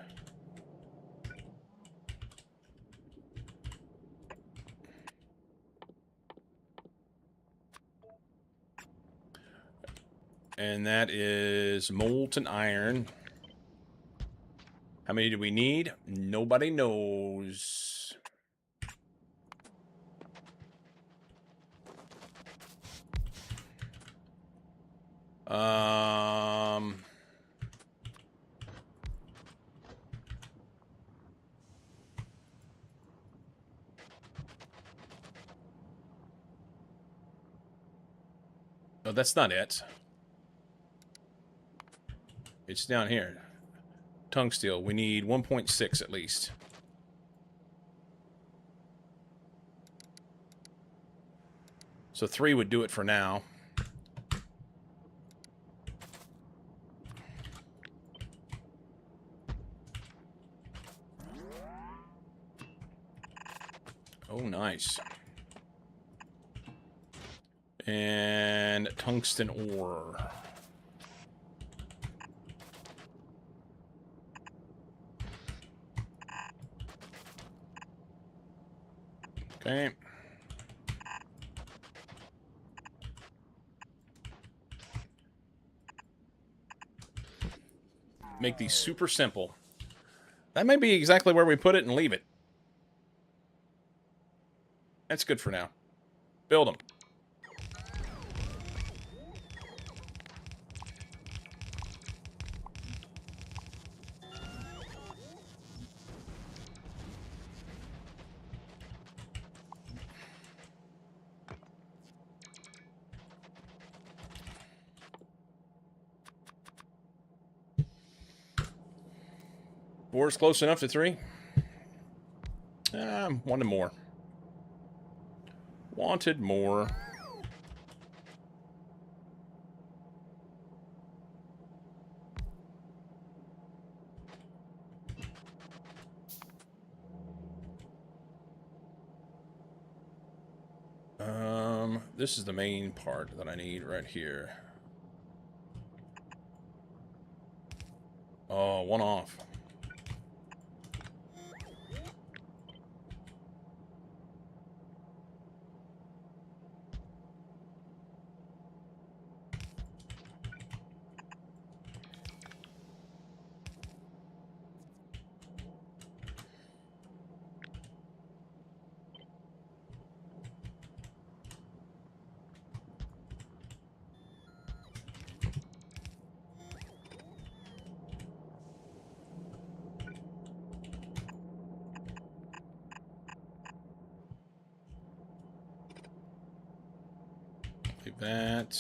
And that is molten iron. How many do we need? Nobody knows. No, that's not it. It's down here. Tungsteel. We need 1.6 at least. So 3 would do it for now. Oh, nice. And tungsten ore. Okay. Make these super simple. That may be exactly where we put it and leave it. That's good for now. Build them. 4's close enough to 3. Wanted more. Wanted more. This is the main part that I need right here. Oh, 1 off. Like that.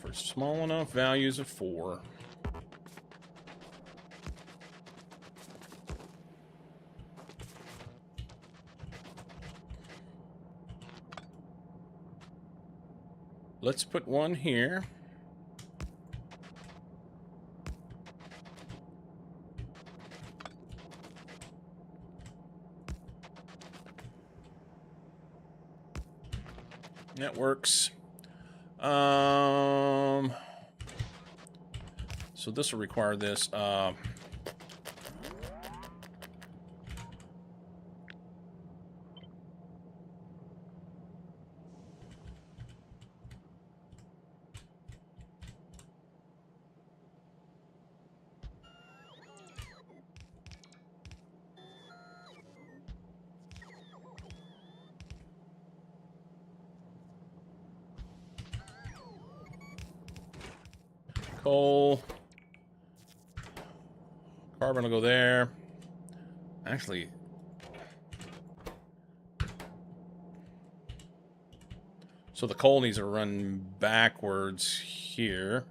For small enough values of 4. Let's put 1 here. That works. So this will require this. Coal. Carbon will go there. Actually, so the coal needs to run backwards here.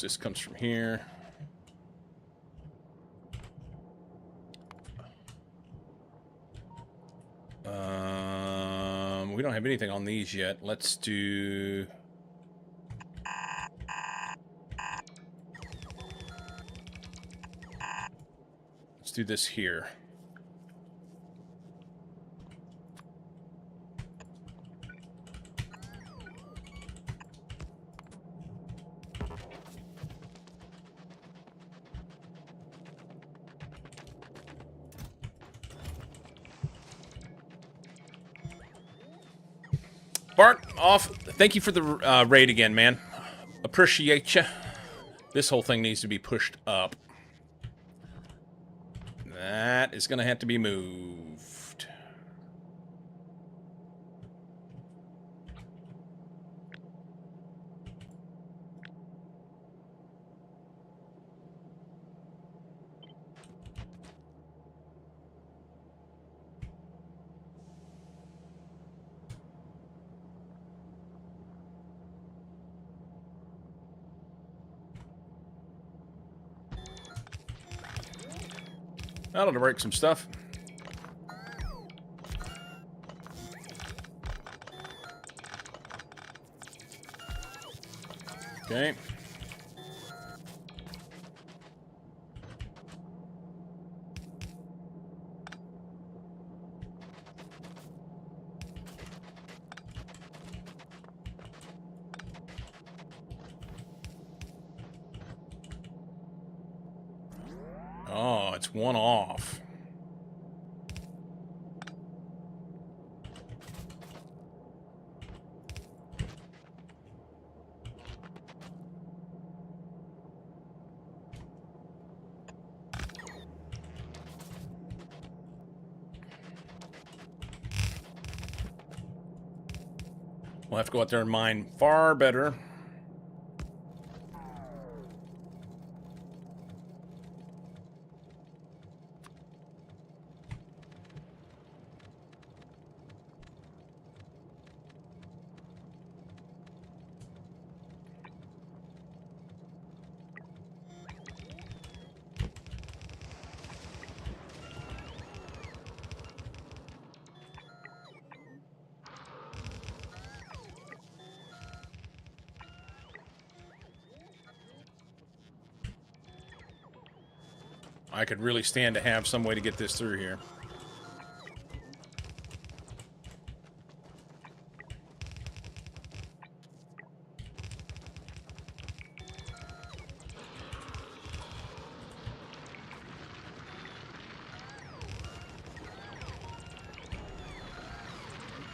This comes from here. We don't have anything on these yet. Let's do... Let's do this here. Bart, off. Thank you for the raid again, man. Appreciate you. This whole thing needs to be pushed up. That is going to have to be moved. That'll break some stuff. Okay. Oh, it's one off. We'll have to go out there and mine far better. I could really stand to have some way to get this through here.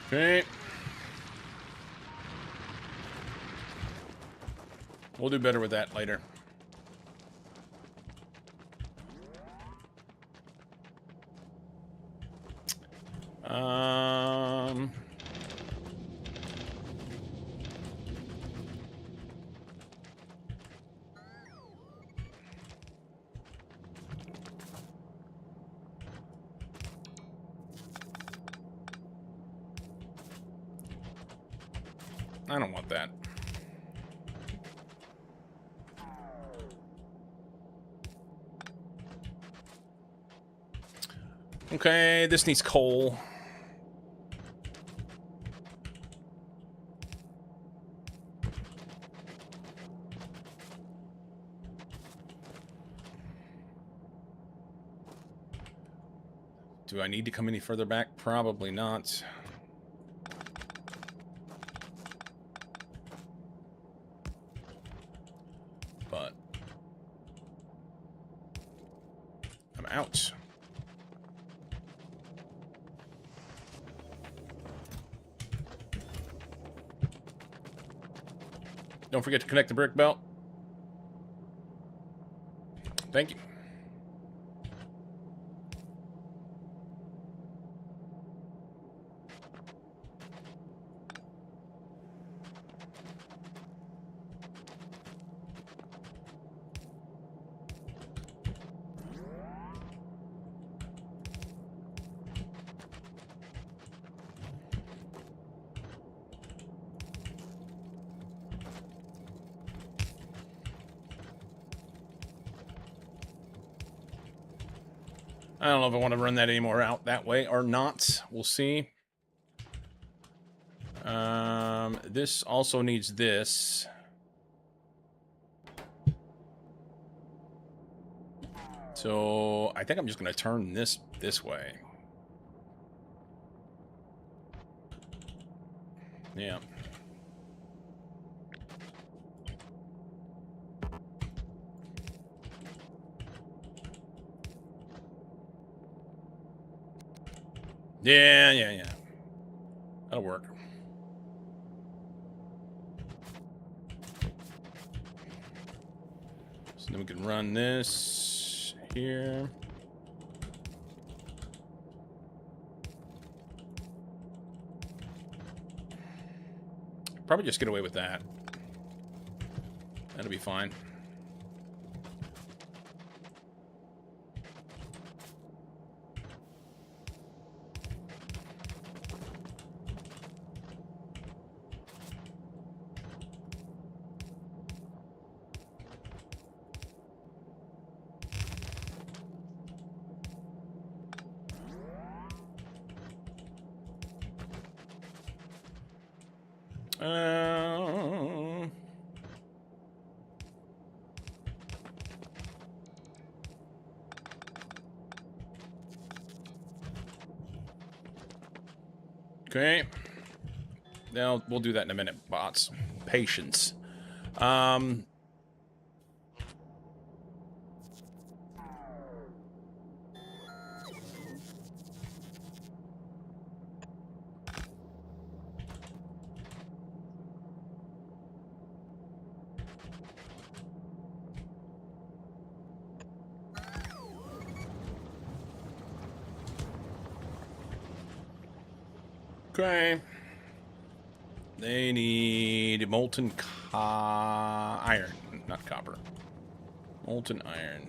Okay. We'll do better with that later. I don't want that. Okay, this needs coal. Do I need to come any further back? Probably not. But I'm out. Don't forget to connect the brick belt. Thank you. I don't know if I want to run that anymore out that way or not. We'll see. This also needs this. So I think I'm just going to turn this way. Yeah. Yeah. That'll work. So then we can run this here. Probably just get away with that. That'll be fine. Okay. Now we'll do that in a minute, bots. Patience. Okay. They need molten iron, not copper. Molten iron.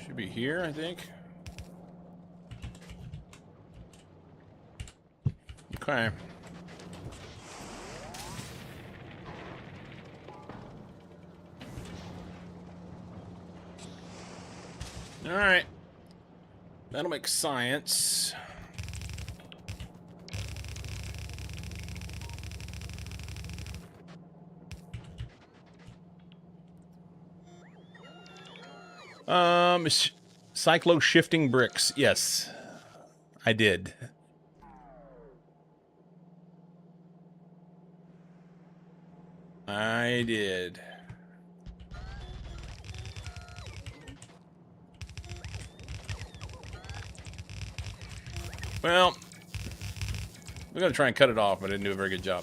Should be here, I think. Okay. All right. That'll make science. Cyclo shifting bricks. Yes, I did. I did. Well, we're going to try and cut it off, but I didn't do a very good job.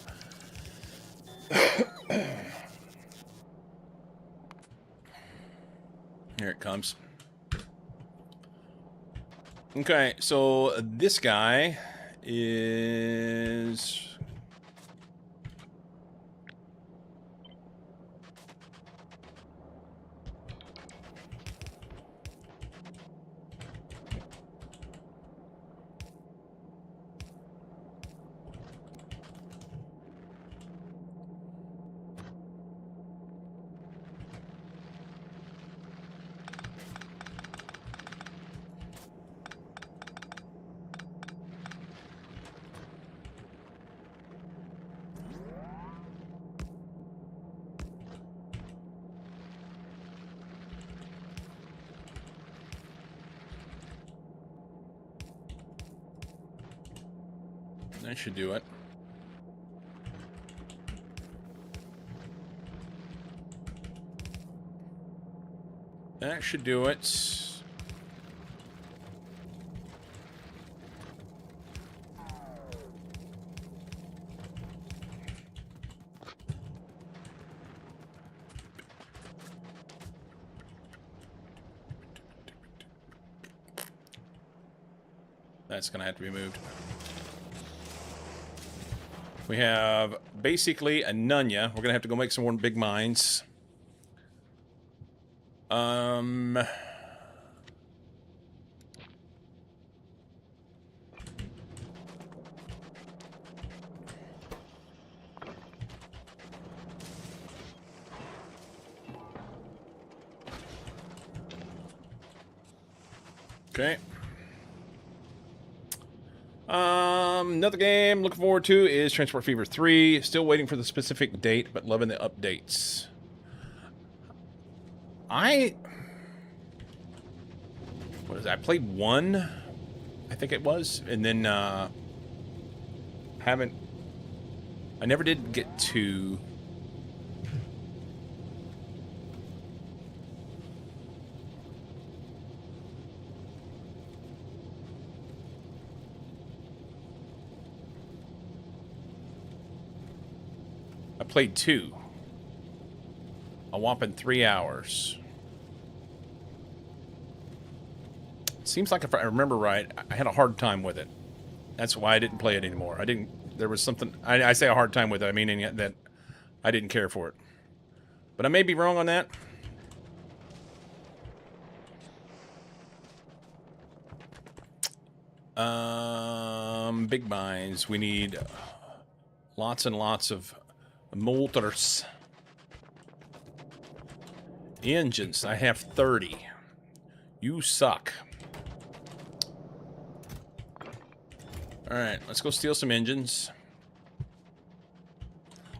Here it comes. Okay, so this guy is... That should do it. That should do it. That's going to have to be moved. We have basically a Nunya. We're going to have to go make some more big mines. Okay. Another game looking forward to is Transport Fever 3. Still waiting for the specific date, but loving the updates. I played one, I think it was, and then I never did get two. I played two. A whopping 3 hours. Seems like if I remember right, I had a hard time with it. That's why I didn't play it anymore. There was something, I say a hard time with it, I mean that I didn't care for it. But I may be wrong on that. Big mines. We need lots and lots of motors. Engines. I have 30. You suck. All right, let's go steal some engines.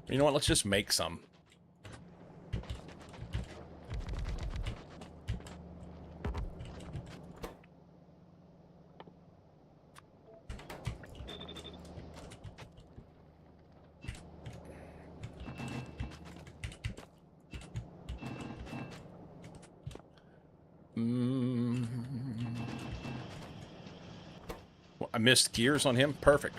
You know what? Let's just make some. Well, I missed gears on him. Perfect.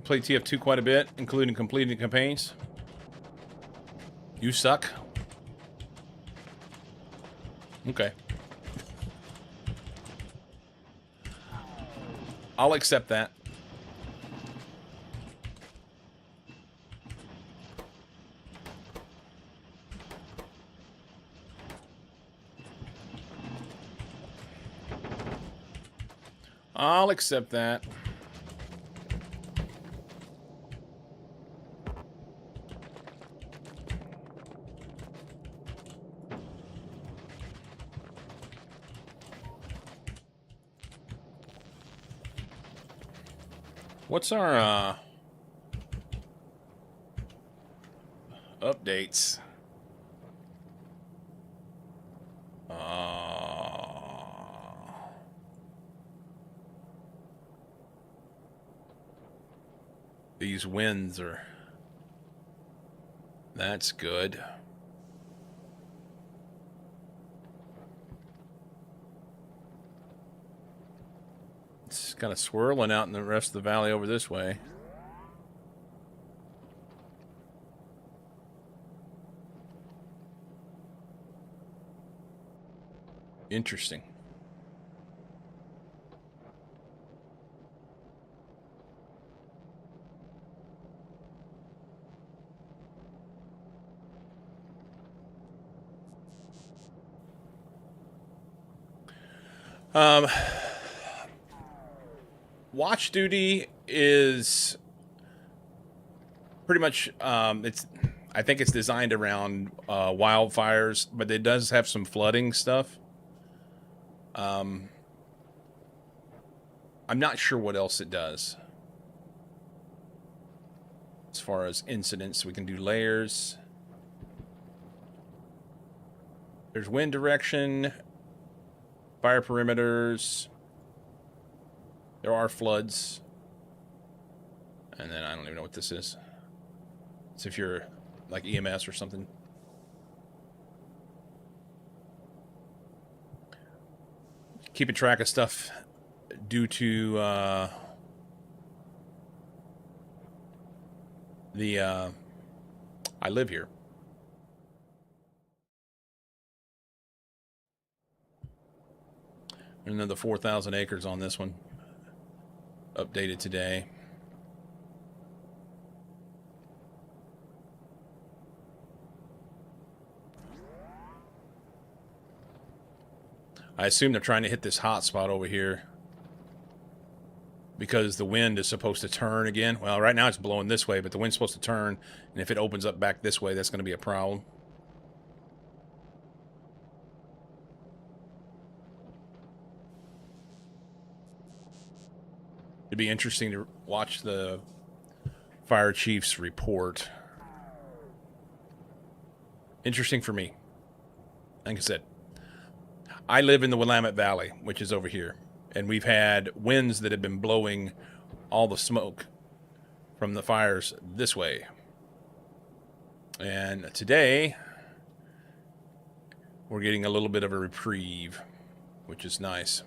Played TF2 quite a bit, including completing campaigns. You suck. Okay. I'll accept that. I'll accept that. What's our updates? These winds are... That's good. It's kind of swirling out in the rest of the valley over this way. Interesting. Watch duty is pretty much, I think it's designed around wildfires, but it does have some flooding stuff. I'm not sure what else it does. As far as incidents, we can do layers. There's wind direction, fire perimeters. There are floods. And then I don't even know what this is. It's if you're like EMS or something. Keeping track of stuff due to I live here. Another 4,000 acres on this one. Updated today. I assume they're trying to hit this hot spot over here because the wind is supposed to turn again. Well, right now it's blowing this way, but the wind's supposed to turn, and if it opens up back this way, that's going to be a problem. It'd be interesting to watch the fire chief's report. Interesting for me. Like I said, I live in the Willamette Valley, which is over here, and we've had winds that have been blowing all the smoke from the fires this way. And today, we're getting a little bit of a reprieve, which is nice.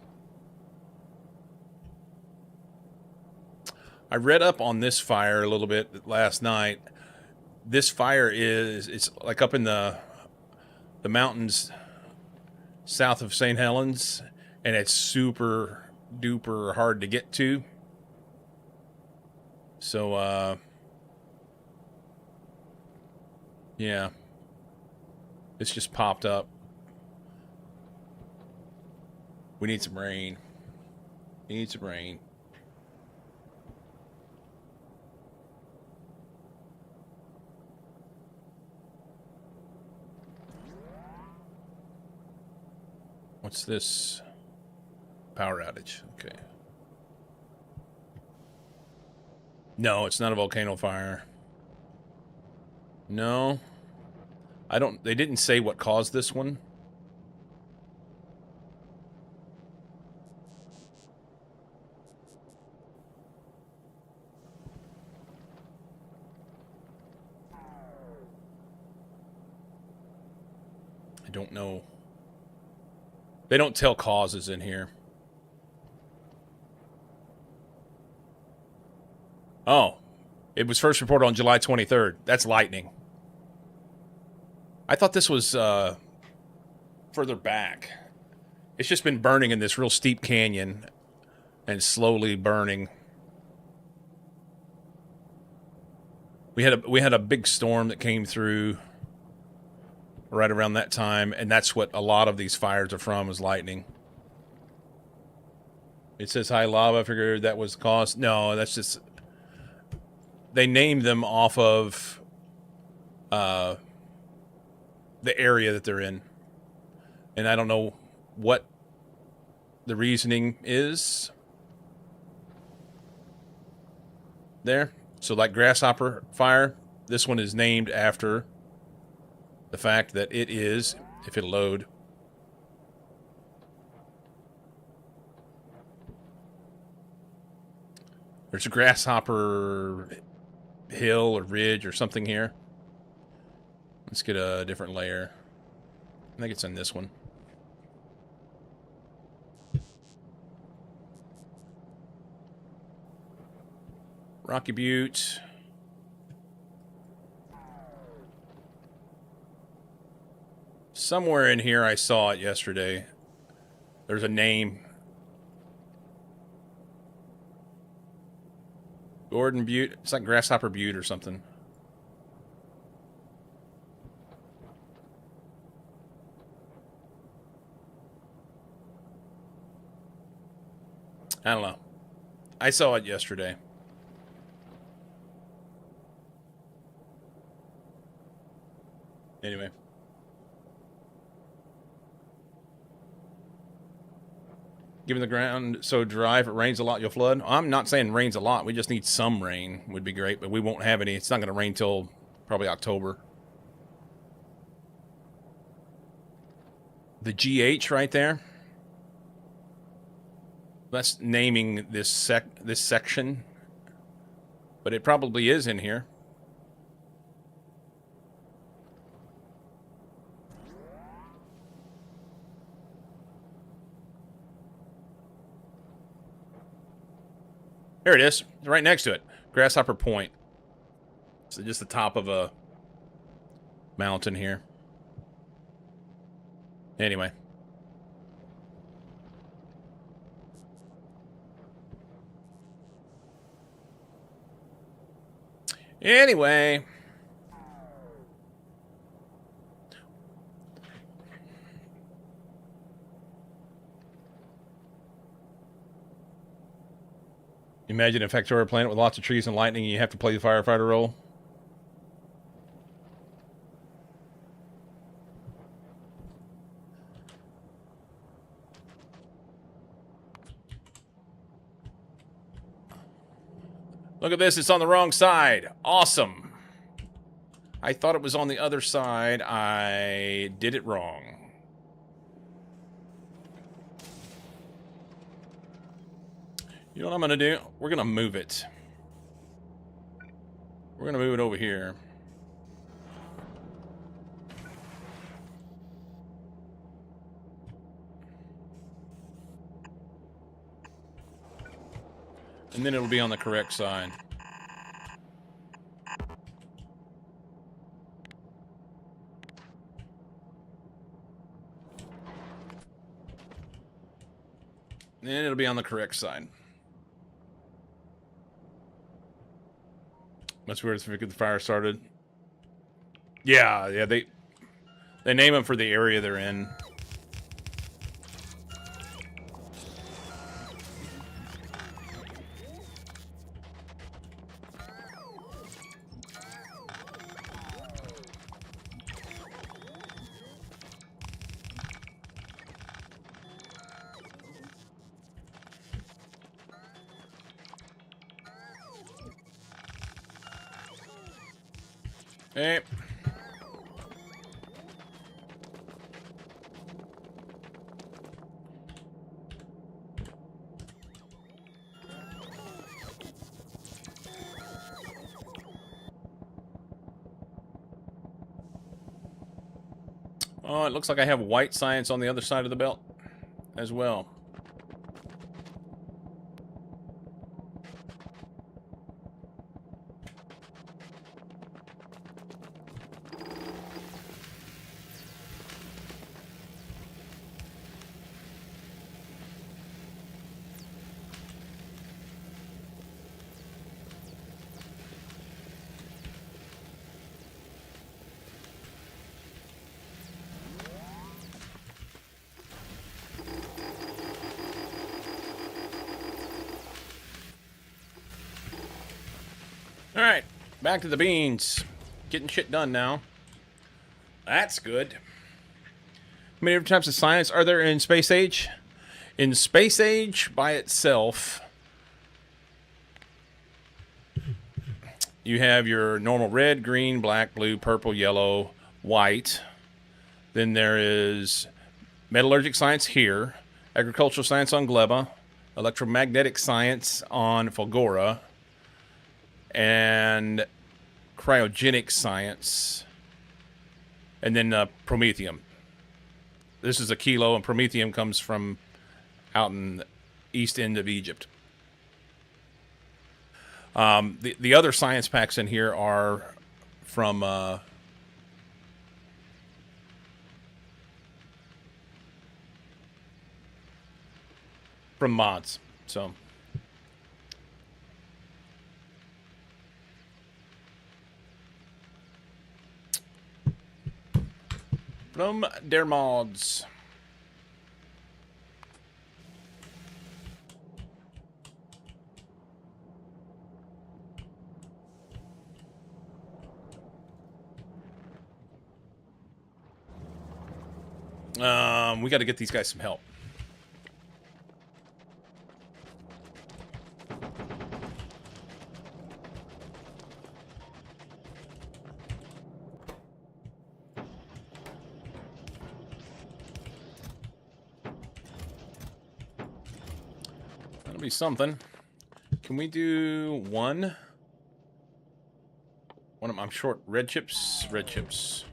I read up on this fire a little bit last night. This fire it's like up in the mountains south of St. Helens, and it's super duper hard to get to. So, yeah, it's just popped up. We need some rain. Needs some rain. What's this? Power outage. Okay. No, it's not a volcano fire. No. I don't... They didn't say what caused this one. I don't know. They don't tell causes in here. Oh. It was first reported on July 23rd. That's lightning. I thought this was further back. It's just been burning in this real steep canyon and slowly burning. We had a big storm that came through right around that time, and that's what a lot of these fires are from, is lightning. It says high lava. I figured that was the cause. No, that's just... They named them off of the area that they're in. And I don't know what the reasoning is there. So like Grasshopper Fire, this one is named after the fact that it is, if it'll load, there's a Grasshopper Hill or Ridge or something here. Let's get a different layer. I think it's in this one. Rocky Butte. Somewhere in here I saw it yesterday. There's a name. Gordon Butte. It's like Grasshopper Butte or something. I don't know. I saw it yesterday. Anyway. Given the ground so dry, if it rains a lot, you'll flood. I'm not saying rains a lot. We just need some rain. Would be great, but we won't have any. It's not going to rain till probably October. The GH right there. That's naming this section, but it probably is in here. There it is. It's right next to it. Grasshopper Point. So just the top of a mountain here. Anyway. Anyway. Imagine a Factoria planet with lots of trees and lightning and you have to play the firefighter role. Look at this, it's on the wrong side. Awesome. I thought it was on the other side. I did it wrong. You know what I'm going to do? We're going to move it. We're going to move it over here. And then it'll be on the correct side. Then it'll be on the correct side. That's weird. If we get the fire started. Yeah, they name them for the area they're in. Hey. Oh, it looks like I have white science on the other side of the belt as well. All right, back to the beans. Getting shit done now. That's good. How many different types of science are there in Space Age? In Space Age by itself, you have your normal red, green, black, blue, purple, yellow, white. Then there is metallurgic science here, agricultural science on Gleba, electromagnetic science on Fulgora, and cryogenic science, and then Promethium. This is a kilo, and Promethium comes from out in the east end of Egypt. The other science packs in here are from mods. So from their mods. We got to get these guys some help. That'll be something. Can we do one? I'm short red chips. Red chips.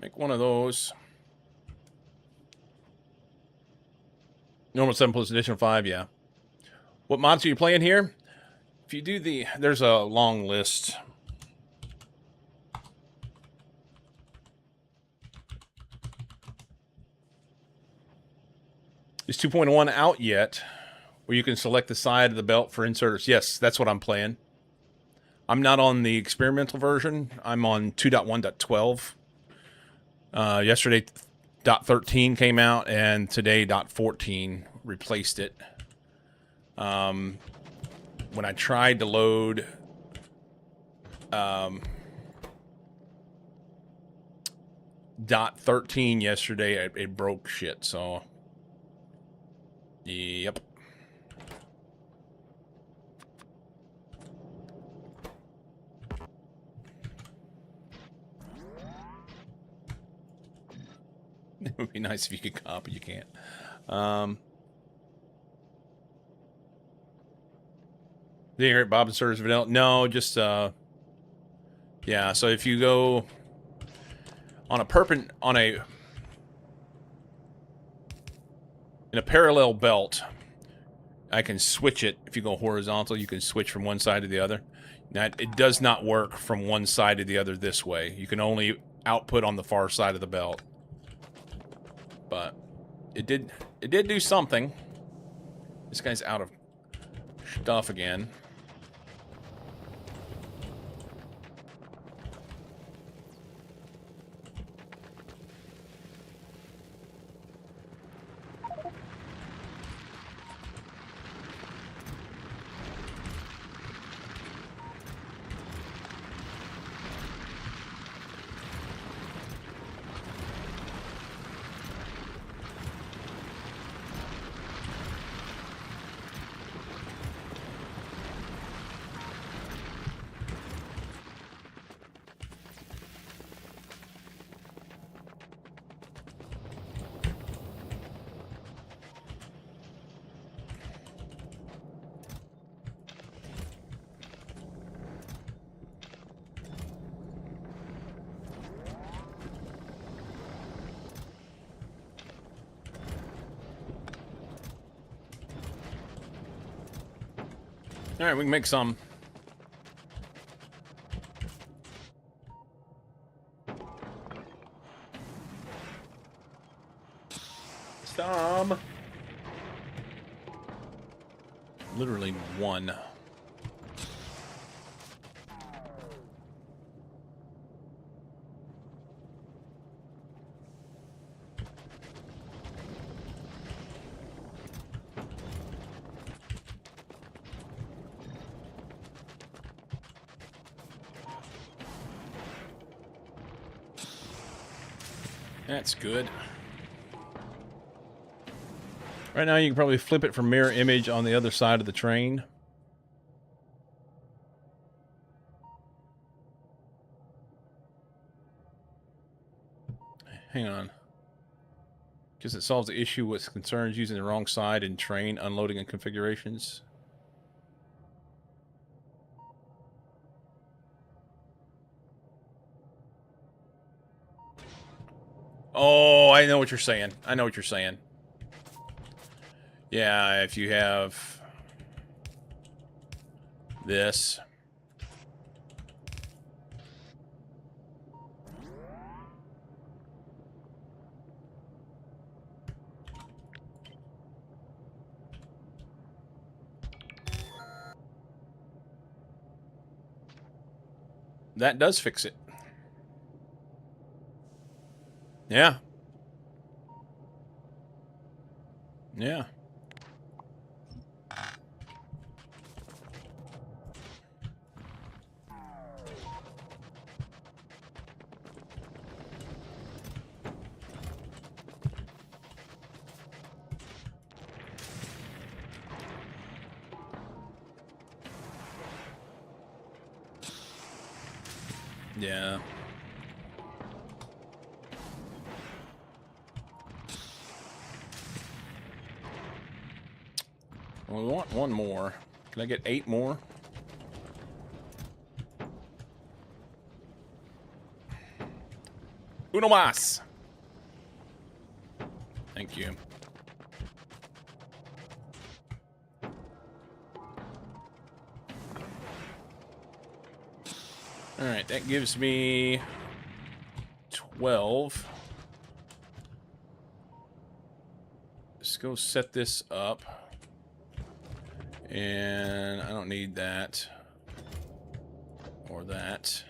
Make one of those. Normal 7 plus additional 5, yeah. What mods are you playing here? If you do there's a long list. Is 2.1 out yet? Where you can select the side of the belt for inserters. Yes, that's what I'm playing. I'm not on the experimental version. I'm on 2.1.12. Yesterday, .13 came out, and today, .14 replaced it. When I tried to load .13 yesterday, it broke shit, so... Yep. It would be nice if you could comp, but you can't. The Eric Bob and Sirs Vanilla. No, just yeah, so if you go on a in a parallel belt, I can switch it. If you go horizontal, you can switch from one side to the other. Now, it does not work from one side to the other this way. You can only output on the far side of the belt. But it did do something. This guy's out of stuff again. All right, we can make some. Some. Literally one. That's good. Right now, you can probably flip it for mirror image on the other side of the train. Hang on. Because it solves the issue with concerns using the wrong side in train unloading and configurations. Oh, I know what you're saying. I know what you're saying. Yeah, if you have this. That does fix it. Yeah. Yeah. Yeah. Well, we want one more. Can I get 8 more? Uno más. Thank you. All right, that gives me 12. Let's go set this up. And I don't need that or that.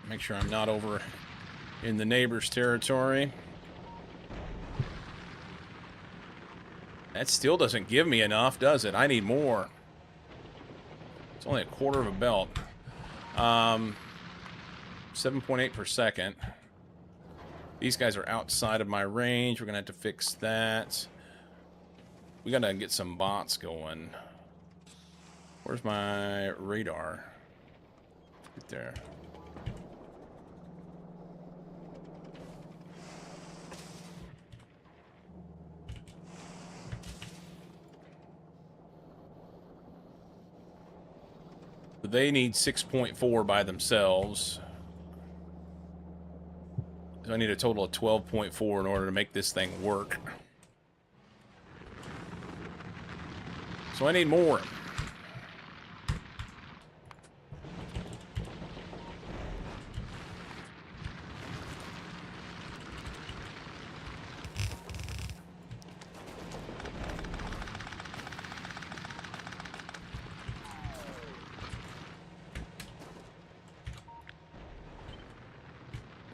Make sure I'm not over in the neighbor's territory. That still doesn't give me enough, does it? I need more. It's only a quarter of a belt. 7.8 per second. These guys are outside of my range. We're going to have to fix that. We got to get some bots going. Where's my radar? Right there. They need 6.4 by themselves. So I need a total of 12.4 in order to make this thing work. So I need more.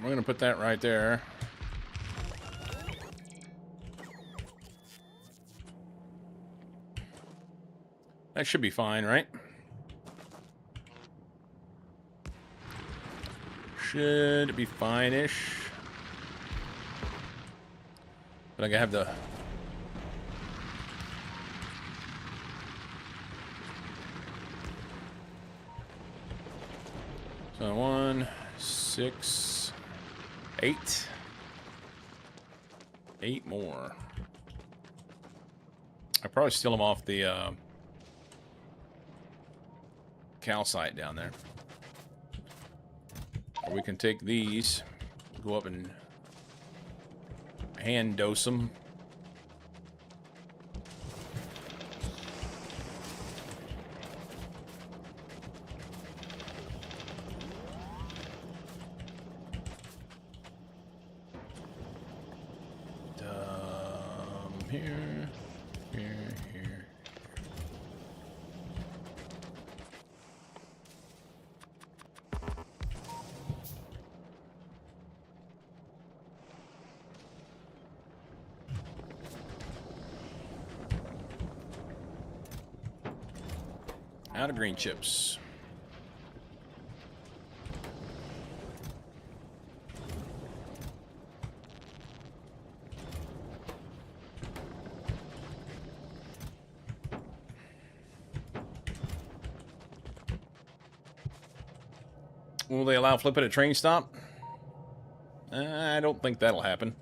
We're going to put that right there. That should be fine, right? Should be fine-ish. But I gotta have the... So 1, 6, 8. 8 more. I probably steal them off the calcite down there. Or we can take these, go up and hand dose them. Here, here, here. Out of green chips. Will they allow flipping at train stop? I don't think that'll happen.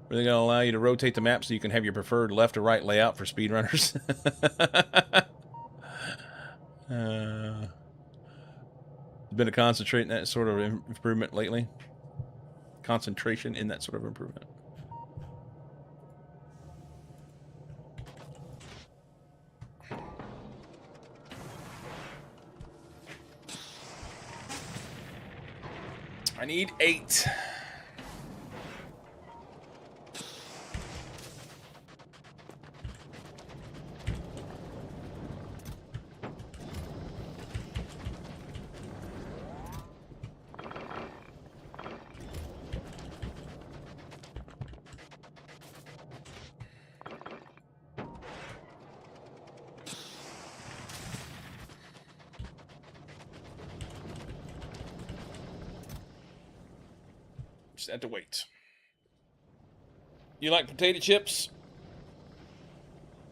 Are they going to allow you to rotate the map so you can have your preferred left or right layout for speedrunners? Been a concentrate in that sort of improvement lately. Concentration in that sort of improvement. I need 8. Just had to wait. You like potato chips?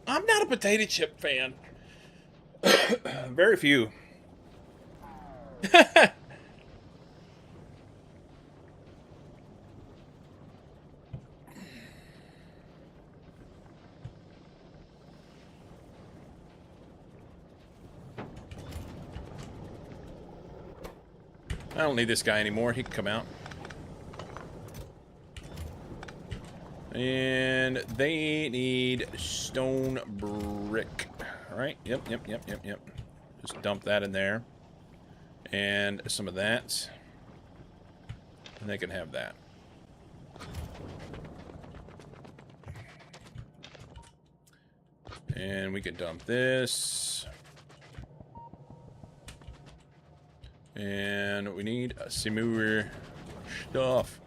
I'm not a potato chip fan. Very few. I don't need this guy anymore. He can come out. And they need stone brick. All right. Yep. Just dump that in there. And some of that. And they can have that. And we can dump this. And we need some more stuff.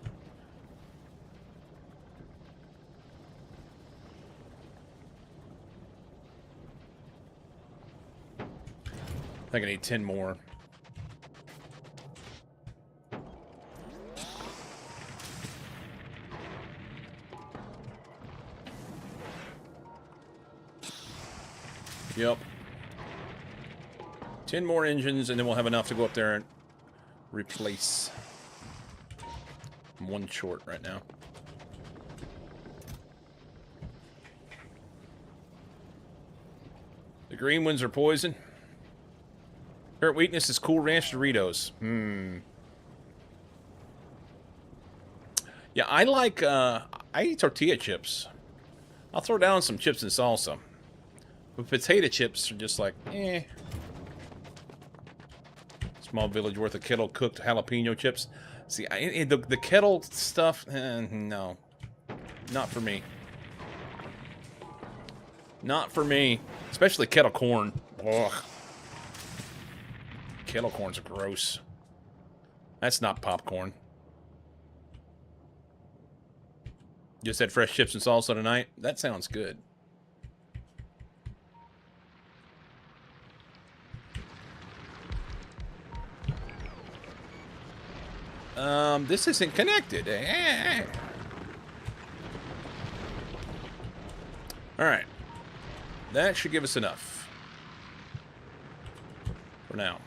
I think I need 10 more. Yep. 10 more engines, and then we'll have enough to go up there and replace. I'm 1 short right now. The green ones are poison. Current weakness is Cool Ranch Doritos. Yeah, I like, I eat tortilla chips. I'll throw down some chips and salsa. But potato chips are just like, eh. Small village worth of kettle cooked jalapeno chips. See, the kettle stuff, no. Not for me. Not for me. Especially kettle corn. Ugh. Kettle corns are gross. That's not popcorn. Just had fresh chips and salsa tonight. That sounds good. This isn't connected. Alright. That should give us enough. For now.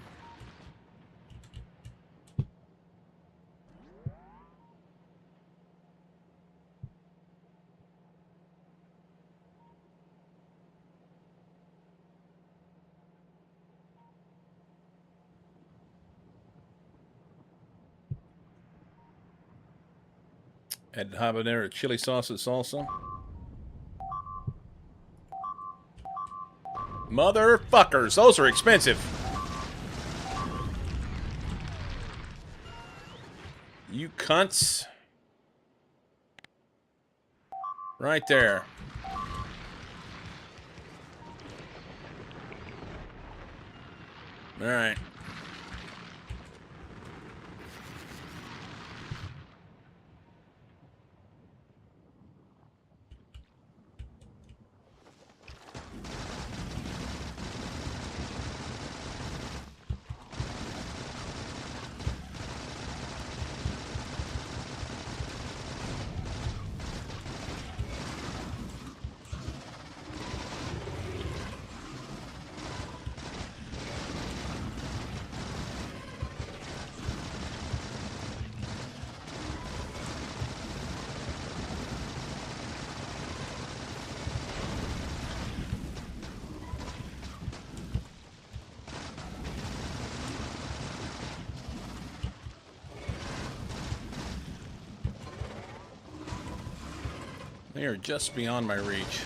Add habanero chili sauce and salsa. Motherfuckers, those are expensive. You cunts. Right there. All right. They are just beyond my reach.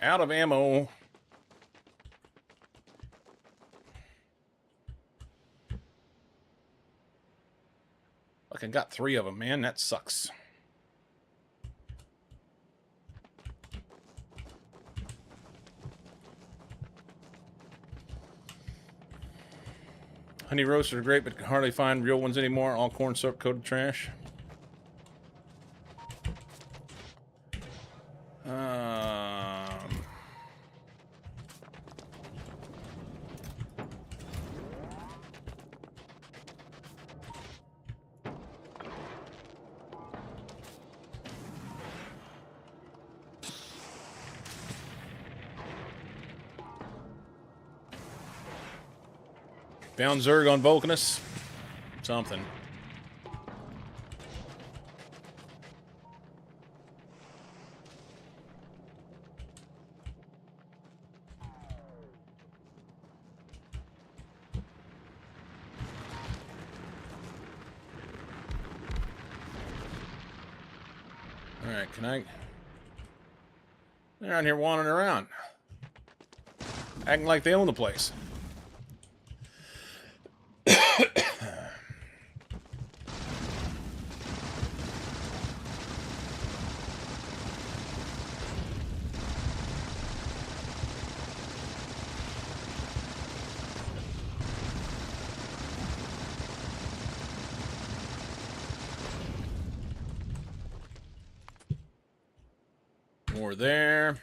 Out of ammo. Fucking got 3 of them, man. That sucks. Honey roasters are great, but can hardly find real ones anymore. All corn syrup coated trash. Found Zerg on Vulcanus. Something. Alright, can I... They're out here wandering around. Acting like they own the place. More there.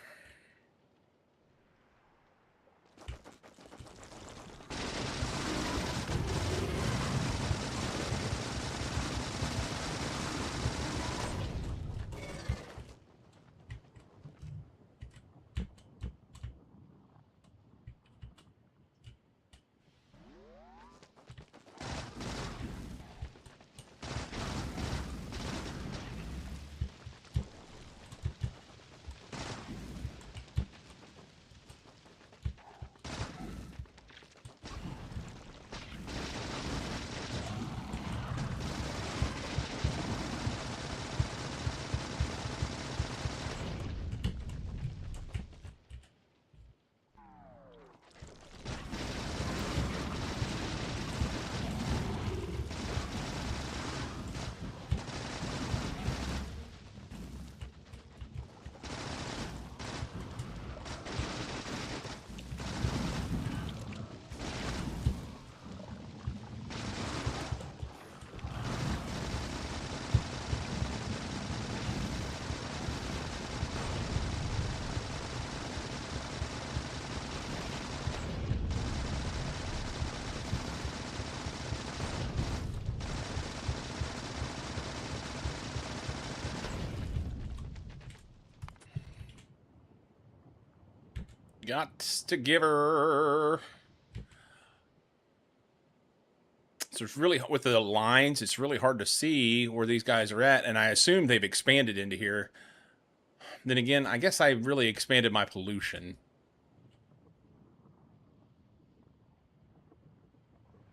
Got to give her. So it's really, with the lines, it's really hard to see where these guys are at, and I assume they've expanded into here. Then again, I guess I really expanded my pollution.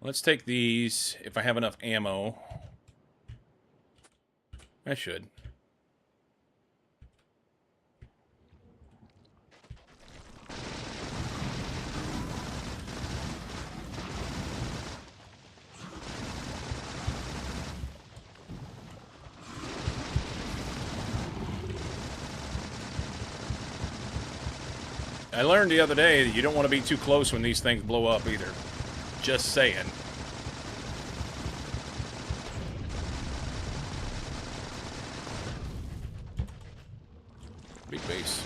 Let's take these, if I have enough ammo. I should. I learned the other day that you don't want to be too close when these things blow up either. Just saying. Big base.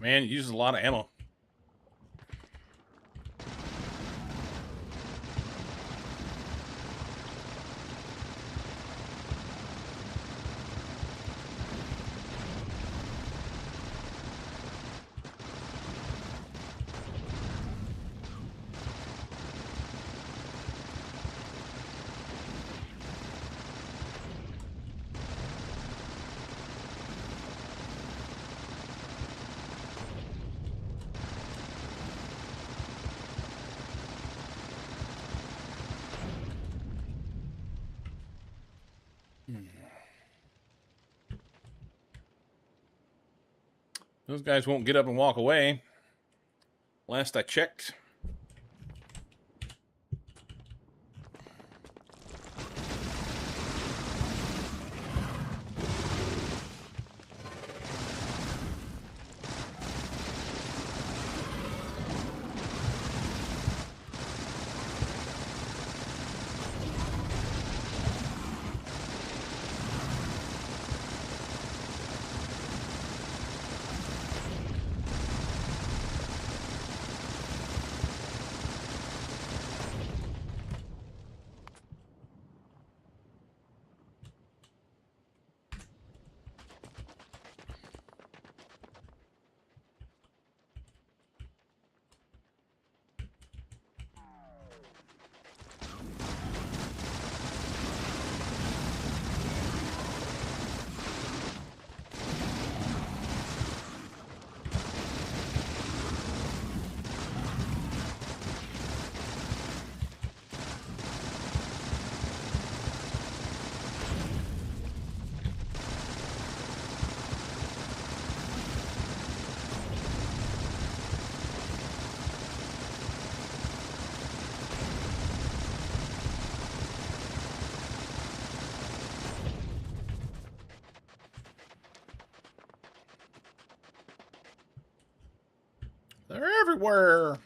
Man, it uses a lot of ammo. Those guys won't get up and walk away. Last I checked. They're everywhere.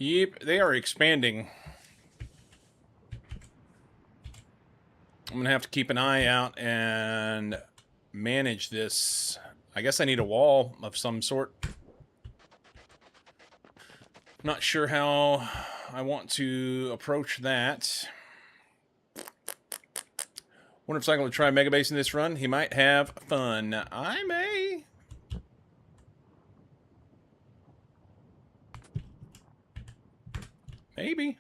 Yep, they are expanding. I'm going to have to keep an eye out and manage this. I guess I need a wall of some sort. Not sure how I want to approach that. Wonder if Cycle will try Mega Base in this run. He might have fun. I may. Maybe.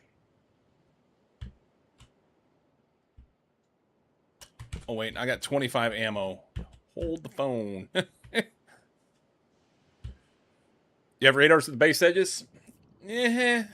Oh, wait. I got 25 ammo. Hold the phone. You have radars at the base edges? Yeah.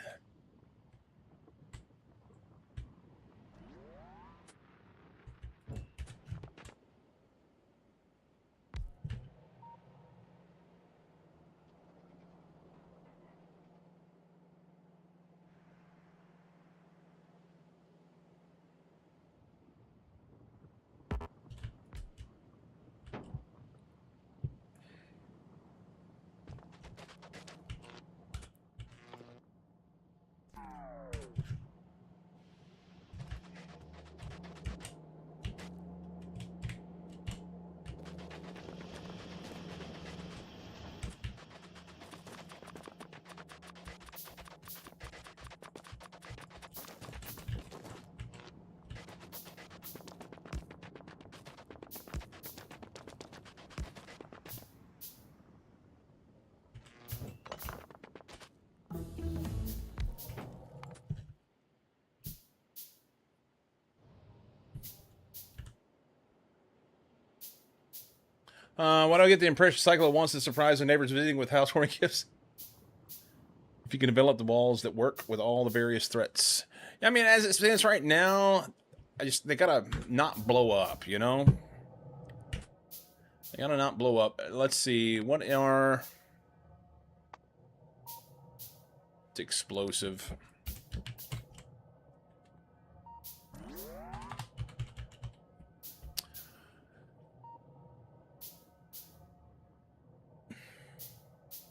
Why do I get the impression Cyclo wants to surprise their neighbors visiting with housewarming gifts? If you can develop the walls that work with all the various threats. I mean, as it stands right now, they gotta not blow up, you know? They gotta not blow up. Let's see, what are... It's explosive.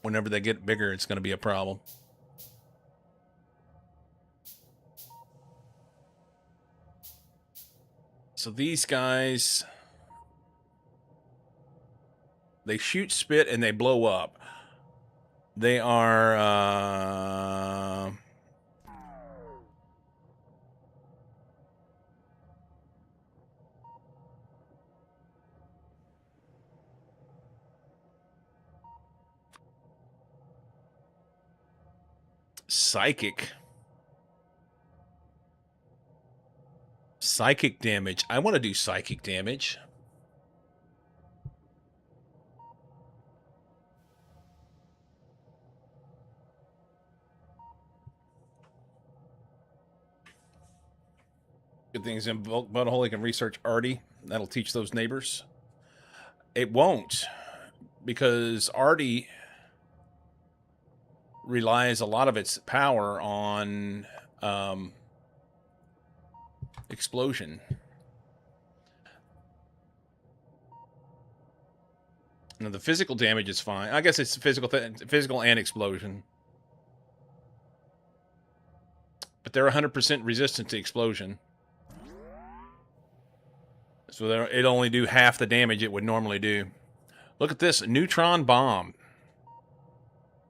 Whenever they get bigger, it's going to be a problem. So these guys, they shoot spit and they blow up. They are psychic. Psychic damage. I want to do psychic damage. Good things in Butthole can research Artie. That'll teach those neighbors. It won't, because Artie relies a lot of its power on explosion. Now, the physical damage is fine. I guess it's physical and explosion. But they're 100% resistant to explosion. So it'll only do half the damage it would normally do. Look at this. Neutron bomb.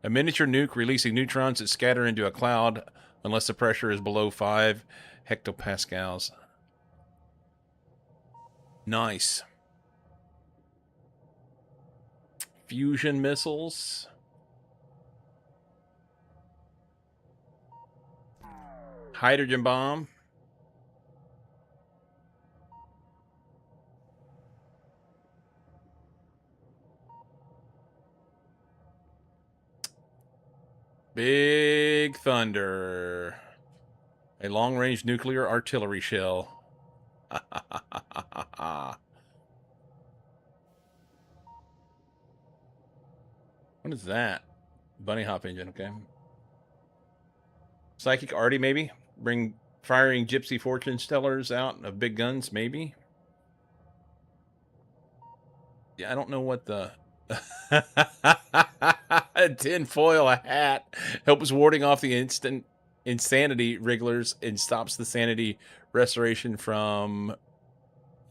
A miniature nuke releasing neutrons that scatter into a cloud unless the pressure is below 5 hectopascals. Nice. Fusion missiles. Hydrogen bomb. Big Thunder. A long-range nuclear artillery shell. What is that? Bunny hop engine, okay. Psychic Artie, maybe? Bring firing gypsy fortune tellers out of big guns, maybe? Yeah, I don't know what the A tinfoil hat helps warding off the instant insanity wrigglers and stops the sanity restoration from.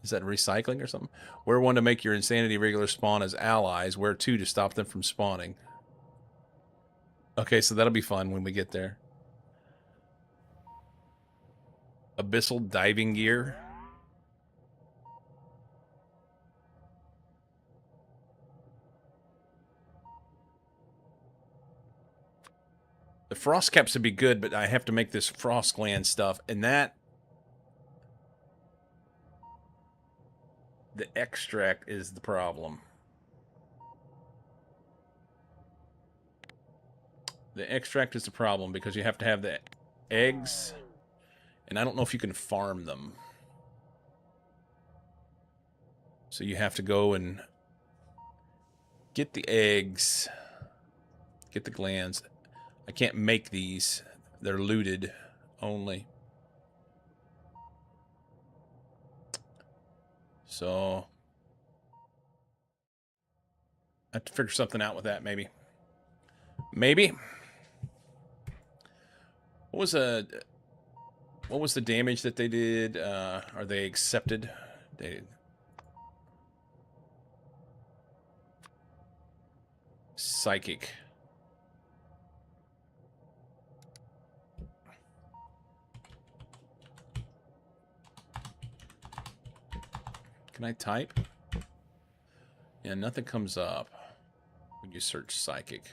Is that recycling or something? Wear one to make your insanity wrigglers spawn as allies. Wear two to stop them from spawning. Okay, so that'll be fun when we get there. Abyssal diving gear. The frost caps would be good, but I have to make this frost gland stuff, and that the extract is the problem. The extract is the problem because you have to have the eggs, and I don't know if you can farm them. So you have to go and get the eggs, get the glands. I can't make these. They're looted only. So I have to figure something out with that, maybe. Maybe. What was the damage that they did? Are they accepted? They psychic. Can I type? Yeah, nothing comes up when you search psychic.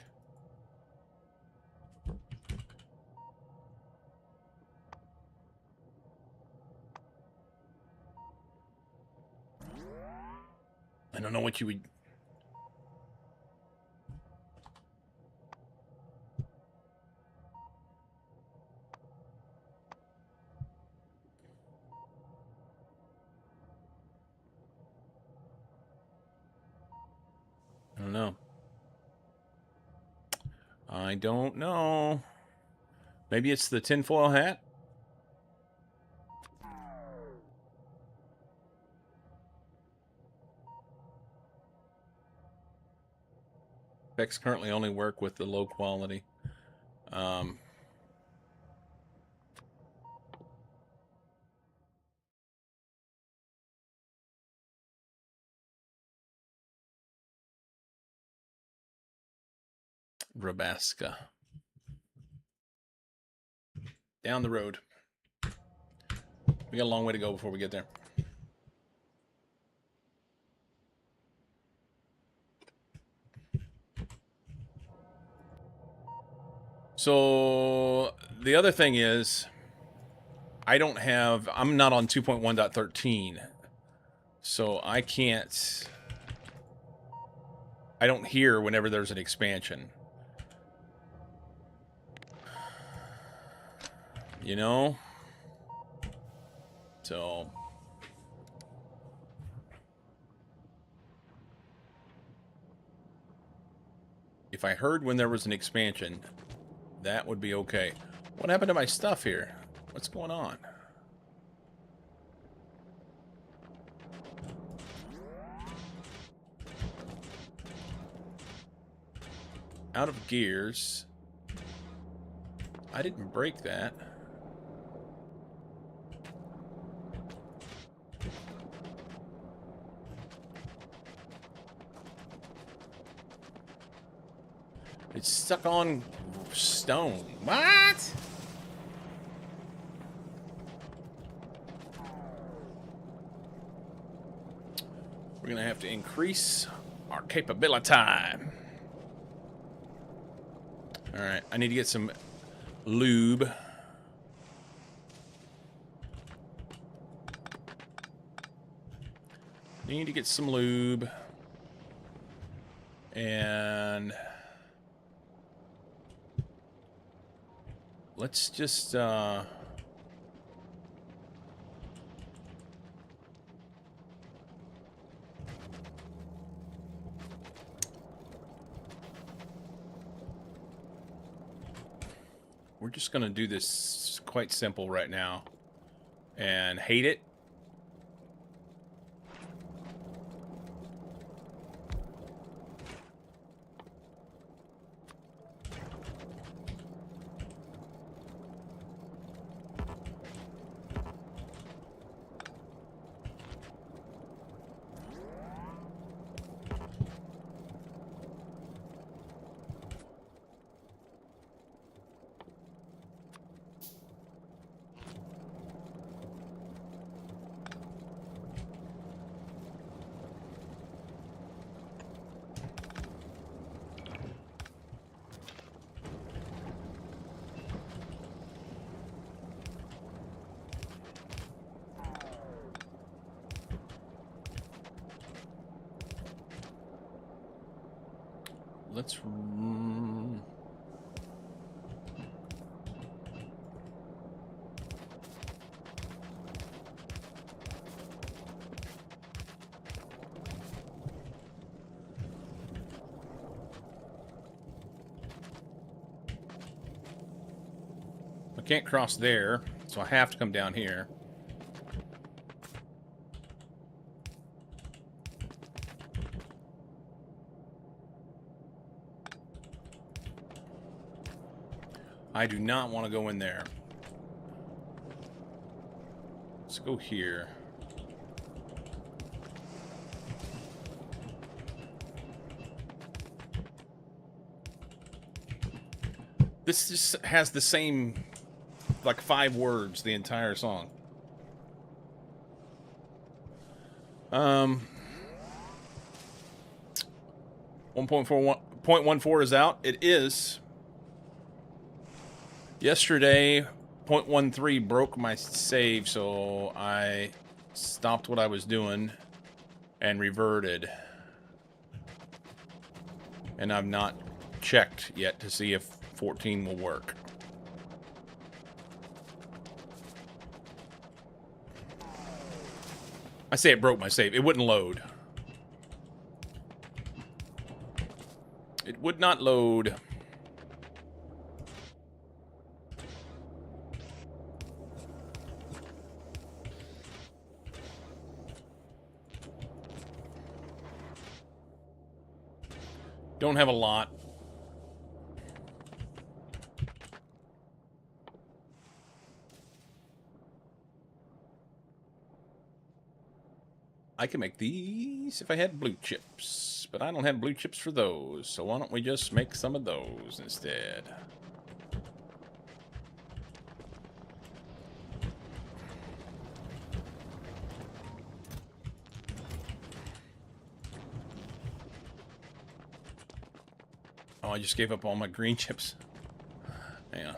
I don't know what you would... I don't know. I don't know. Maybe it's the tinfoil hat? Specs currently only work with the low quality. Rabaska. Down the road. We got a long way to go before we get there. So the other thing is, I'm not on 2.1.13, so I don't hear whenever there's an expansion. You know? So... if I heard when there was an expansion, that would be okay. What happened to my stuff here? What's going on? Out of gears. I didn't break that. It's stuck on stone. What? We're gonna have to increase our capability. Alright, I need to get some lube. Need to get some lube. And let's just we're just gonna do this quite simple right now and hate it. let's... I can't cross there, so I have to come down here. I do not want to go in there. Let's go here. This just has the same, like, 5 words the entire song. 1.14 is out. It is. Yesterday, 0.13 broke my save, so I stopped what I was doing and reverted. And I've not checked yet to see if 14 will work. I say it broke my save. It wouldn't load. It would not load. Don't have a lot. I can make these if I had blue chips, but I don't have blue chips for those, so why don't we just make some of those instead? Oh, I just gave up all my green chips. Hang on.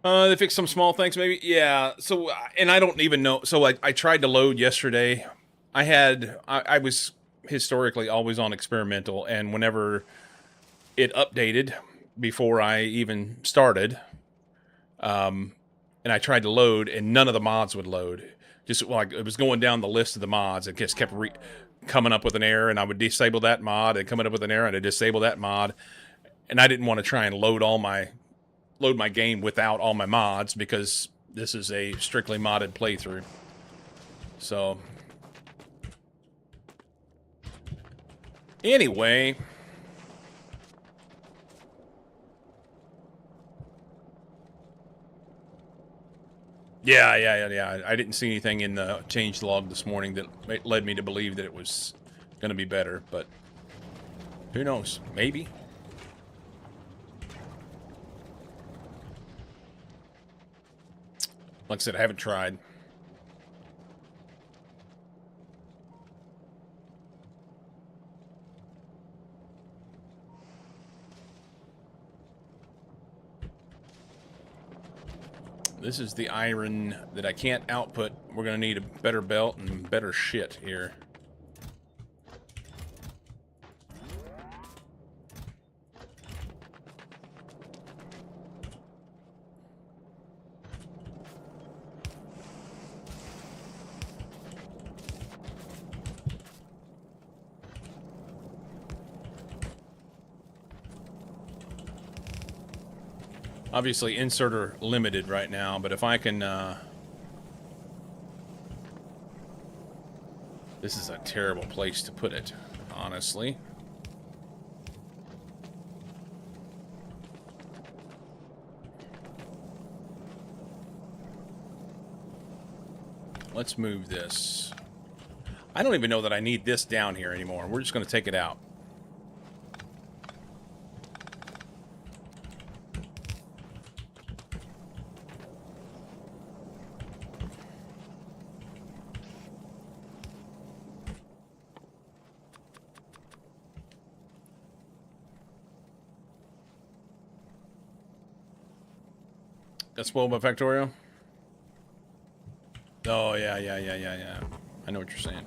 They fixed some small things, maybe? Yeah, so, and I don't even know. So I tried to load yesterday. I was historically always on experimental, and whenever it updated before I even started, and I tried to load, and none of the mods would load. Just like it was going down the list of the mods, it just kept coming up with an error, and I would disable that mod, and coming up with an error, and I'd disable that mod. And I didn't want to try and load my game without all my mods, because this is a strictly modded playthrough. So anyway, yeah. I didn't see anything in the change log this morning that led me to believe that it was going to be better, but who knows? Maybe. Like I said, I haven't tried. This is the iron that I can't output. We're going to need a better belt and better shit here. Obviously, inserter limited right now, but if I can... This is a terrible place to put it, honestly. Let's move this. I don't even know that I need this down here anymore. We're just going to take it out. Got spoiled by Factorio? Oh, yeah. I know what you're saying.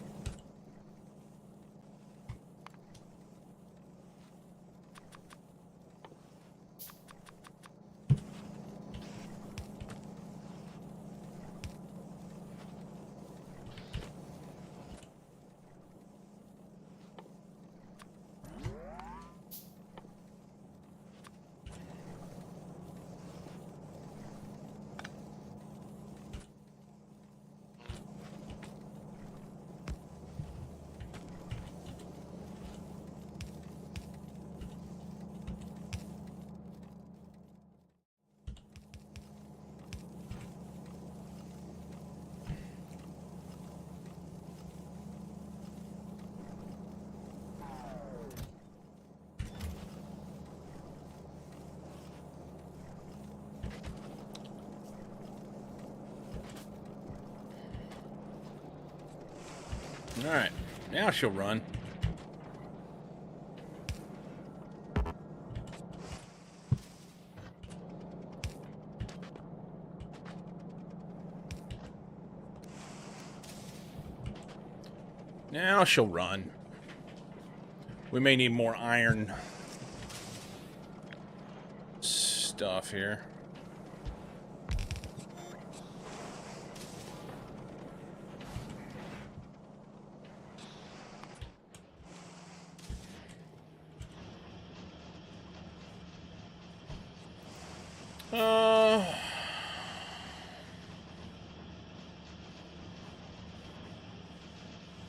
Alright. Now she'll run. Now she'll run. We may need more iron stuff here.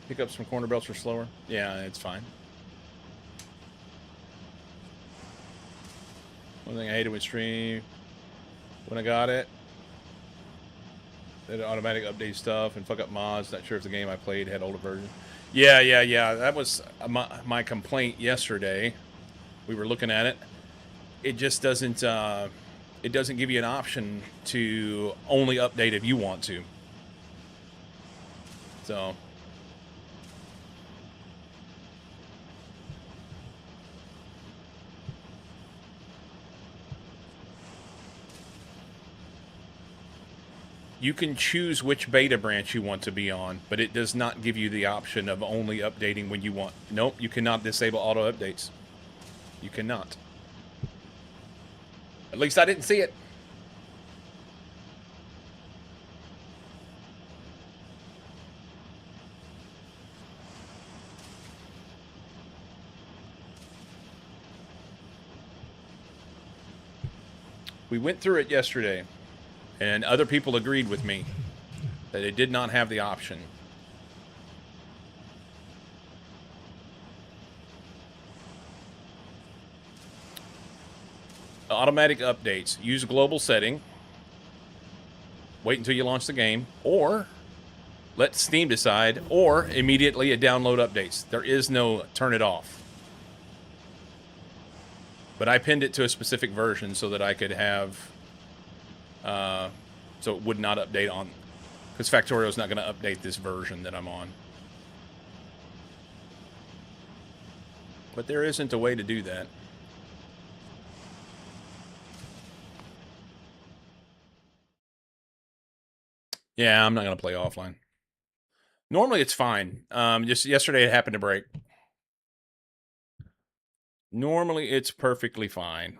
Pick up some corner belts for slower. Yeah, it's fine. One thing I hated with stream, when I got it, it automatic update stuff and fuck up mods. Not sure if the game I played had older version. Yeah. That was my complaint yesterday. We were looking at it. It just doesn't. It doesn't give you an option to only update if you want to. So. You can choose which beta branch you want to be on, but it does not give you the option of only updating when you want. Nope, you cannot disable auto updates. You cannot. At least I didn't see it. We went through it yesterday. And other people agreed with me that it did not have the option. Automatic updates. Use global setting. Wait until you launch the game. Or let Steam decide. Or immediately it download updates. There is no turn it off. But I pinned it to a specific version so that I could have... so it would not update on... Because Factorio is not going to update this version that I'm on. But there isn't a way to do that. Yeah, I'm not going to play offline. Normally it's fine. Just yesterday it happened to break. Normally it's perfectly fine.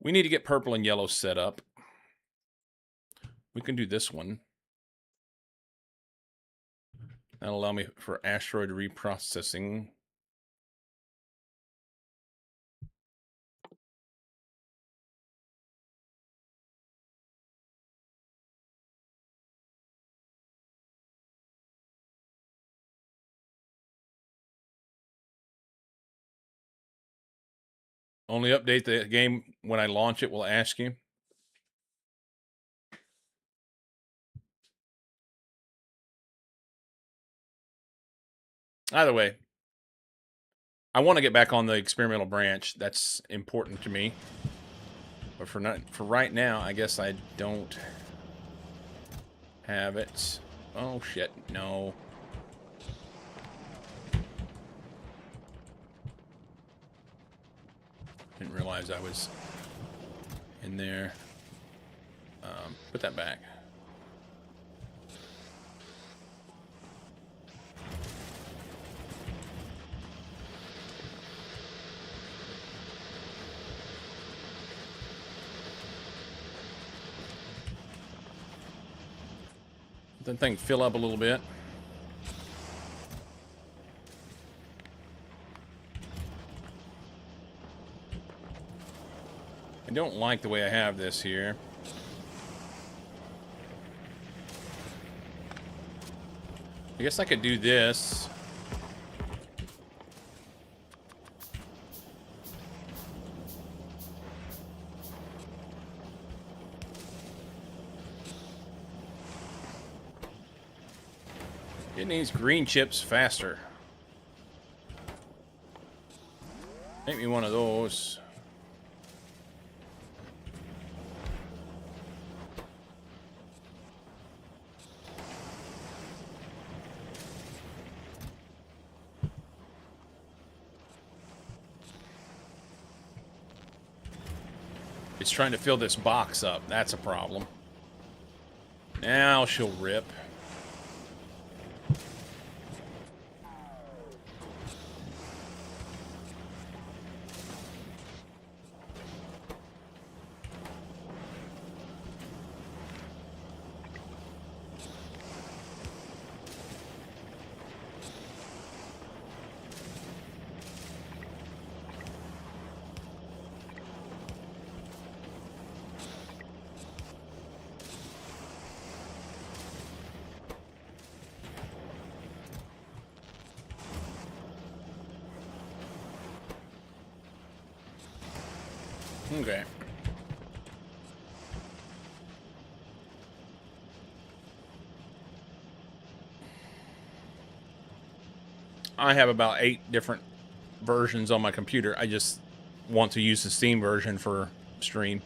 We need to get purple and yellow set up. We can do this one. That'll allow me for asteroid reprocessing. Only update the game when I launch it will ask you. Either way, I want to get back on the experimental branch. That's important to me. But for right now, I guess I don't have it. Oh shit, no. Didn't realize I was in there. Put that back. Let that thing fill up a little bit. I don't like the way I have this here. I guess I could do this. It needs green chips faster. Make me one of those. It's trying to fill this box up. That's a problem. Now she'll rip. Okay. I have about 8 different versions on my computer. I just want to use the Steam version for stream.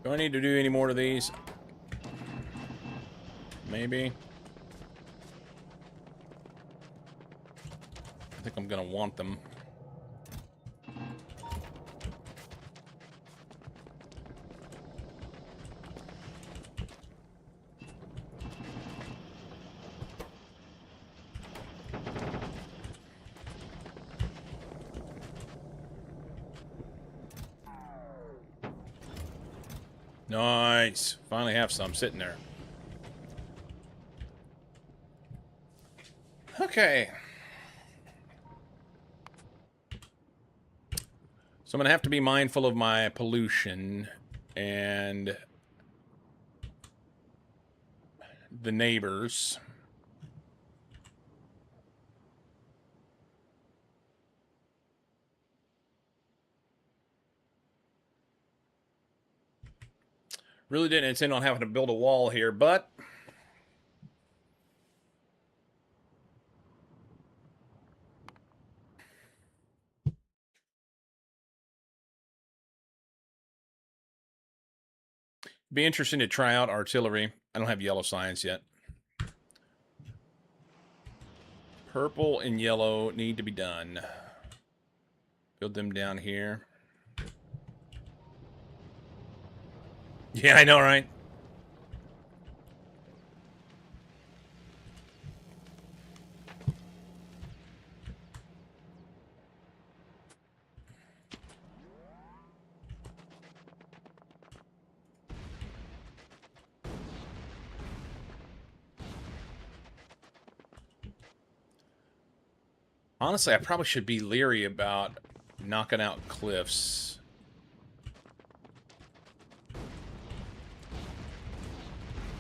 Do I need to do any more of these? Maybe. I think I'm gonna want them. Nice. Finally have some sitting there. Okay. So I'm going to have to be mindful of my pollution and the neighbors. Really didn't intend on having to build a wall here, but be interesting to try out artillery. I don't have yellow science yet. Purple and yellow need to be done. Build them down here. Yeah, I know, right? Honestly, I probably should be leery about knocking out cliffs.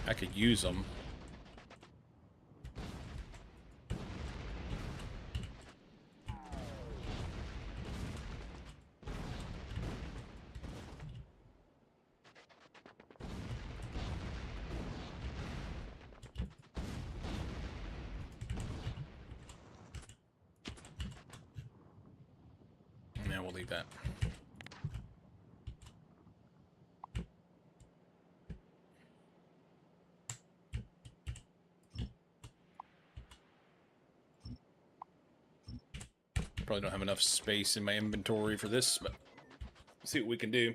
I could use them. Yeah, we'll leave that. Probably don't have enough space in my inventory for this, but see what we can do.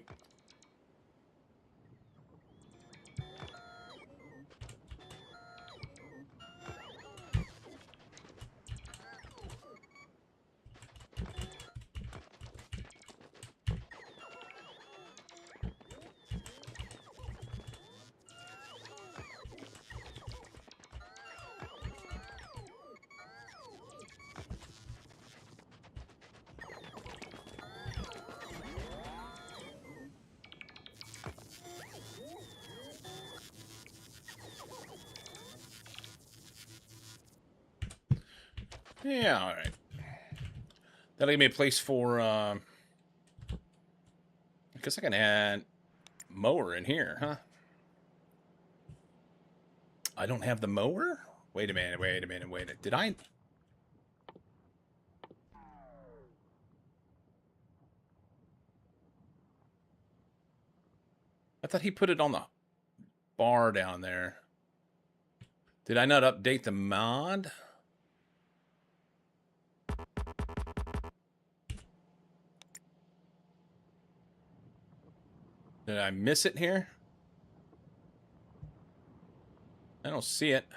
Yeah, all right. That'll give me a place for, I guess I can add mower in here, huh? I don't have the mower? Wait a minute. Did I? I thought he put it on the bar down there. Did I not update the mod? Did I miss it here? I don't see it.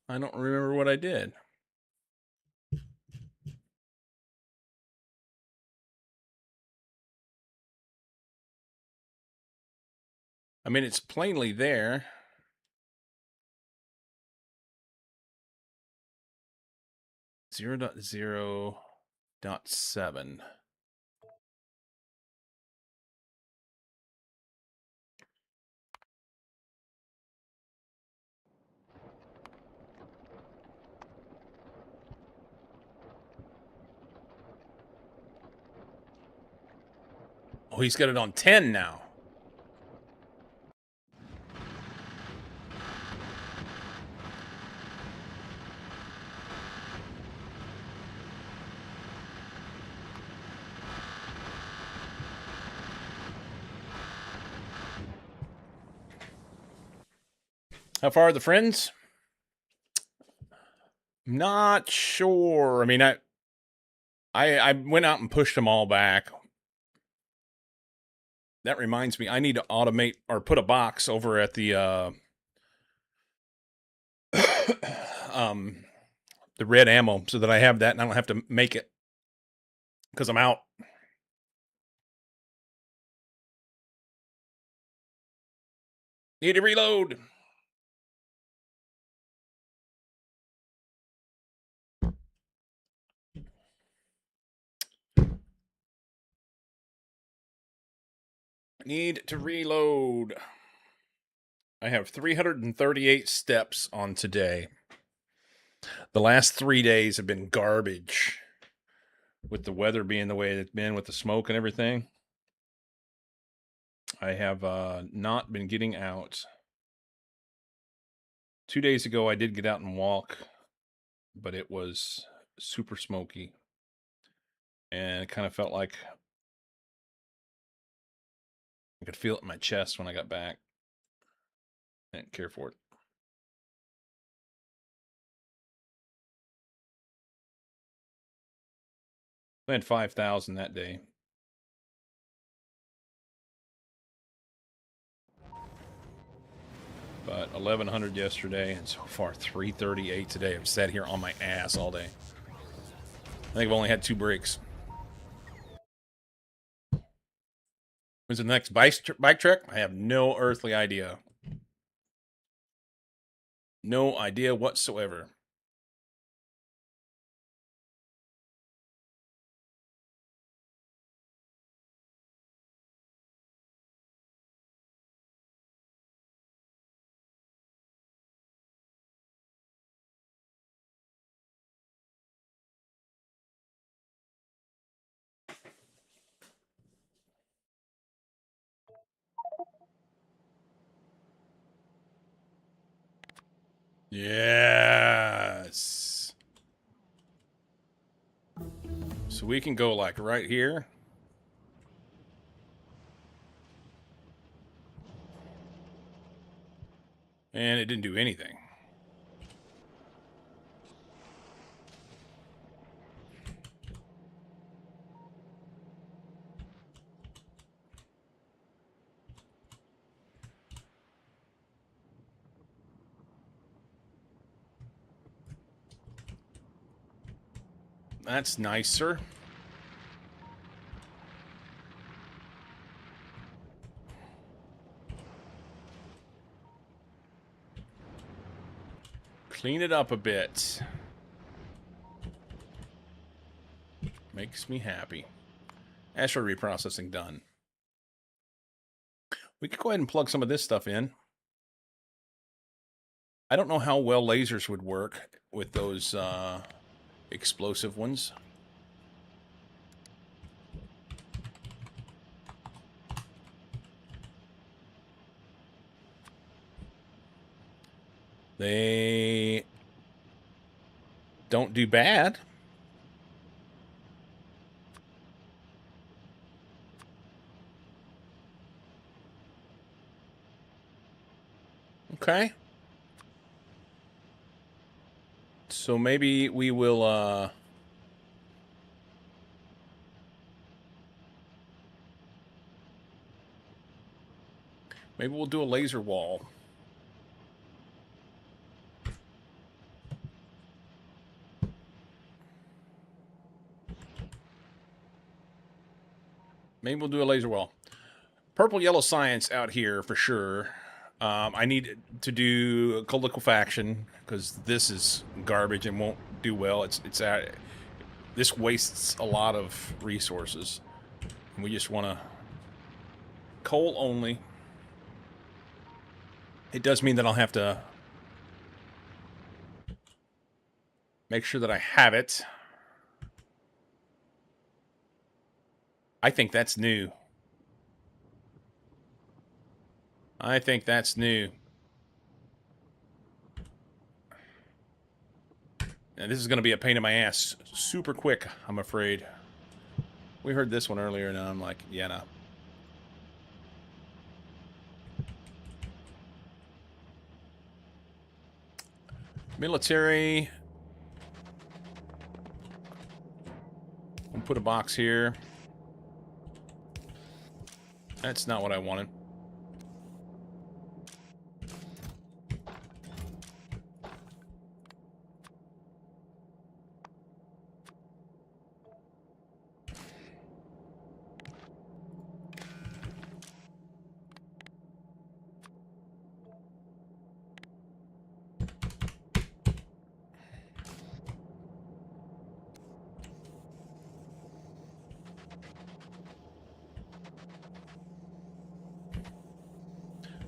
I don't remember what I did. I mean, it's plainly there. Zero dot 0.7. Oh, he's got it on 10 now. How far are the friends? Not sure. I mean, I went out and pushed them all back. That reminds me, I need to automate or put a box over at the the red ammo so that I have that and I don't have to make it because I'm out. Need to reload. Need to reload. I have 338 steps on today. The last 3 days have been garbage. With the weather being the way it's been with the smoke and everything. I have not been getting out. 2 days ago, I did get out and walk, but it was super smoky. And it kind of felt like I could feel it in my chest when I got back. I didn't care for it. I had 5,000 that day. But 1,100 yesterday, and so far 338 today. I've sat here on my ass all day. I think I've only had 2 breaks. When's the next bike trek? I have no earthly idea. No idea whatsoever. Yes. So we can go like right here. And it didn't do anything. That's nicer. Clean it up a bit. Makes me happy. Asteroid reprocessing done. We could go ahead and plug some of this stuff in. I don't know how well lasers would work with those explosive ones. They don't do bad. Okay. So maybe we will maybe we'll do a laser wall. Maybe we'll do a laser wall. Purple yellow science out here for sure. I need to do cold liquefaction because this is garbage and won't do well. This wastes a lot of resources. And we just want to coal only. It does mean that I'll have to make sure that I have it. I think that's new. I think that's new. And this is going to be a pain in my ass super quick, I'm afraid. We heard this one earlier, and I'm like, yeah, no. Military. We'll put a box here. That's not what I wanted.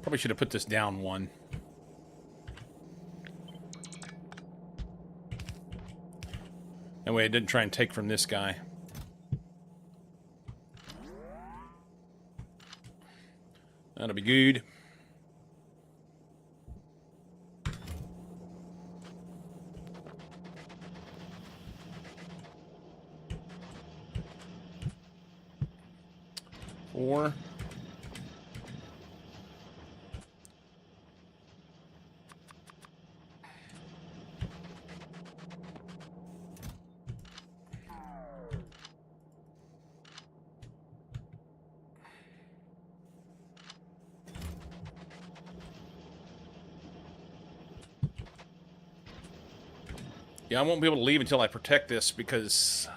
Probably should have put this down one. That way it didn't try and take from this guy. That'll be good. Four. Yeah, I won't be able to leave until I protect this because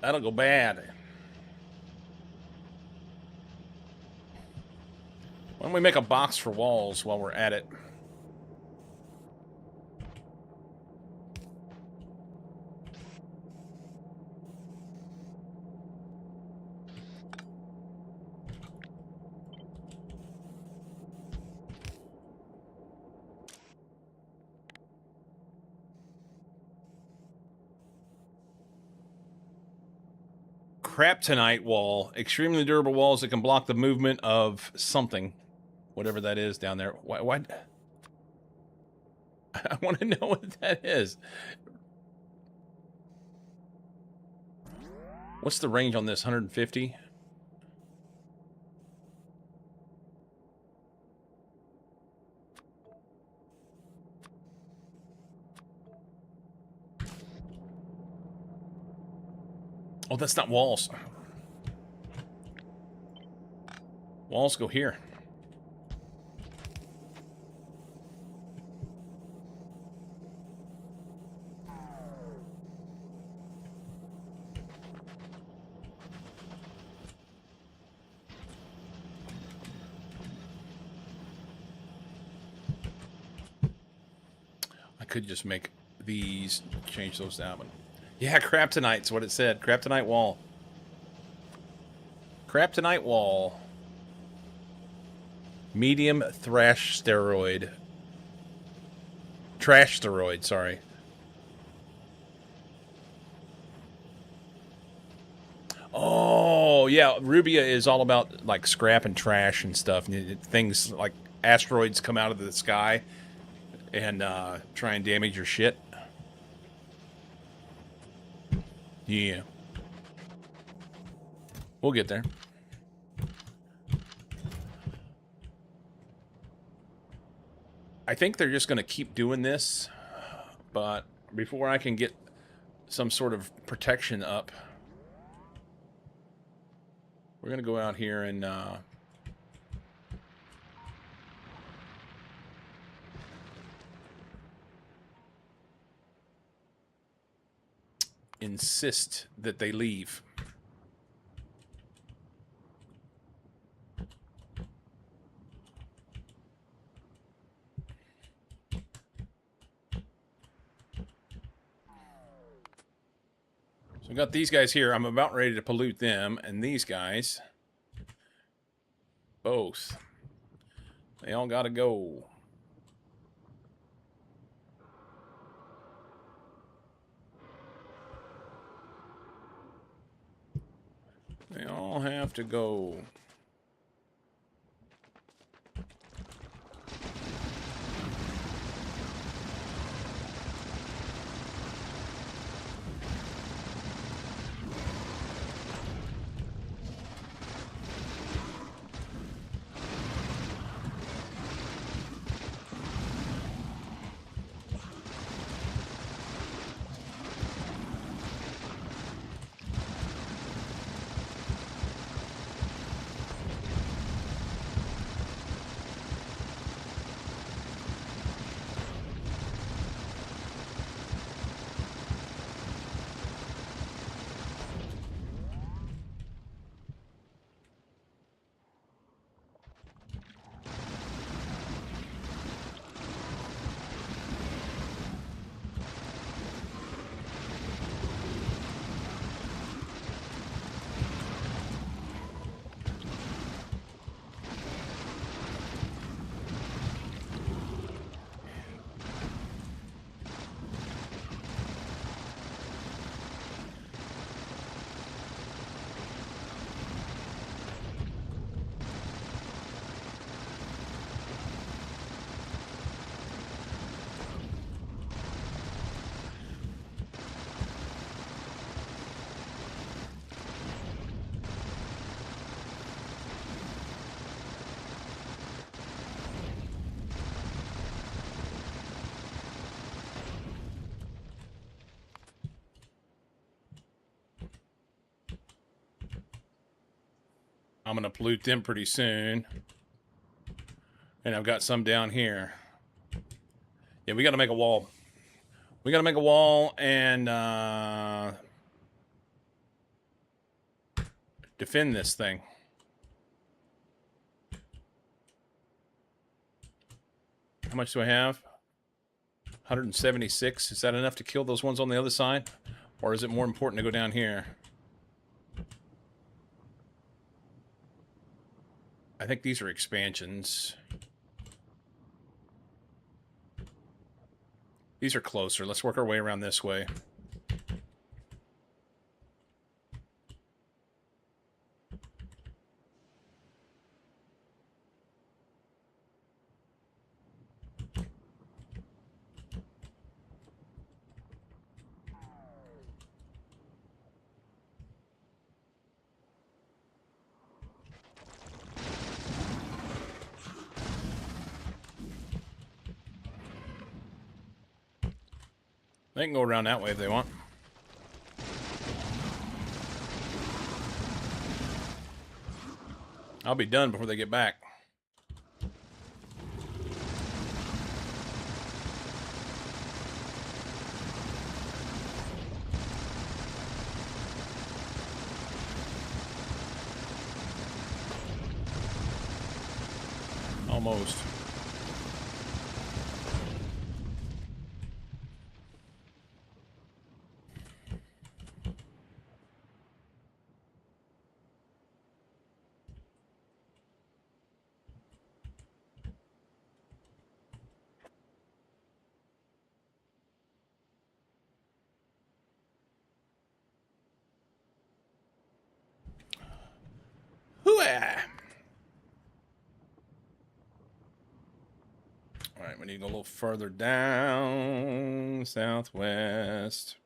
that'll go bad. Why don't we make a box for walls while we're at it? Kryptonite wall. Extremely durable walls that can block the movement of something. Whatever that is down there. Why? I want to know what that is. What's the range on this? 150? Oh, that's not walls. Walls go here. I could just make these, change those down. But yeah, Kryptonite's what it said. Kryptonite wall. Kryptonite wall. Medium thrash steroid. Trash steroid, sorry. Oh, yeah. Rubia is all about, like, scrap and trash and stuff. Things like asteroids come out of the sky and try and damage your shit. Yeah. We'll get there. I think they're just going to keep doing this, but before I can get some sort of protection up, we're going to go out here and insist that they leave. So I got these guys here. I'm about ready to pollute them, and these guys, both, they all got to go. They all have to go. I'm going to pollute them pretty soon. And I've got some down here. Yeah, we got to make a wall. We got to make a wall and defend this thing. How much do I have? 176. Is that enough to kill those ones on the other side? Or is it more important to go down here? I think these are expansions. These are closer. Let's work our way around this way. They can go around that way if they want. I'll be done before they get back. Almost. Hooah! All right, we need to go a little further down, southwest.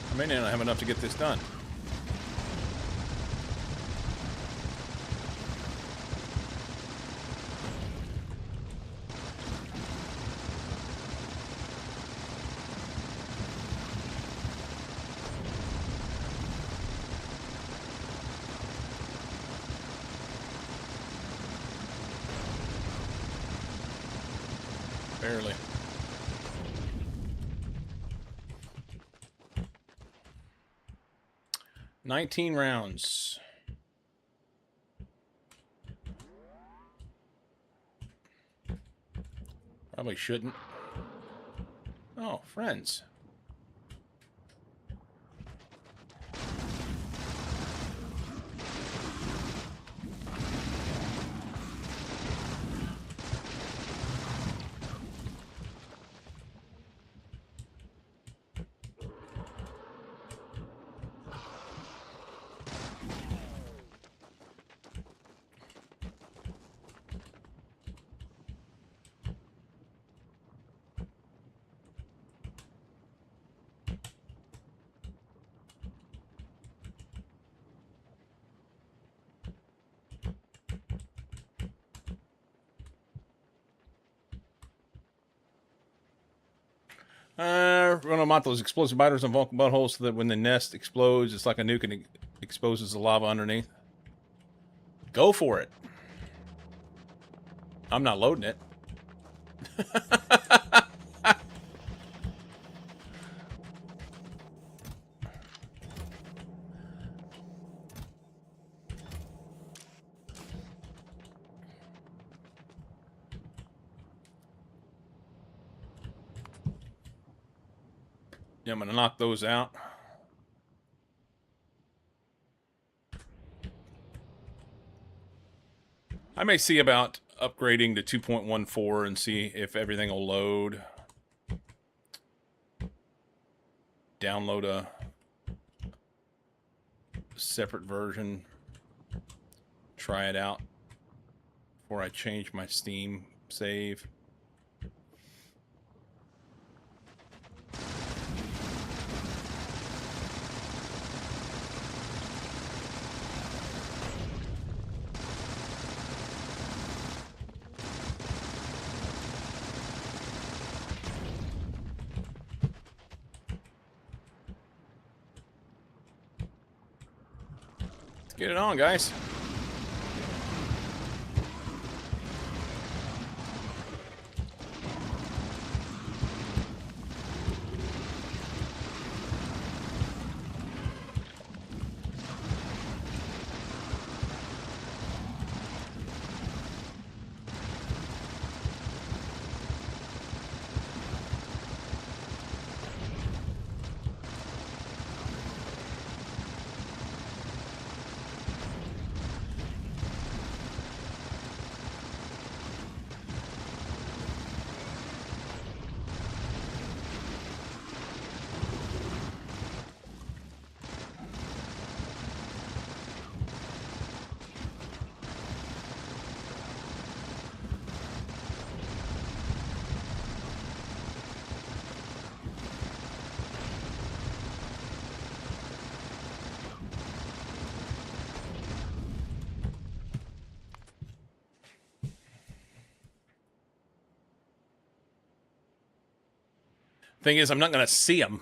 I may not have enough to get this done. Barely. $19 rounds. Probably shouldn't. Oh, friends. Run them out those explosive biters on Vulcan buttholes so that when the nest explodes, it's like a nuke and it exposes the lava underneath. Go for it. I'm not loading it. Yeah, I'm going to knock those out. I may see about upgrading to 2.14 and see if everything will load. Download a separate version. Try it out before I change my Steam save. Get it on, guys. Thing is, I'm not going to see them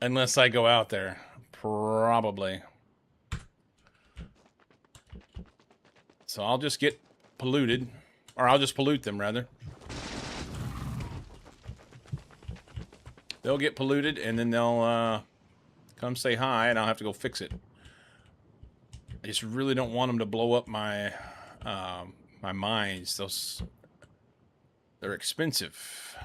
unless I go out there. Probably. So I'll just get polluted. Or I'll just pollute them, rather. They'll get polluted, and then they'll come say hi, and I'll have to go fix it. I just really don't want them to blow up my my mines. They're expensive.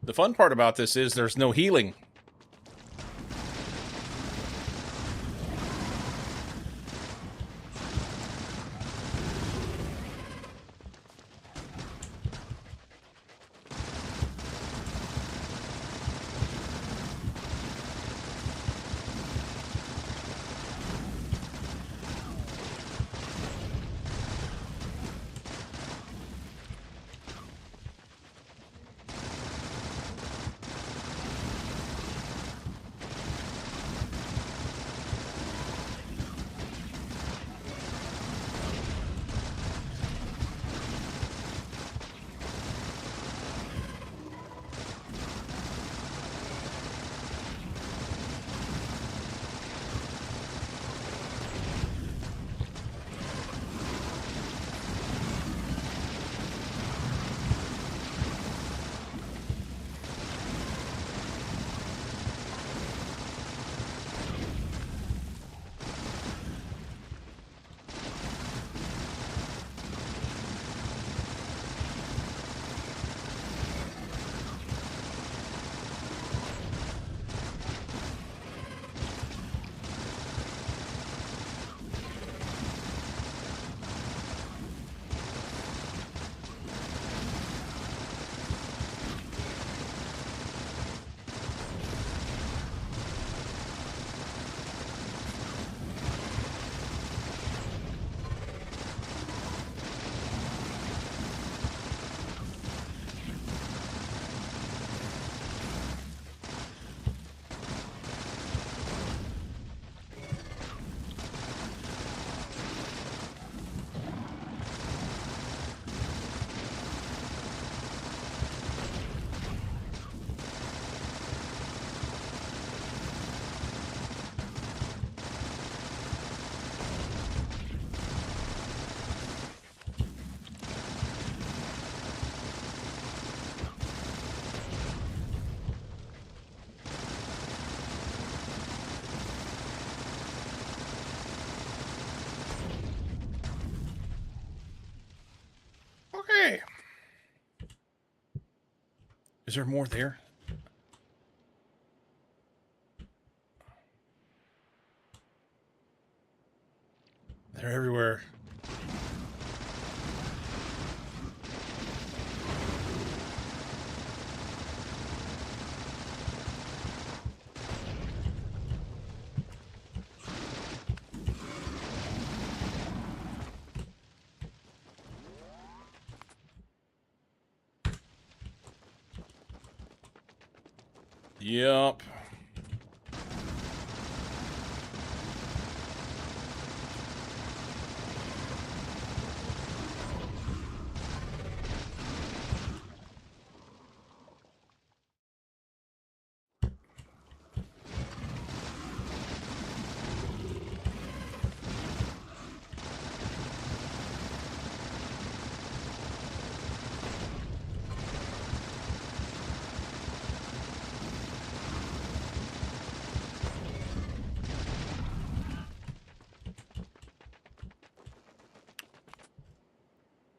The fun part about this is there's no healing. Okay. Is there more there? They're everywhere. Yep.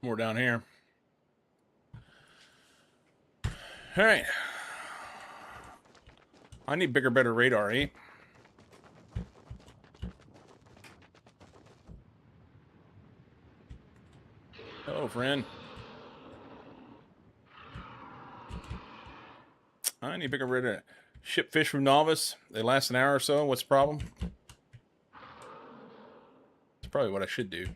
More down here. All right. I need bigger, better radar, eh? Hello, friend. I need bigger radar. Ship fish from novice. They last an hour or so. What's the problem? That's probably what I should do.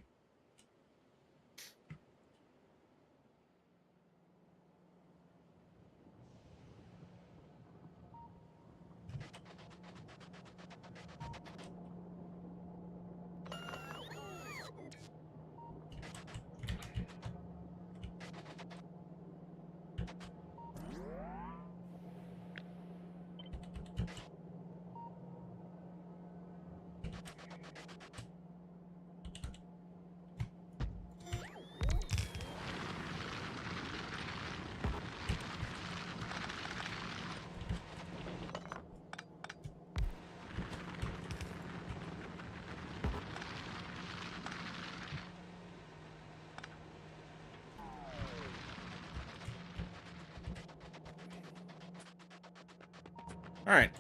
All right.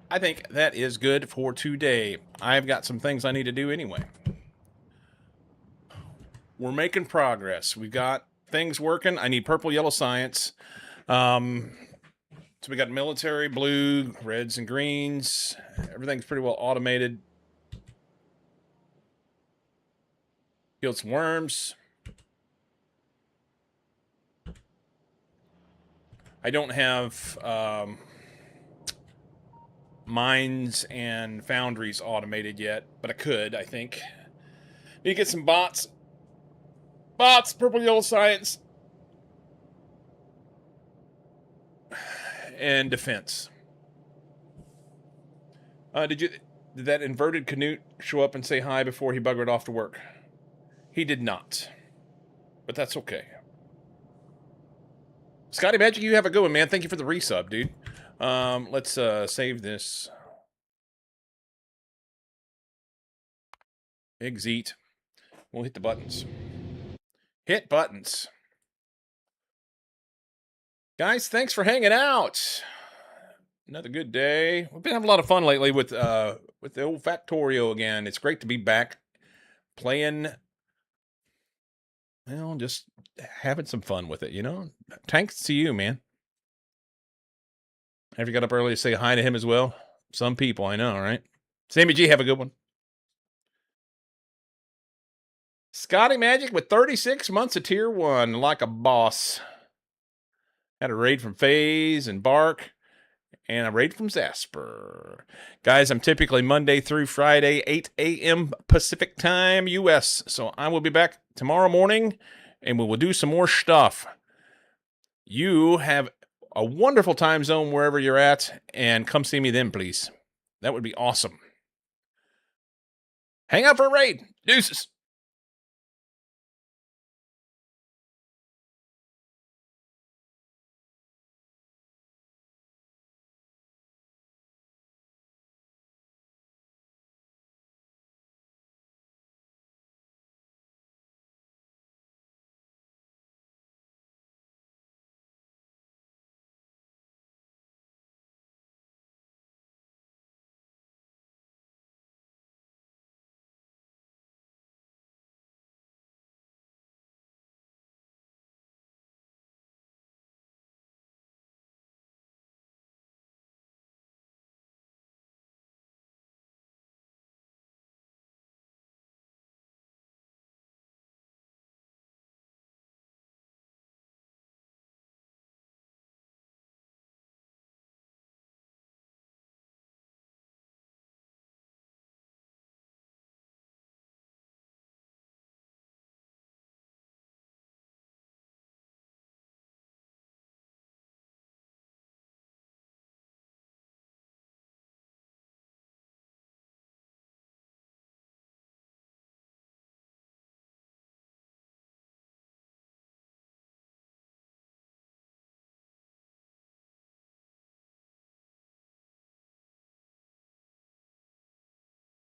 I think that is good for today. I've got some things I need to do anyway. We're making progress. We've got things working. I need purple, yellow science. So we got military, blue, reds, and greens. Everything's pretty well automated. Killed some worms. I don't have mines and foundries automated yet, but I could, I think. Need to get some bots. Bots, purple, yellow science. And defense. Did that inverted Canute show up and say hi before he buggered off to work? He did not. But that's okay. Scotty Magic, you have a good one, man. Thank you for the resub, dude. Let's save this. Exit. We'll hit the buttons. Hit buttons. Guys, thanks for hanging out. Another good day. We've been having a lot of fun lately with the old Factorio again. It's great to be back playing. Well, just having some fun with it, you know? Thanks to you, man. Have you got up early to say hi to him as well? Some people, I know, right? Sammy G, have a good one. Scotty Magic with 36 months of Tier 1, like a boss. Had a raid from FaZe and Bark, and a raid from Zasper. Guys, I'm typically Monday through Friday, 8 a.m. Pacific Time, U.S., so I will be back tomorrow morning, and we will do some more stuff. You have a wonderful time zone wherever you're at, and come see me then, please. That would be awesome. Hang out for a raid. Deuces.